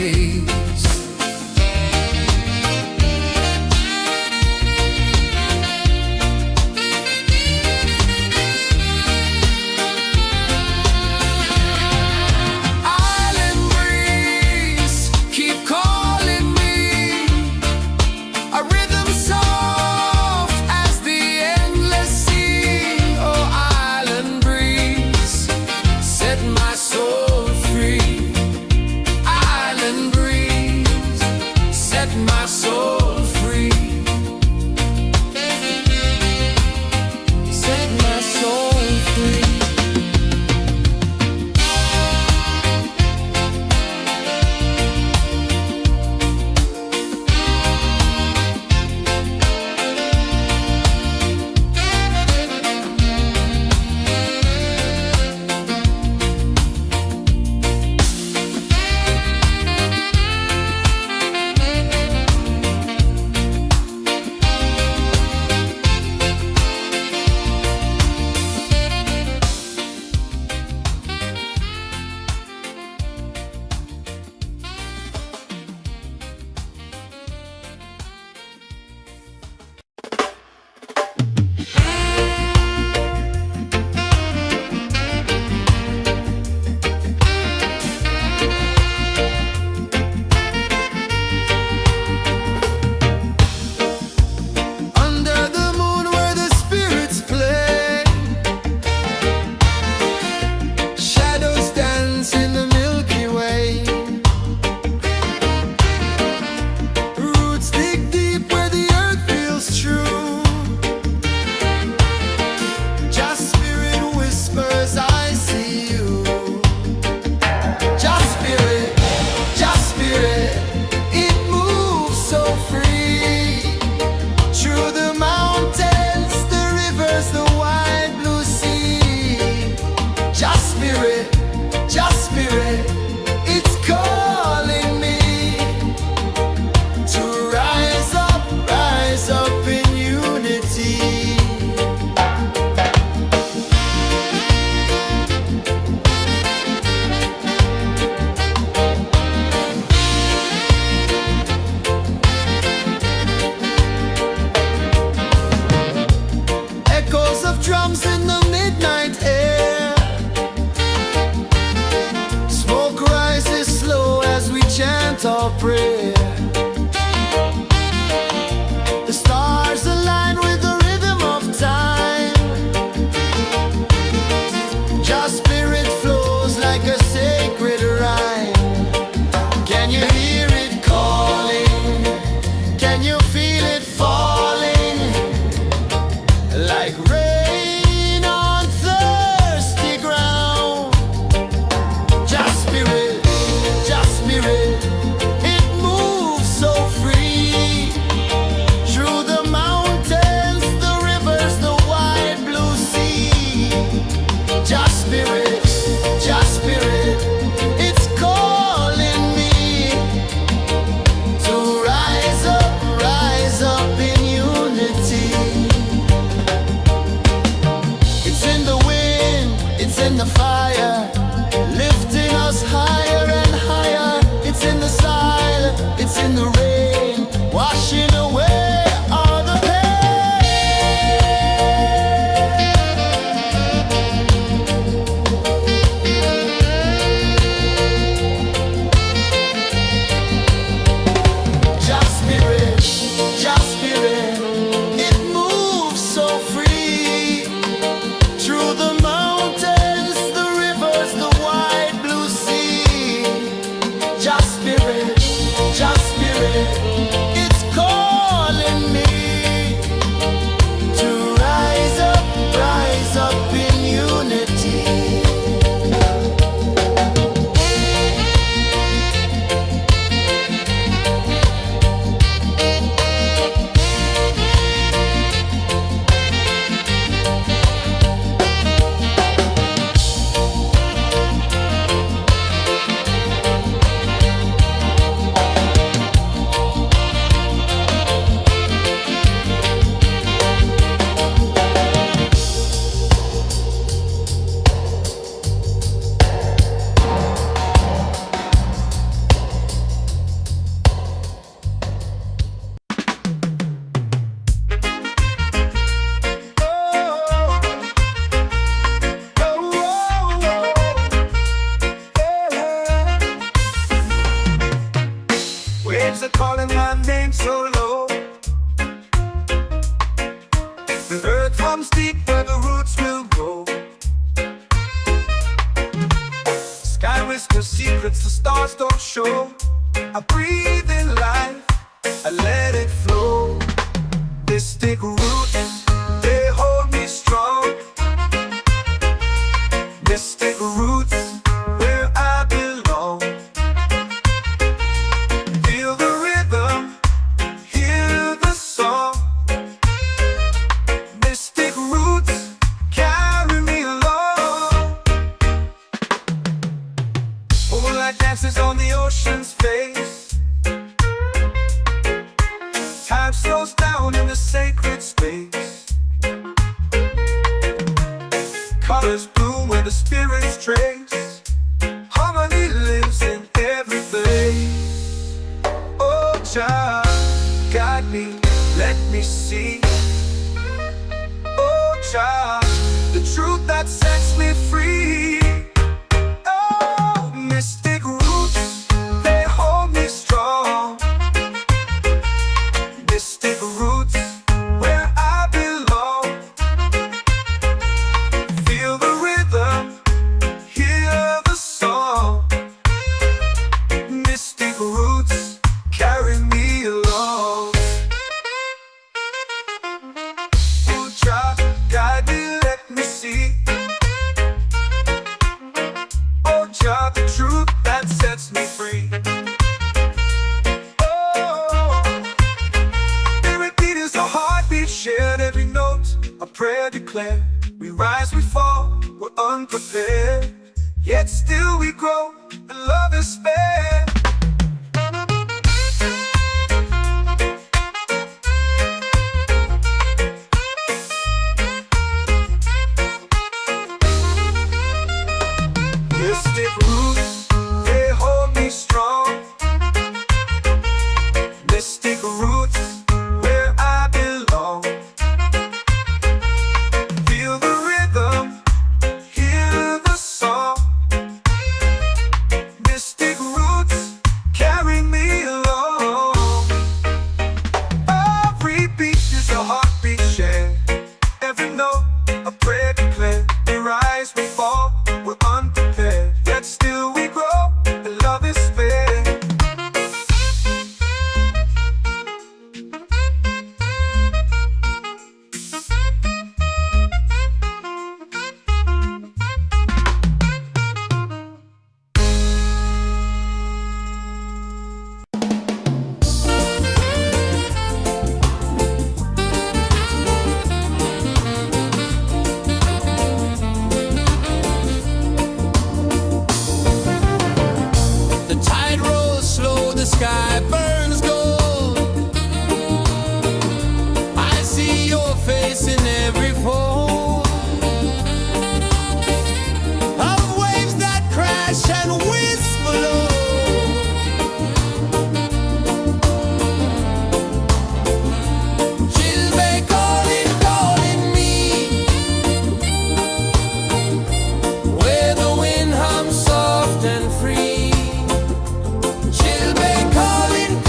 ways. Island breeze, keep calling me, a rhythm soft as the endless sea. Oh, island breeze, set my soul free. Island breeze, set my soul free. Set my soul free. Under the moon where the spirits play, shadows dance in the Milky Way. Roots dig deep where the earth feels true. Just spirit whispers, I see you. Just spirit, it moves so free. Through the mountains, the rivers, the wide blue sea. Just spirit, it's calling me to rise up in unity. Echoes of drums in the midnight air. Smoke rises slow as we chant our prayer. The stars align with the rhythm of time. Just spirit flows like a sacred rhyme. Can you hear it calling? Can you feel it falling? Like rain on thirsty ground. Just spirit, it moves are calling my name so low. The earth runs deep where the roots will grow. Sky whispers secrets the stars don't show. I breathe in life, I let it flow. Mystic roots, they hold me strong. Mystic roots, where I belong. Feel the rhythm, hear the song. Mystic roots, carry me along. Moonlight dances on the ocean's face. Time slows down in the sacred space. Colors bloom where the spirits trace. Harmony lives in every place. Oh, child, guide me, let me see. Oh, child, the truth that sets me free. Oh, mystic roots, they hold me strong. Mystic roots, where I belong. Feel the rhythm, hear the song. Mystic roots, carry me along. Oh, child, guide me, let me see. Oh, child, the truth that sets me free. Oh, spirit beat is a heartbeat, shared every note. A prayer declared. We rise, we fall, we're unprepared. Yet still we grow, and love is spared. Mystic roots, they hold me strong. Mystic roots, where I belong. Feel the rhythm, hear the song. Mystic roots, carry me along. Every beat is a heartbeat shared. Every note, a prayer declared. We rise, we fall, we're unprepared. Yet still we grow, and love is spared. The tide rolls slow, the sky burns gold. I see your face in every fold of waves that crash and whisper low. Chill bay calling, calling me, where the wind hums soft and free. Chill bay calling,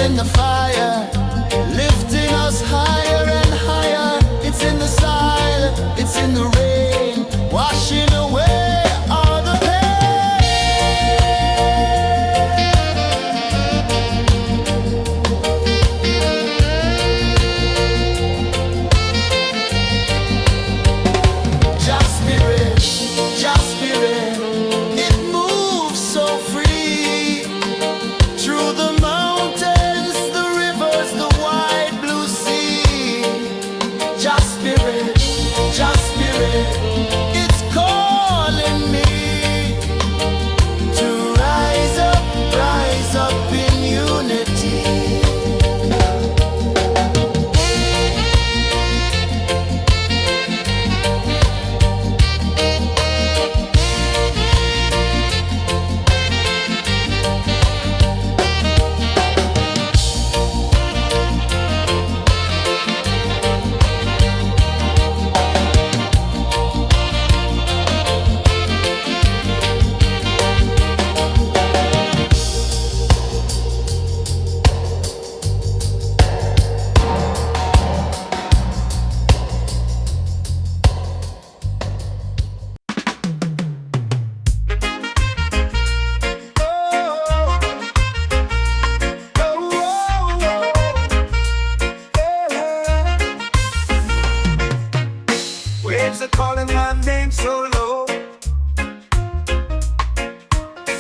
in the fire, lifting us higher and higher. It's in the silence, it's in the rain, washing away all the Just spirit, just spirit, it moves so free through the mountains, the rivers, the wide blue sea. Just spirit, it's calling me to rise up in unity. Waves are calling my name so low.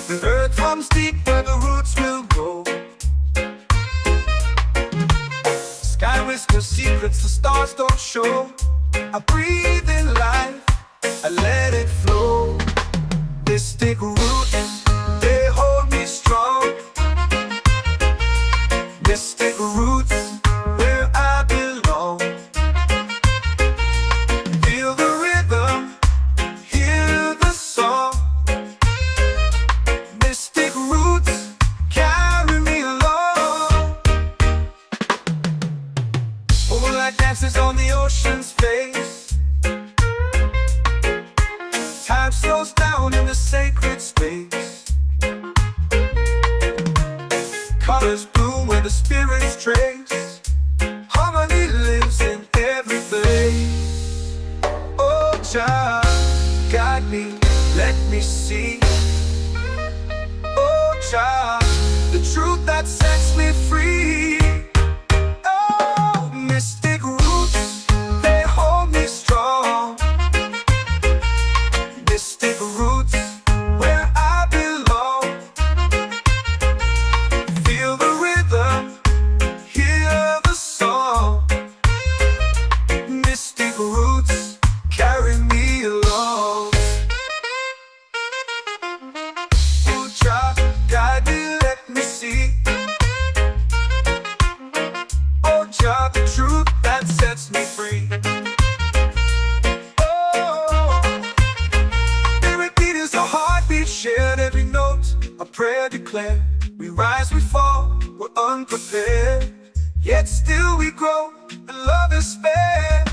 The earth comes deep where the roots will grow. Sky whispers secrets the stars don't show. I breathe in life, I let it flow. Mystic roots, they hold me strong. Mystic roots, where I belong. Feel the rhythm, hear the song. Mystic roots, carry me along. Moonlight dances on the ocean's face. Time slows down in the sacred space. Colors bloom where the spirits trace. Harmony lives in every face. Oh, Jah, guide me, let me see. Oh, Jah, the truth that sets me free. Oh, mystic roots, they hold me strong. Mystic roots, where I belong. Feel the rhythm, hear the song. Mystic roots, carry me along. Oh, Jah, guide me, let me see. Oh, Jah, the truth that sets me free. Oh, spirit beat is a heartbeat, shared every note, a prayer declared. We rise, we fall, we're unprepared, yet still we grow, and love is spared.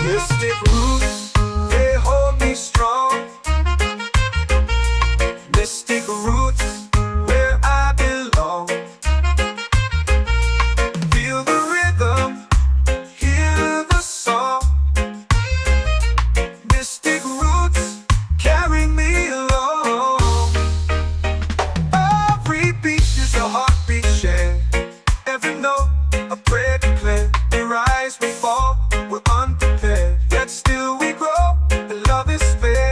Mystic roots, they hold me strong. Mystic roots, where I belong. Feel the rhythm, hear the song. Mystic roots, carry me along. Every beat is a heartbeat shared. Every note, a prayer declared. We rise, we fall, we're unprepared, yet still we grow, and love is spared.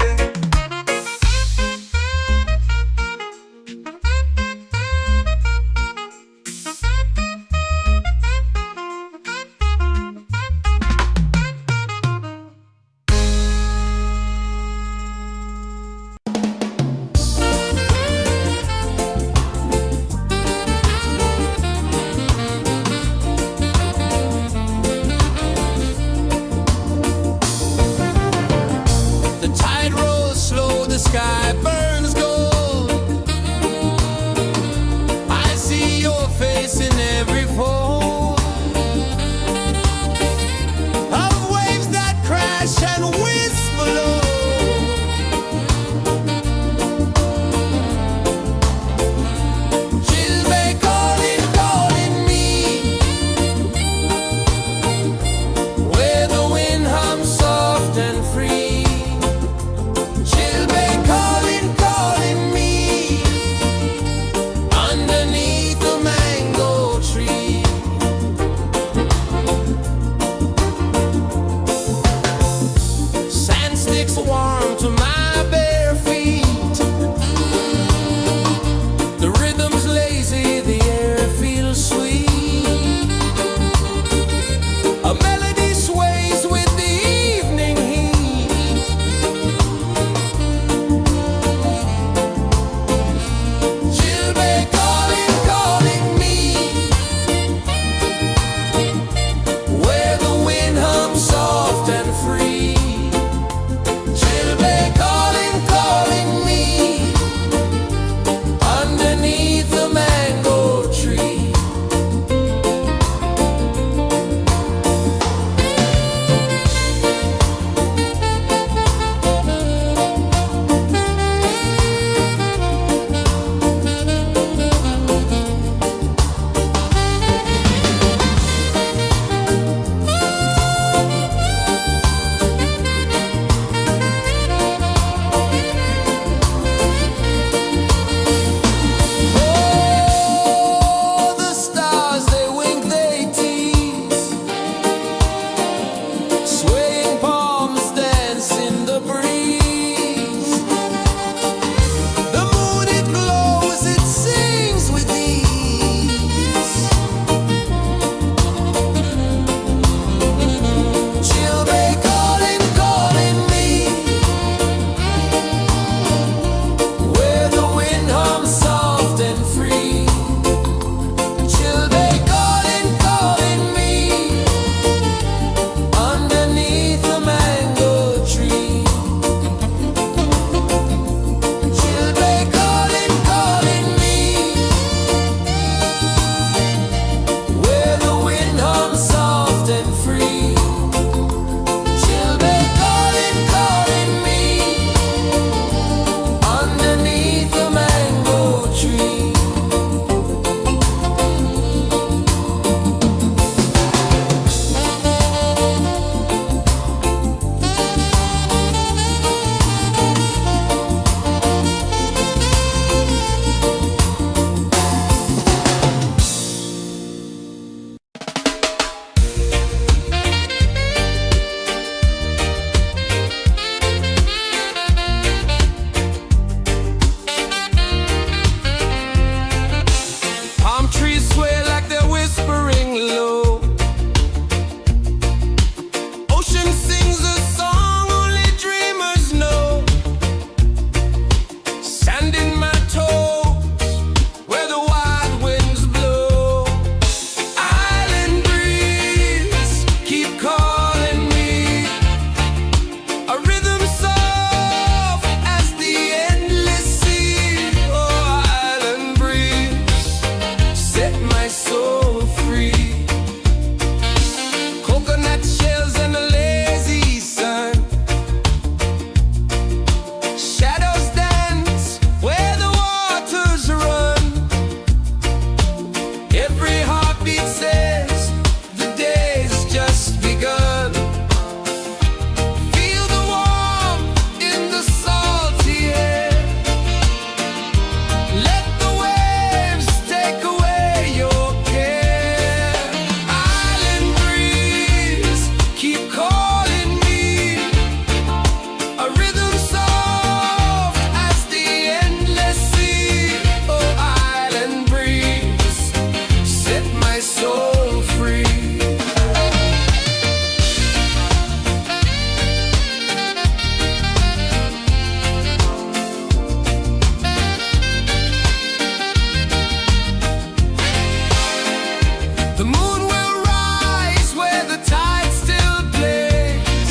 The moon will rise where the tide still plays.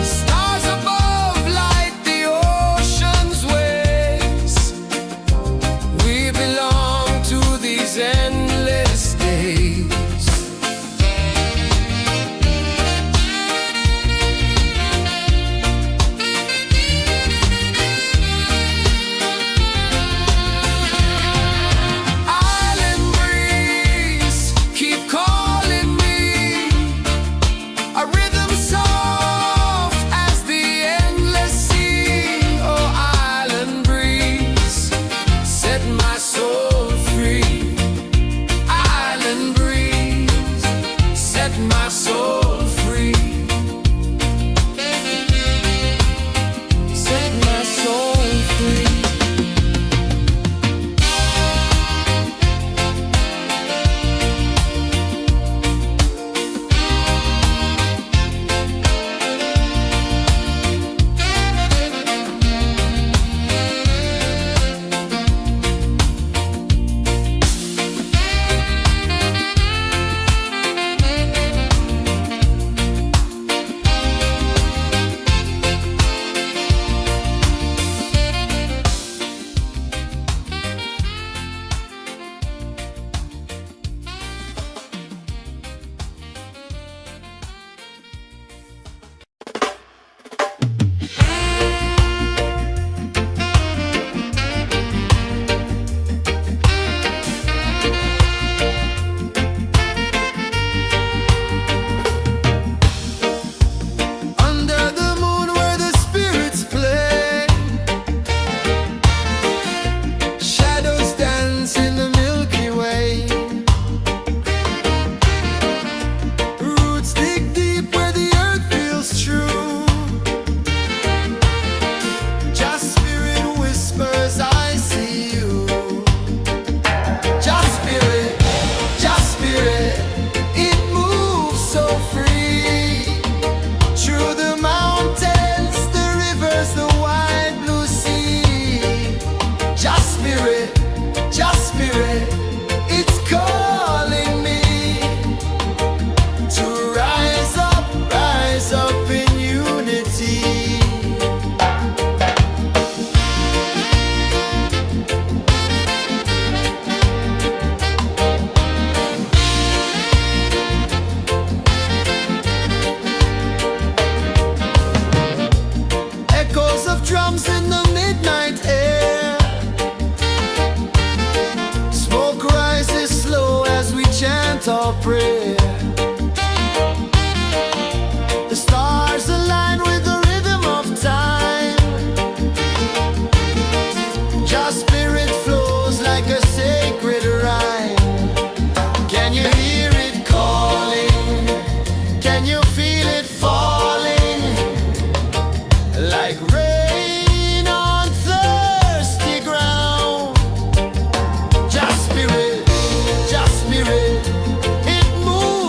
Stars above light the ocean's waves. We belong to these endless days. Island breeze, keep calling me. A rhythm soft as the endless sea. Oh, island breeze, set my soul free. Island breeze, set my soul free. Set my soul free. Under the moon where the spirits play, shadows dance in the Milky Way. Roots dig deep where the earth feels true. Just spirit whispers, I see you. Just spirit, it moves so free. Through the mountains, the rivers, the wide blue sea. Just spirit, it's calling me to rise up in unity. Echoes of drums in the midnight air. Smoke rises slow as we chant our prayer. The stars align with the rhythm of time. Just spirit flows like a sacred rhyme. Can you hear it calling? Can you feel it falling? Like rain on thirsty ground. Just spirit, it moves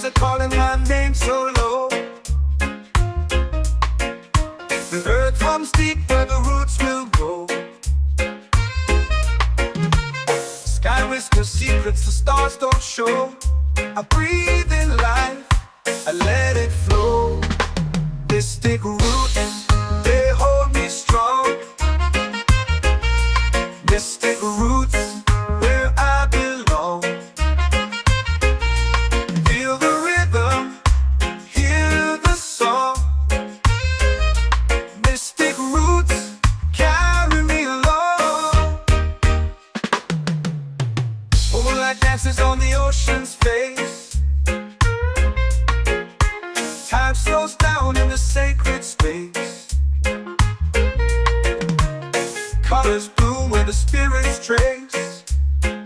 are calling my name so low. The earth comes deep where the roots will go. Sky whispers secrets the stars don't show. I breathe in life, I let it flow. Mystic roots, they hold me strong. Mystic roots, where I belong. Feel the rhythm, hear the song. Mystic roots, carry me along. Moonlight dances on the ocean's face. Time slows down in the sacred space. Colors bloom where the spirits trace.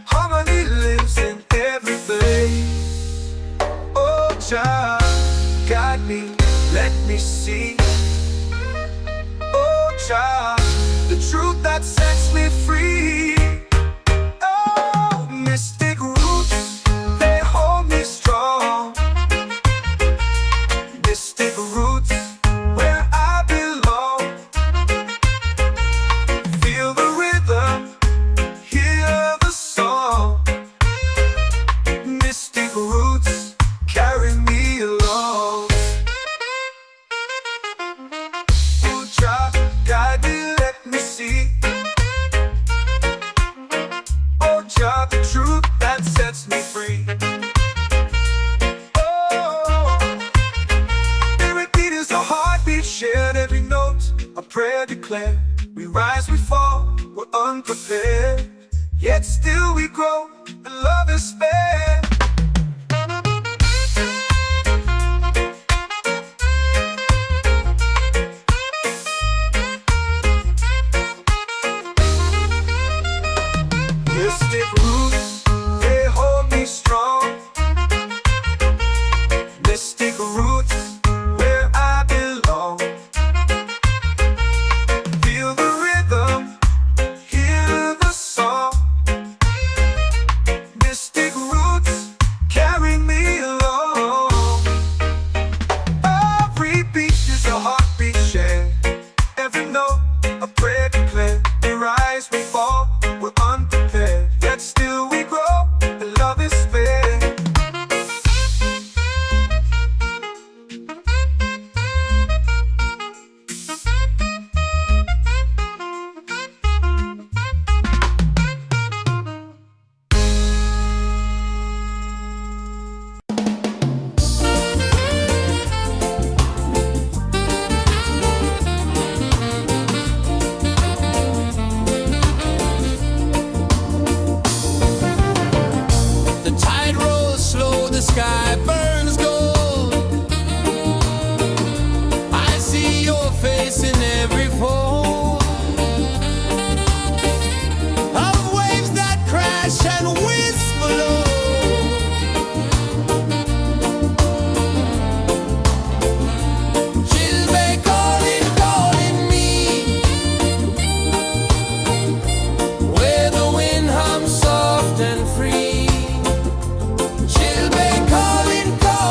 Harmony lives in every place. Oh, Jah, guide me, let me see. Oh, Jah, the truth that sets me free. Oh, mystic roots, they hold me strong. Mystic roots, where I belong. Feel the rhythm, hear the song. Mystic roots, carry me along. Oh, Jah, guide me, let me see. Oh, Jah, the truth that sets me free. Shared every note, a prayer declared. We rise, we fall, we're unprepared. Yet still we grow, and love is spared. Mystic roots, they hold me strong. Mystic roots, where I belong. Feel the rhythm, hear the song. Mystic roots, carry me along. Every beat is a heartbeat shared. Every note, a prayer declared. We rise, we fall, we're unprepared. Yet still we grow, and love is spared. The tide rolls slow, the sky burns gold. I see your face in every fold of waves that crash and whisper low. She'll be calling, calling me where the wind hums soft and free. She'll be calling, calling.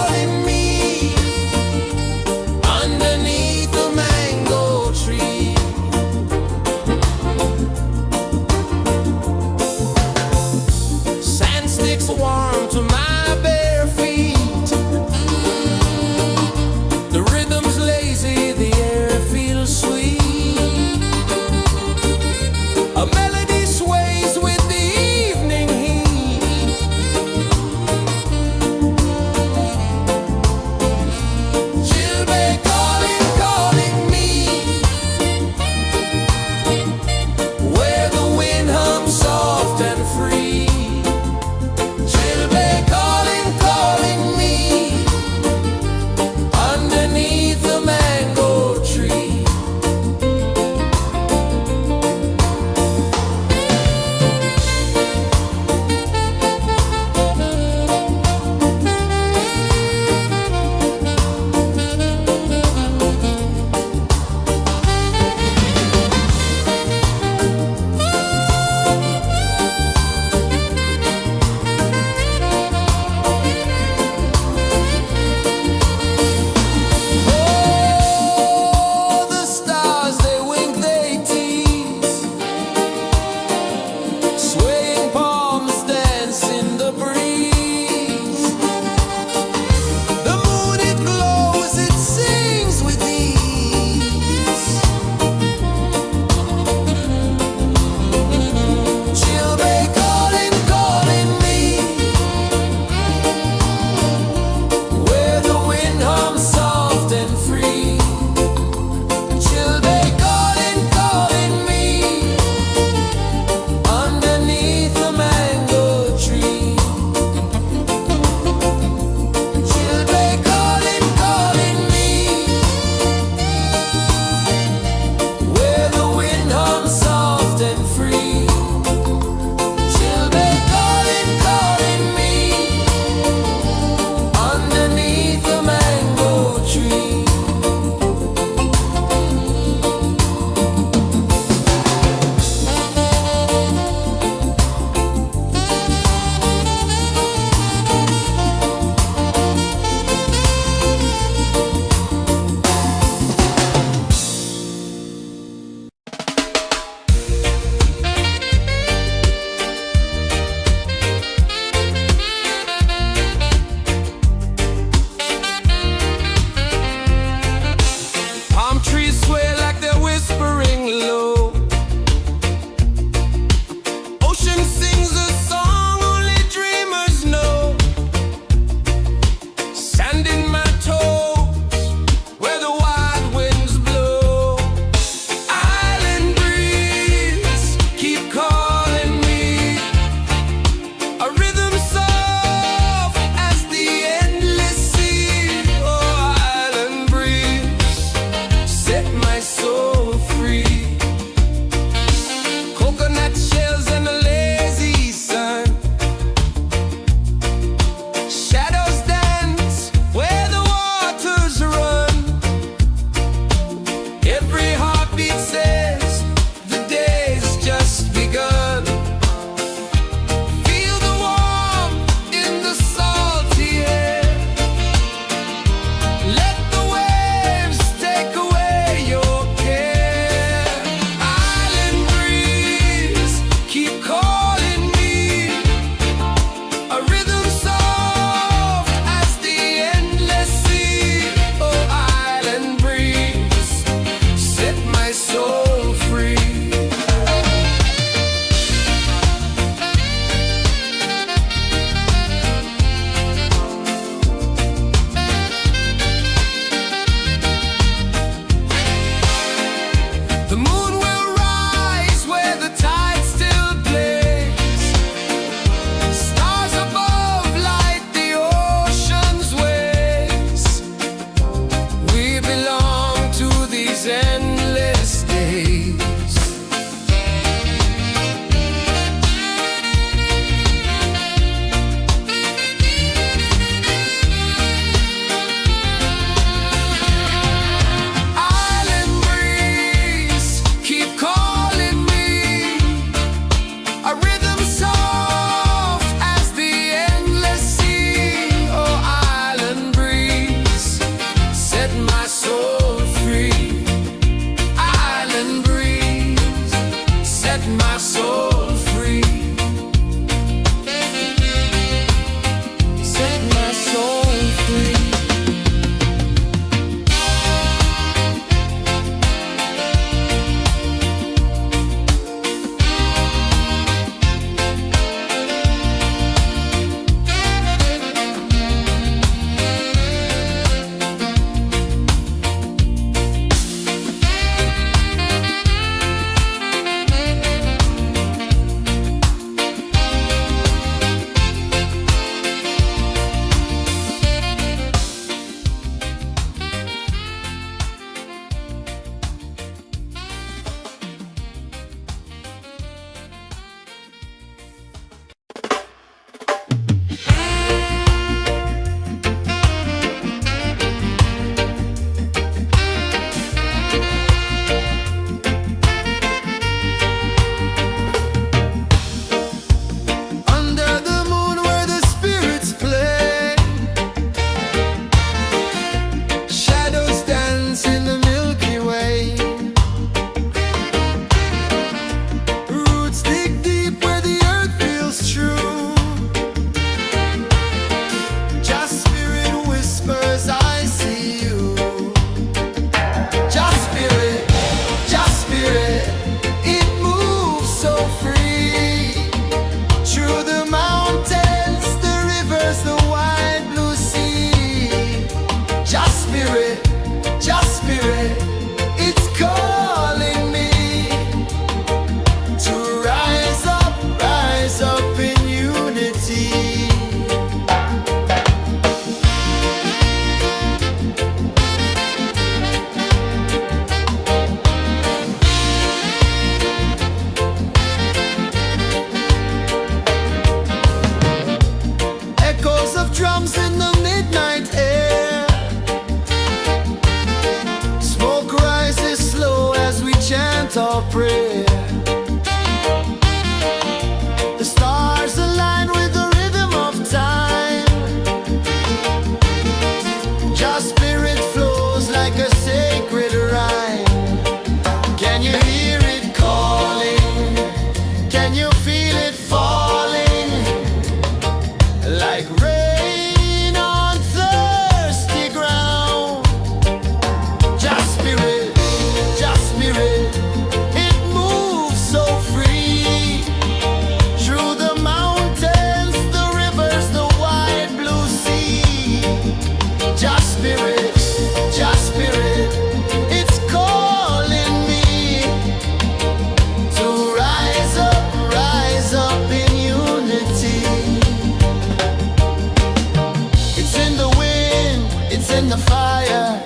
in the fire,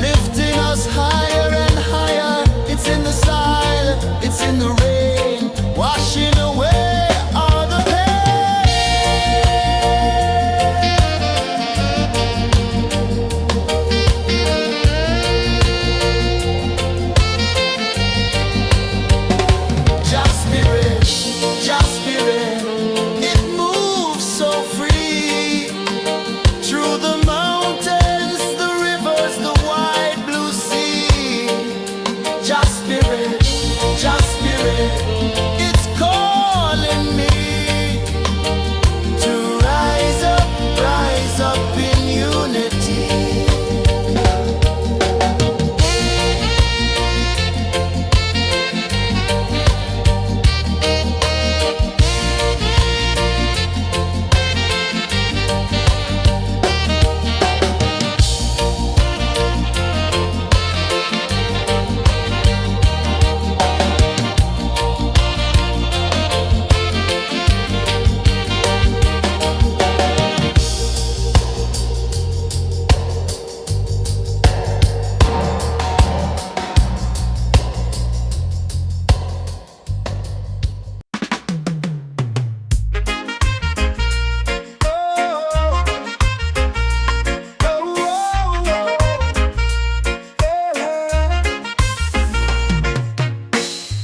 lifting us higher and higher. It's in the silence, it's in the rain, washing away all the Just spirit, it moves so free through the mountains, the rivers, the wide blue sea. Just spirit, it's calling me to rise up in unity.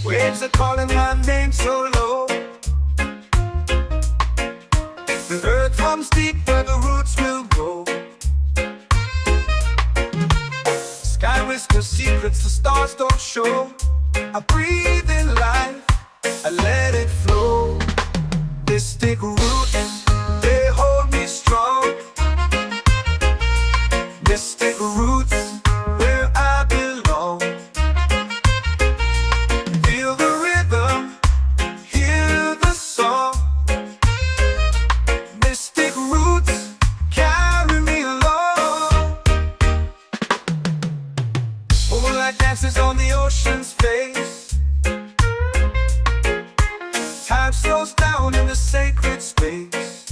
Waves are calling my name so low. The earth comes deep where the roots will grow. Sky whispers secrets the stars don't show. I breathe in life, I let it flow. Mystic roots, they hold me strong. Mystic roots, where I belong. Feel the rhythm, hear the song. Mystic roots, carry me along. Moonlight dances on the ocean's face. Time slows down in the sacred space.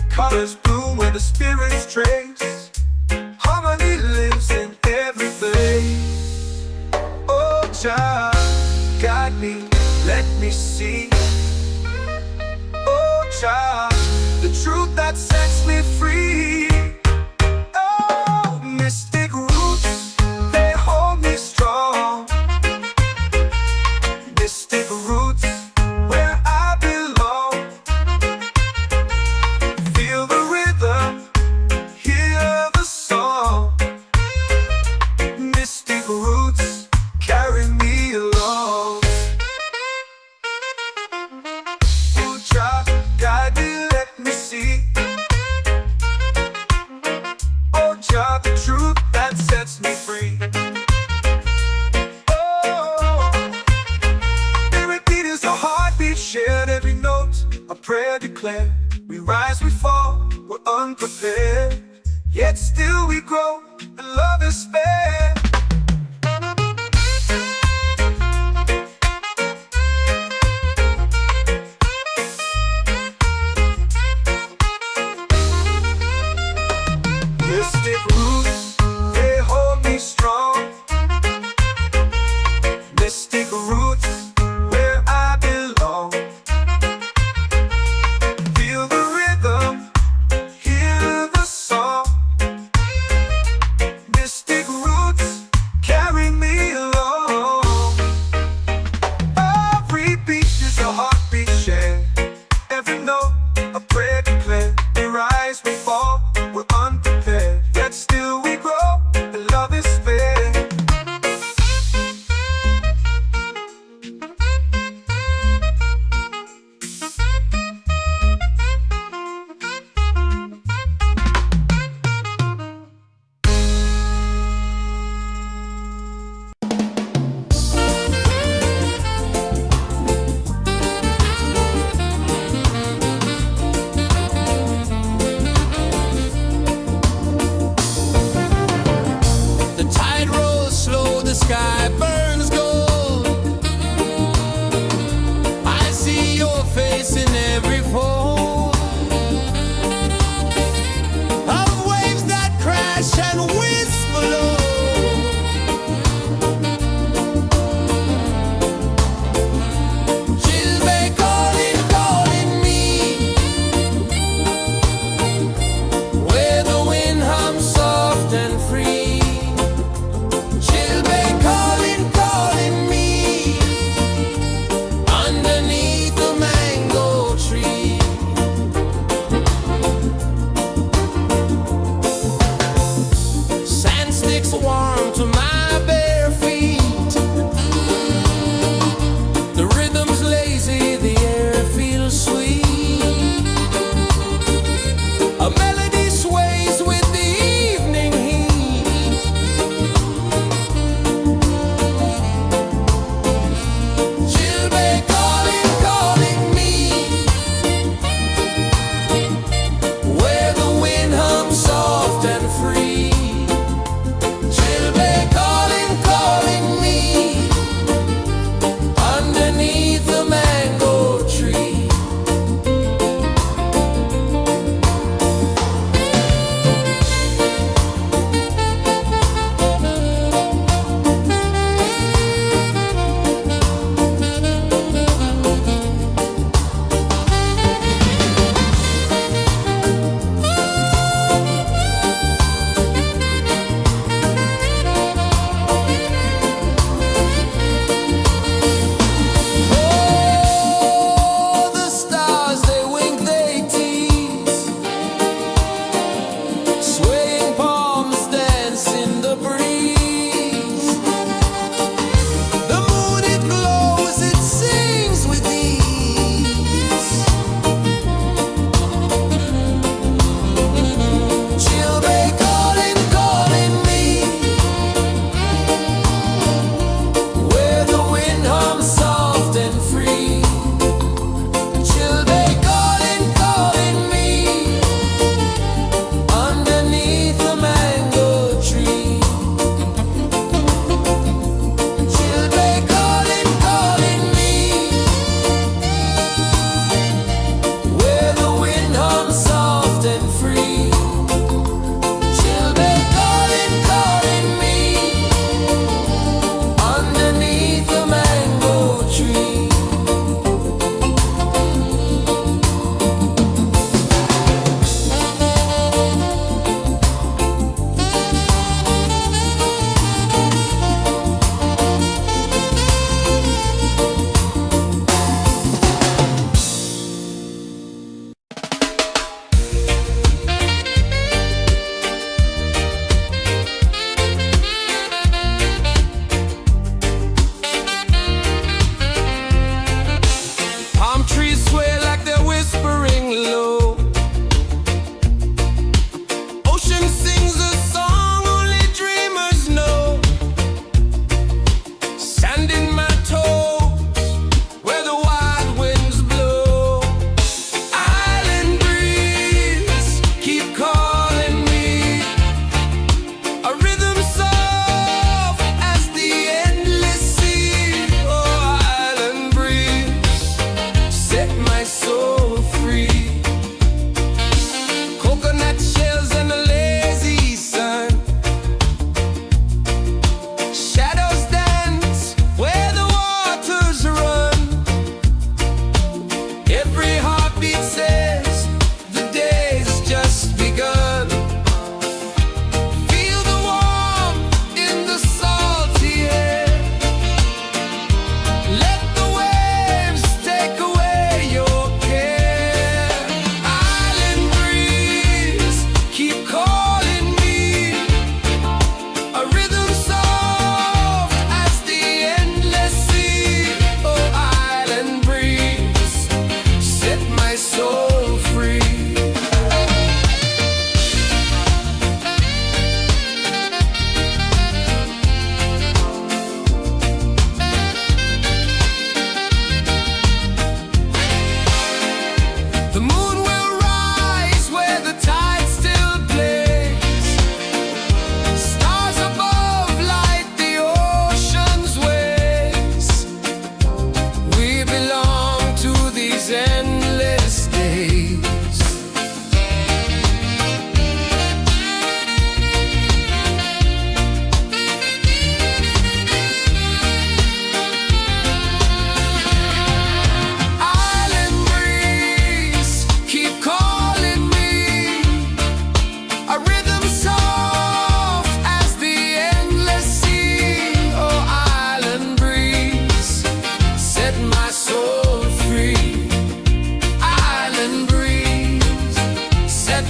Colors bloom where the spirits trace. Harmony lives in every place. Oh, child, guide me, let me see. Oh, child, the truth that sets me free. Oh, mystic roots, they hold me strong. Mystic roots, where I belong. Feel the rhythm, hear the song. Mystic roots, carry me along. Oh, child, guide me, let me see. Oh, child, the truth that sets me free. Oh, spirit beat is a heartbeat, shared every note. A prayer declared. We rise, we fall, we're unprepared. Yet still we grow, and love is spared. Mystic roots, they hold me strong. Mystic roots, where I belong. Feel the rhythm, hear the song. Mystic roots,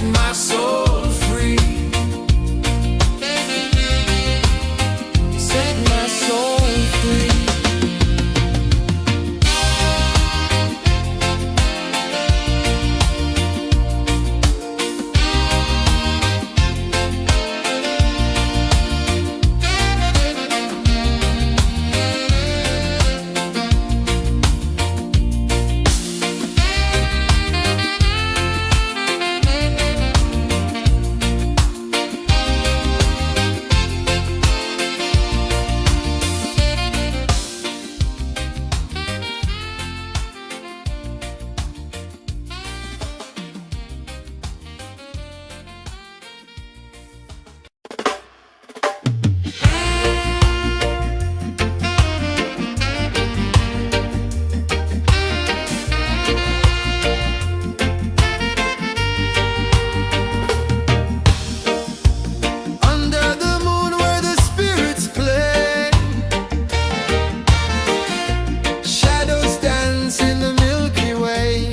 my soul free. Set my soul free. Under the moon where the spirits play, shadows dance in the Milky Way.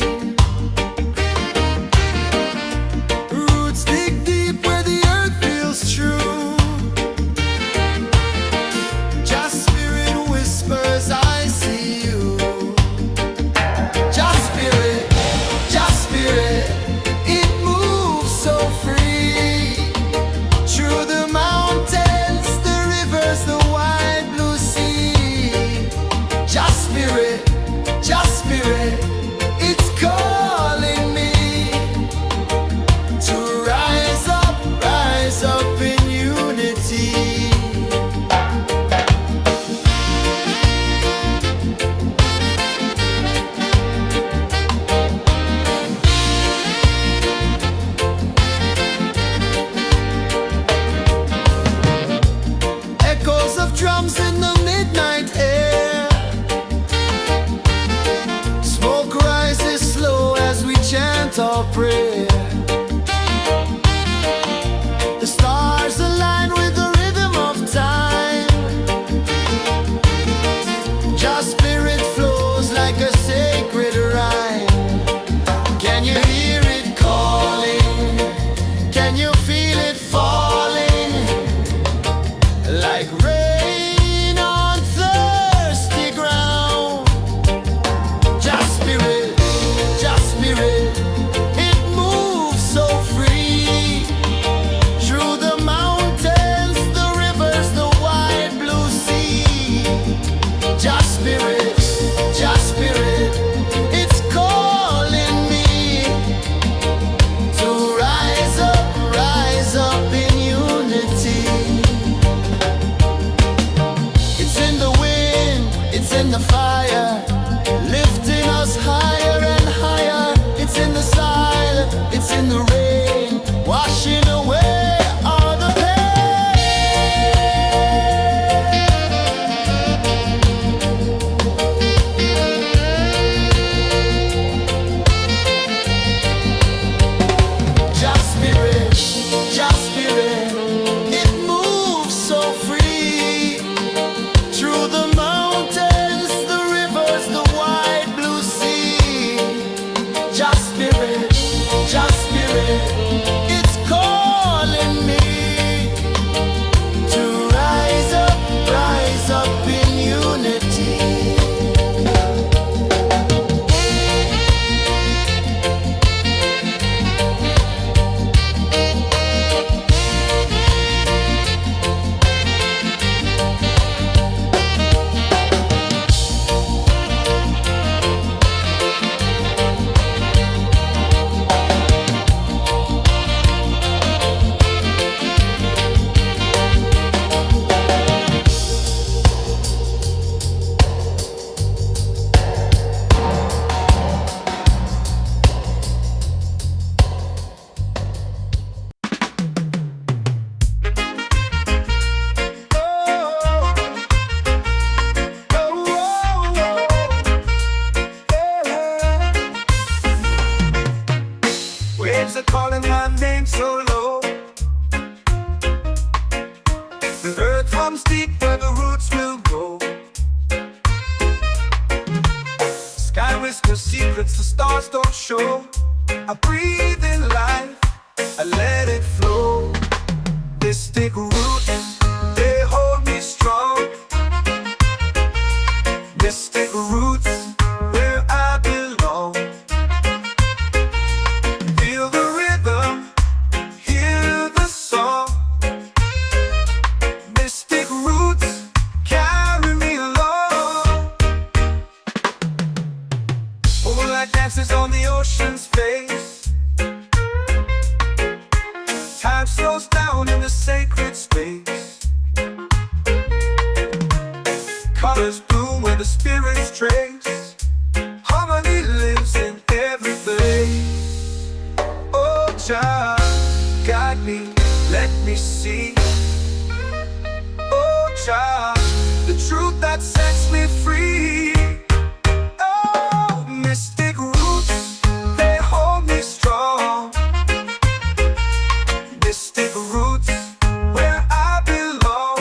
Roots dig deep where the earth feels true. Just spirit whispers, I see you. Just spirit, it moves so free. Through the mountains, the rivers, the wide blue sea. Just spirit, it's calling me to rise up in unity. Echoes of drums in the midnight air. Smoke rises slow as we chant our prayer. The stars align with the rhythm of time. Just spirit flows like a sacred rhyme. Can you hear it calling? Can you feel it falling? Like rain on thirsty ground. Just spirit, it moves so free. Through the mountains, the rivers, the wide blue sea. Just spirit, it's calling me to rise up in unity. It's in the wind, it's in the fire, lifting us higher and higher. It's in the silence, it's in the rain, washing away all the pain. Just spirit, it moves so free. Through the mountains, the rivers, the wide blue sea. Just spirit, it's calling me to rise up in unity. Waves are calling my name so low. The earth runs deep where the roots will go. Sky whispers secrets the stars don't show. I breathe in life, flows down in the sacred space. Colors bloom where the spirits trace. Harmony lives in every face. Oh, Jah, guide me, let me see. Oh, Jah, the truth that sets me free. Oh, mystic roots, they hold me strong. Mystic roots, where I belong.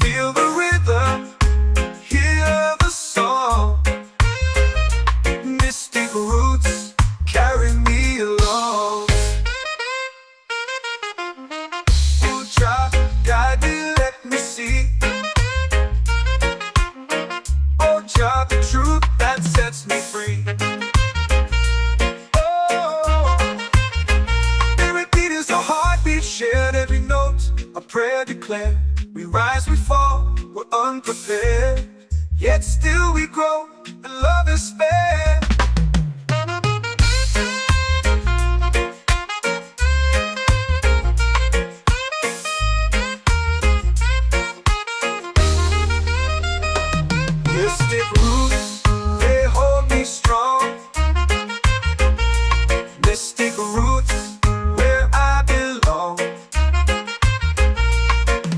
Feel the rhythm, hear the song. Mystic roots, carry me along. Oh, Jah, guide me, let me see. Oh, Jah, the truth that sets me free. Oh, spirit beat is a heartbeat, shared every note, a prayer declared. We rise, we fall, we're unprepared, yet still we grow, and love is spared. Mystic roots, they hold me strong. Mystic roots, where I belong.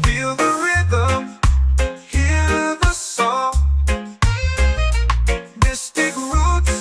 Feel the rhythm, hear the song. Mystic roots,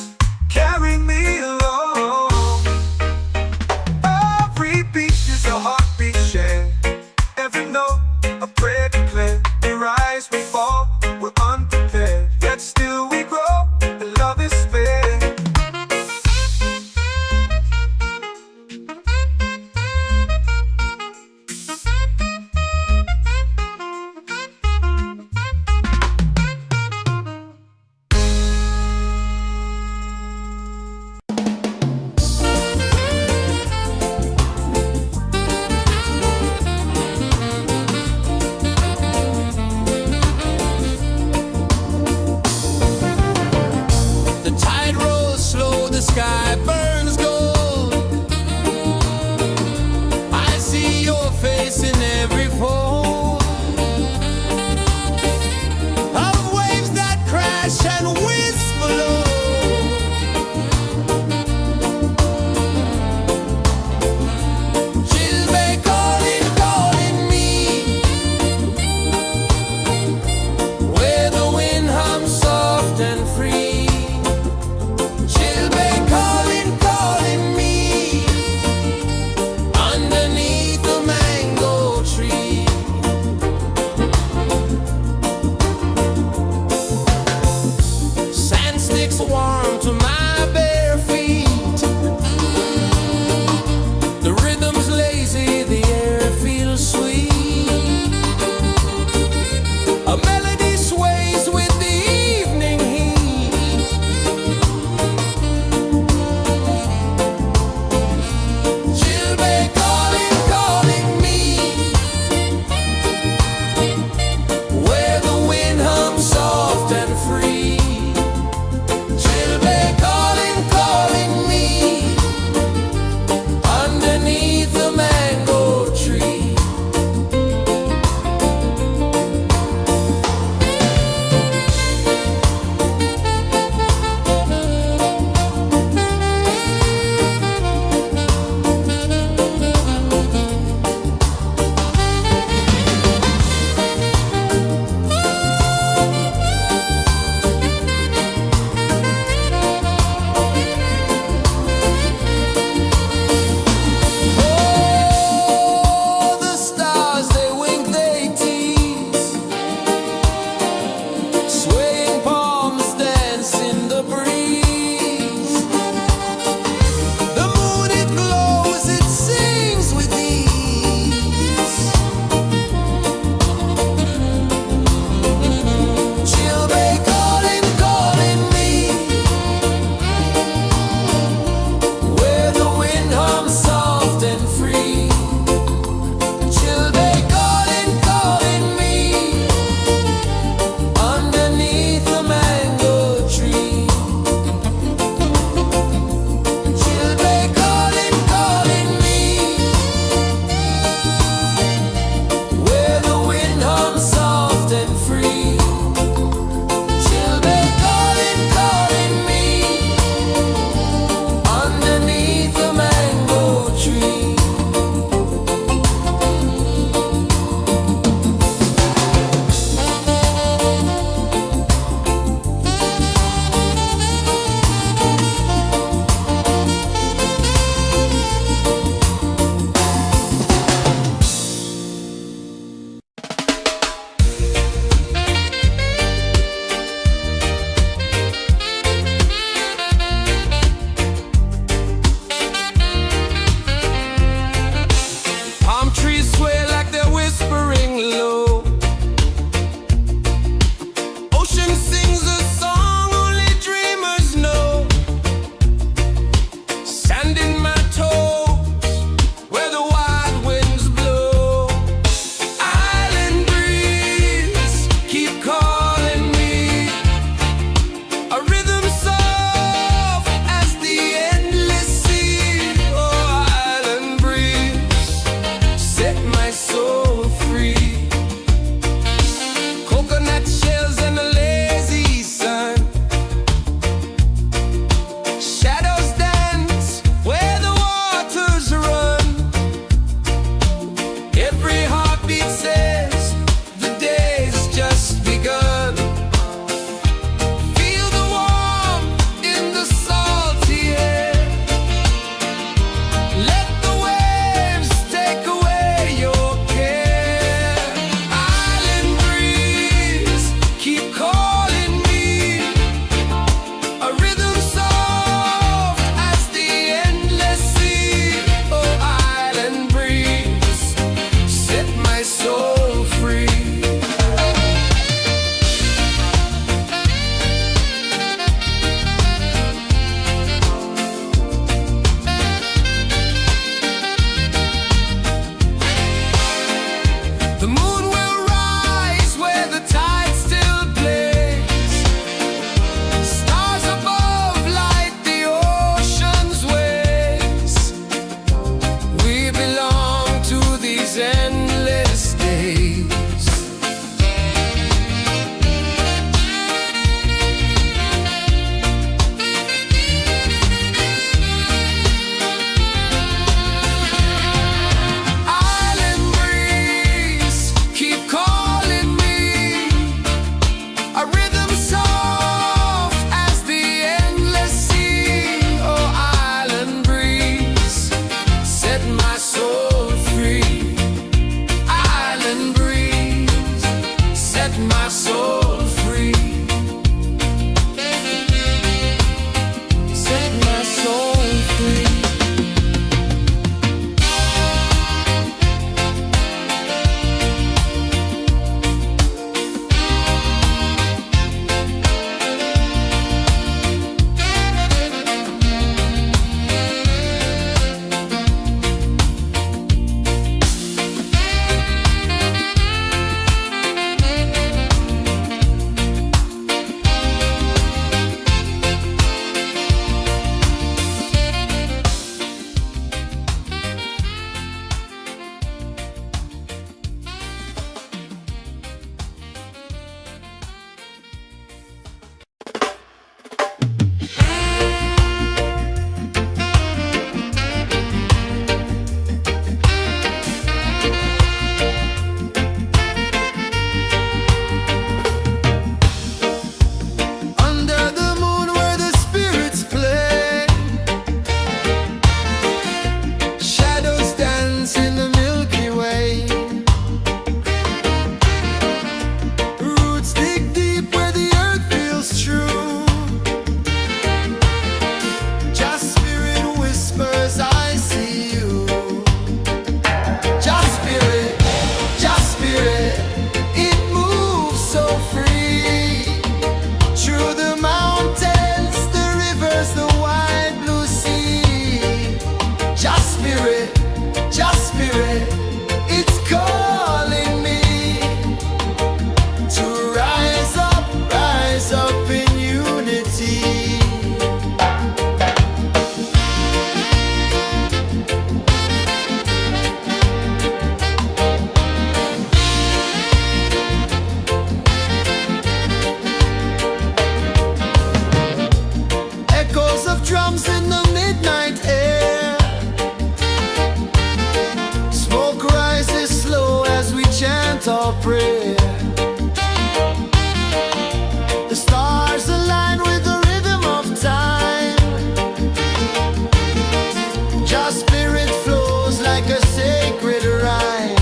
Jah spirit flows like a sacred rhyme.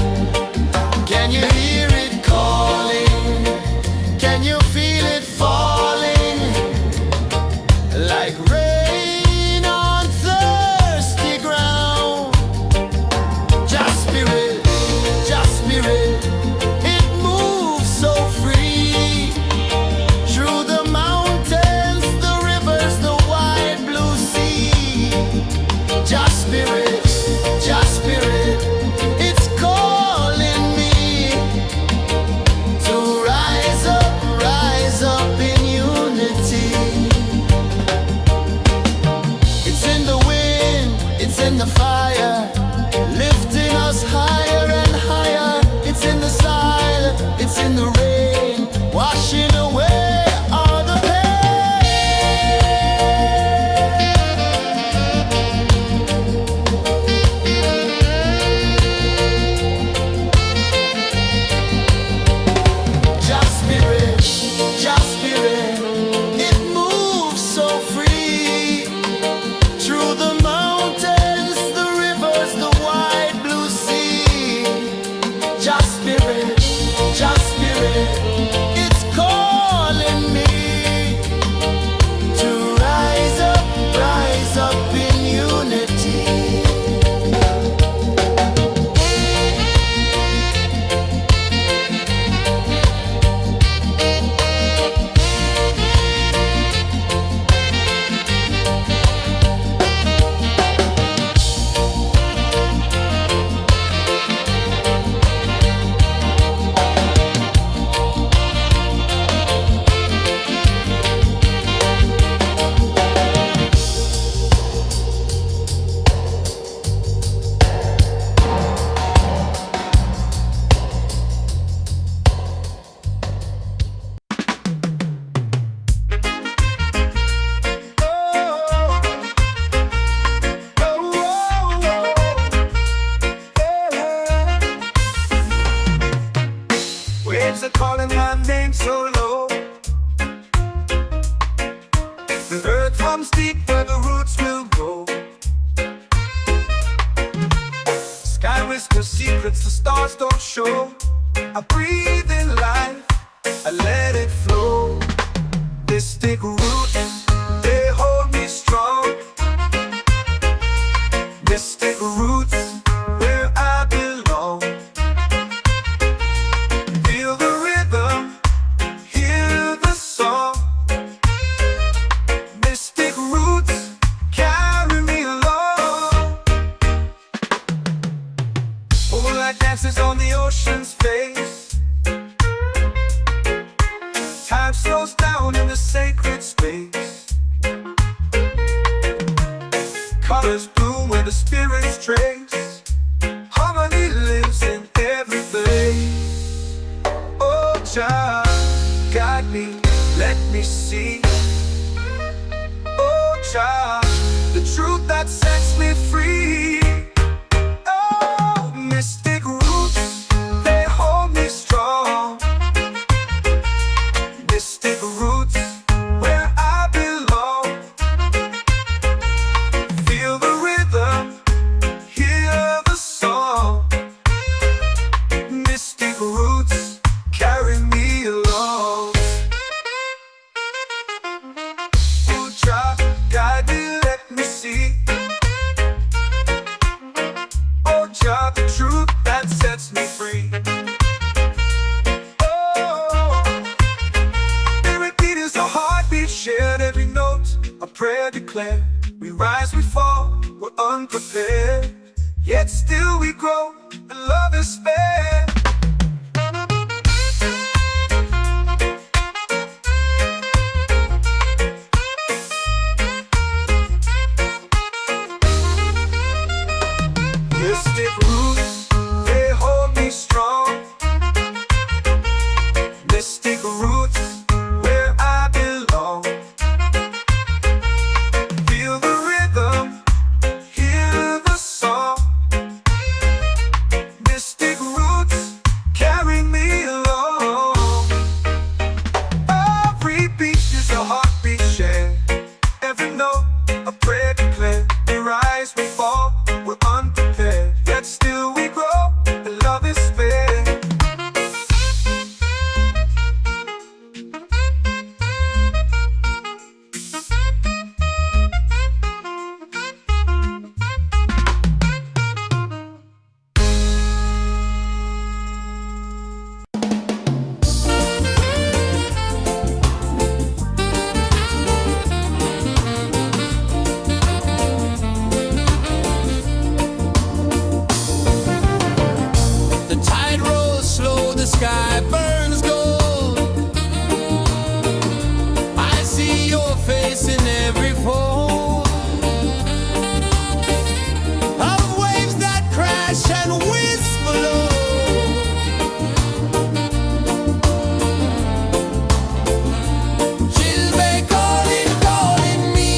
Can you hear it calling? Can you feel it falling? Like rain on thirsty ground. Jah spirit, it moves so free. Through the mountains, the rivers, the wide blue sea. Jah spirit, it's calling me to rise up in unity. It's in the wind, it's in the fire, lifting us higher and higher. It's in the silence, it's in the rain, washing away all the Jah spirit, it moves so free. Through the mountains, the rivers, the wide blue sea. Jah spirit, it's calling me to rise up in unity. Waves are calling my name so low. The earth hums deep where the roots will go. Sky whispers secrets the stars don't show. I breathe in life, I let it flow. Mystic roots, they hold me strong. Mystic roots, where I belong. Feel the rhythm, hear the song. Mystic roots, carry me along. Moonlight dances on the ocean's face. Time slows down in the sacred space. Colors bloom where the spirits trace. Harmony lives in every place. Oh Jah, guide me, let me see. Oh Jah, the truth that sets me free. Oh, mystic roots, they hold me strong. Mystic roots, where I belong. Feel the rhythm, hear the song. Mystic roots, carry me along. Oh Jah, guide me, let me see. Oh Jah, the truth that sets me free. Oh, every beat is a heartbeat shared, every note a prayer declared. We rise, we fall, we're unprepared, yet still we grow, and love is spared. Mystic roots, they hold me strong. Mystic roots, where I belong. Feel the rhythm, hear the song. Mystic roots, carry me along. Every beat is a heartbeat shared, every note a prayer declared. We rise, we fall, sky burns gold. I see your face in every fold of waves that crash and whisper low. She'll be calling, calling me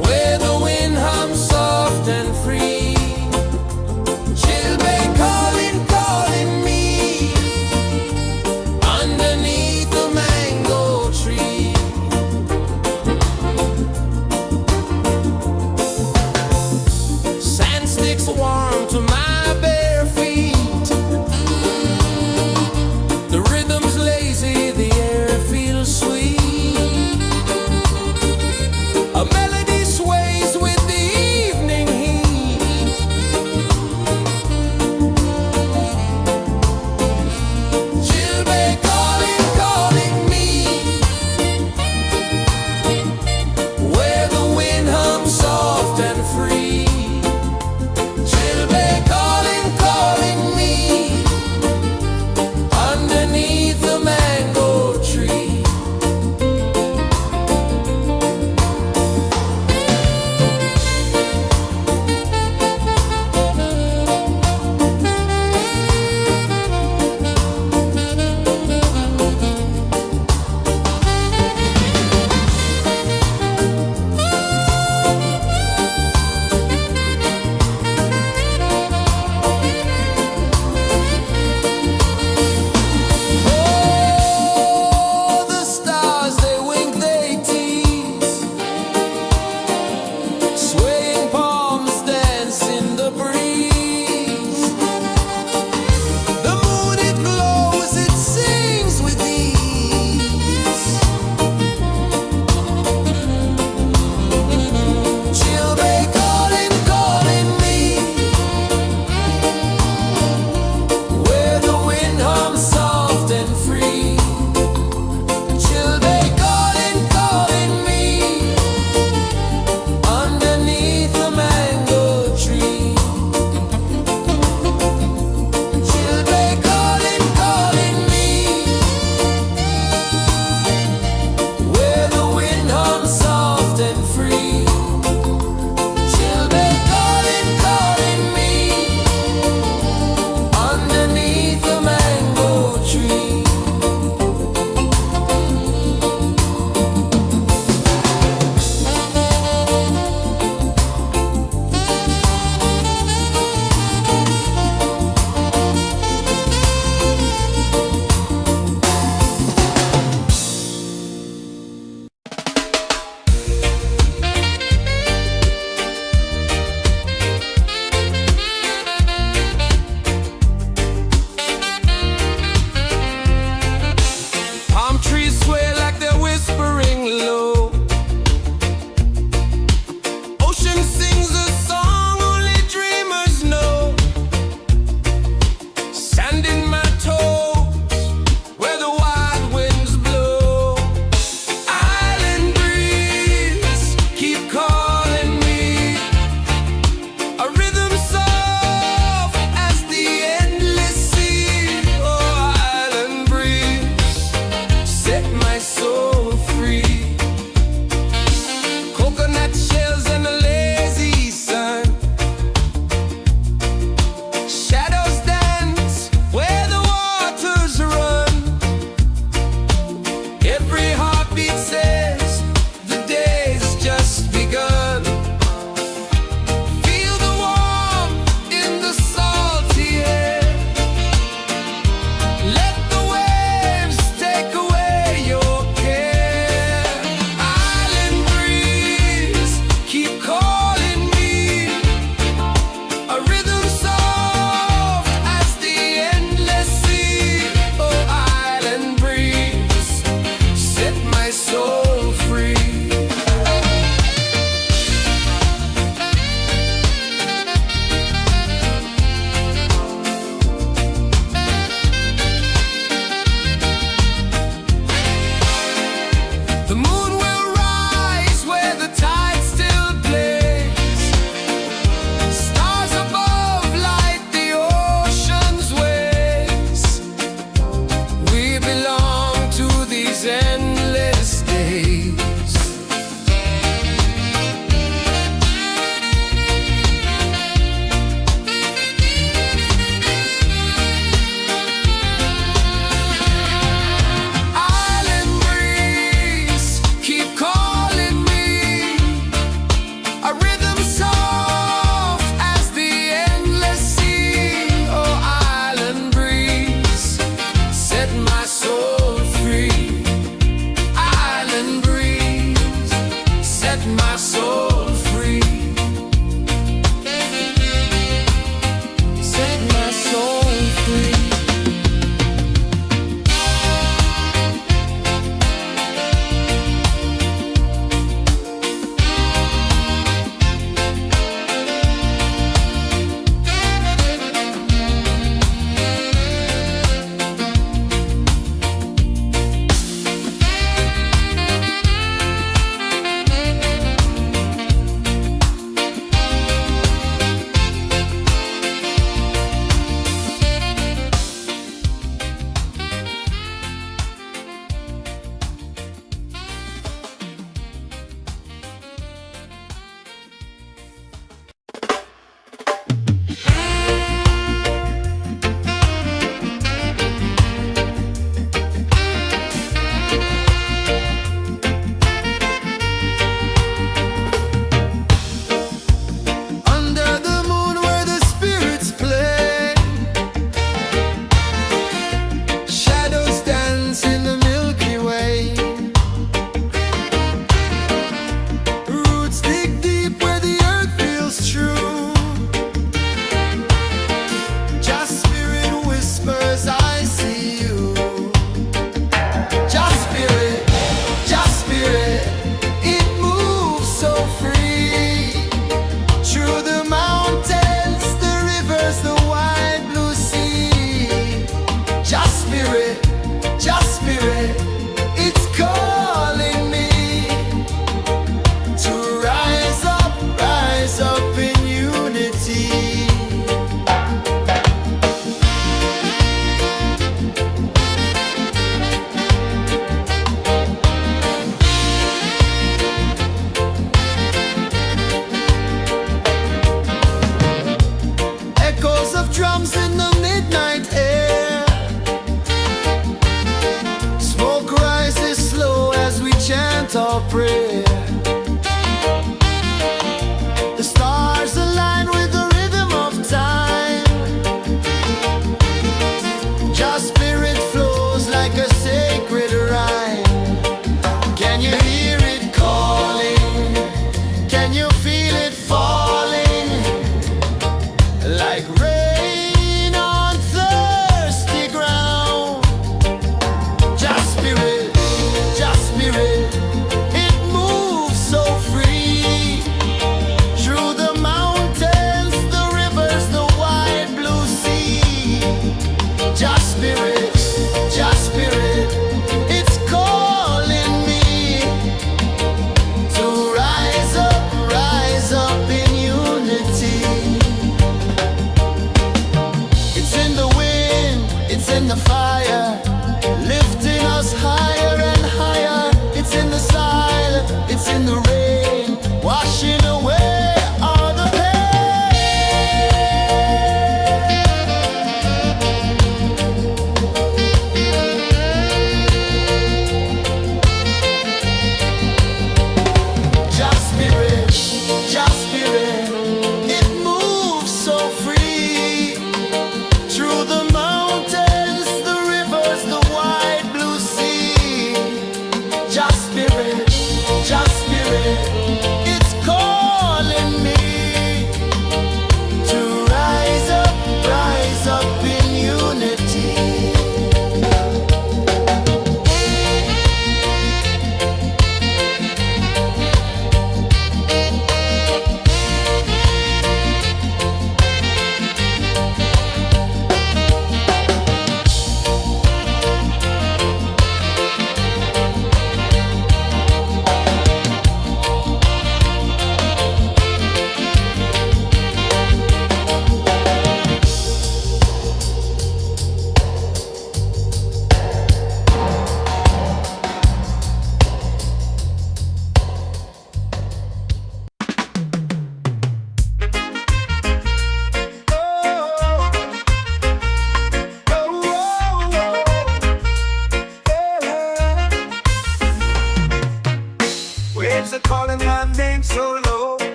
where the wind hums soft and free. She'll be calling,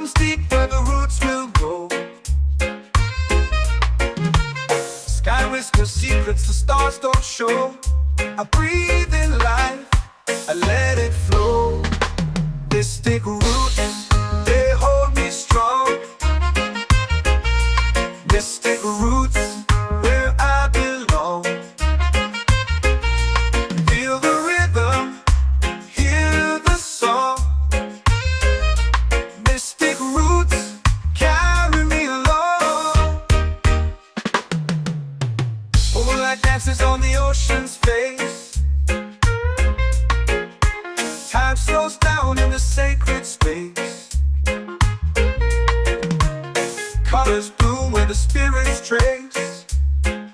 comes deep where the roots will grow. Sky whispers secrets the stars don't show. I breathe in life, I let it flow. Mystic roots, they hold me strong. Mystic roots, where I belong. Feel the rhythm, hear the song. Mystic roots, carry me along. Moonlight dances on the ocean's face. Time slows down in the sacred space. Colors bloom where the spirits trace.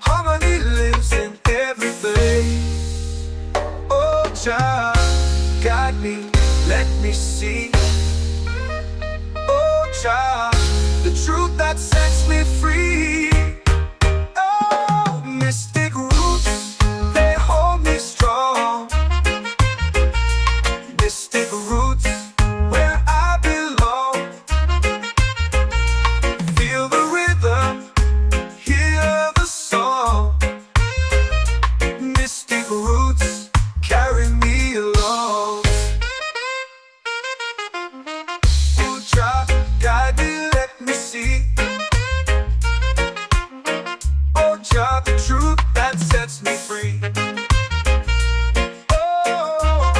Harmony lives in every place. Oh, Jah, guide me, let me see. Oh, Jah, the truth that sets me free. Oh, mystic roots, they hold me strong. Mystic roots, where I belong. Feel the rhythm, hear the song. Mystic roots, carry me along. Oh, Jah, guide me, let me see. Oh, Jah, the truth that sets me free. Oh,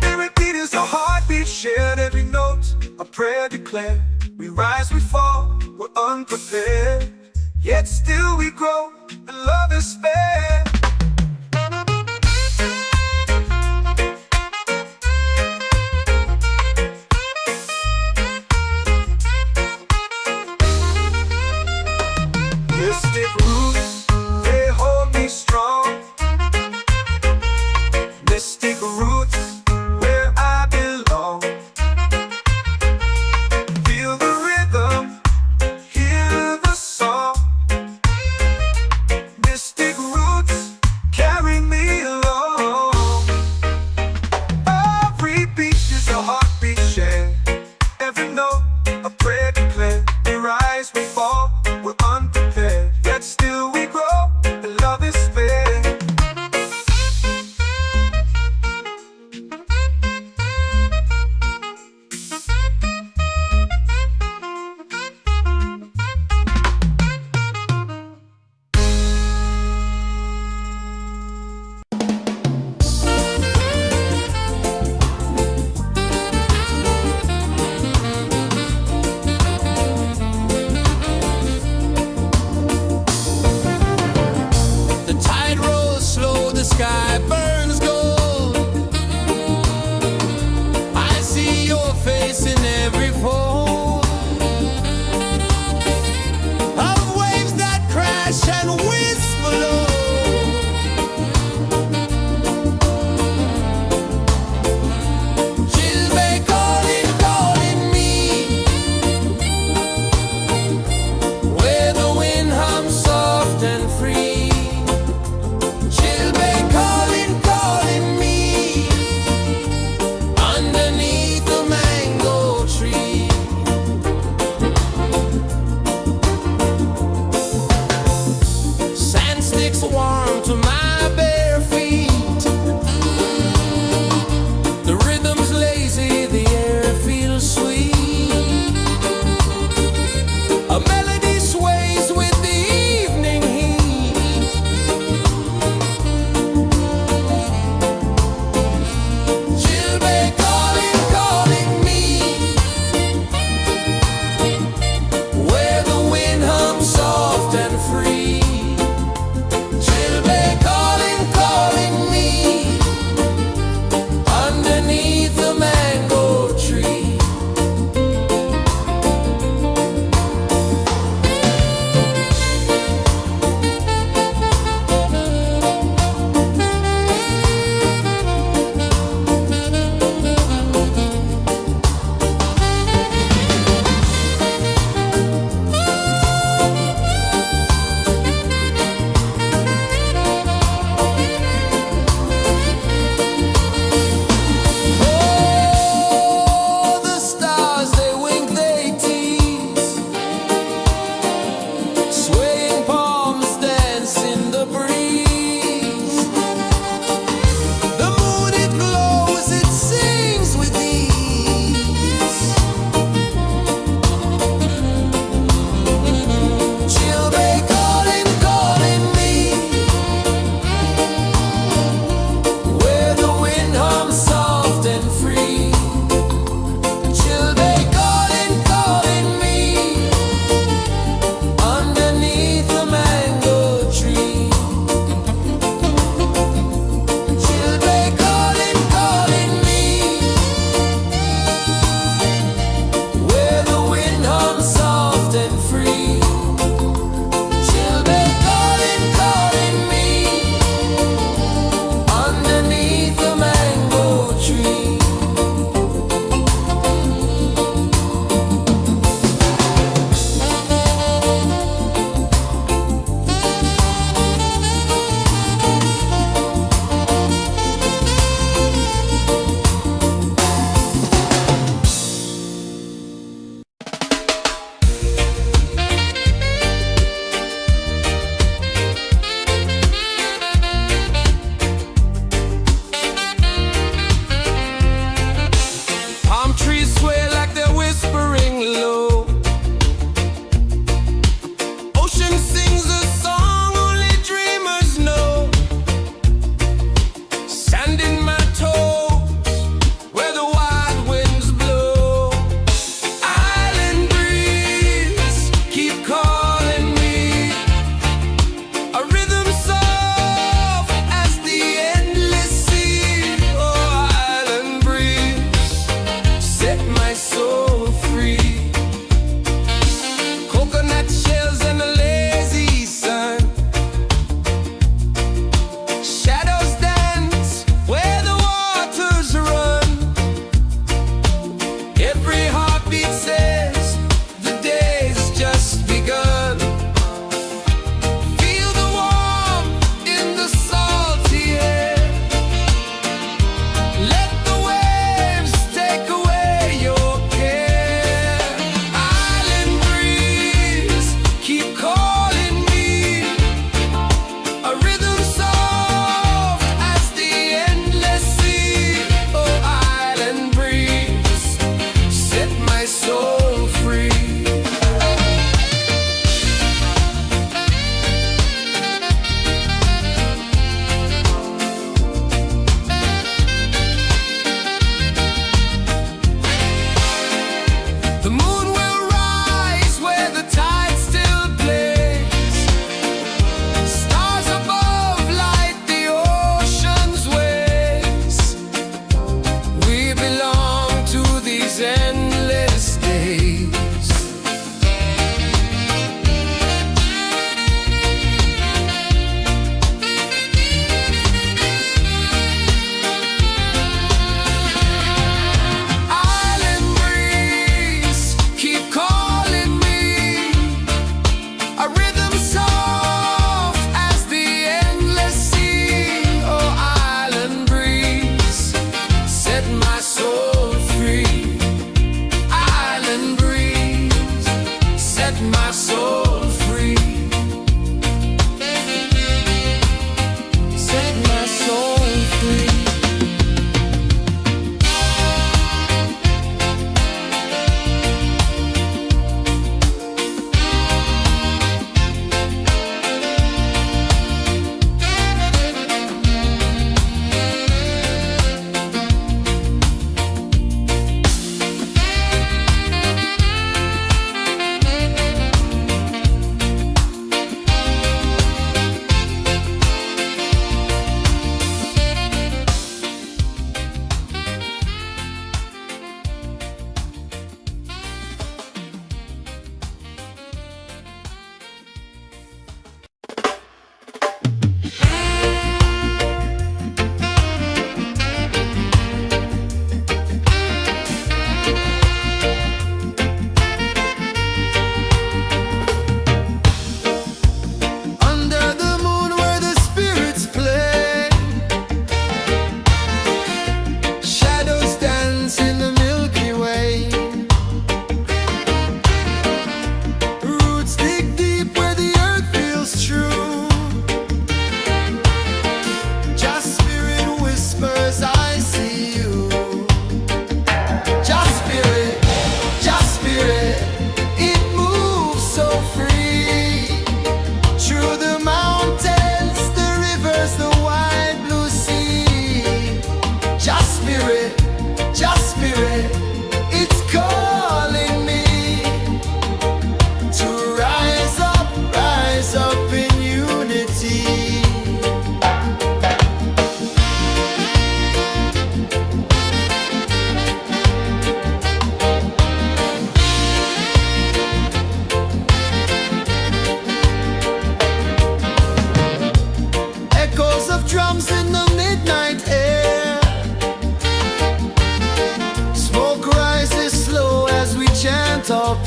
spirit beat is a heartbeat, shared every note. A prayer declared. We rise, we fall, we're unprepared. Yet still we grow, and love is spared. Mystic roots, they hold me strong. Mystic roots, where I belong. Feel the rhythm, hear the song. Mystic roots,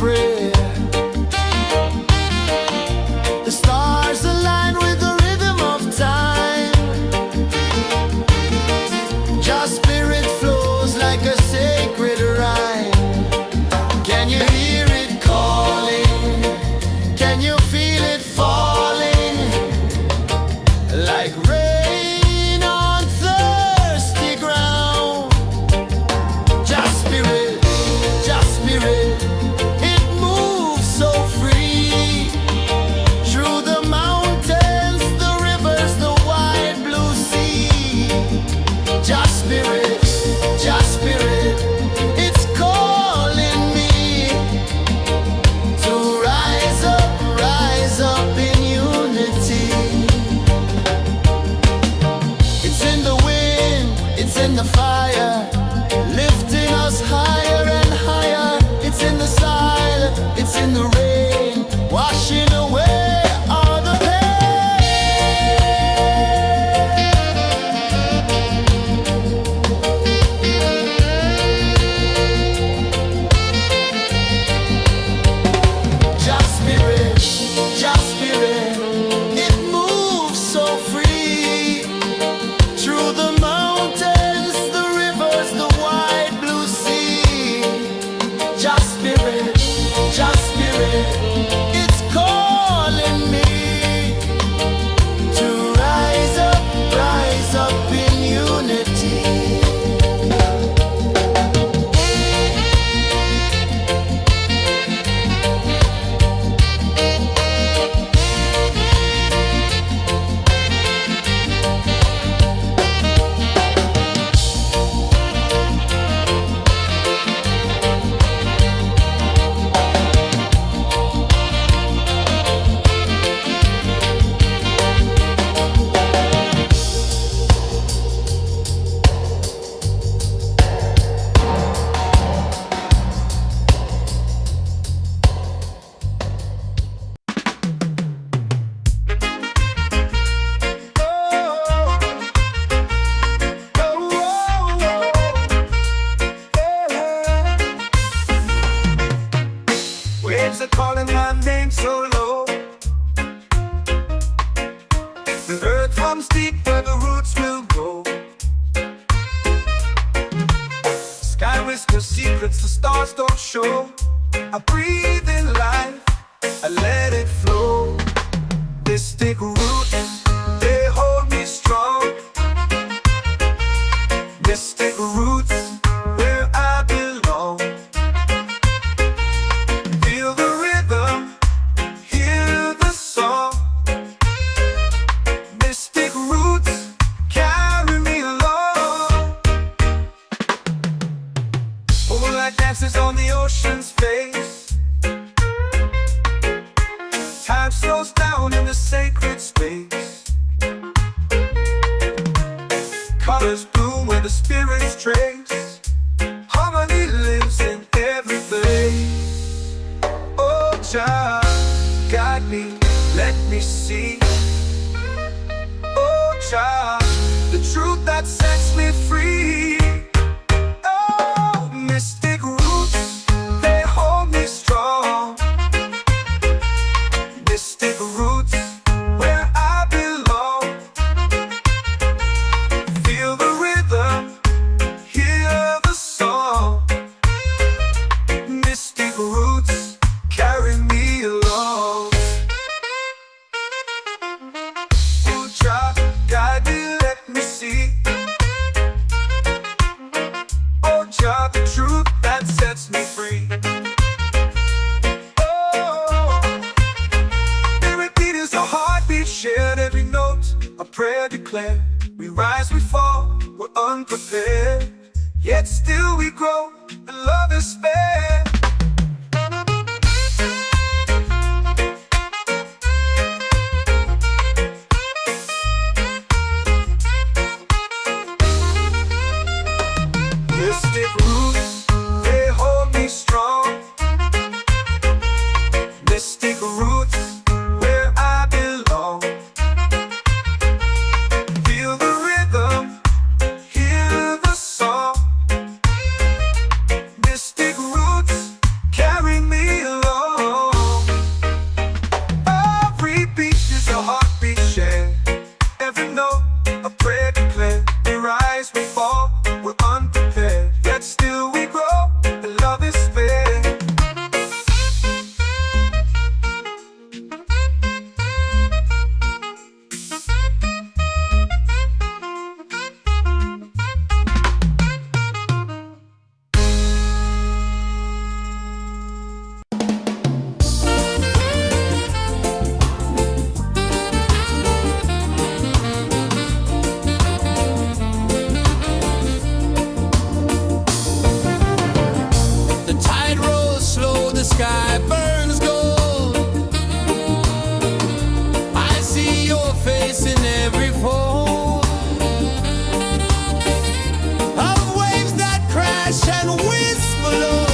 prayer. The stars align with the rhythm of time. Your spirit flows like a sacred rhyme. Can you hear it calling? Can you feel it falling? Like rain on thirsty ground. Just spirit, it moves so free. Through the mountains, the rivers, the wide blue sea. Just spirit, it's calling me to rise up in unity. It's in the wind, it's in the fire, lifting us higher and higher. It's in the silence, it's in the rain, washing away all the pain. Just spirit, it moves so free. Through the mountains, the rivers, the wide blue sea. Just spirit, it's calling me to rise up in unity. Waves are calling my name so low. The earth runs deep where the roots will go. Sky whispers secrets the stars don't show. I breathe in life, I let it flow. Mystic roots, they hold me strong. Mystic roots, where I belong. Feel the rhythm, hear the song. Mystic roots, carry me along. Moonlight dances on the ocean's face. Time slows down in the sacred space. Colors bloom where the spirits trace. Harmony lives in every place. Oh, child, guide me, let me see. Oh, child, the truth that sets me free. Oh, mystic roots, they hold me strong. Mystic roots, where I belong. Feel the rhythm, hear the song. Mystic roots, carry me along. Oh, child, guide me, let me see. Oh, child, the truth that sets me free. Shared every note, a prayer declared. We rise, we fall, we're unprepared. Yet still we grow, and love is spared. Mystic roots, they hold me strong. Mystic roots, where I belong. Feel sky burns gold. I see your face in every fold of waves that crash and whisper low.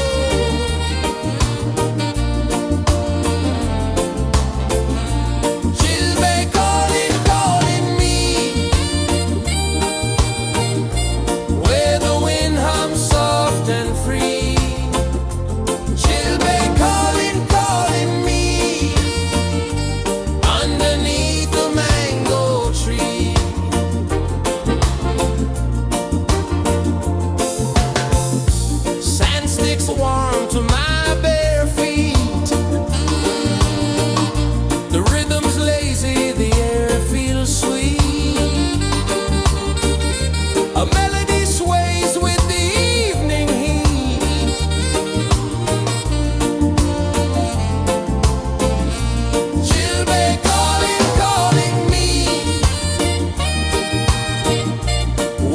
Chilbay calling, calling me, where the wind hums soft and free. Chilbay calling, calling me, underneath the mango tree. Sand sticks warm to my bare feet. The rhythm's lazy, the air feels sweet. A melody sways with the evening heat. Chilbay calling, calling me,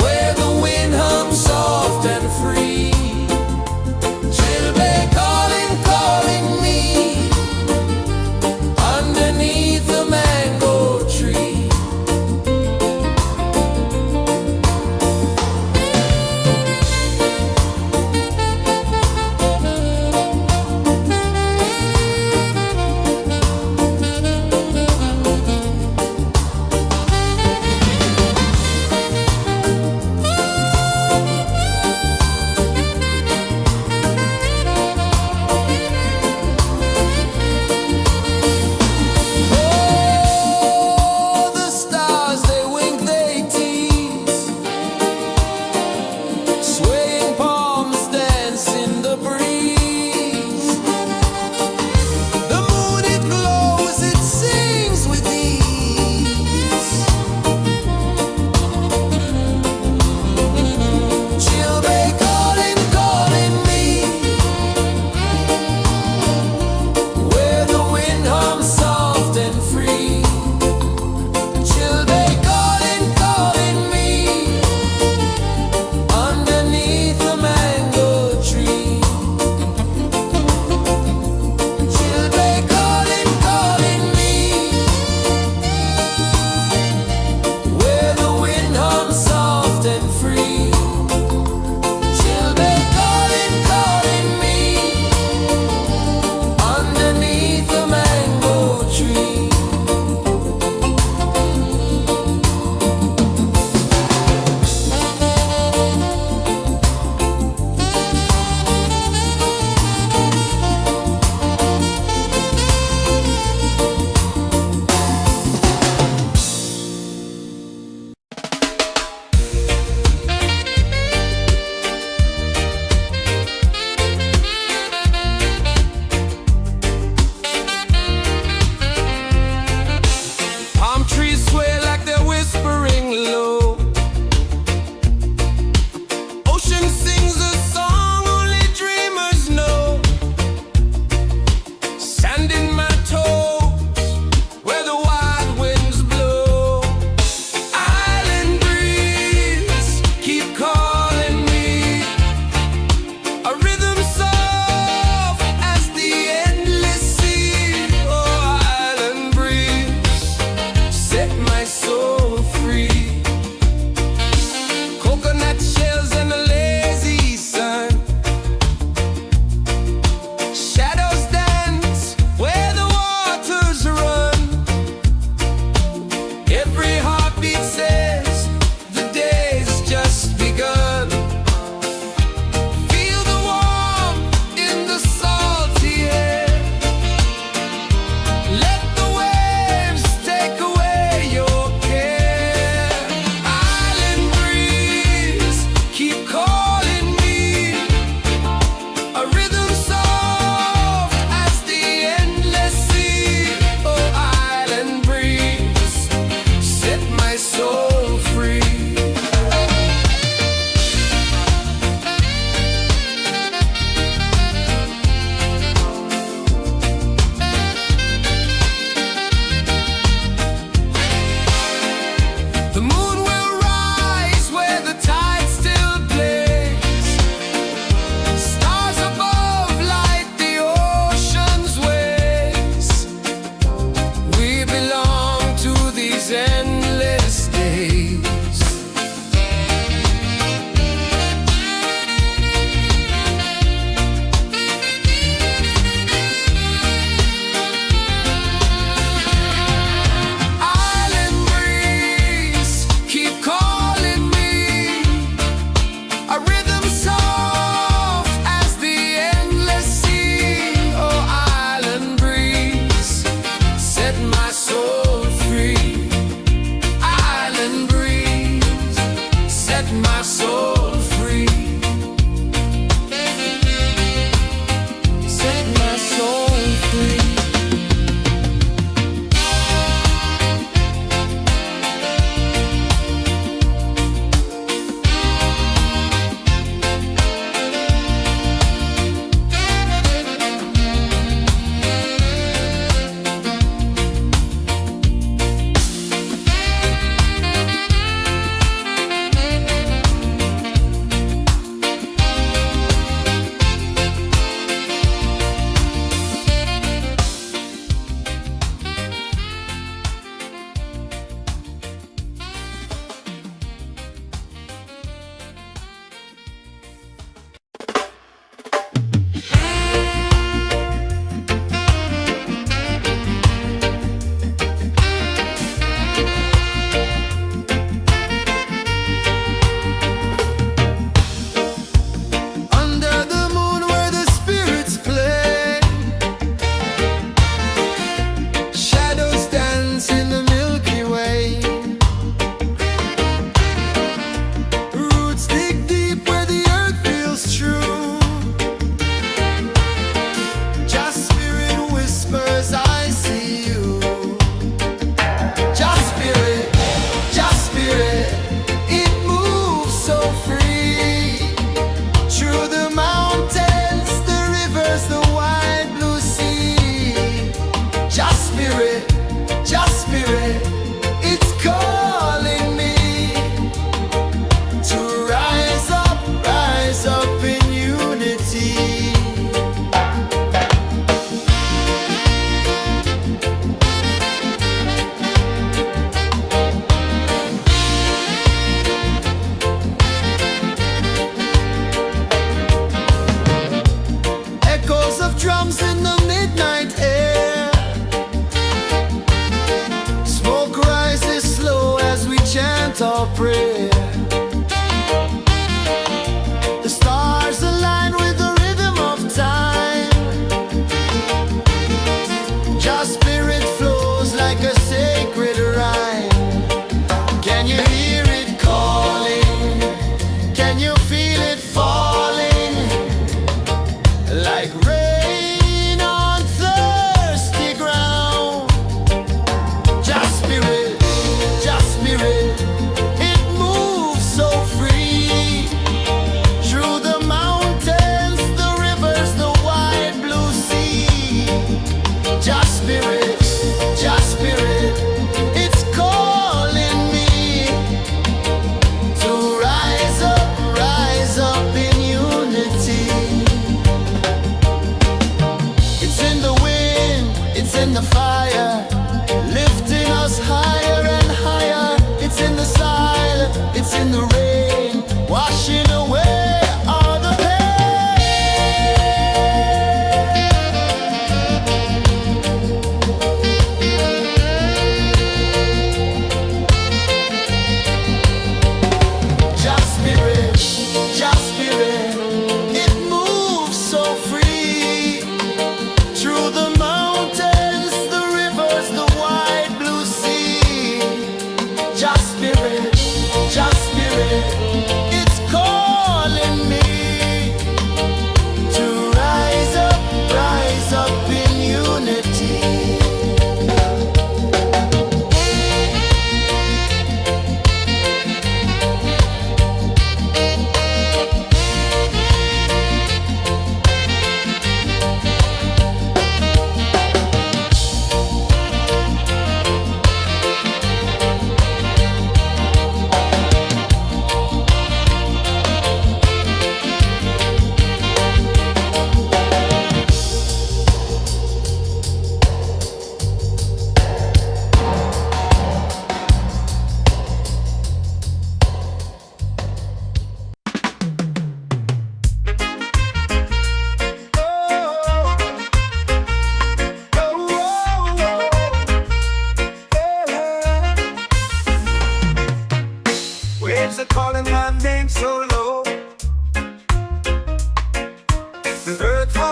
where the wind hums soft and free. Chilbay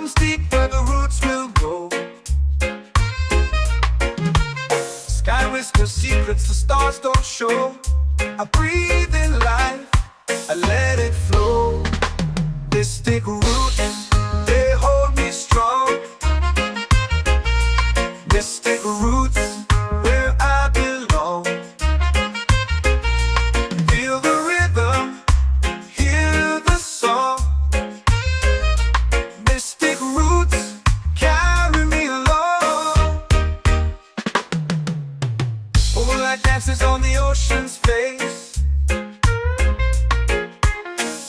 comes deep where the roots will grow. Sky whispers secrets the stars don't show. I breathe in life, I let it flow. Mystic roots, they hold me strong. Mystic roots, where I belong. Feel the rhythm, hear the song. Mystic roots, carry me along. Moonlight dances on the ocean's face.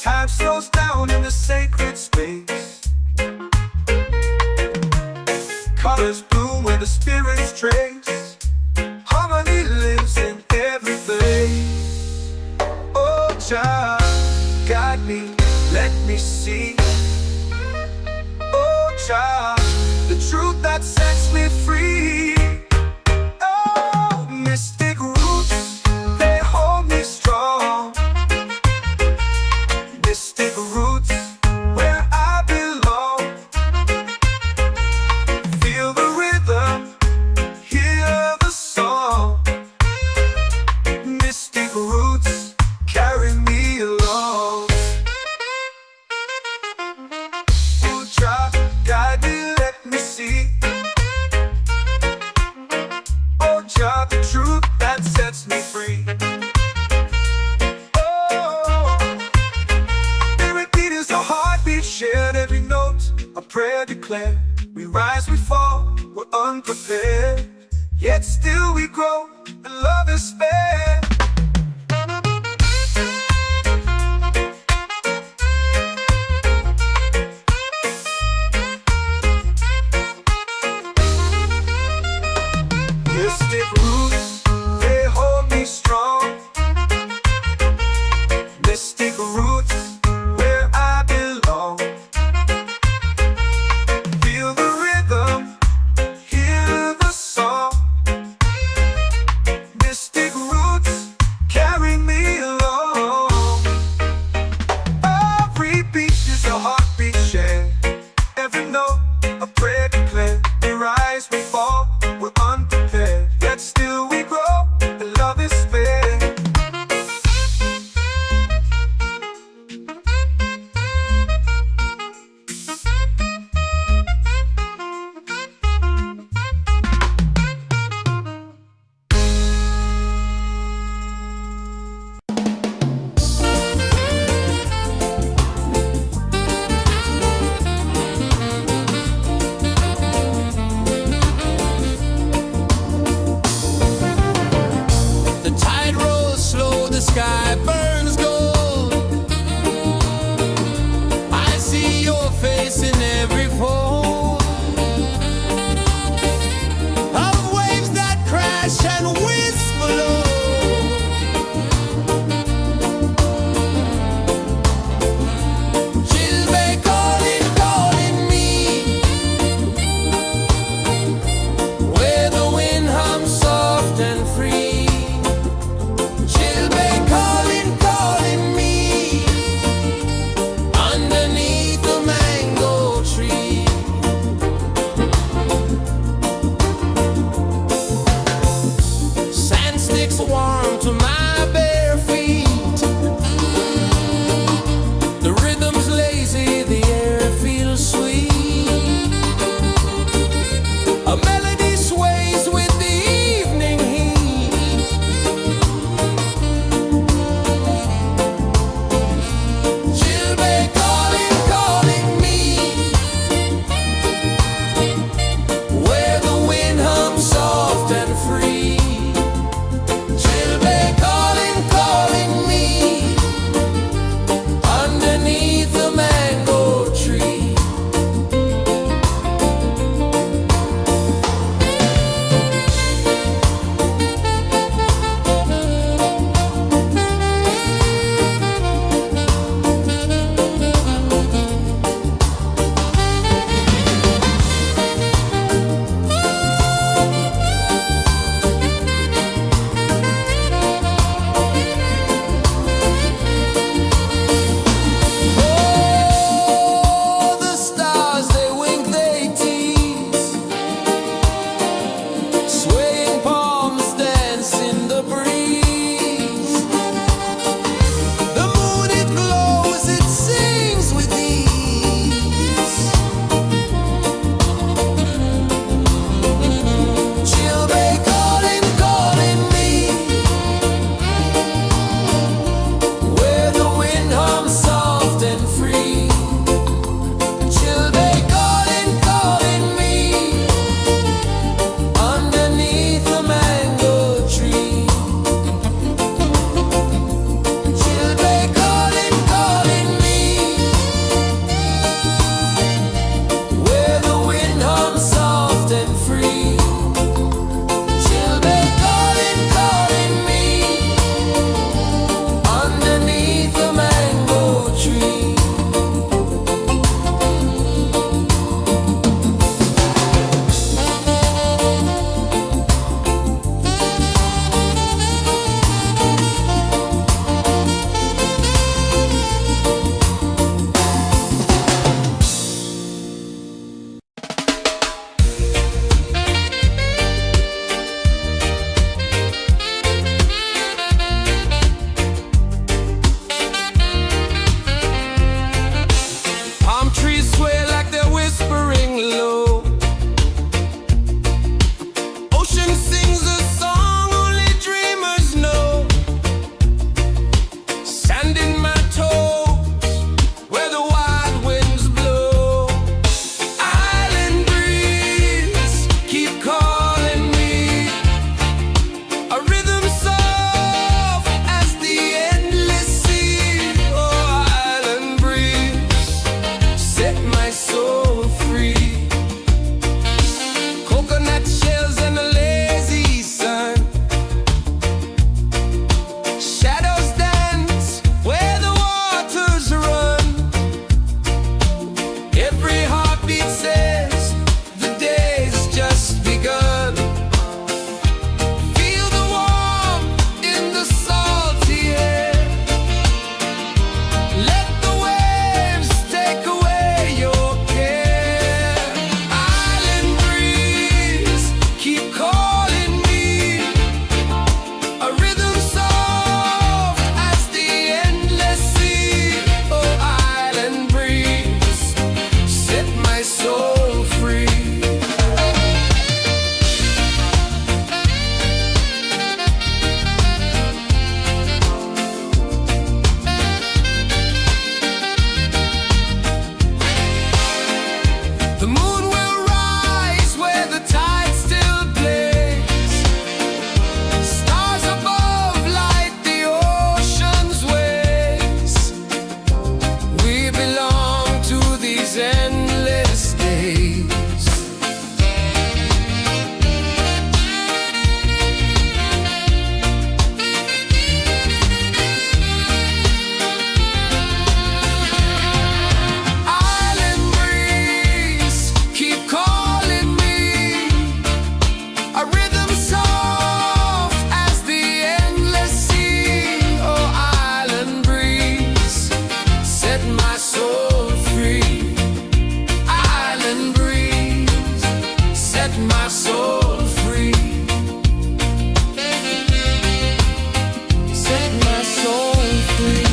Time slows down in the sacred space. Colors bloom where the spirits trace. Harmony lives in every place. Oh, Jah, guide me, let me see. Oh, Jah, the truth that sets me free. Oh, mystic roots, they hold me strong. Mystic roots, where I belong. Feel the rhythm, hear the song. Mystic roots, carry me along. Oh, Jah, guide me, let me see. Oh, Jah, the truth that sets me free. Shared every note, a prayer declared. We rise, we fall, we're unprepared. Yet still we grow, and love is spared. Mystic roots, they hold me strong. Mystic roots, where I belong. Feel the rhythm, hear the song. my soul free. Coconut shells and a lazy sun, shadows dance where the waters run. Every heartbeat says the day's just begun. Feel the warmth in the salty air. Let the waves take away your care. Island breeze, keep calling me. A rhythm soft as the endless sea. Oh, island breeze, set my soul free. The moon will rise where the tide still plays. Stars above light the ocean's waves. We belong to these endless days. Island breeze, keep calling me. A rhythm soft as the endless sea. Oh, island breeze, set my soul free. Island breeze, set my soul free. Set my soul free.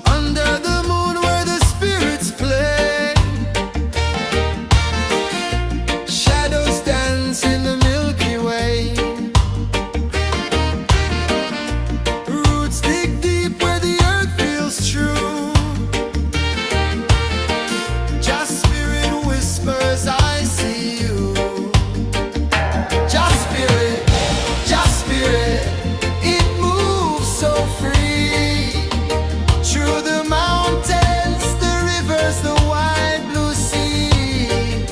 Under the moon where the spirits play, shadows dance in the Milky Way. Roots dig deep where the earth feels true. Just spirit whispers, I see you. Just spirit, it moves so free. Through the mountains, the rivers, the wide blue sea.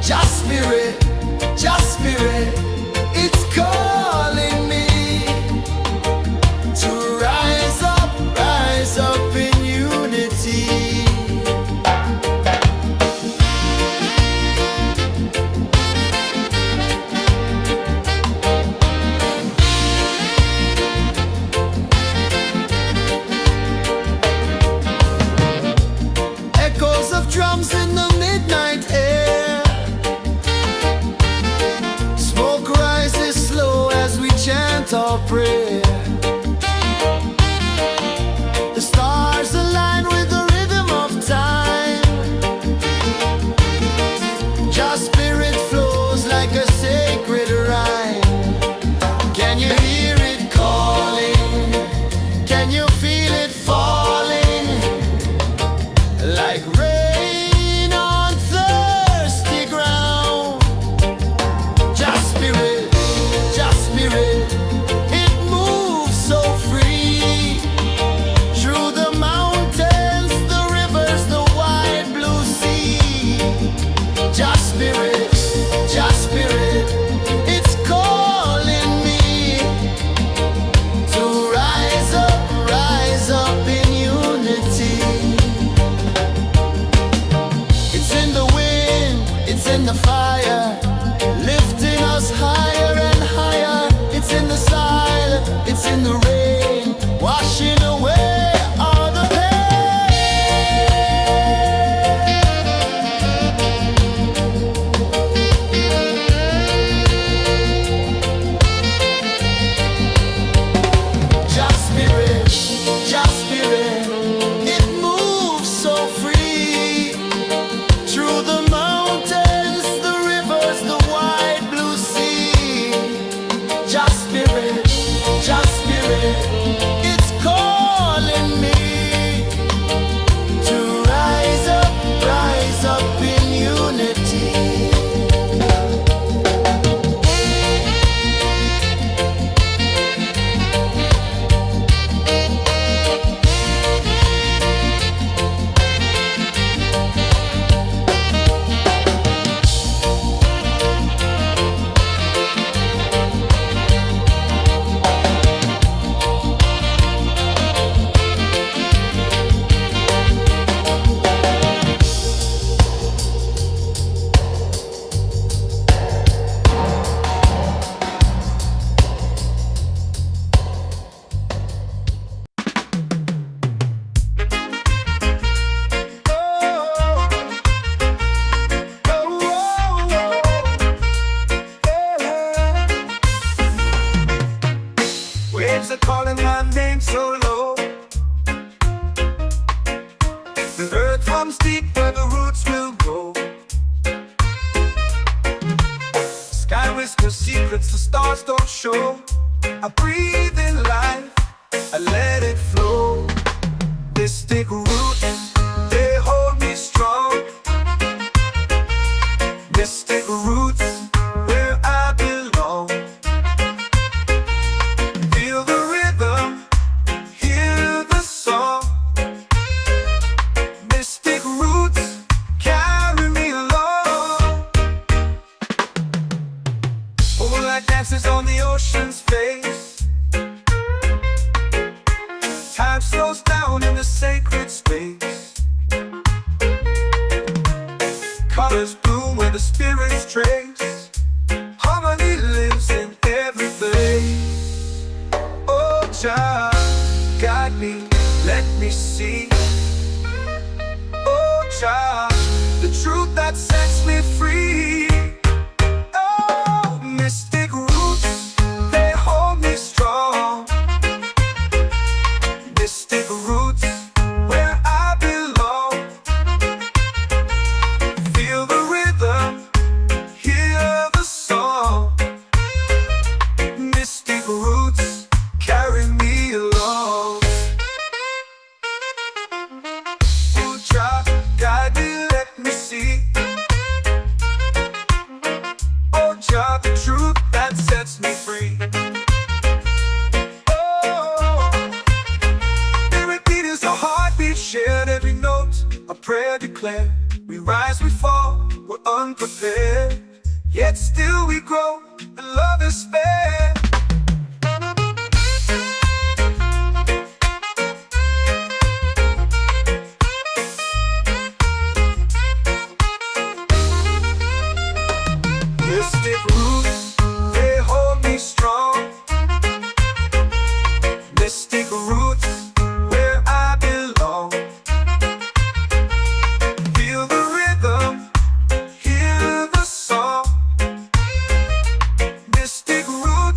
Just spirit, it's calling me to rise up in unity. Echoes of drums in the midnight air. Smoke rises slow as we chant our prayer. The stars align with the rhythm of time. Just spirit flows like a sacred rhyme. Can you hear it calling? Can you feel it falling? Like rain on thirsty ground. Just spirit, it moves waves are calling my name so low. The earth runs deep where the roots will grow. Sky whispers secrets the stars don't show. I breathe in life, I let it flow. Mystic roots, they hold me strong. Mystic roots, where I belong. Feel the rhythm, hear the song. Mystic roots, carry me along. Moonlight dances on the ocean's face. Time slows down in the sacred space. Colors bloom where the spirits trace. Harmony lives in every place. Oh, Jah, guide me, let me see. Oh, Jah, the truth that sets me free. Oh, mystic roots, they hold me strong. Mystic roots, where I belong. Feel the rhythm, hear the song. Mystic roots, carry me along. Oh, Jah, guide me, let me see. Oh, Jah, the truth that sets me free. Shared every note, a prayer declared. We rise, we fall, we're unprepared. Yet still we grow, and love is fair. Mystic roots, they hold me strong. Mystic roots, where I belong. Feel the rhythm, hear the song. Mystic roots,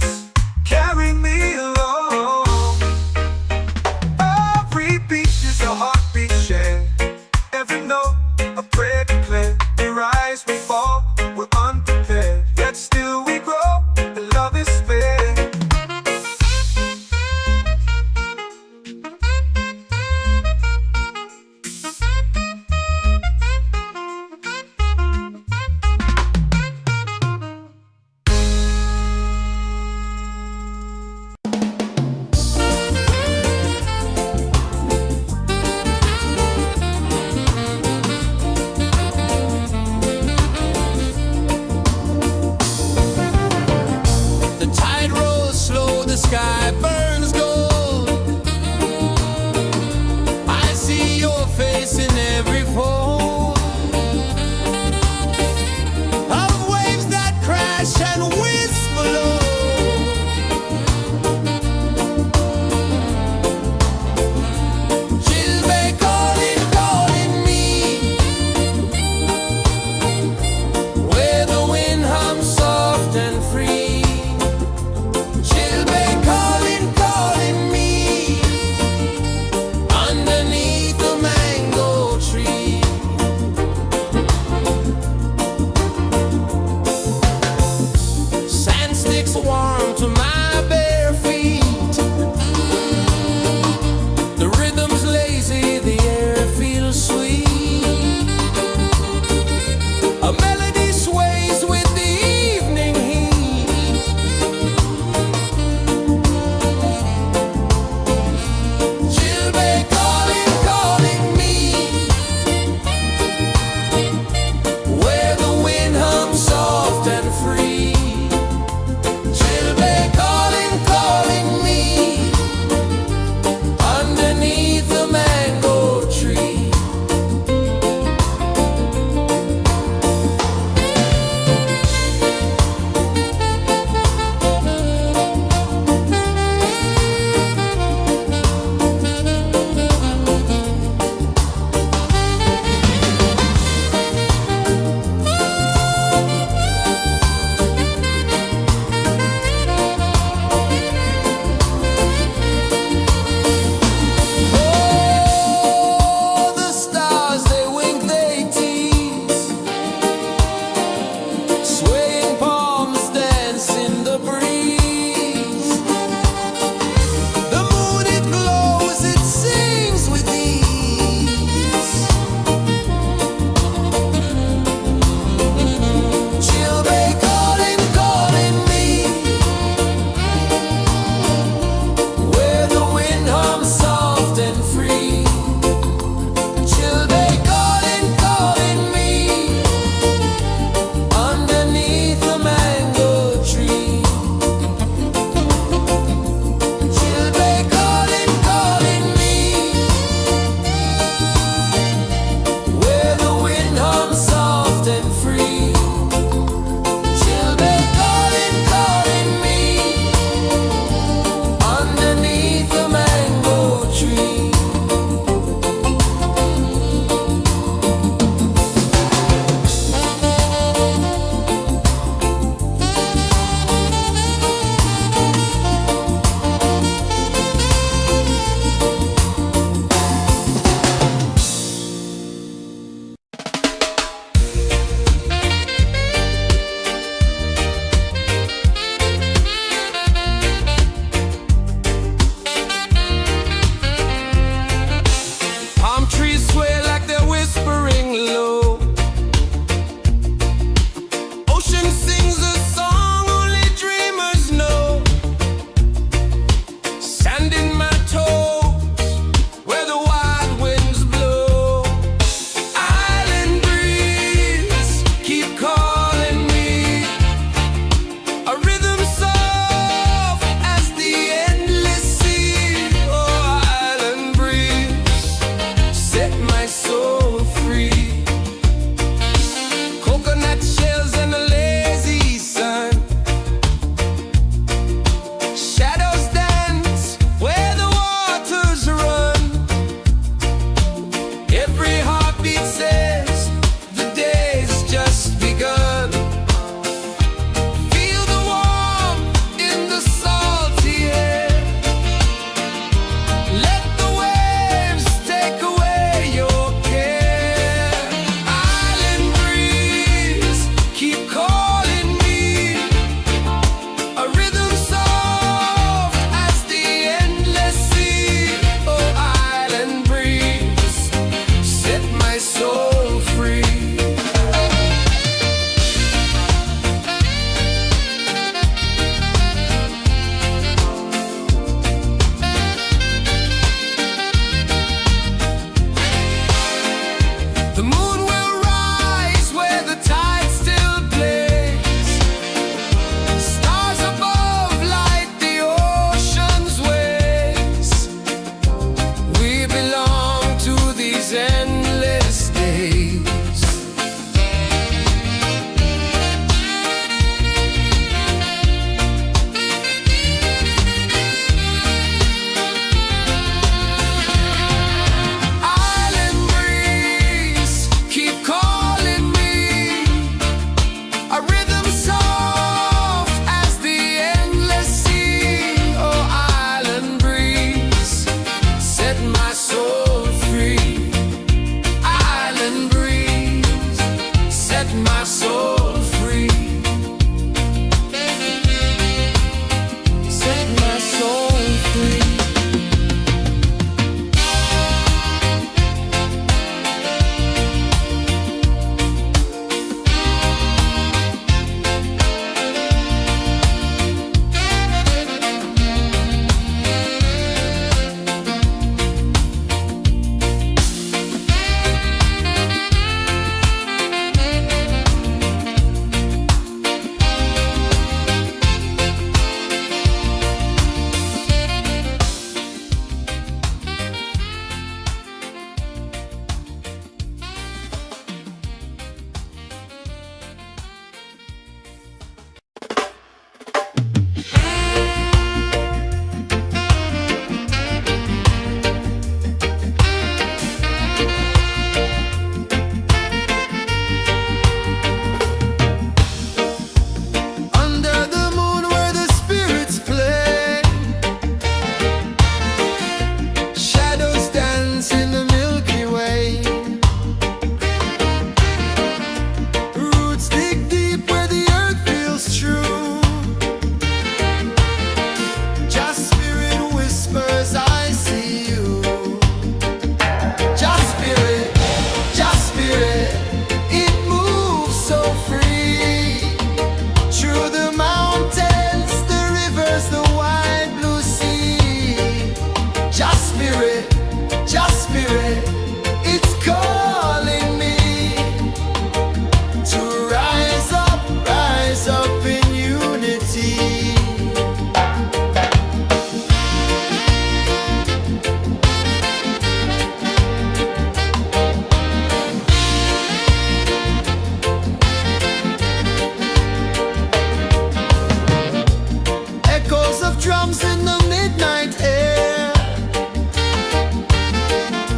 drums in the midnight air.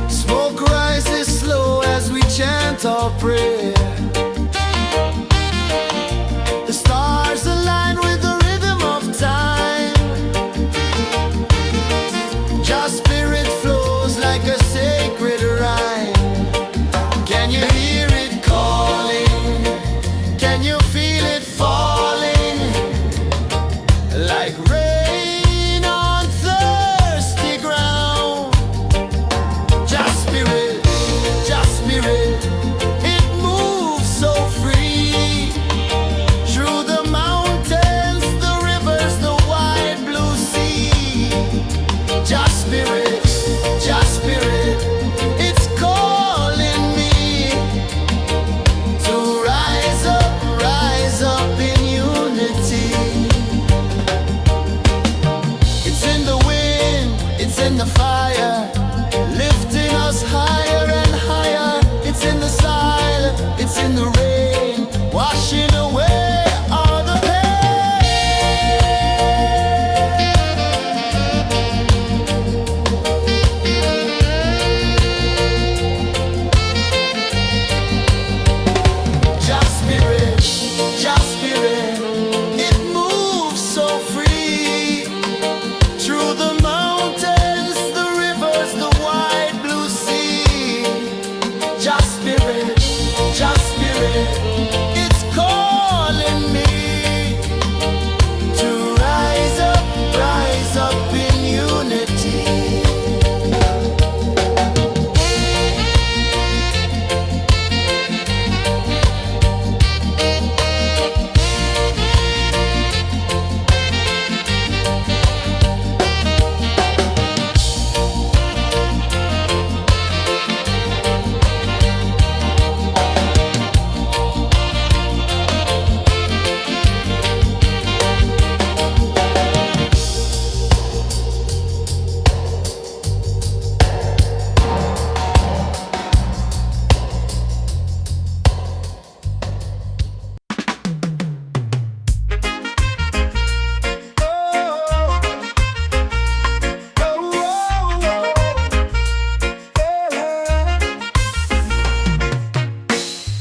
Smoke rises slow as we chant our prayer. The stars align with the rhythm of time. Just spirit flows like a sacred rhyme. Can you hear it calling? Can you feel it falling? Like rain on thirsty ground. Just spirit, it moves so free. Through the mountains, the rivers, the wide blue sea. Just spirit, it's calling me to rise up in unity. It's in the wind, it's in the fire, lifting us higher and higher. It's in the silence, it's in the rain, washing away all the Just spirit, it moves so free. Through the mountains, the rivers, the wide blue sea. Just spirit, it's calling me to rise up in unity.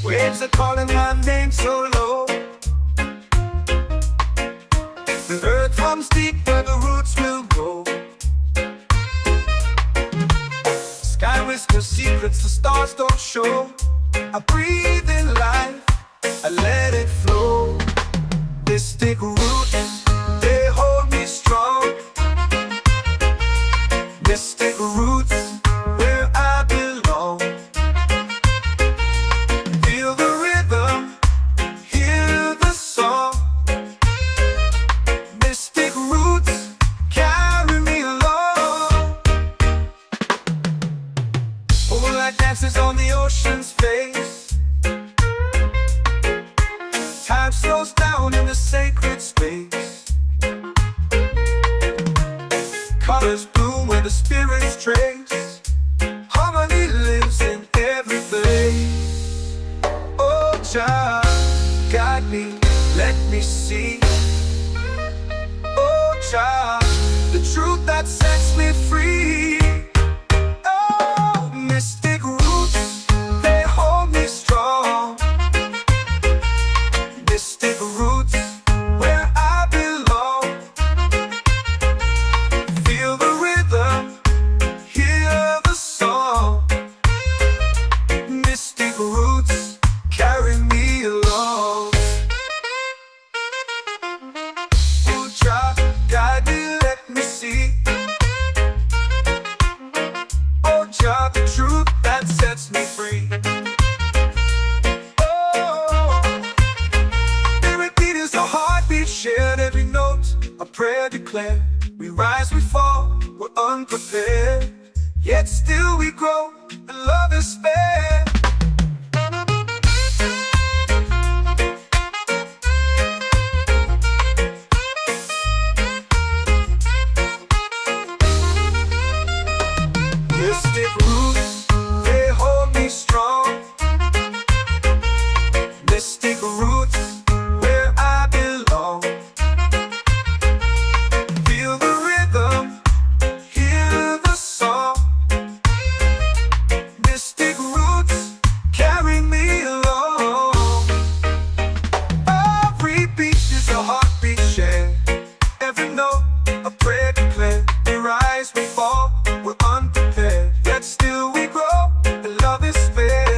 Waves are calling my name so low. The earth runs deep where the roots will go. Sky whispers secrets the stars don't show. I breathe in life, I let it flow. Mystic roots, they hold me strong. Mystic roots, where I belong. Feel the rhythm, hear the song. Mystic roots, carry me along. Moonlight dances on the ocean's face. Time slows down in the sacred space. Colors bloom where the spirits trace. Harmony lives in every place. Oh, Jah, guide me, let me see. Oh, Jah, the truth that sets me free. Oh, mystic roots, they hold me strong. Mystic roots, where I belong. Feel the rhythm, hear the song. Mystic roots, carry me along. Oh, Jah, guide me, let me see. Oh, Jah, the truth that sets me free. Oh, spirit beat is a heartbeat, shared every note. A prayer declared. We rise, we fall, we're unprepared. Yet still we grow, and love is spared. Mystic roots, they hold me strong. Mystic roots, where I belong. Feel every note, a prayer declared. We rise, we fall, we're unprepared. Yet still we grow, and love is spared.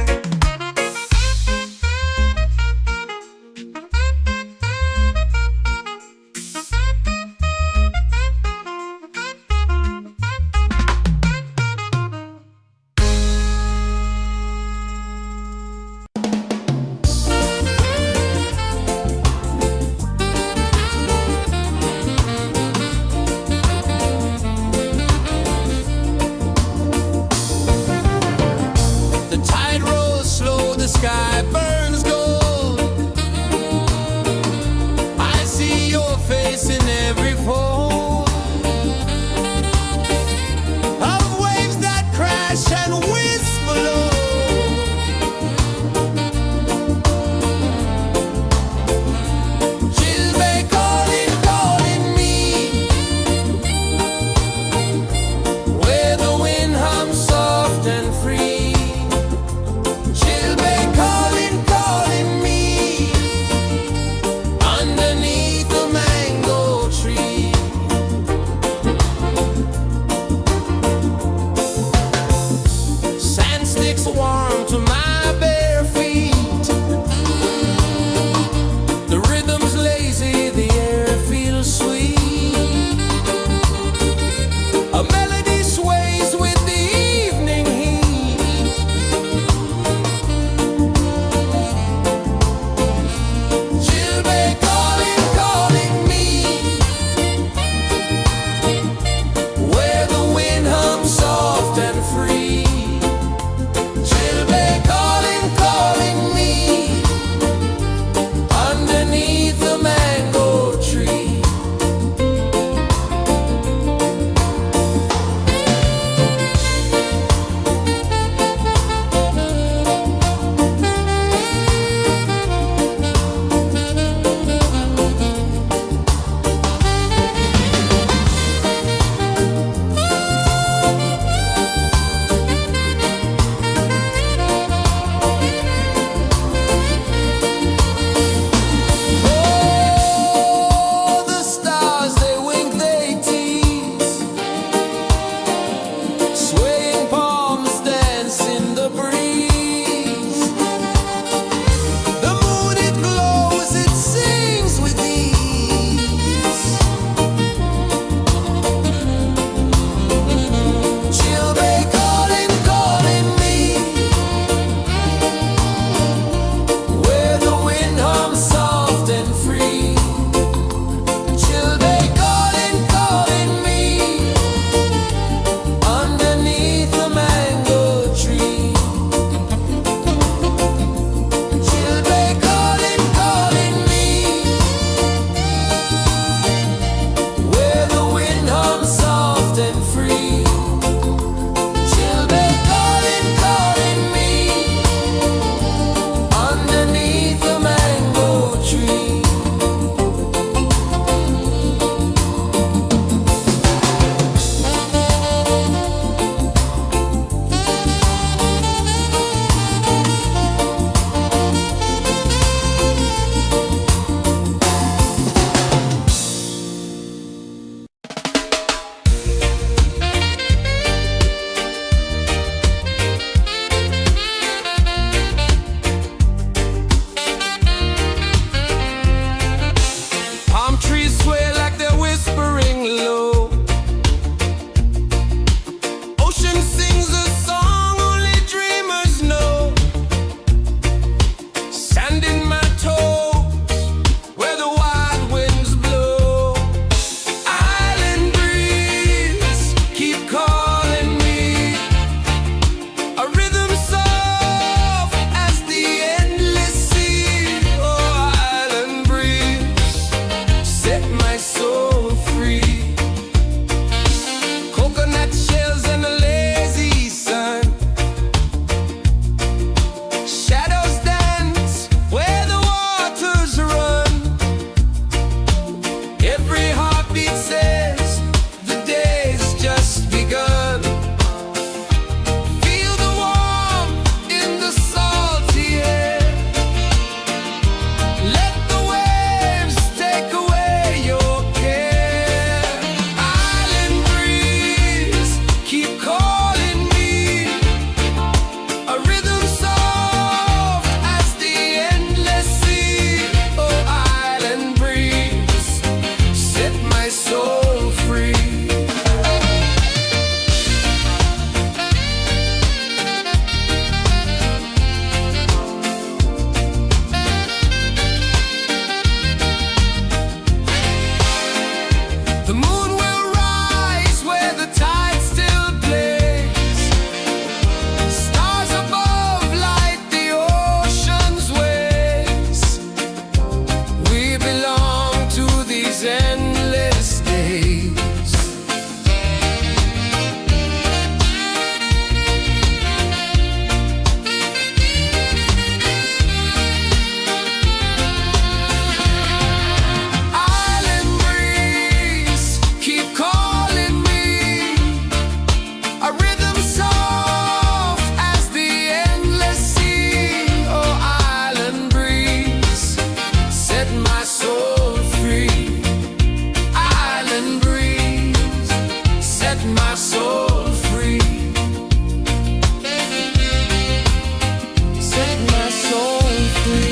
Island breeze, keep calling me. A rhythm soft as the endless sea. Oh, island breeze, set my soul free. Island breeze, set my soul free. Set my soul free.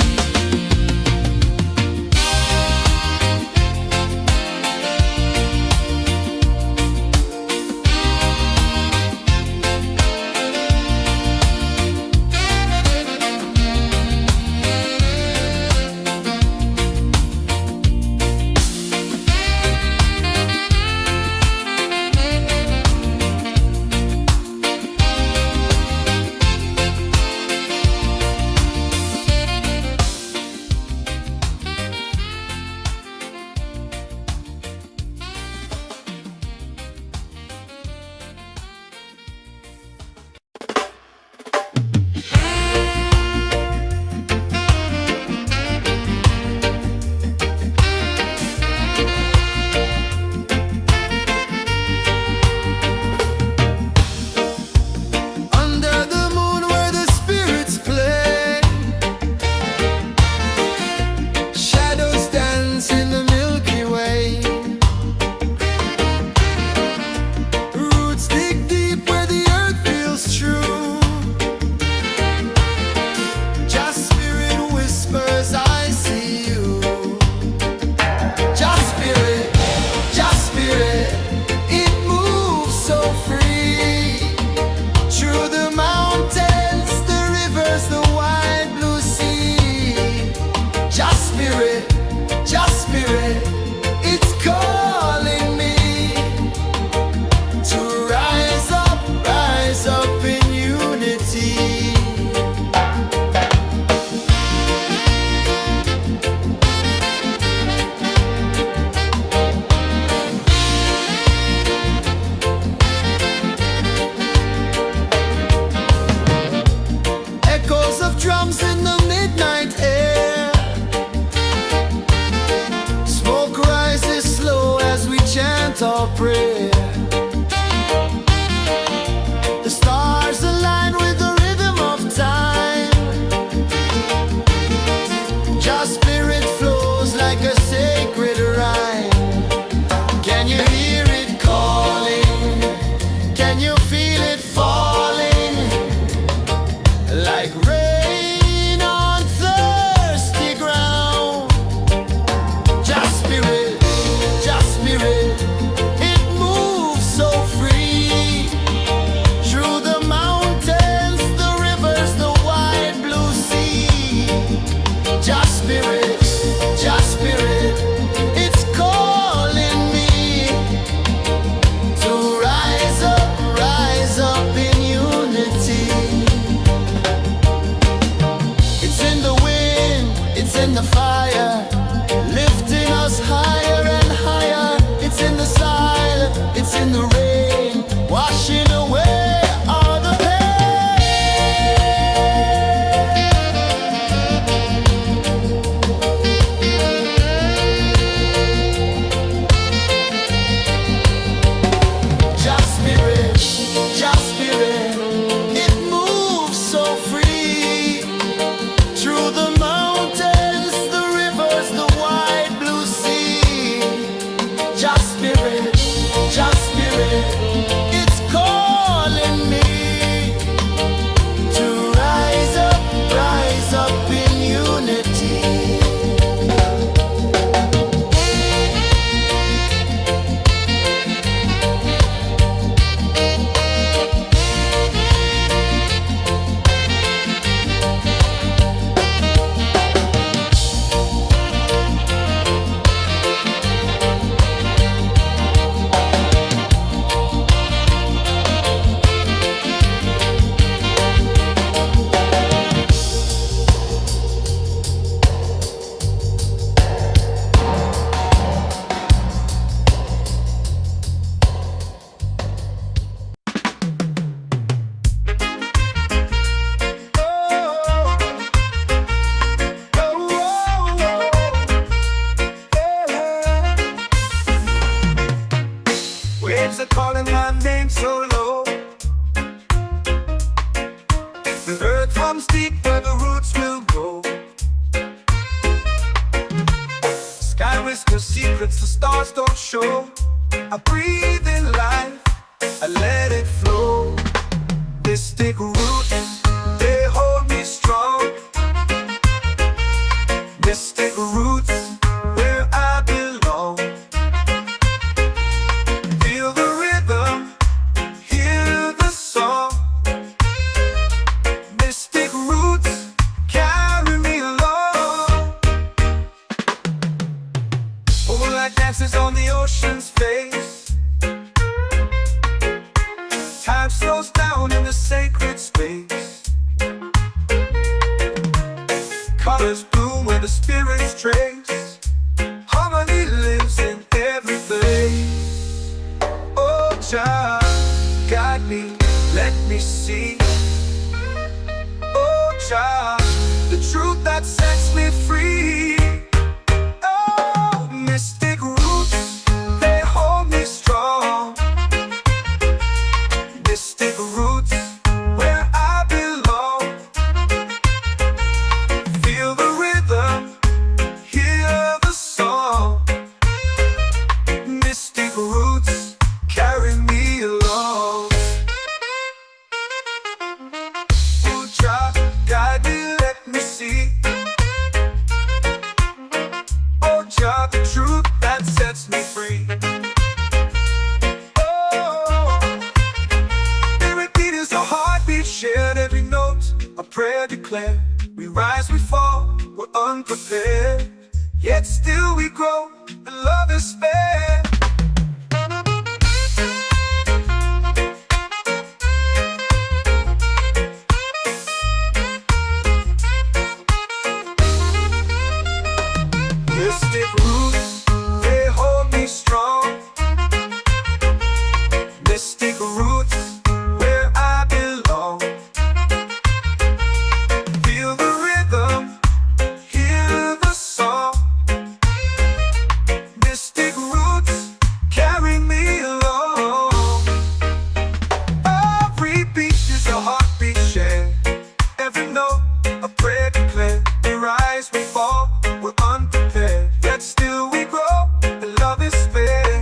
Under the moon where the spirits play, shadows dance in the Milky Way. Roots dig deep where the earth feels true. Just spirit whispers, I see you. Just spirit, it moves so free. Through the mountains, the rivers, the wide blue sea. Just spirit, it's calling me to rise up in unity. Echoes of drums in the midnight air. Smoke rises slow as we chant our prayer. The stars align with the rhythm of time. Just spirit flows like a sacred rhyme. Can you hear it calling? Can you feel it falling? Like rain on thirsty ground. Just spirit, it moves waves are calling my name so low. The earth comes deep where the roots will grow. Sky whispers secrets the stars don't show. I breathe in life, I let it flow. Mystic roots, they hold me strong. Mystic roots, where I belong. Feel the rhythm, hear the song. Mystic roots, carry me along. Moonlight dances on the ocean's face. Time slows down in the sacred space. Colors bloom where the spirits trace. Harmony lives in every place. Oh, Jah, guide me, let me see. Oh, Jah, the truth that sets me free. Oh, mystic roots, they hold me strong. Mystic roots, where I belong. Feel the rhythm, hear the song. Mystic roots, carry me along. Oh, Jah, guide me, let me see. Oh, Jah, the truth that sets me free. Shared every note, a prayer declared. We rise, we fall, we're unprepared. Yet still we grow, and love is spared. Mystic roots, they hold me strong. Mystic roots, where I belong. Feel the rhythm, hear the song. Mystic roots, carry me along. Every beat is a heartbeat shared. Every note, a prayer declared. We rise, we fall, we're unprepared. Yet still we grow, and love is spared.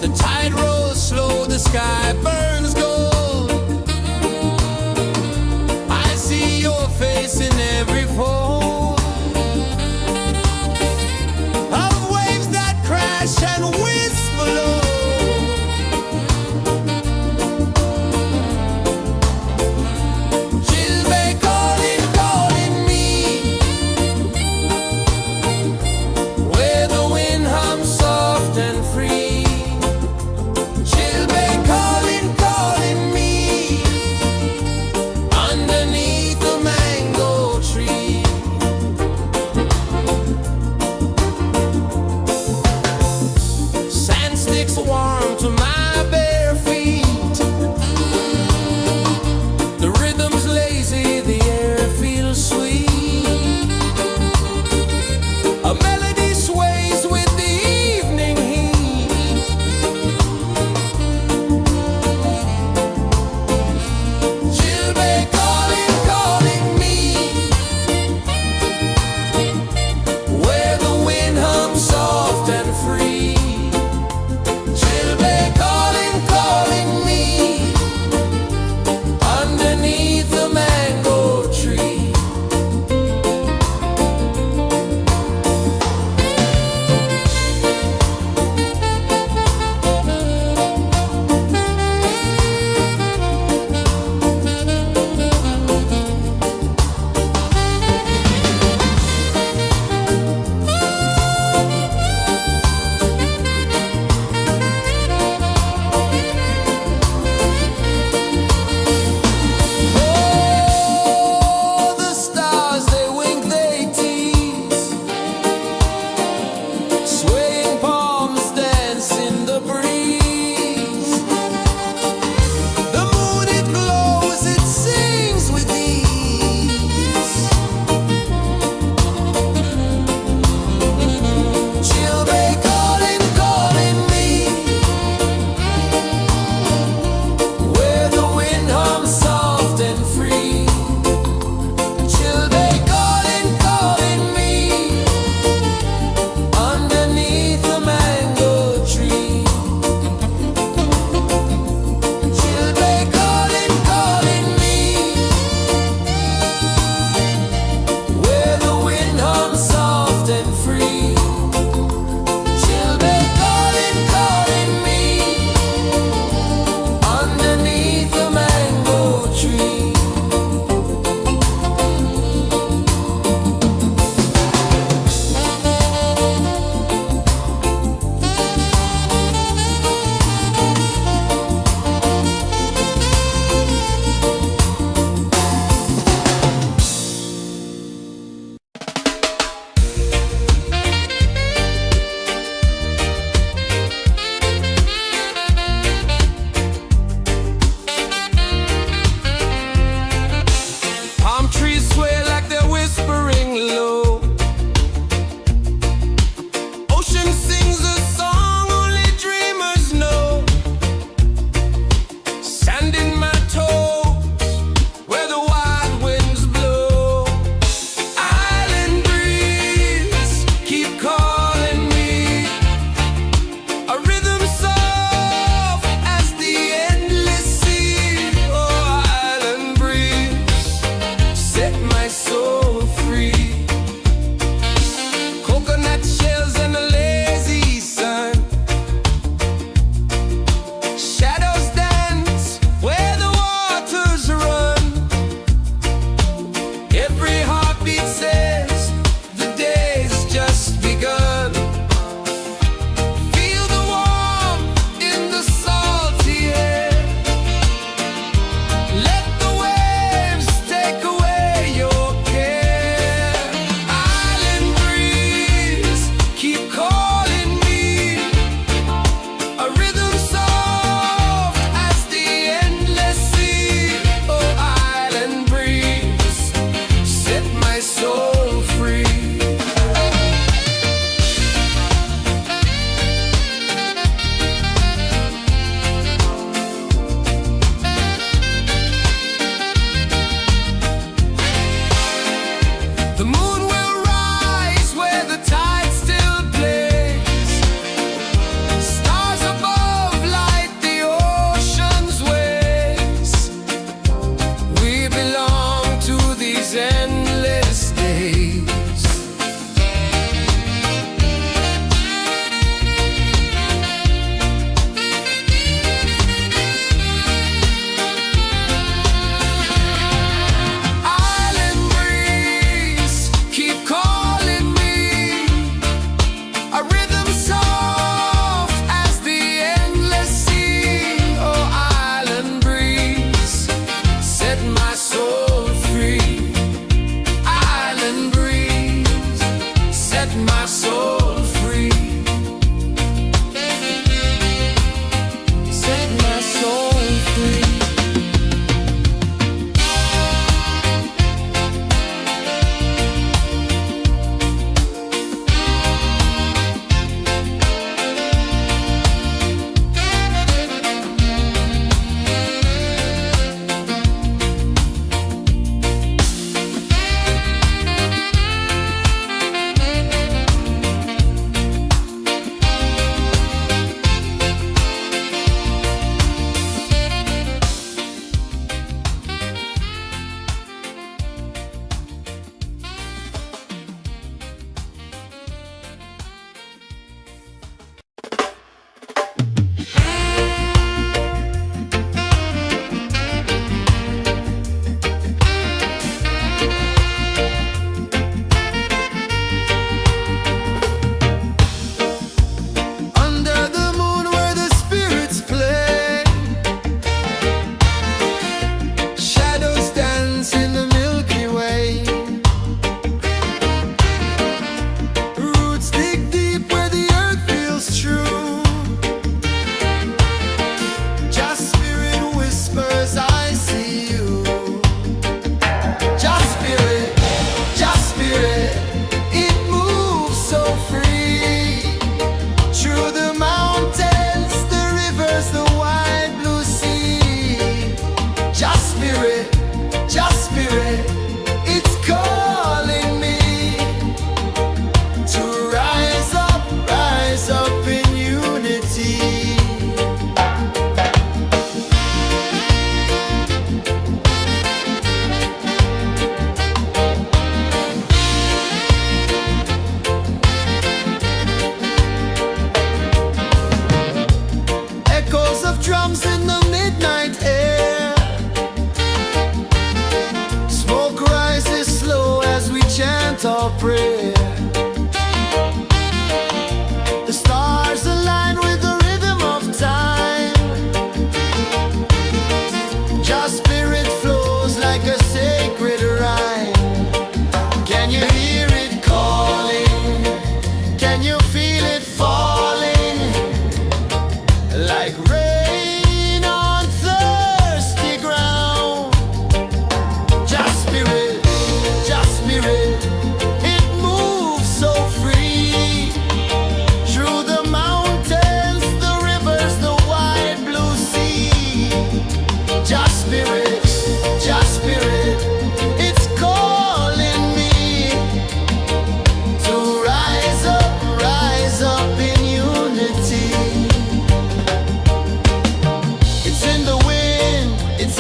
The tide rolls slow, the sky burns gold. I see your face in every fold of waves that crash and whisper low. She'll be calling, calling me where the wind hums soft and free. She'll be calling, calling.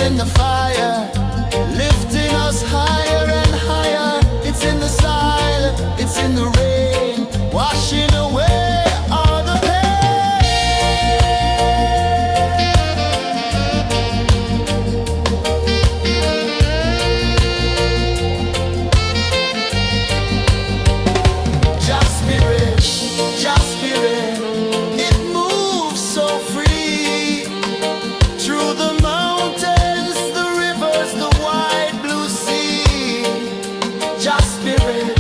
in the fire, lifting us higher and higher. It's in the silence, it's in the rain, washing away all the Just spirit, it moves so free through the mountains, the rivers, the wide blue sea. Just spirit,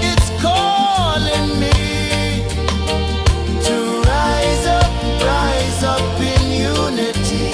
it's calling me to rise up in unity.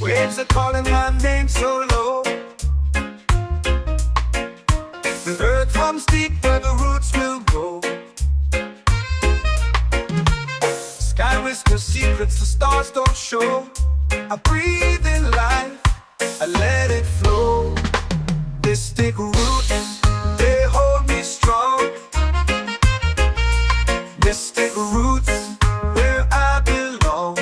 Waves are calling my name so low. The earth runs deep where the roots will go. Sky whispers secrets the stars don't show. I breathe in life, I let it flow. Mystic roots, they hold me strong. Mystic roots, where I belong.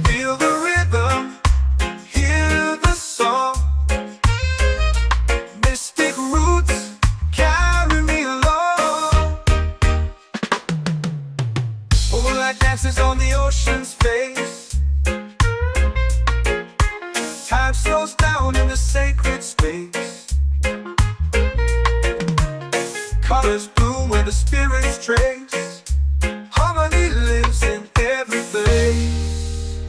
Feel the rhythm, hear the song. Mystic roots, carry me along. Moonlight dances on the ocean's face. Time slows down in the sacred space. Colors bloom where the spirits trace. Harmony lives in every place.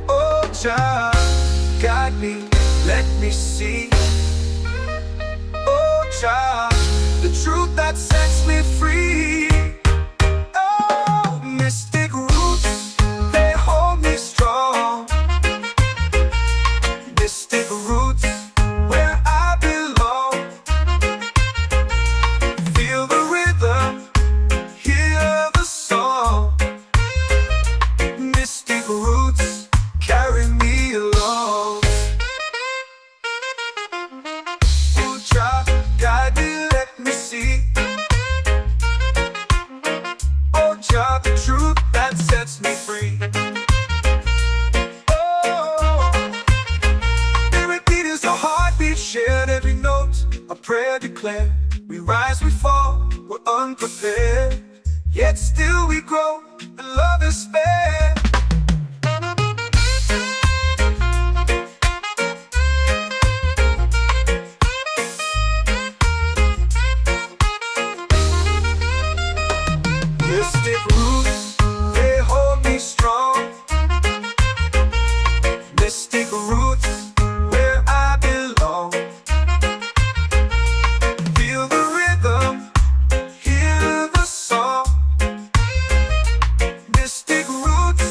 Oh, Jah, guide me, let me see. Oh, Jah, the truth that sets me free. Oh, mystic roots, they hold me strong. Mystic roots, where I belong. Feel the rhythm, hear the song. Mystic roots, carry me along. Oh, Jah, guide me, let me see. Oh, Jah, the truth that sets me free. Oh, Irie is a heartbeat, shared every note, a prayer declared. We rise, we fall, we're unprepared, yet still we grow, and love is spared. Mystic roots, they hold me strong. Mystic roots, where I belong. Feel the rhythm, hear the song. Mystic roots,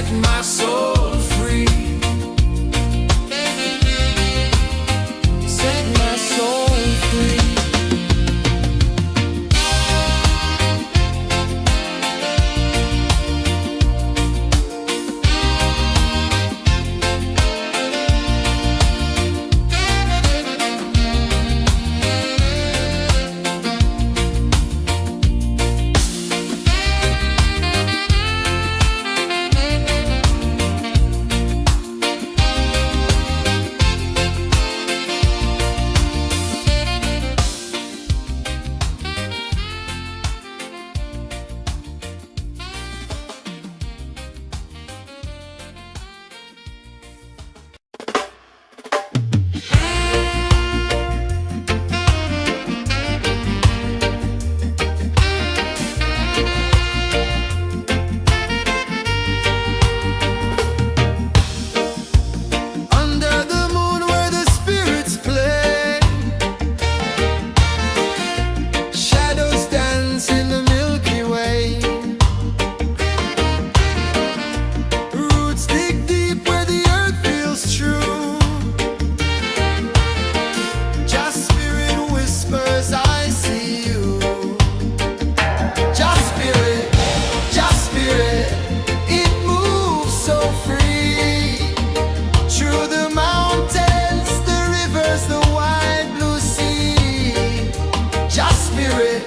set my soul free. Set my soul free. Under the moon where the spirits play, shadows dance in the Milky Way. Roots dig deep where the earth feels true. Just spirit whispers, I see you. Just spirit, it moves so free. Through the mountains, the rivers, the wide blue sea. Just spirit,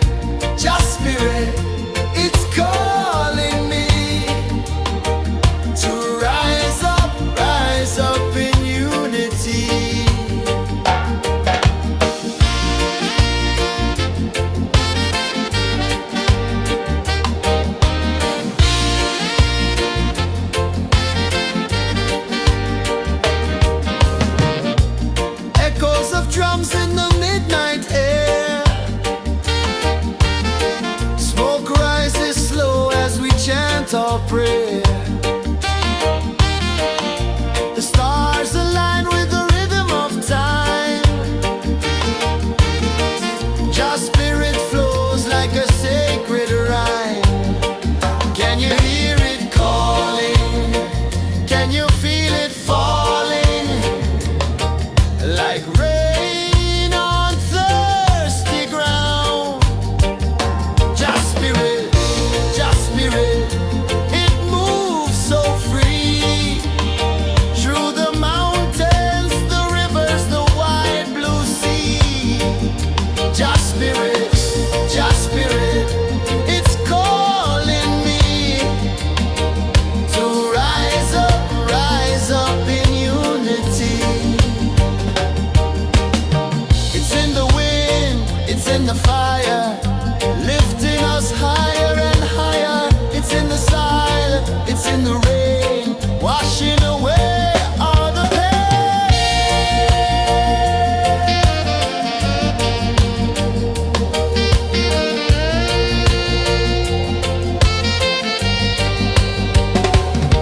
it's calling me to rise up in unity. Echoes of drums in the midnight air. Smoke rises slow as we chant our prayer. The stars align with the rhythm of time. Just spirit flows like a sacred rhyme. Can you hear it calling? Can you feel it falling? Like rain on thirsty ground. Just spirit, it moves so free. Through the mountains, the rivers, the wide blue sea. Just spirit, it's calling me to rise up in unity. It's in the wind, it's in the fire, lifting us higher and higher. It's in the silence, it's in the rain, washing away all the pain.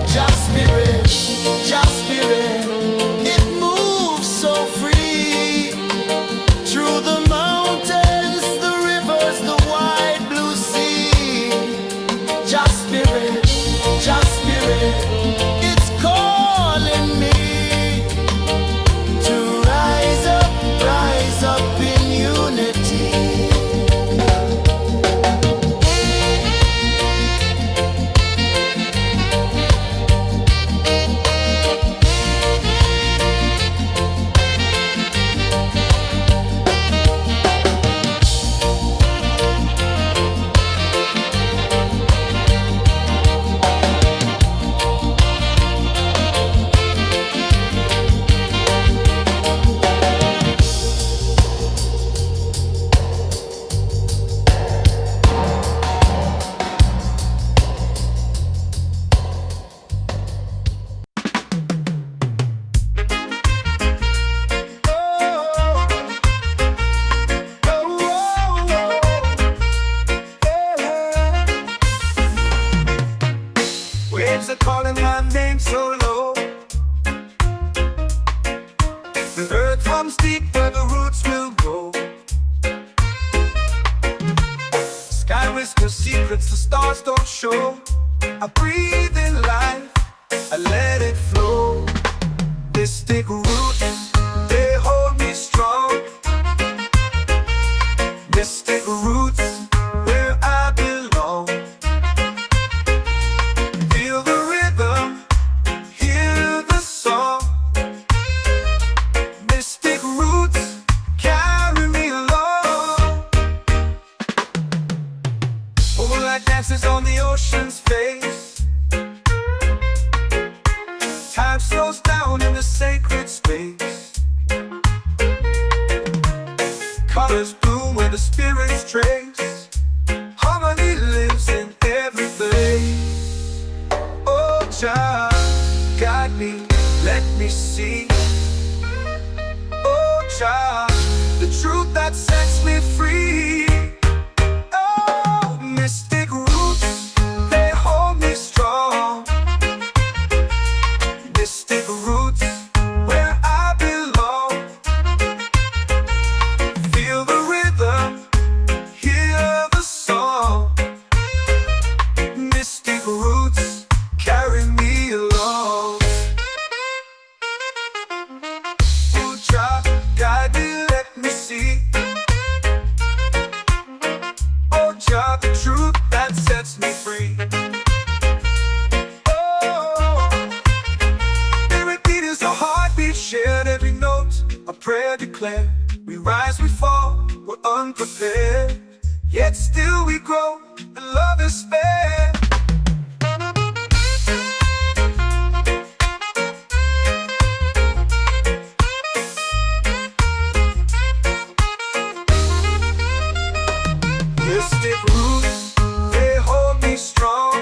Just spirit, it moves so free. Through the mountains, the rivers, the wide blue sea. Just spirit, it's calling me to rise up in unity. Waves are calling my name so low. The earth runs deep where the roots will go. Sky whispers secrets the stars don't show. I breathe in life, me, let me see. Oh, child, the truth that sets me free. Oh, mystic roots, they hold me strong. Mystic roots, where I belong. Feel the rhythm, hear the song. Mystic roots carry me along. Oh, child, guide me, let me see. Oh, child, the truth that sets me free. Oh, spirit beat is a heartbeat, shared every note, a prayer declared. We rise, we fall, we're unprepared, yet still we grow, and love is spared. Mystic roots, they hold me strong.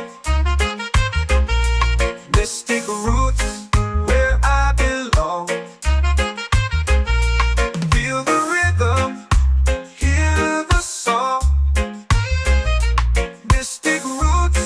Mystic roots, where I belong. Feel the rhythm, hear the song. Mystic roots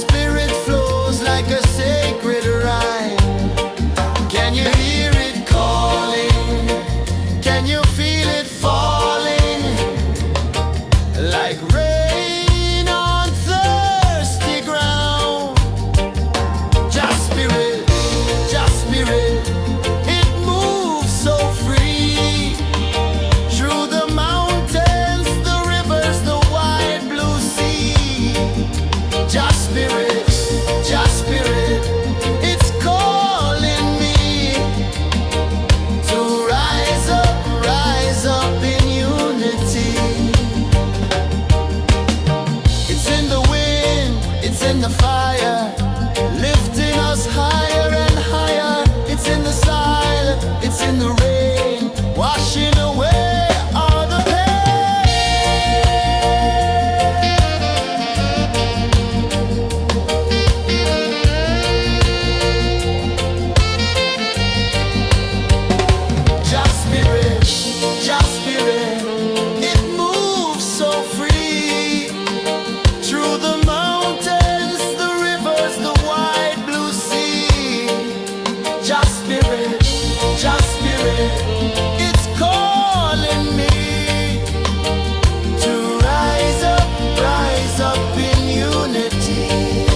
spirit flows like a sacred rhyme. Can you hear it calling? Can you feel it falling? Like rain on thirsty ground. Just spirit, it moves so free. Through the mountains, the rivers, the wide blue sea. Just spirit, it's calling me to rise up in unity. It's in the wind, it's in the fire, lifting us higher and higher. It's in the silence, it's in the rain, washing away all the Just spirit, it moves so free. Through the mountains, the rivers, the wide blue sea. Just spirit, it's calling me to rise up in unity.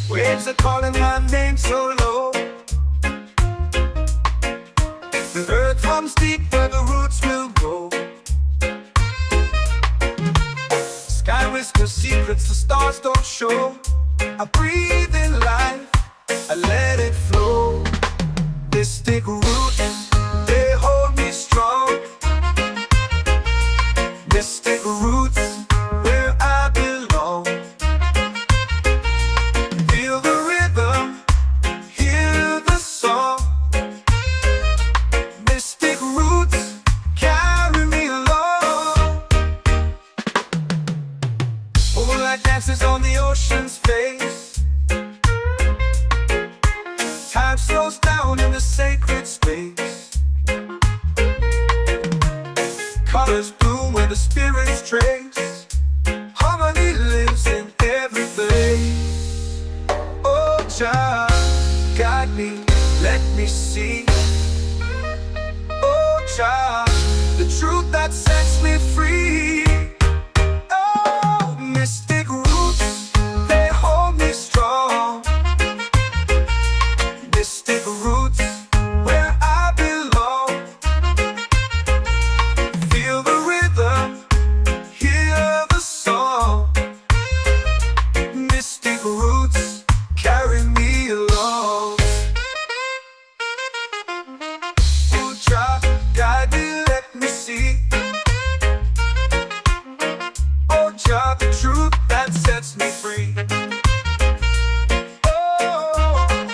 Waves are calling my name so low. The earth hums deep where the roots will grow. Sky whispers secrets the stars don't show. I breathe in life, I let it flow. Mystic roots, they hold me strong. Mystic roots, where I belong. Feel the rhythm, hear the song. Mystic roots, carry me along. Moonlight dances on the ocean's face. Time slows down in the sacred space. Colors bloom where the spirits trace. Harmony lives in every face. Oh, child, guide me, let me see. Oh, child, the truth that sets me free. Oh, mystic roots, they hold me strong. Mystic roots, where I belong. Feel the rhythm, hear the song. Mystic roots, carry me along. Oh, child, guide me, let me see. Oh, child, the truth that sets me free. Oh,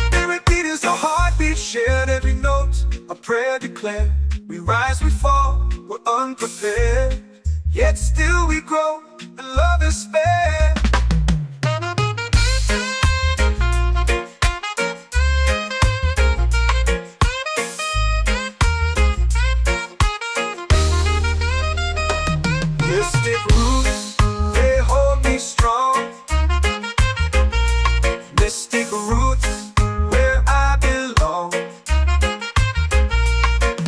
spirit beat is a heartbeat, shared every note, a prayer declared. We rise, we fall, we're unprepared, yet still we grow, and love is spared. Mystic roots, they hold me strong. Mystic roots, where I belong.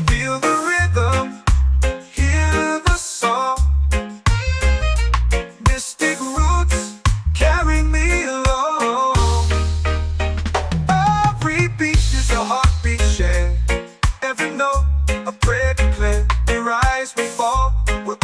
Feel the rhythm, hear the song. Mystic roots, carry me along. Every beat is a heartbeat shared. Every note, a prayer declared. We rise, we fall, we're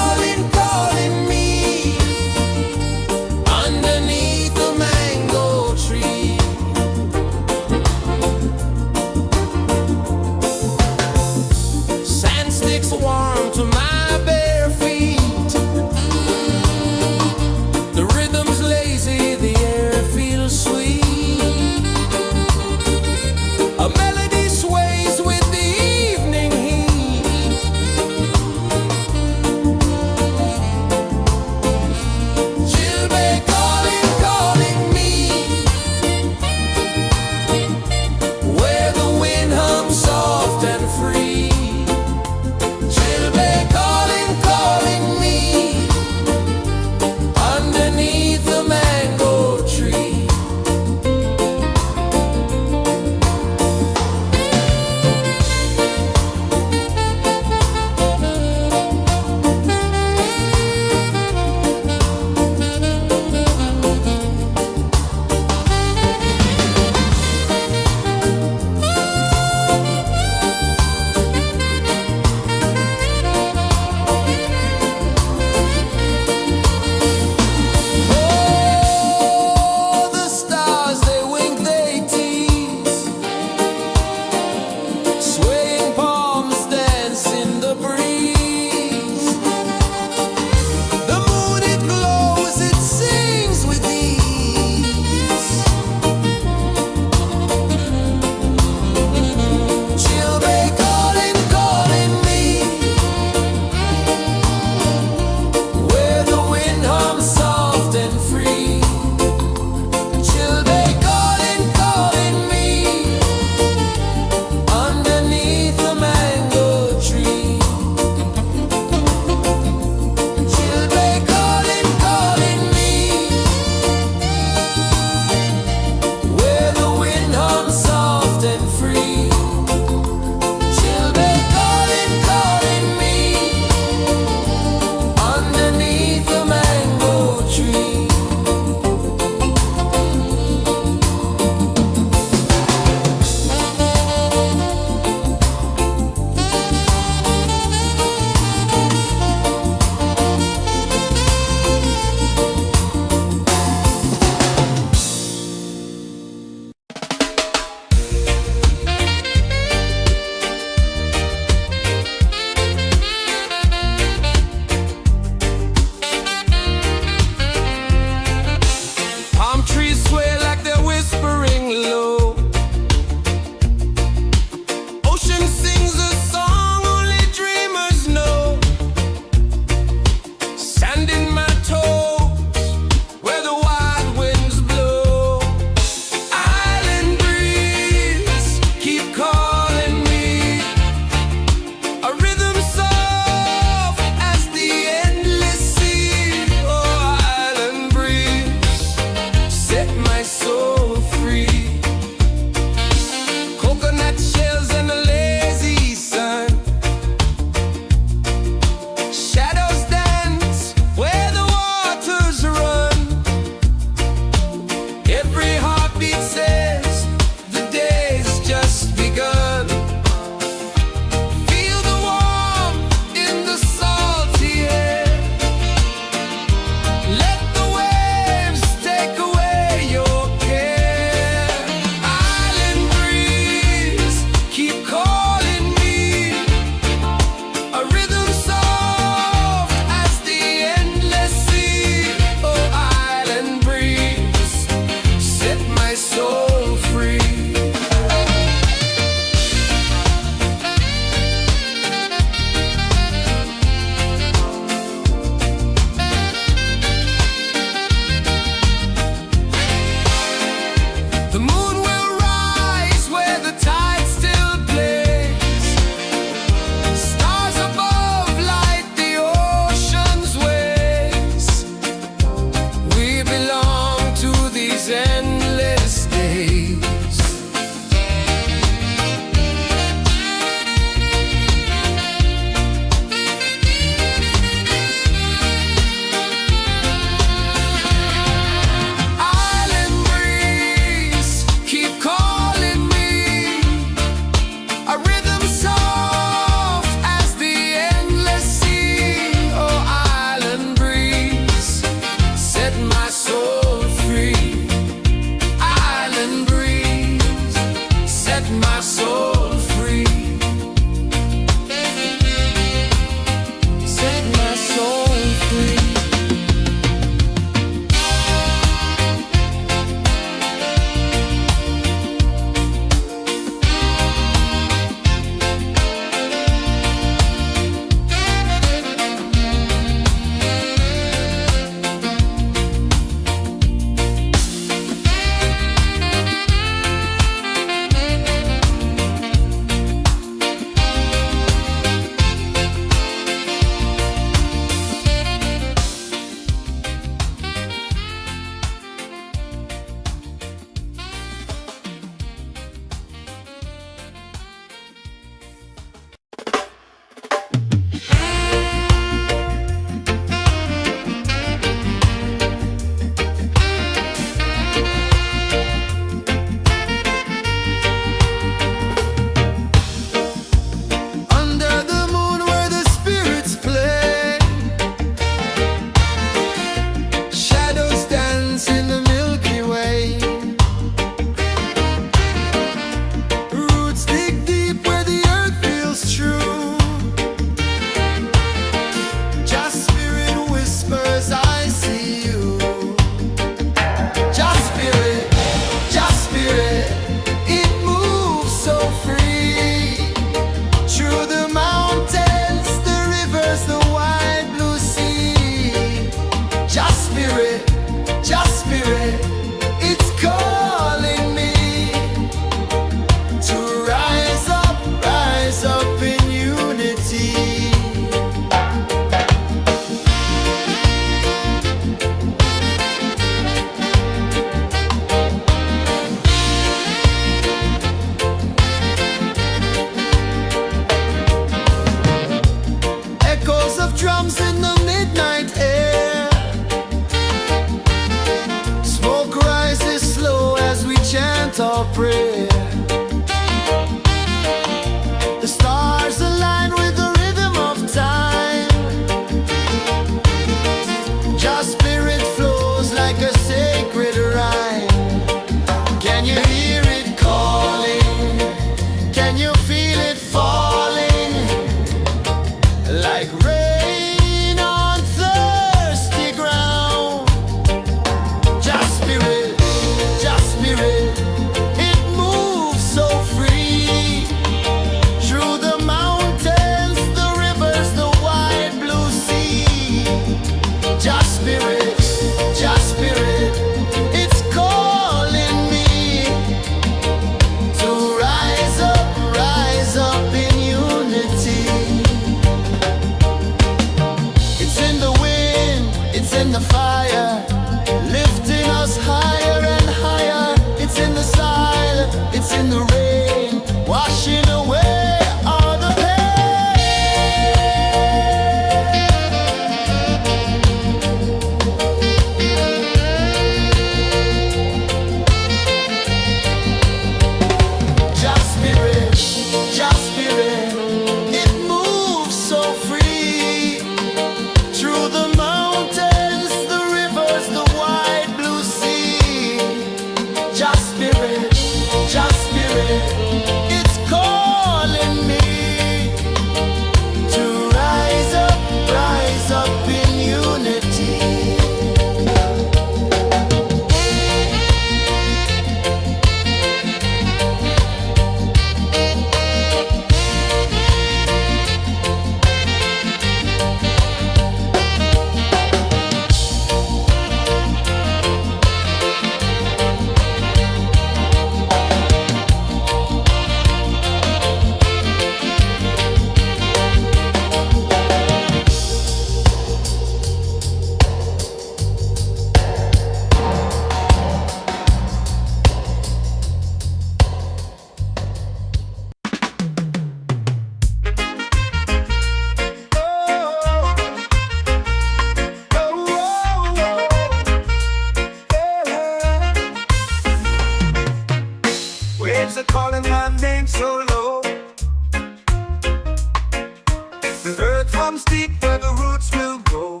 comes deep where the roots will go.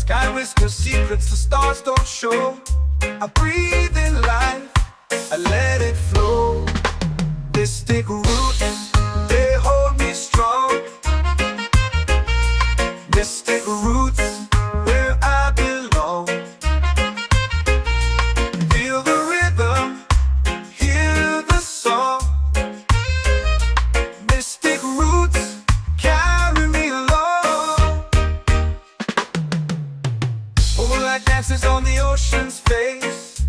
Sky whispers secrets the stars don't show. I breathe in life, I let it flow. Mystic roots, they hold me strong. Mystic roots, where I belong. Feel the rhythm, hear the song. Mystic roots, carry me along. Moonlight dances on the ocean's face.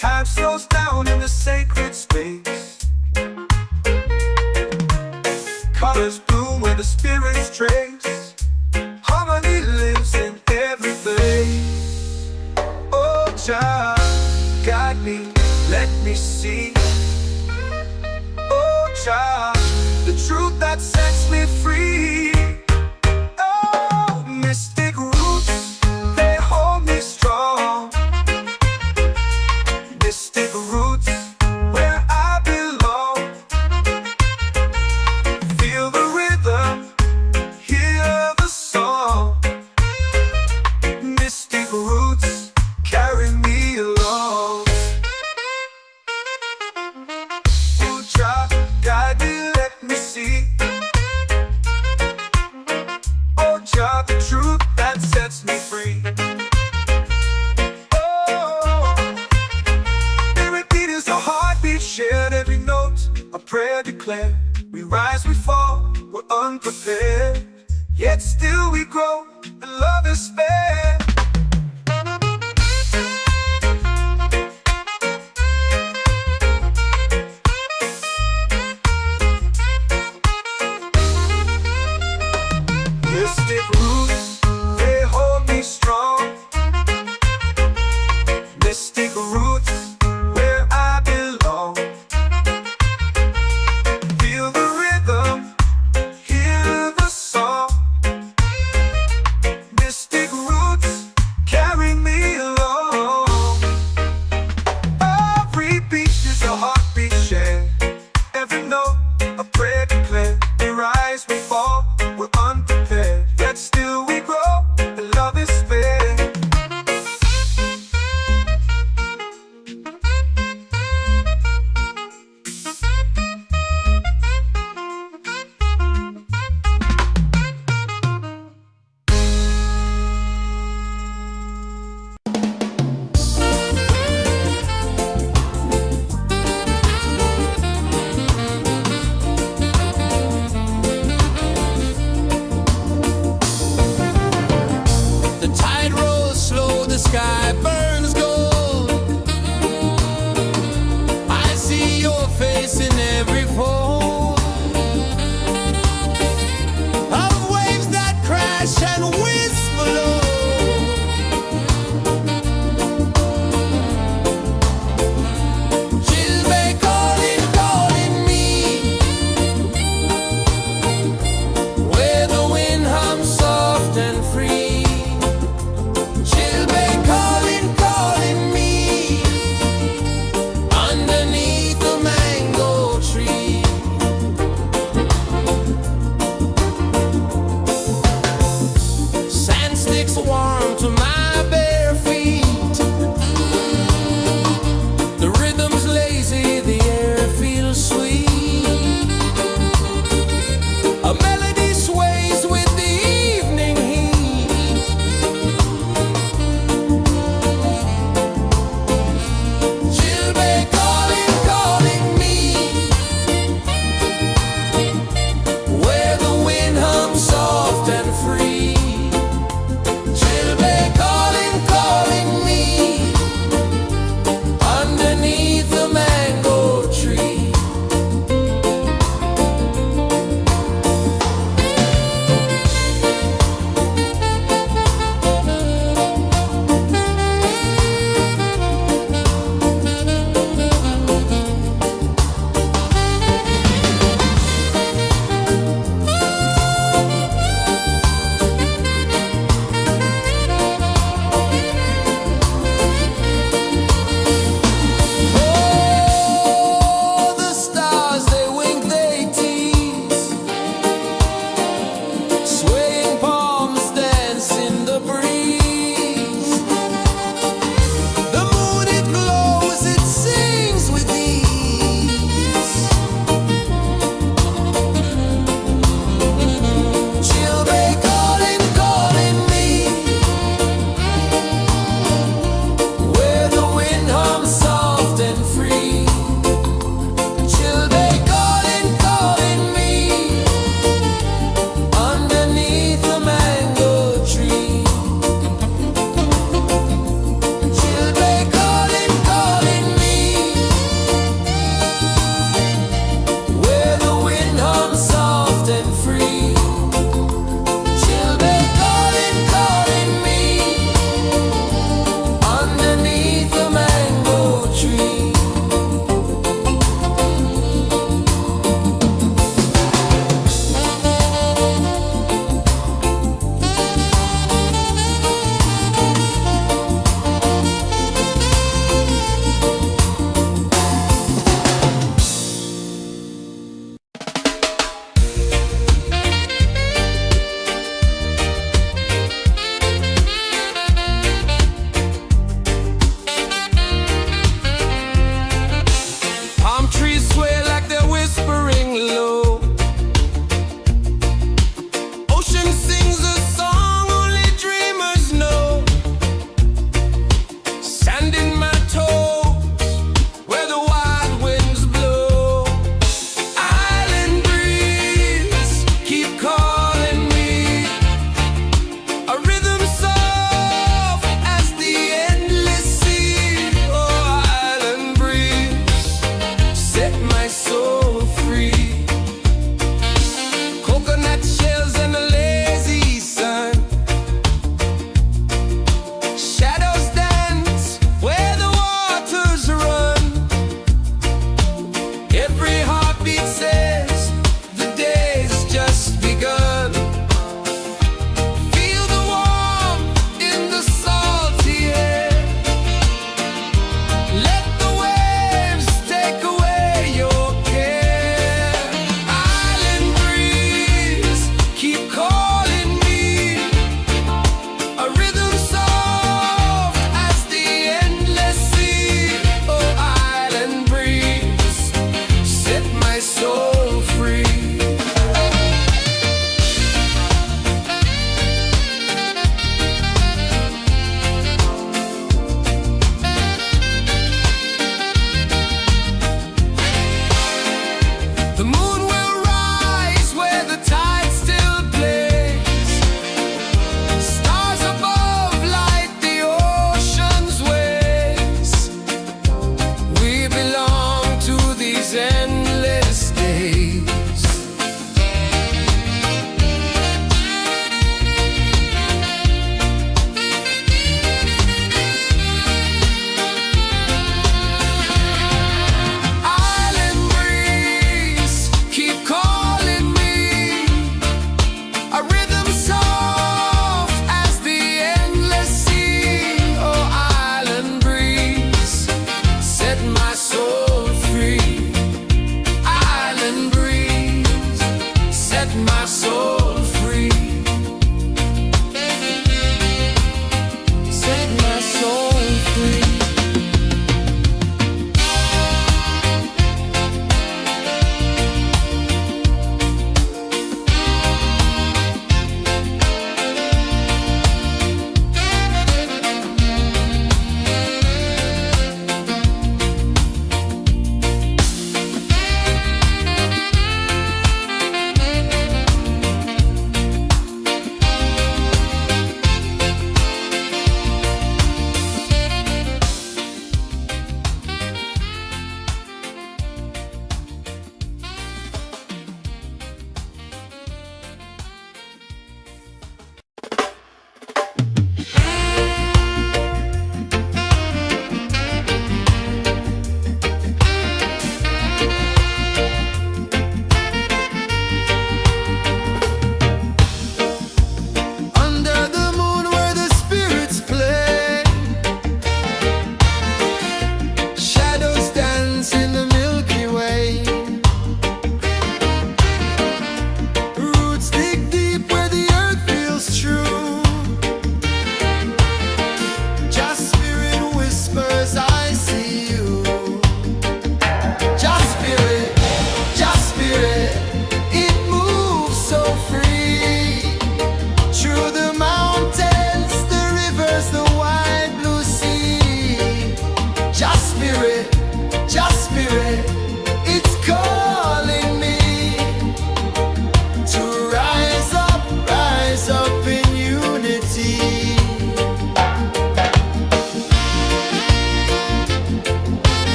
Time slows down in the sacred space. Colors bloom where the spirits trace. Harmony lives in every place. Oh, Jah, guide me, let me see. Oh, Jah, the truth that sets me free. Oh, mystic roots, they hold me strong. Mystic roots, where I belong. Feel the rhythm, hear the song. Mystic roots, carry me along. Oh, Jah, guide me, let me see. Oh, Jah, the truth that sets me free. Shared every note, a prayer declared. We rise, we fall, we're unprepared. Yet still we grow, and love is spared. Mystic roots, they hold me strong. Mystic roots, where I belong. Feel the rhythm, hear the song. Mystic roots,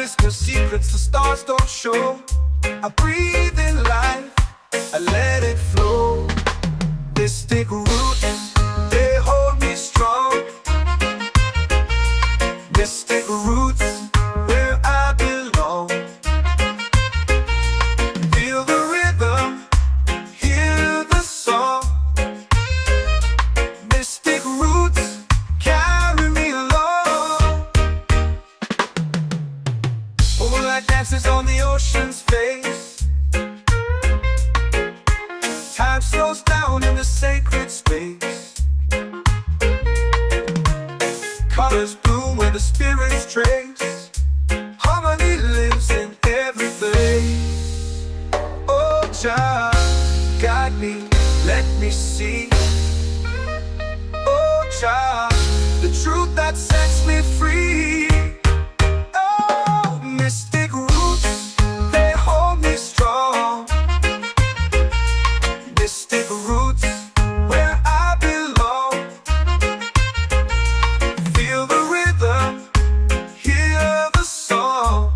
whisper secrets the stars don't show. I breathe in life, I let it flow. Mystic roots, they hold me strong. Mystic roots, where I belong. Feel the rhythm, hear the song. Mystic roots, carry me along. Moonlight dances on the ocean's face. Time slows down in the sacred space. Colors bloom where the spirits trace. Harmony lives in every place. Oh, Jah, guide me, let me see. Oh, Jah, the truth that sets me free. Oh, mystic roots, they hold me strong. Mystic roots, where I belong. Feel the rhythm, hear the song.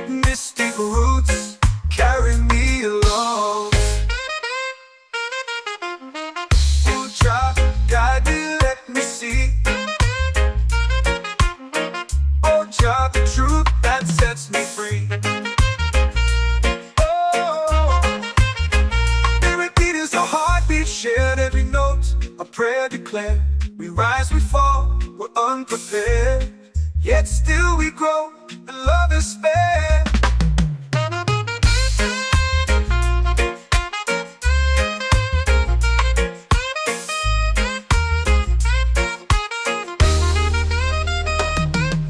Mystic roots, carry me along. Oh, Jah, guide me, let me see. Oh, Jah, the truth that sets me free. Oh, every beat is a heartbeat shared, every note a prayer declared. We rise, we fall, we're unprepared, yet still we grow, and love is fair.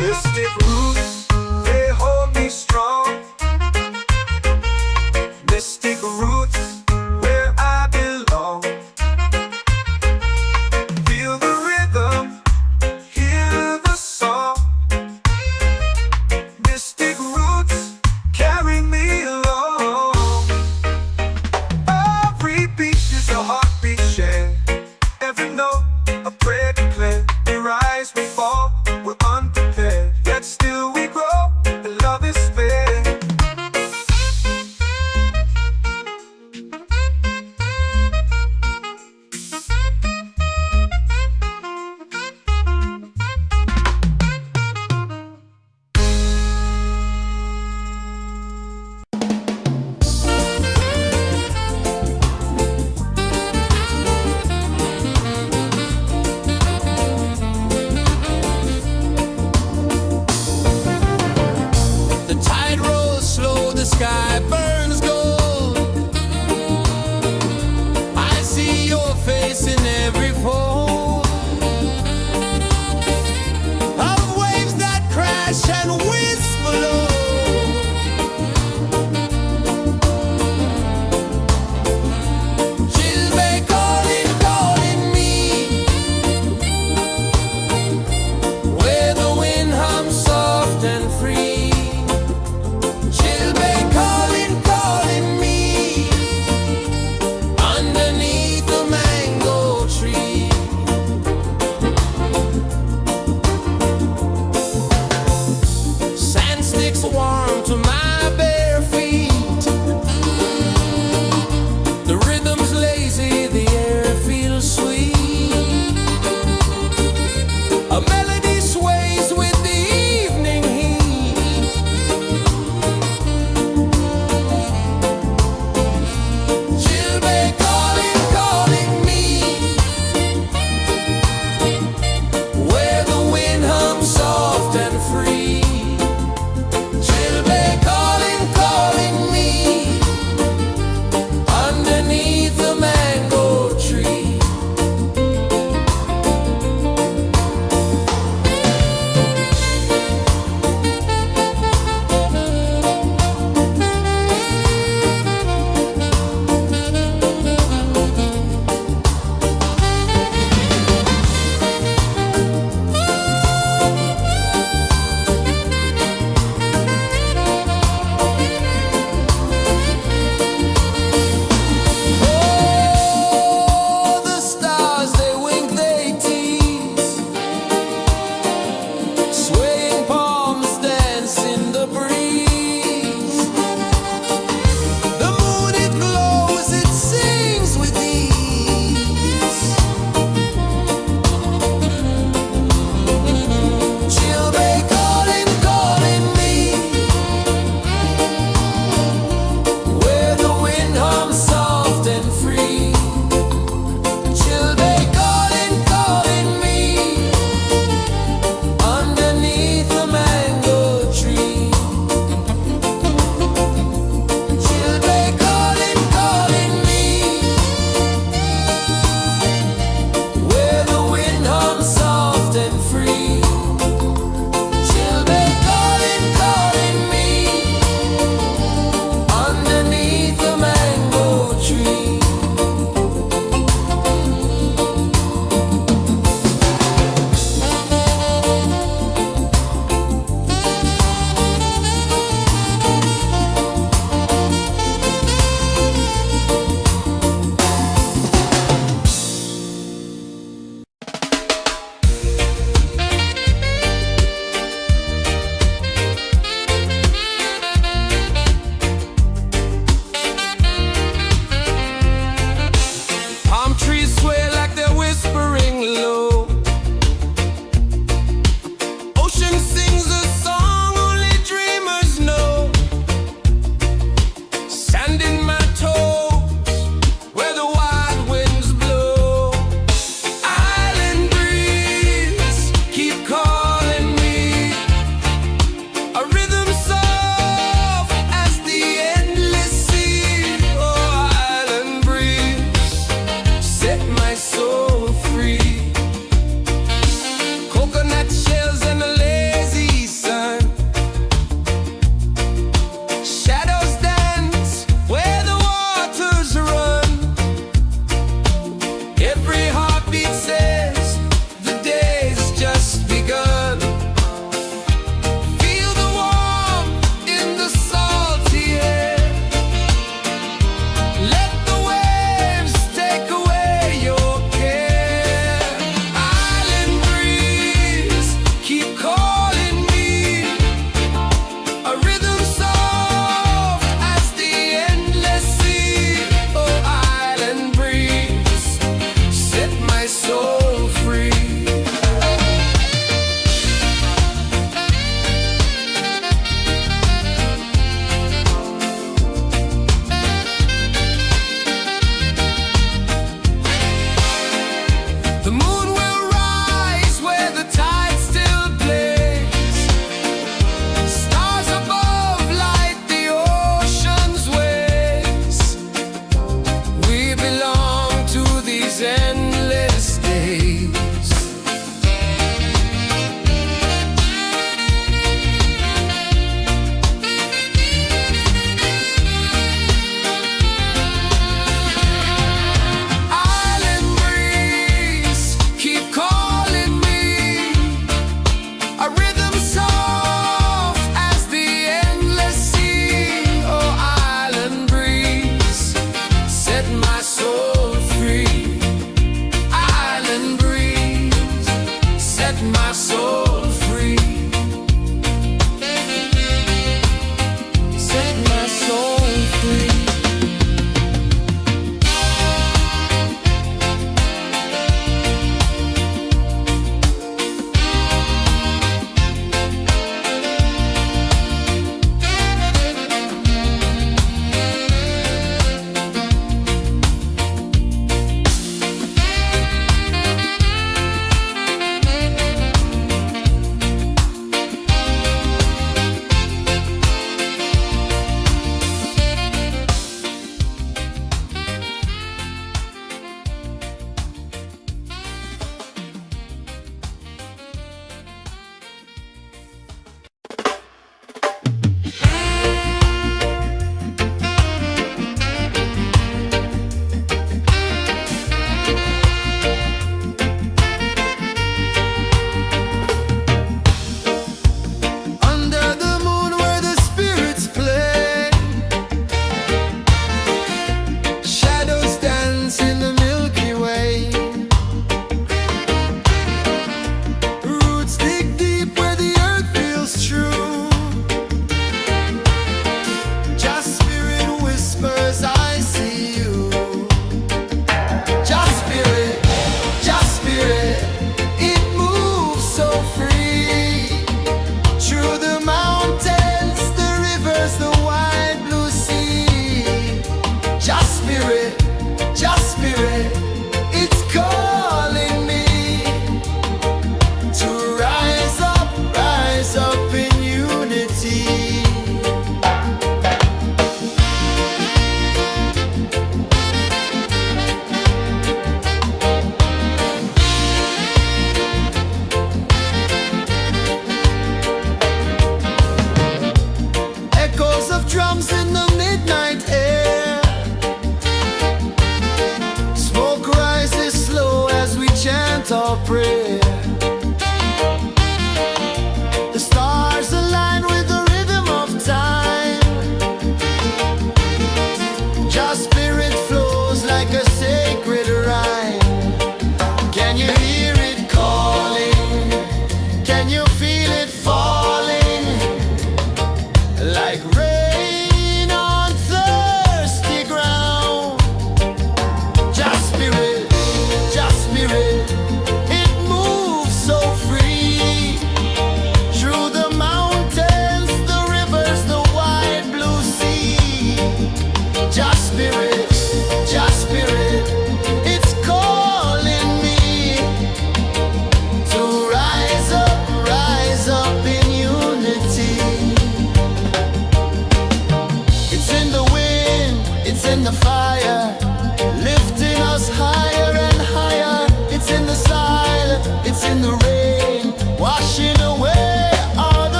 Mystic roots, they hold me strong. Mystic roots, where I belong. Feel the rhythm, hear the song. Mystic roots, carry me along. Every beat is a heartbeat shared, every note a prayer declared. We rise, we fall, we're unprepared, yet still we grow, and love is fair. The tide rolls slow, the sky burns gold. I see your face in every fold of waves that crash and whisper low. She'll be calling, calling me, where the wind hums soft and free. She'll be calling, calling me, underneath the mango tree. Sand sticks warm to my bare feet. The rhythm's lazy, the air feels sweet. A melody sways with the evening heat.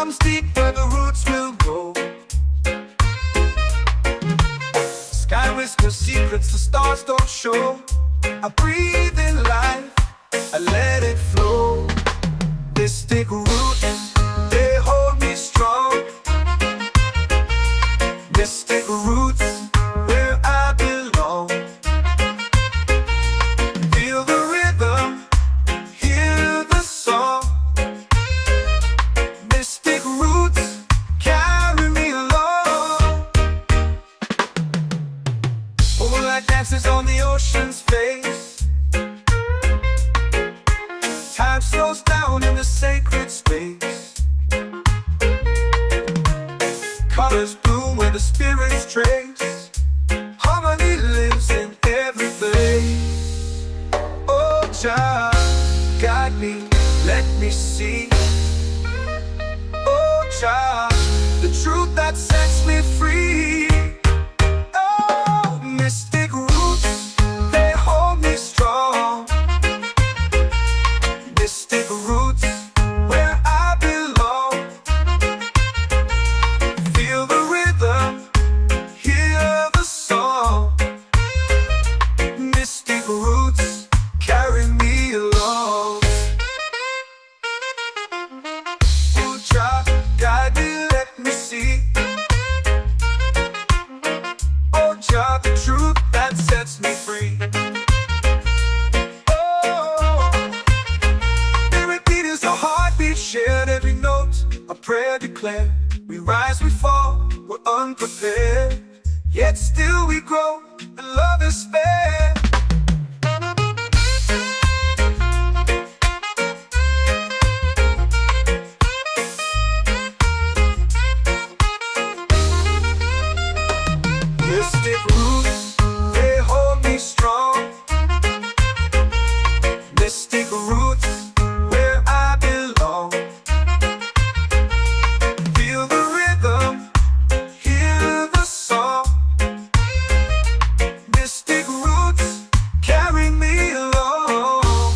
comes deep where the roots will grow. Sky whispers secrets the stars don't show. I breathe in life, I let it flow. Mystic roots, they hold me strong. Mystic roots, where I belong. Feel the rhythm, hear the song. Mystic roots, carry me along. Moonlight dances on the ocean's face. Time slows down in the sacred space. Colors bloom where the spirits trace. Harmony lives in every face. Oh, Jah, guide me, let me see. Oh, Jah, the truth that sets me free. Oh, mystic roots, they hold me strong. Mystic roots, where I belong. Feel the rhythm, hear the song. Mystic roots, carry me along. Oh, Jah, guide me, let me see. Oh, Jah, the truth that sets me free. Oh, every beat is a heartbeat shared, every note a prayer declared. We rise, we fall, we're unprepared, yet still we grow, and love is spared. Mystic roots, they hold me strong. Mystic roots, where I belong. Feel the rhythm, hear the song. Mystic roots, carry me along.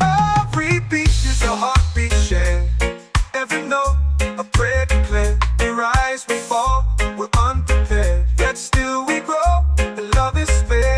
Every beat is a heartbeat shared, every note a prayer declared. We rise, we fall, we're unprepared, yet still we grow, and love is spared.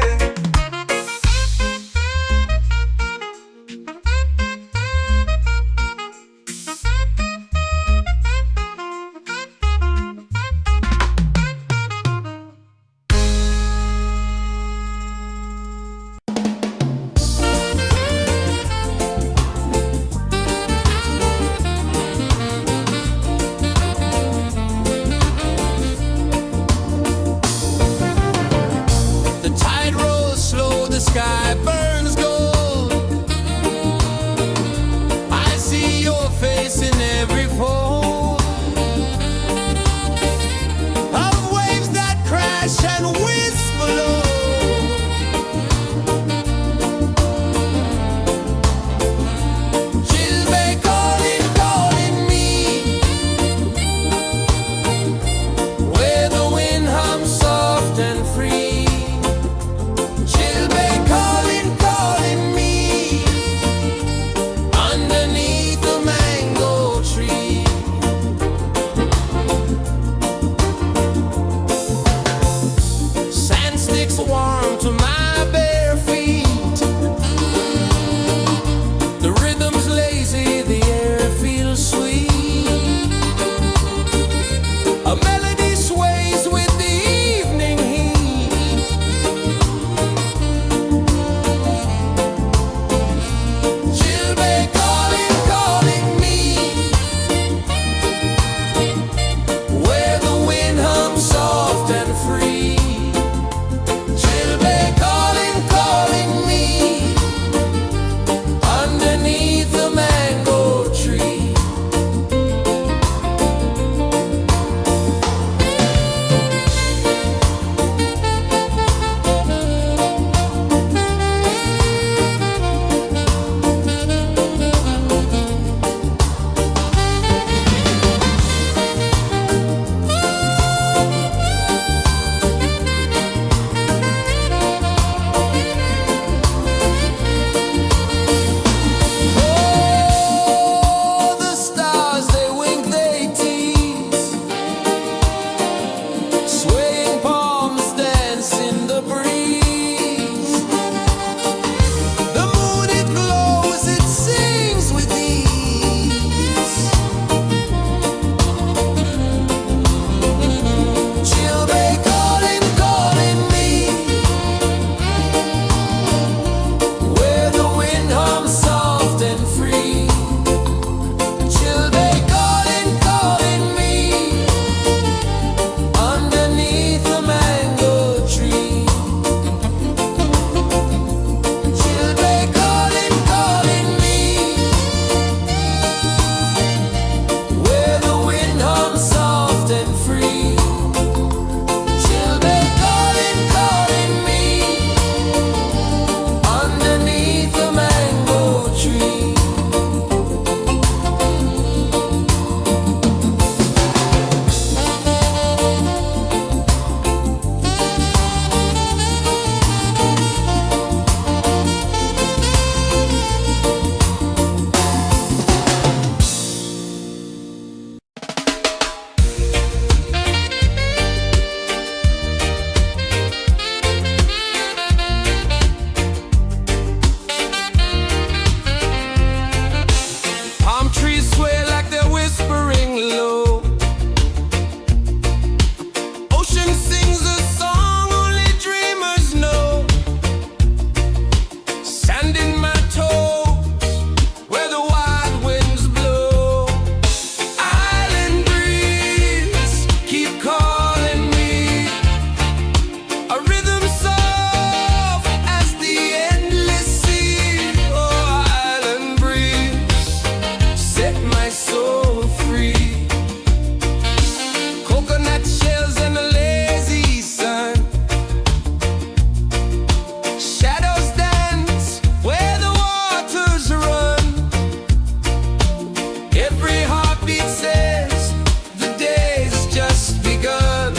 Every heartbeat says the day's just begun.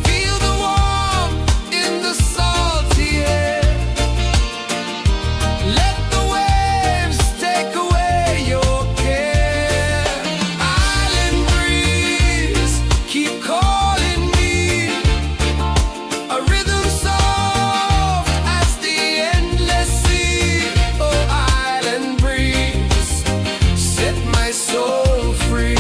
Feel the warmth in the salty air. Let the waves take away your care. Island breeze, keep calling me. A rhythm soft as the endless sea. Oh, island breeze, set my soul free.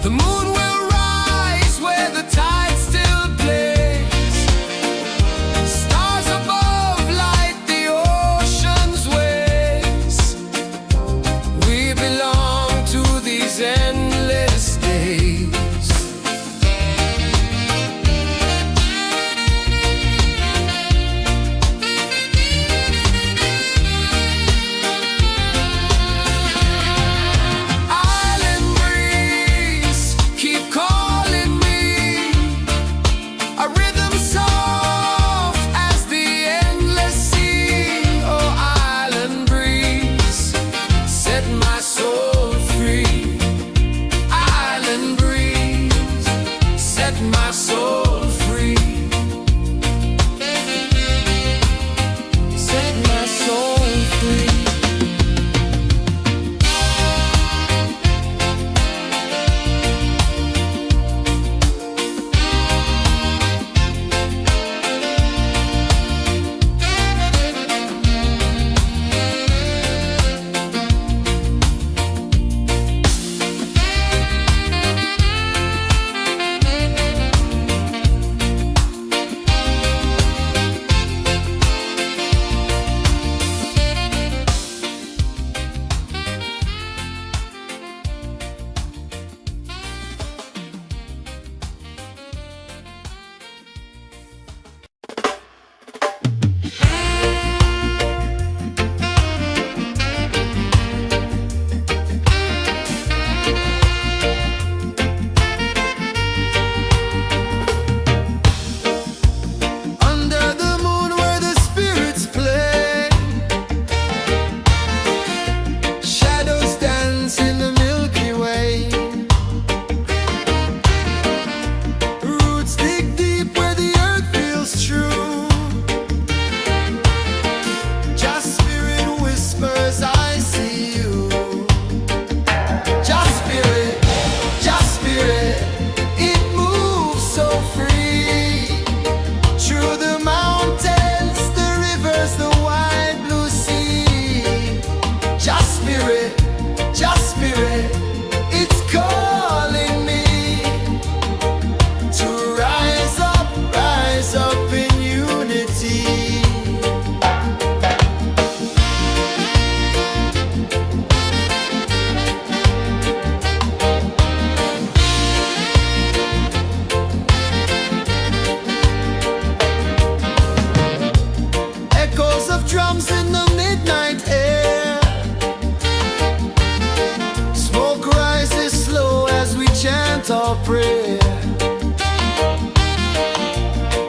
The moon will rise where the tide still plays. Stars above light the ocean's waves. We belong to these endless days. Island breeze, keep calling me. A rhythm soft as the endless sea. Oh, island breeze, set my soul free. Island breeze, set my soul free. Set my soul free. Under the moon where the spirits play, shadows dance in the Milky Way. Roots dig deep where the earth feels true. Just spirit whispers, I see you. Just spirit, it moves so free. Through the mountains, the rivers, the wide blue sea. Just spirit, it's calling me to rise up in unity. Echoes of drums in the midnight air. Smoke rises slow as we chant our prayer.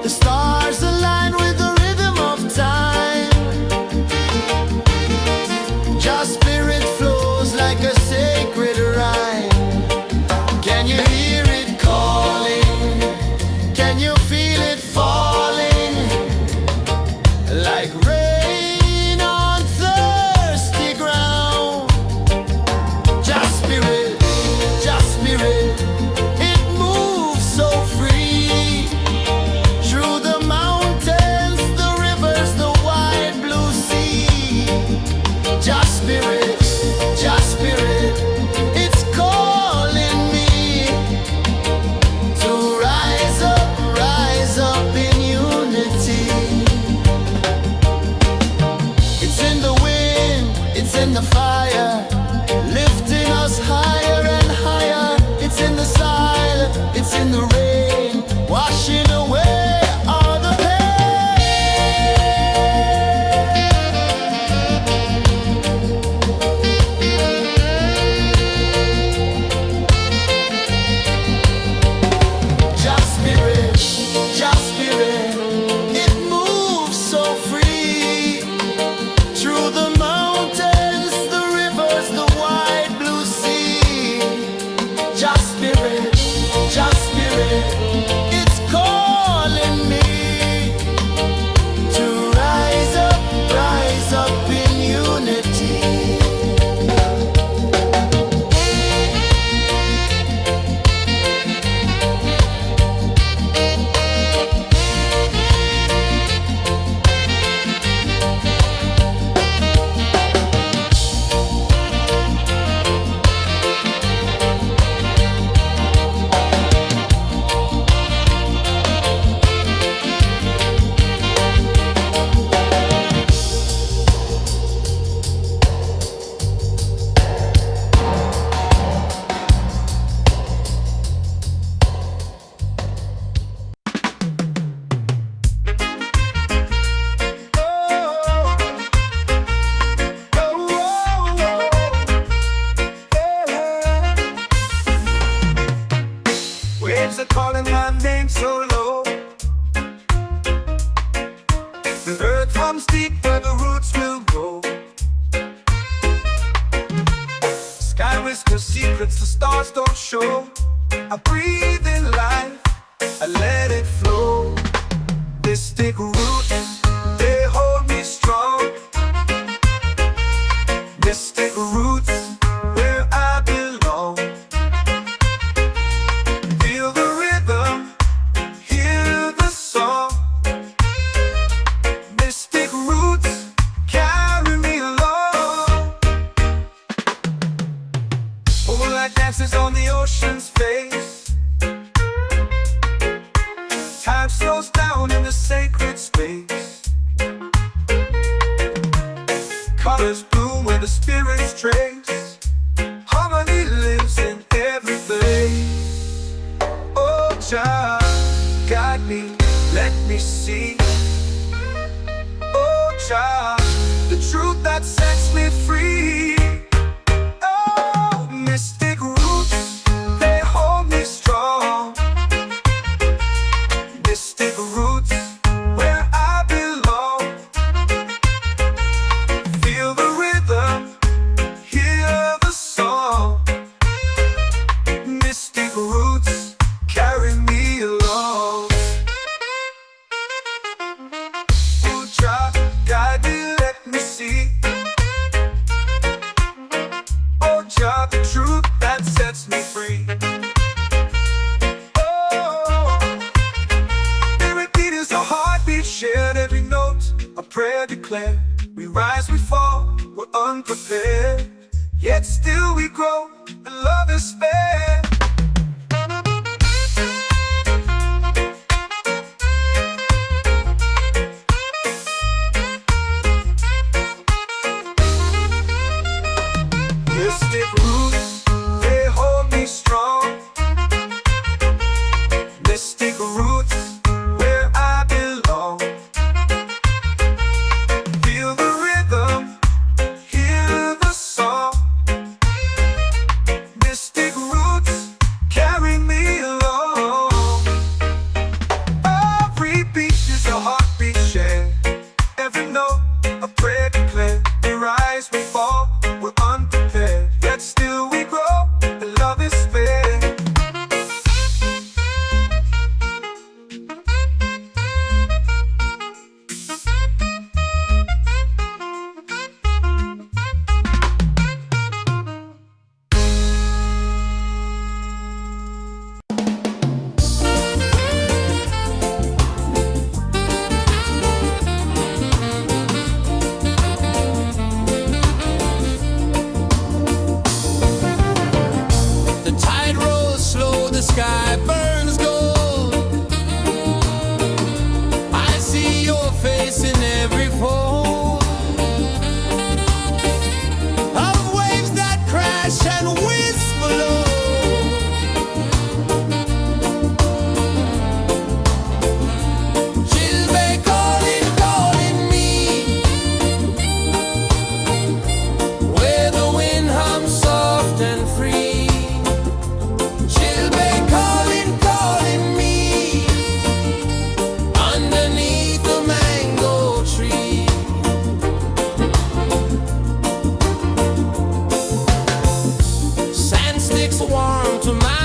The stars align with the rhythm of time. Just spirit flows like a sacred rhyme. Can you hear it calling? Can you feel it falling? Like rain on thirsty ground. Just spirit, it moves Just spirit, just spirit, it's calling me to rise up in unity. Waves are calling my name so low. The earth hums deep where the roots will go. Sky whispers secrets the stars don't show. I breathe in life, I let it flow. Mystic roots, they hold me strong. Mystic roots, where I belong. Feel the rhythm, hear the song. Mystic roots, carry me along. Moonlight dances on the ocean's face. Time slows down in the sacred space. Colors bloom where the spirits trace. Harmony lives in every place. Oh, Jah, guide me, let me see. Oh, Jah, the truth that sets me free. Oh, mystic roots, they hold me strong. Mystic roots, where I belong. Feel the rhythm, hear the song. Mystic roots, carry me along. Oh, Jah, guide me, let me see. Oh, Jah, the truth that sets me free. Oh, every beat is a heartbeat shared, every note a prayer declared. We rise, we fall, we're unprepared, yet still we grow, and love is spared. Mystic roots, they hold me strong. Mystic roots, where I belong. Feel the rhythm, hear the song. Mystic roots, carry me along. Every beat is a heartbeat shared, every note a prayer declared. We rise, we fall, we're unprepared, yet still we grow, and love is fair. The tide rolls slow, the sky burns gold. I see your face in every fold of waves that crash and whisper low. She'll be calling me, where the wind hums soft and free. She'll be calling me, underneath the mango tree. Sand sticks warm to my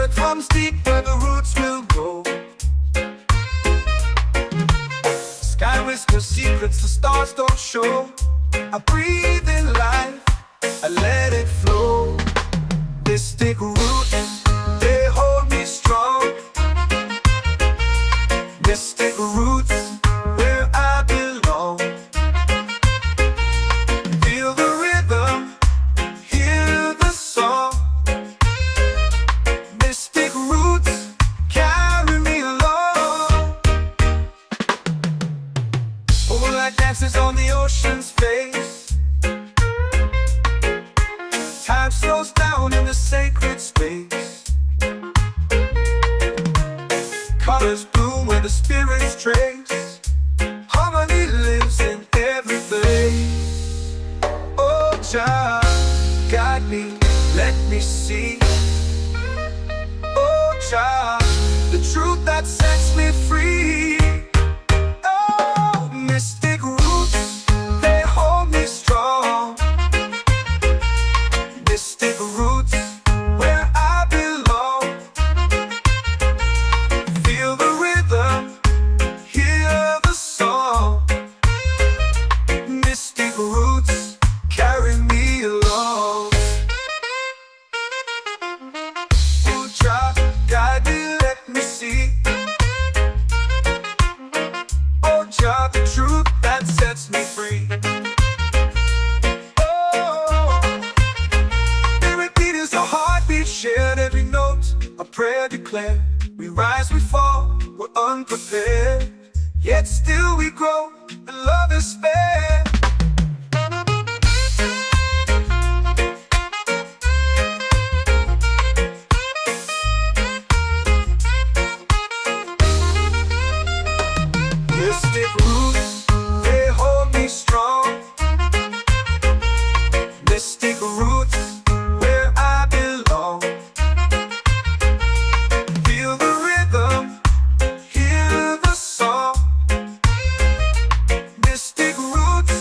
earth runs deep where the roots will grow. Sky whispers secrets the stars don't show. I breathe in life, I let it flow. Mystic roots, they hold me strong. Mystic roots, where I belong. Feel the rhythm, hear the song. Mystic roots, carry me along. Moonlight dances on the ocean's face. Time slows down in the sacred space. Colors bloom where the spirits trace. Harmony lives in every place. Oh, Jah, guide me, let me see. Oh, Jah, the truth that sets me free. Oh, mystic roots, they hold me strong. Mystic roots, where I belong. Feel the rhythm, hear the song. Mystic roots, carry me along. Oh, Jah, guide me, let me see. Oh, Jah, the truth that sets me free. Oh, every beat is a heartbeat shared, every note a prayer declared. We rise, we fall, we're unprepared, yet still we grow, and love is fair. Mystic roots, they hold me strong. Mystic roots, where I belong. Feel the rhythm, hear the song. Mystic roots,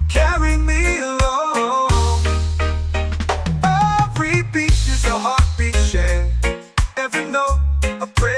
carry me along. Every beat is a heartbeat shared, every note a prayer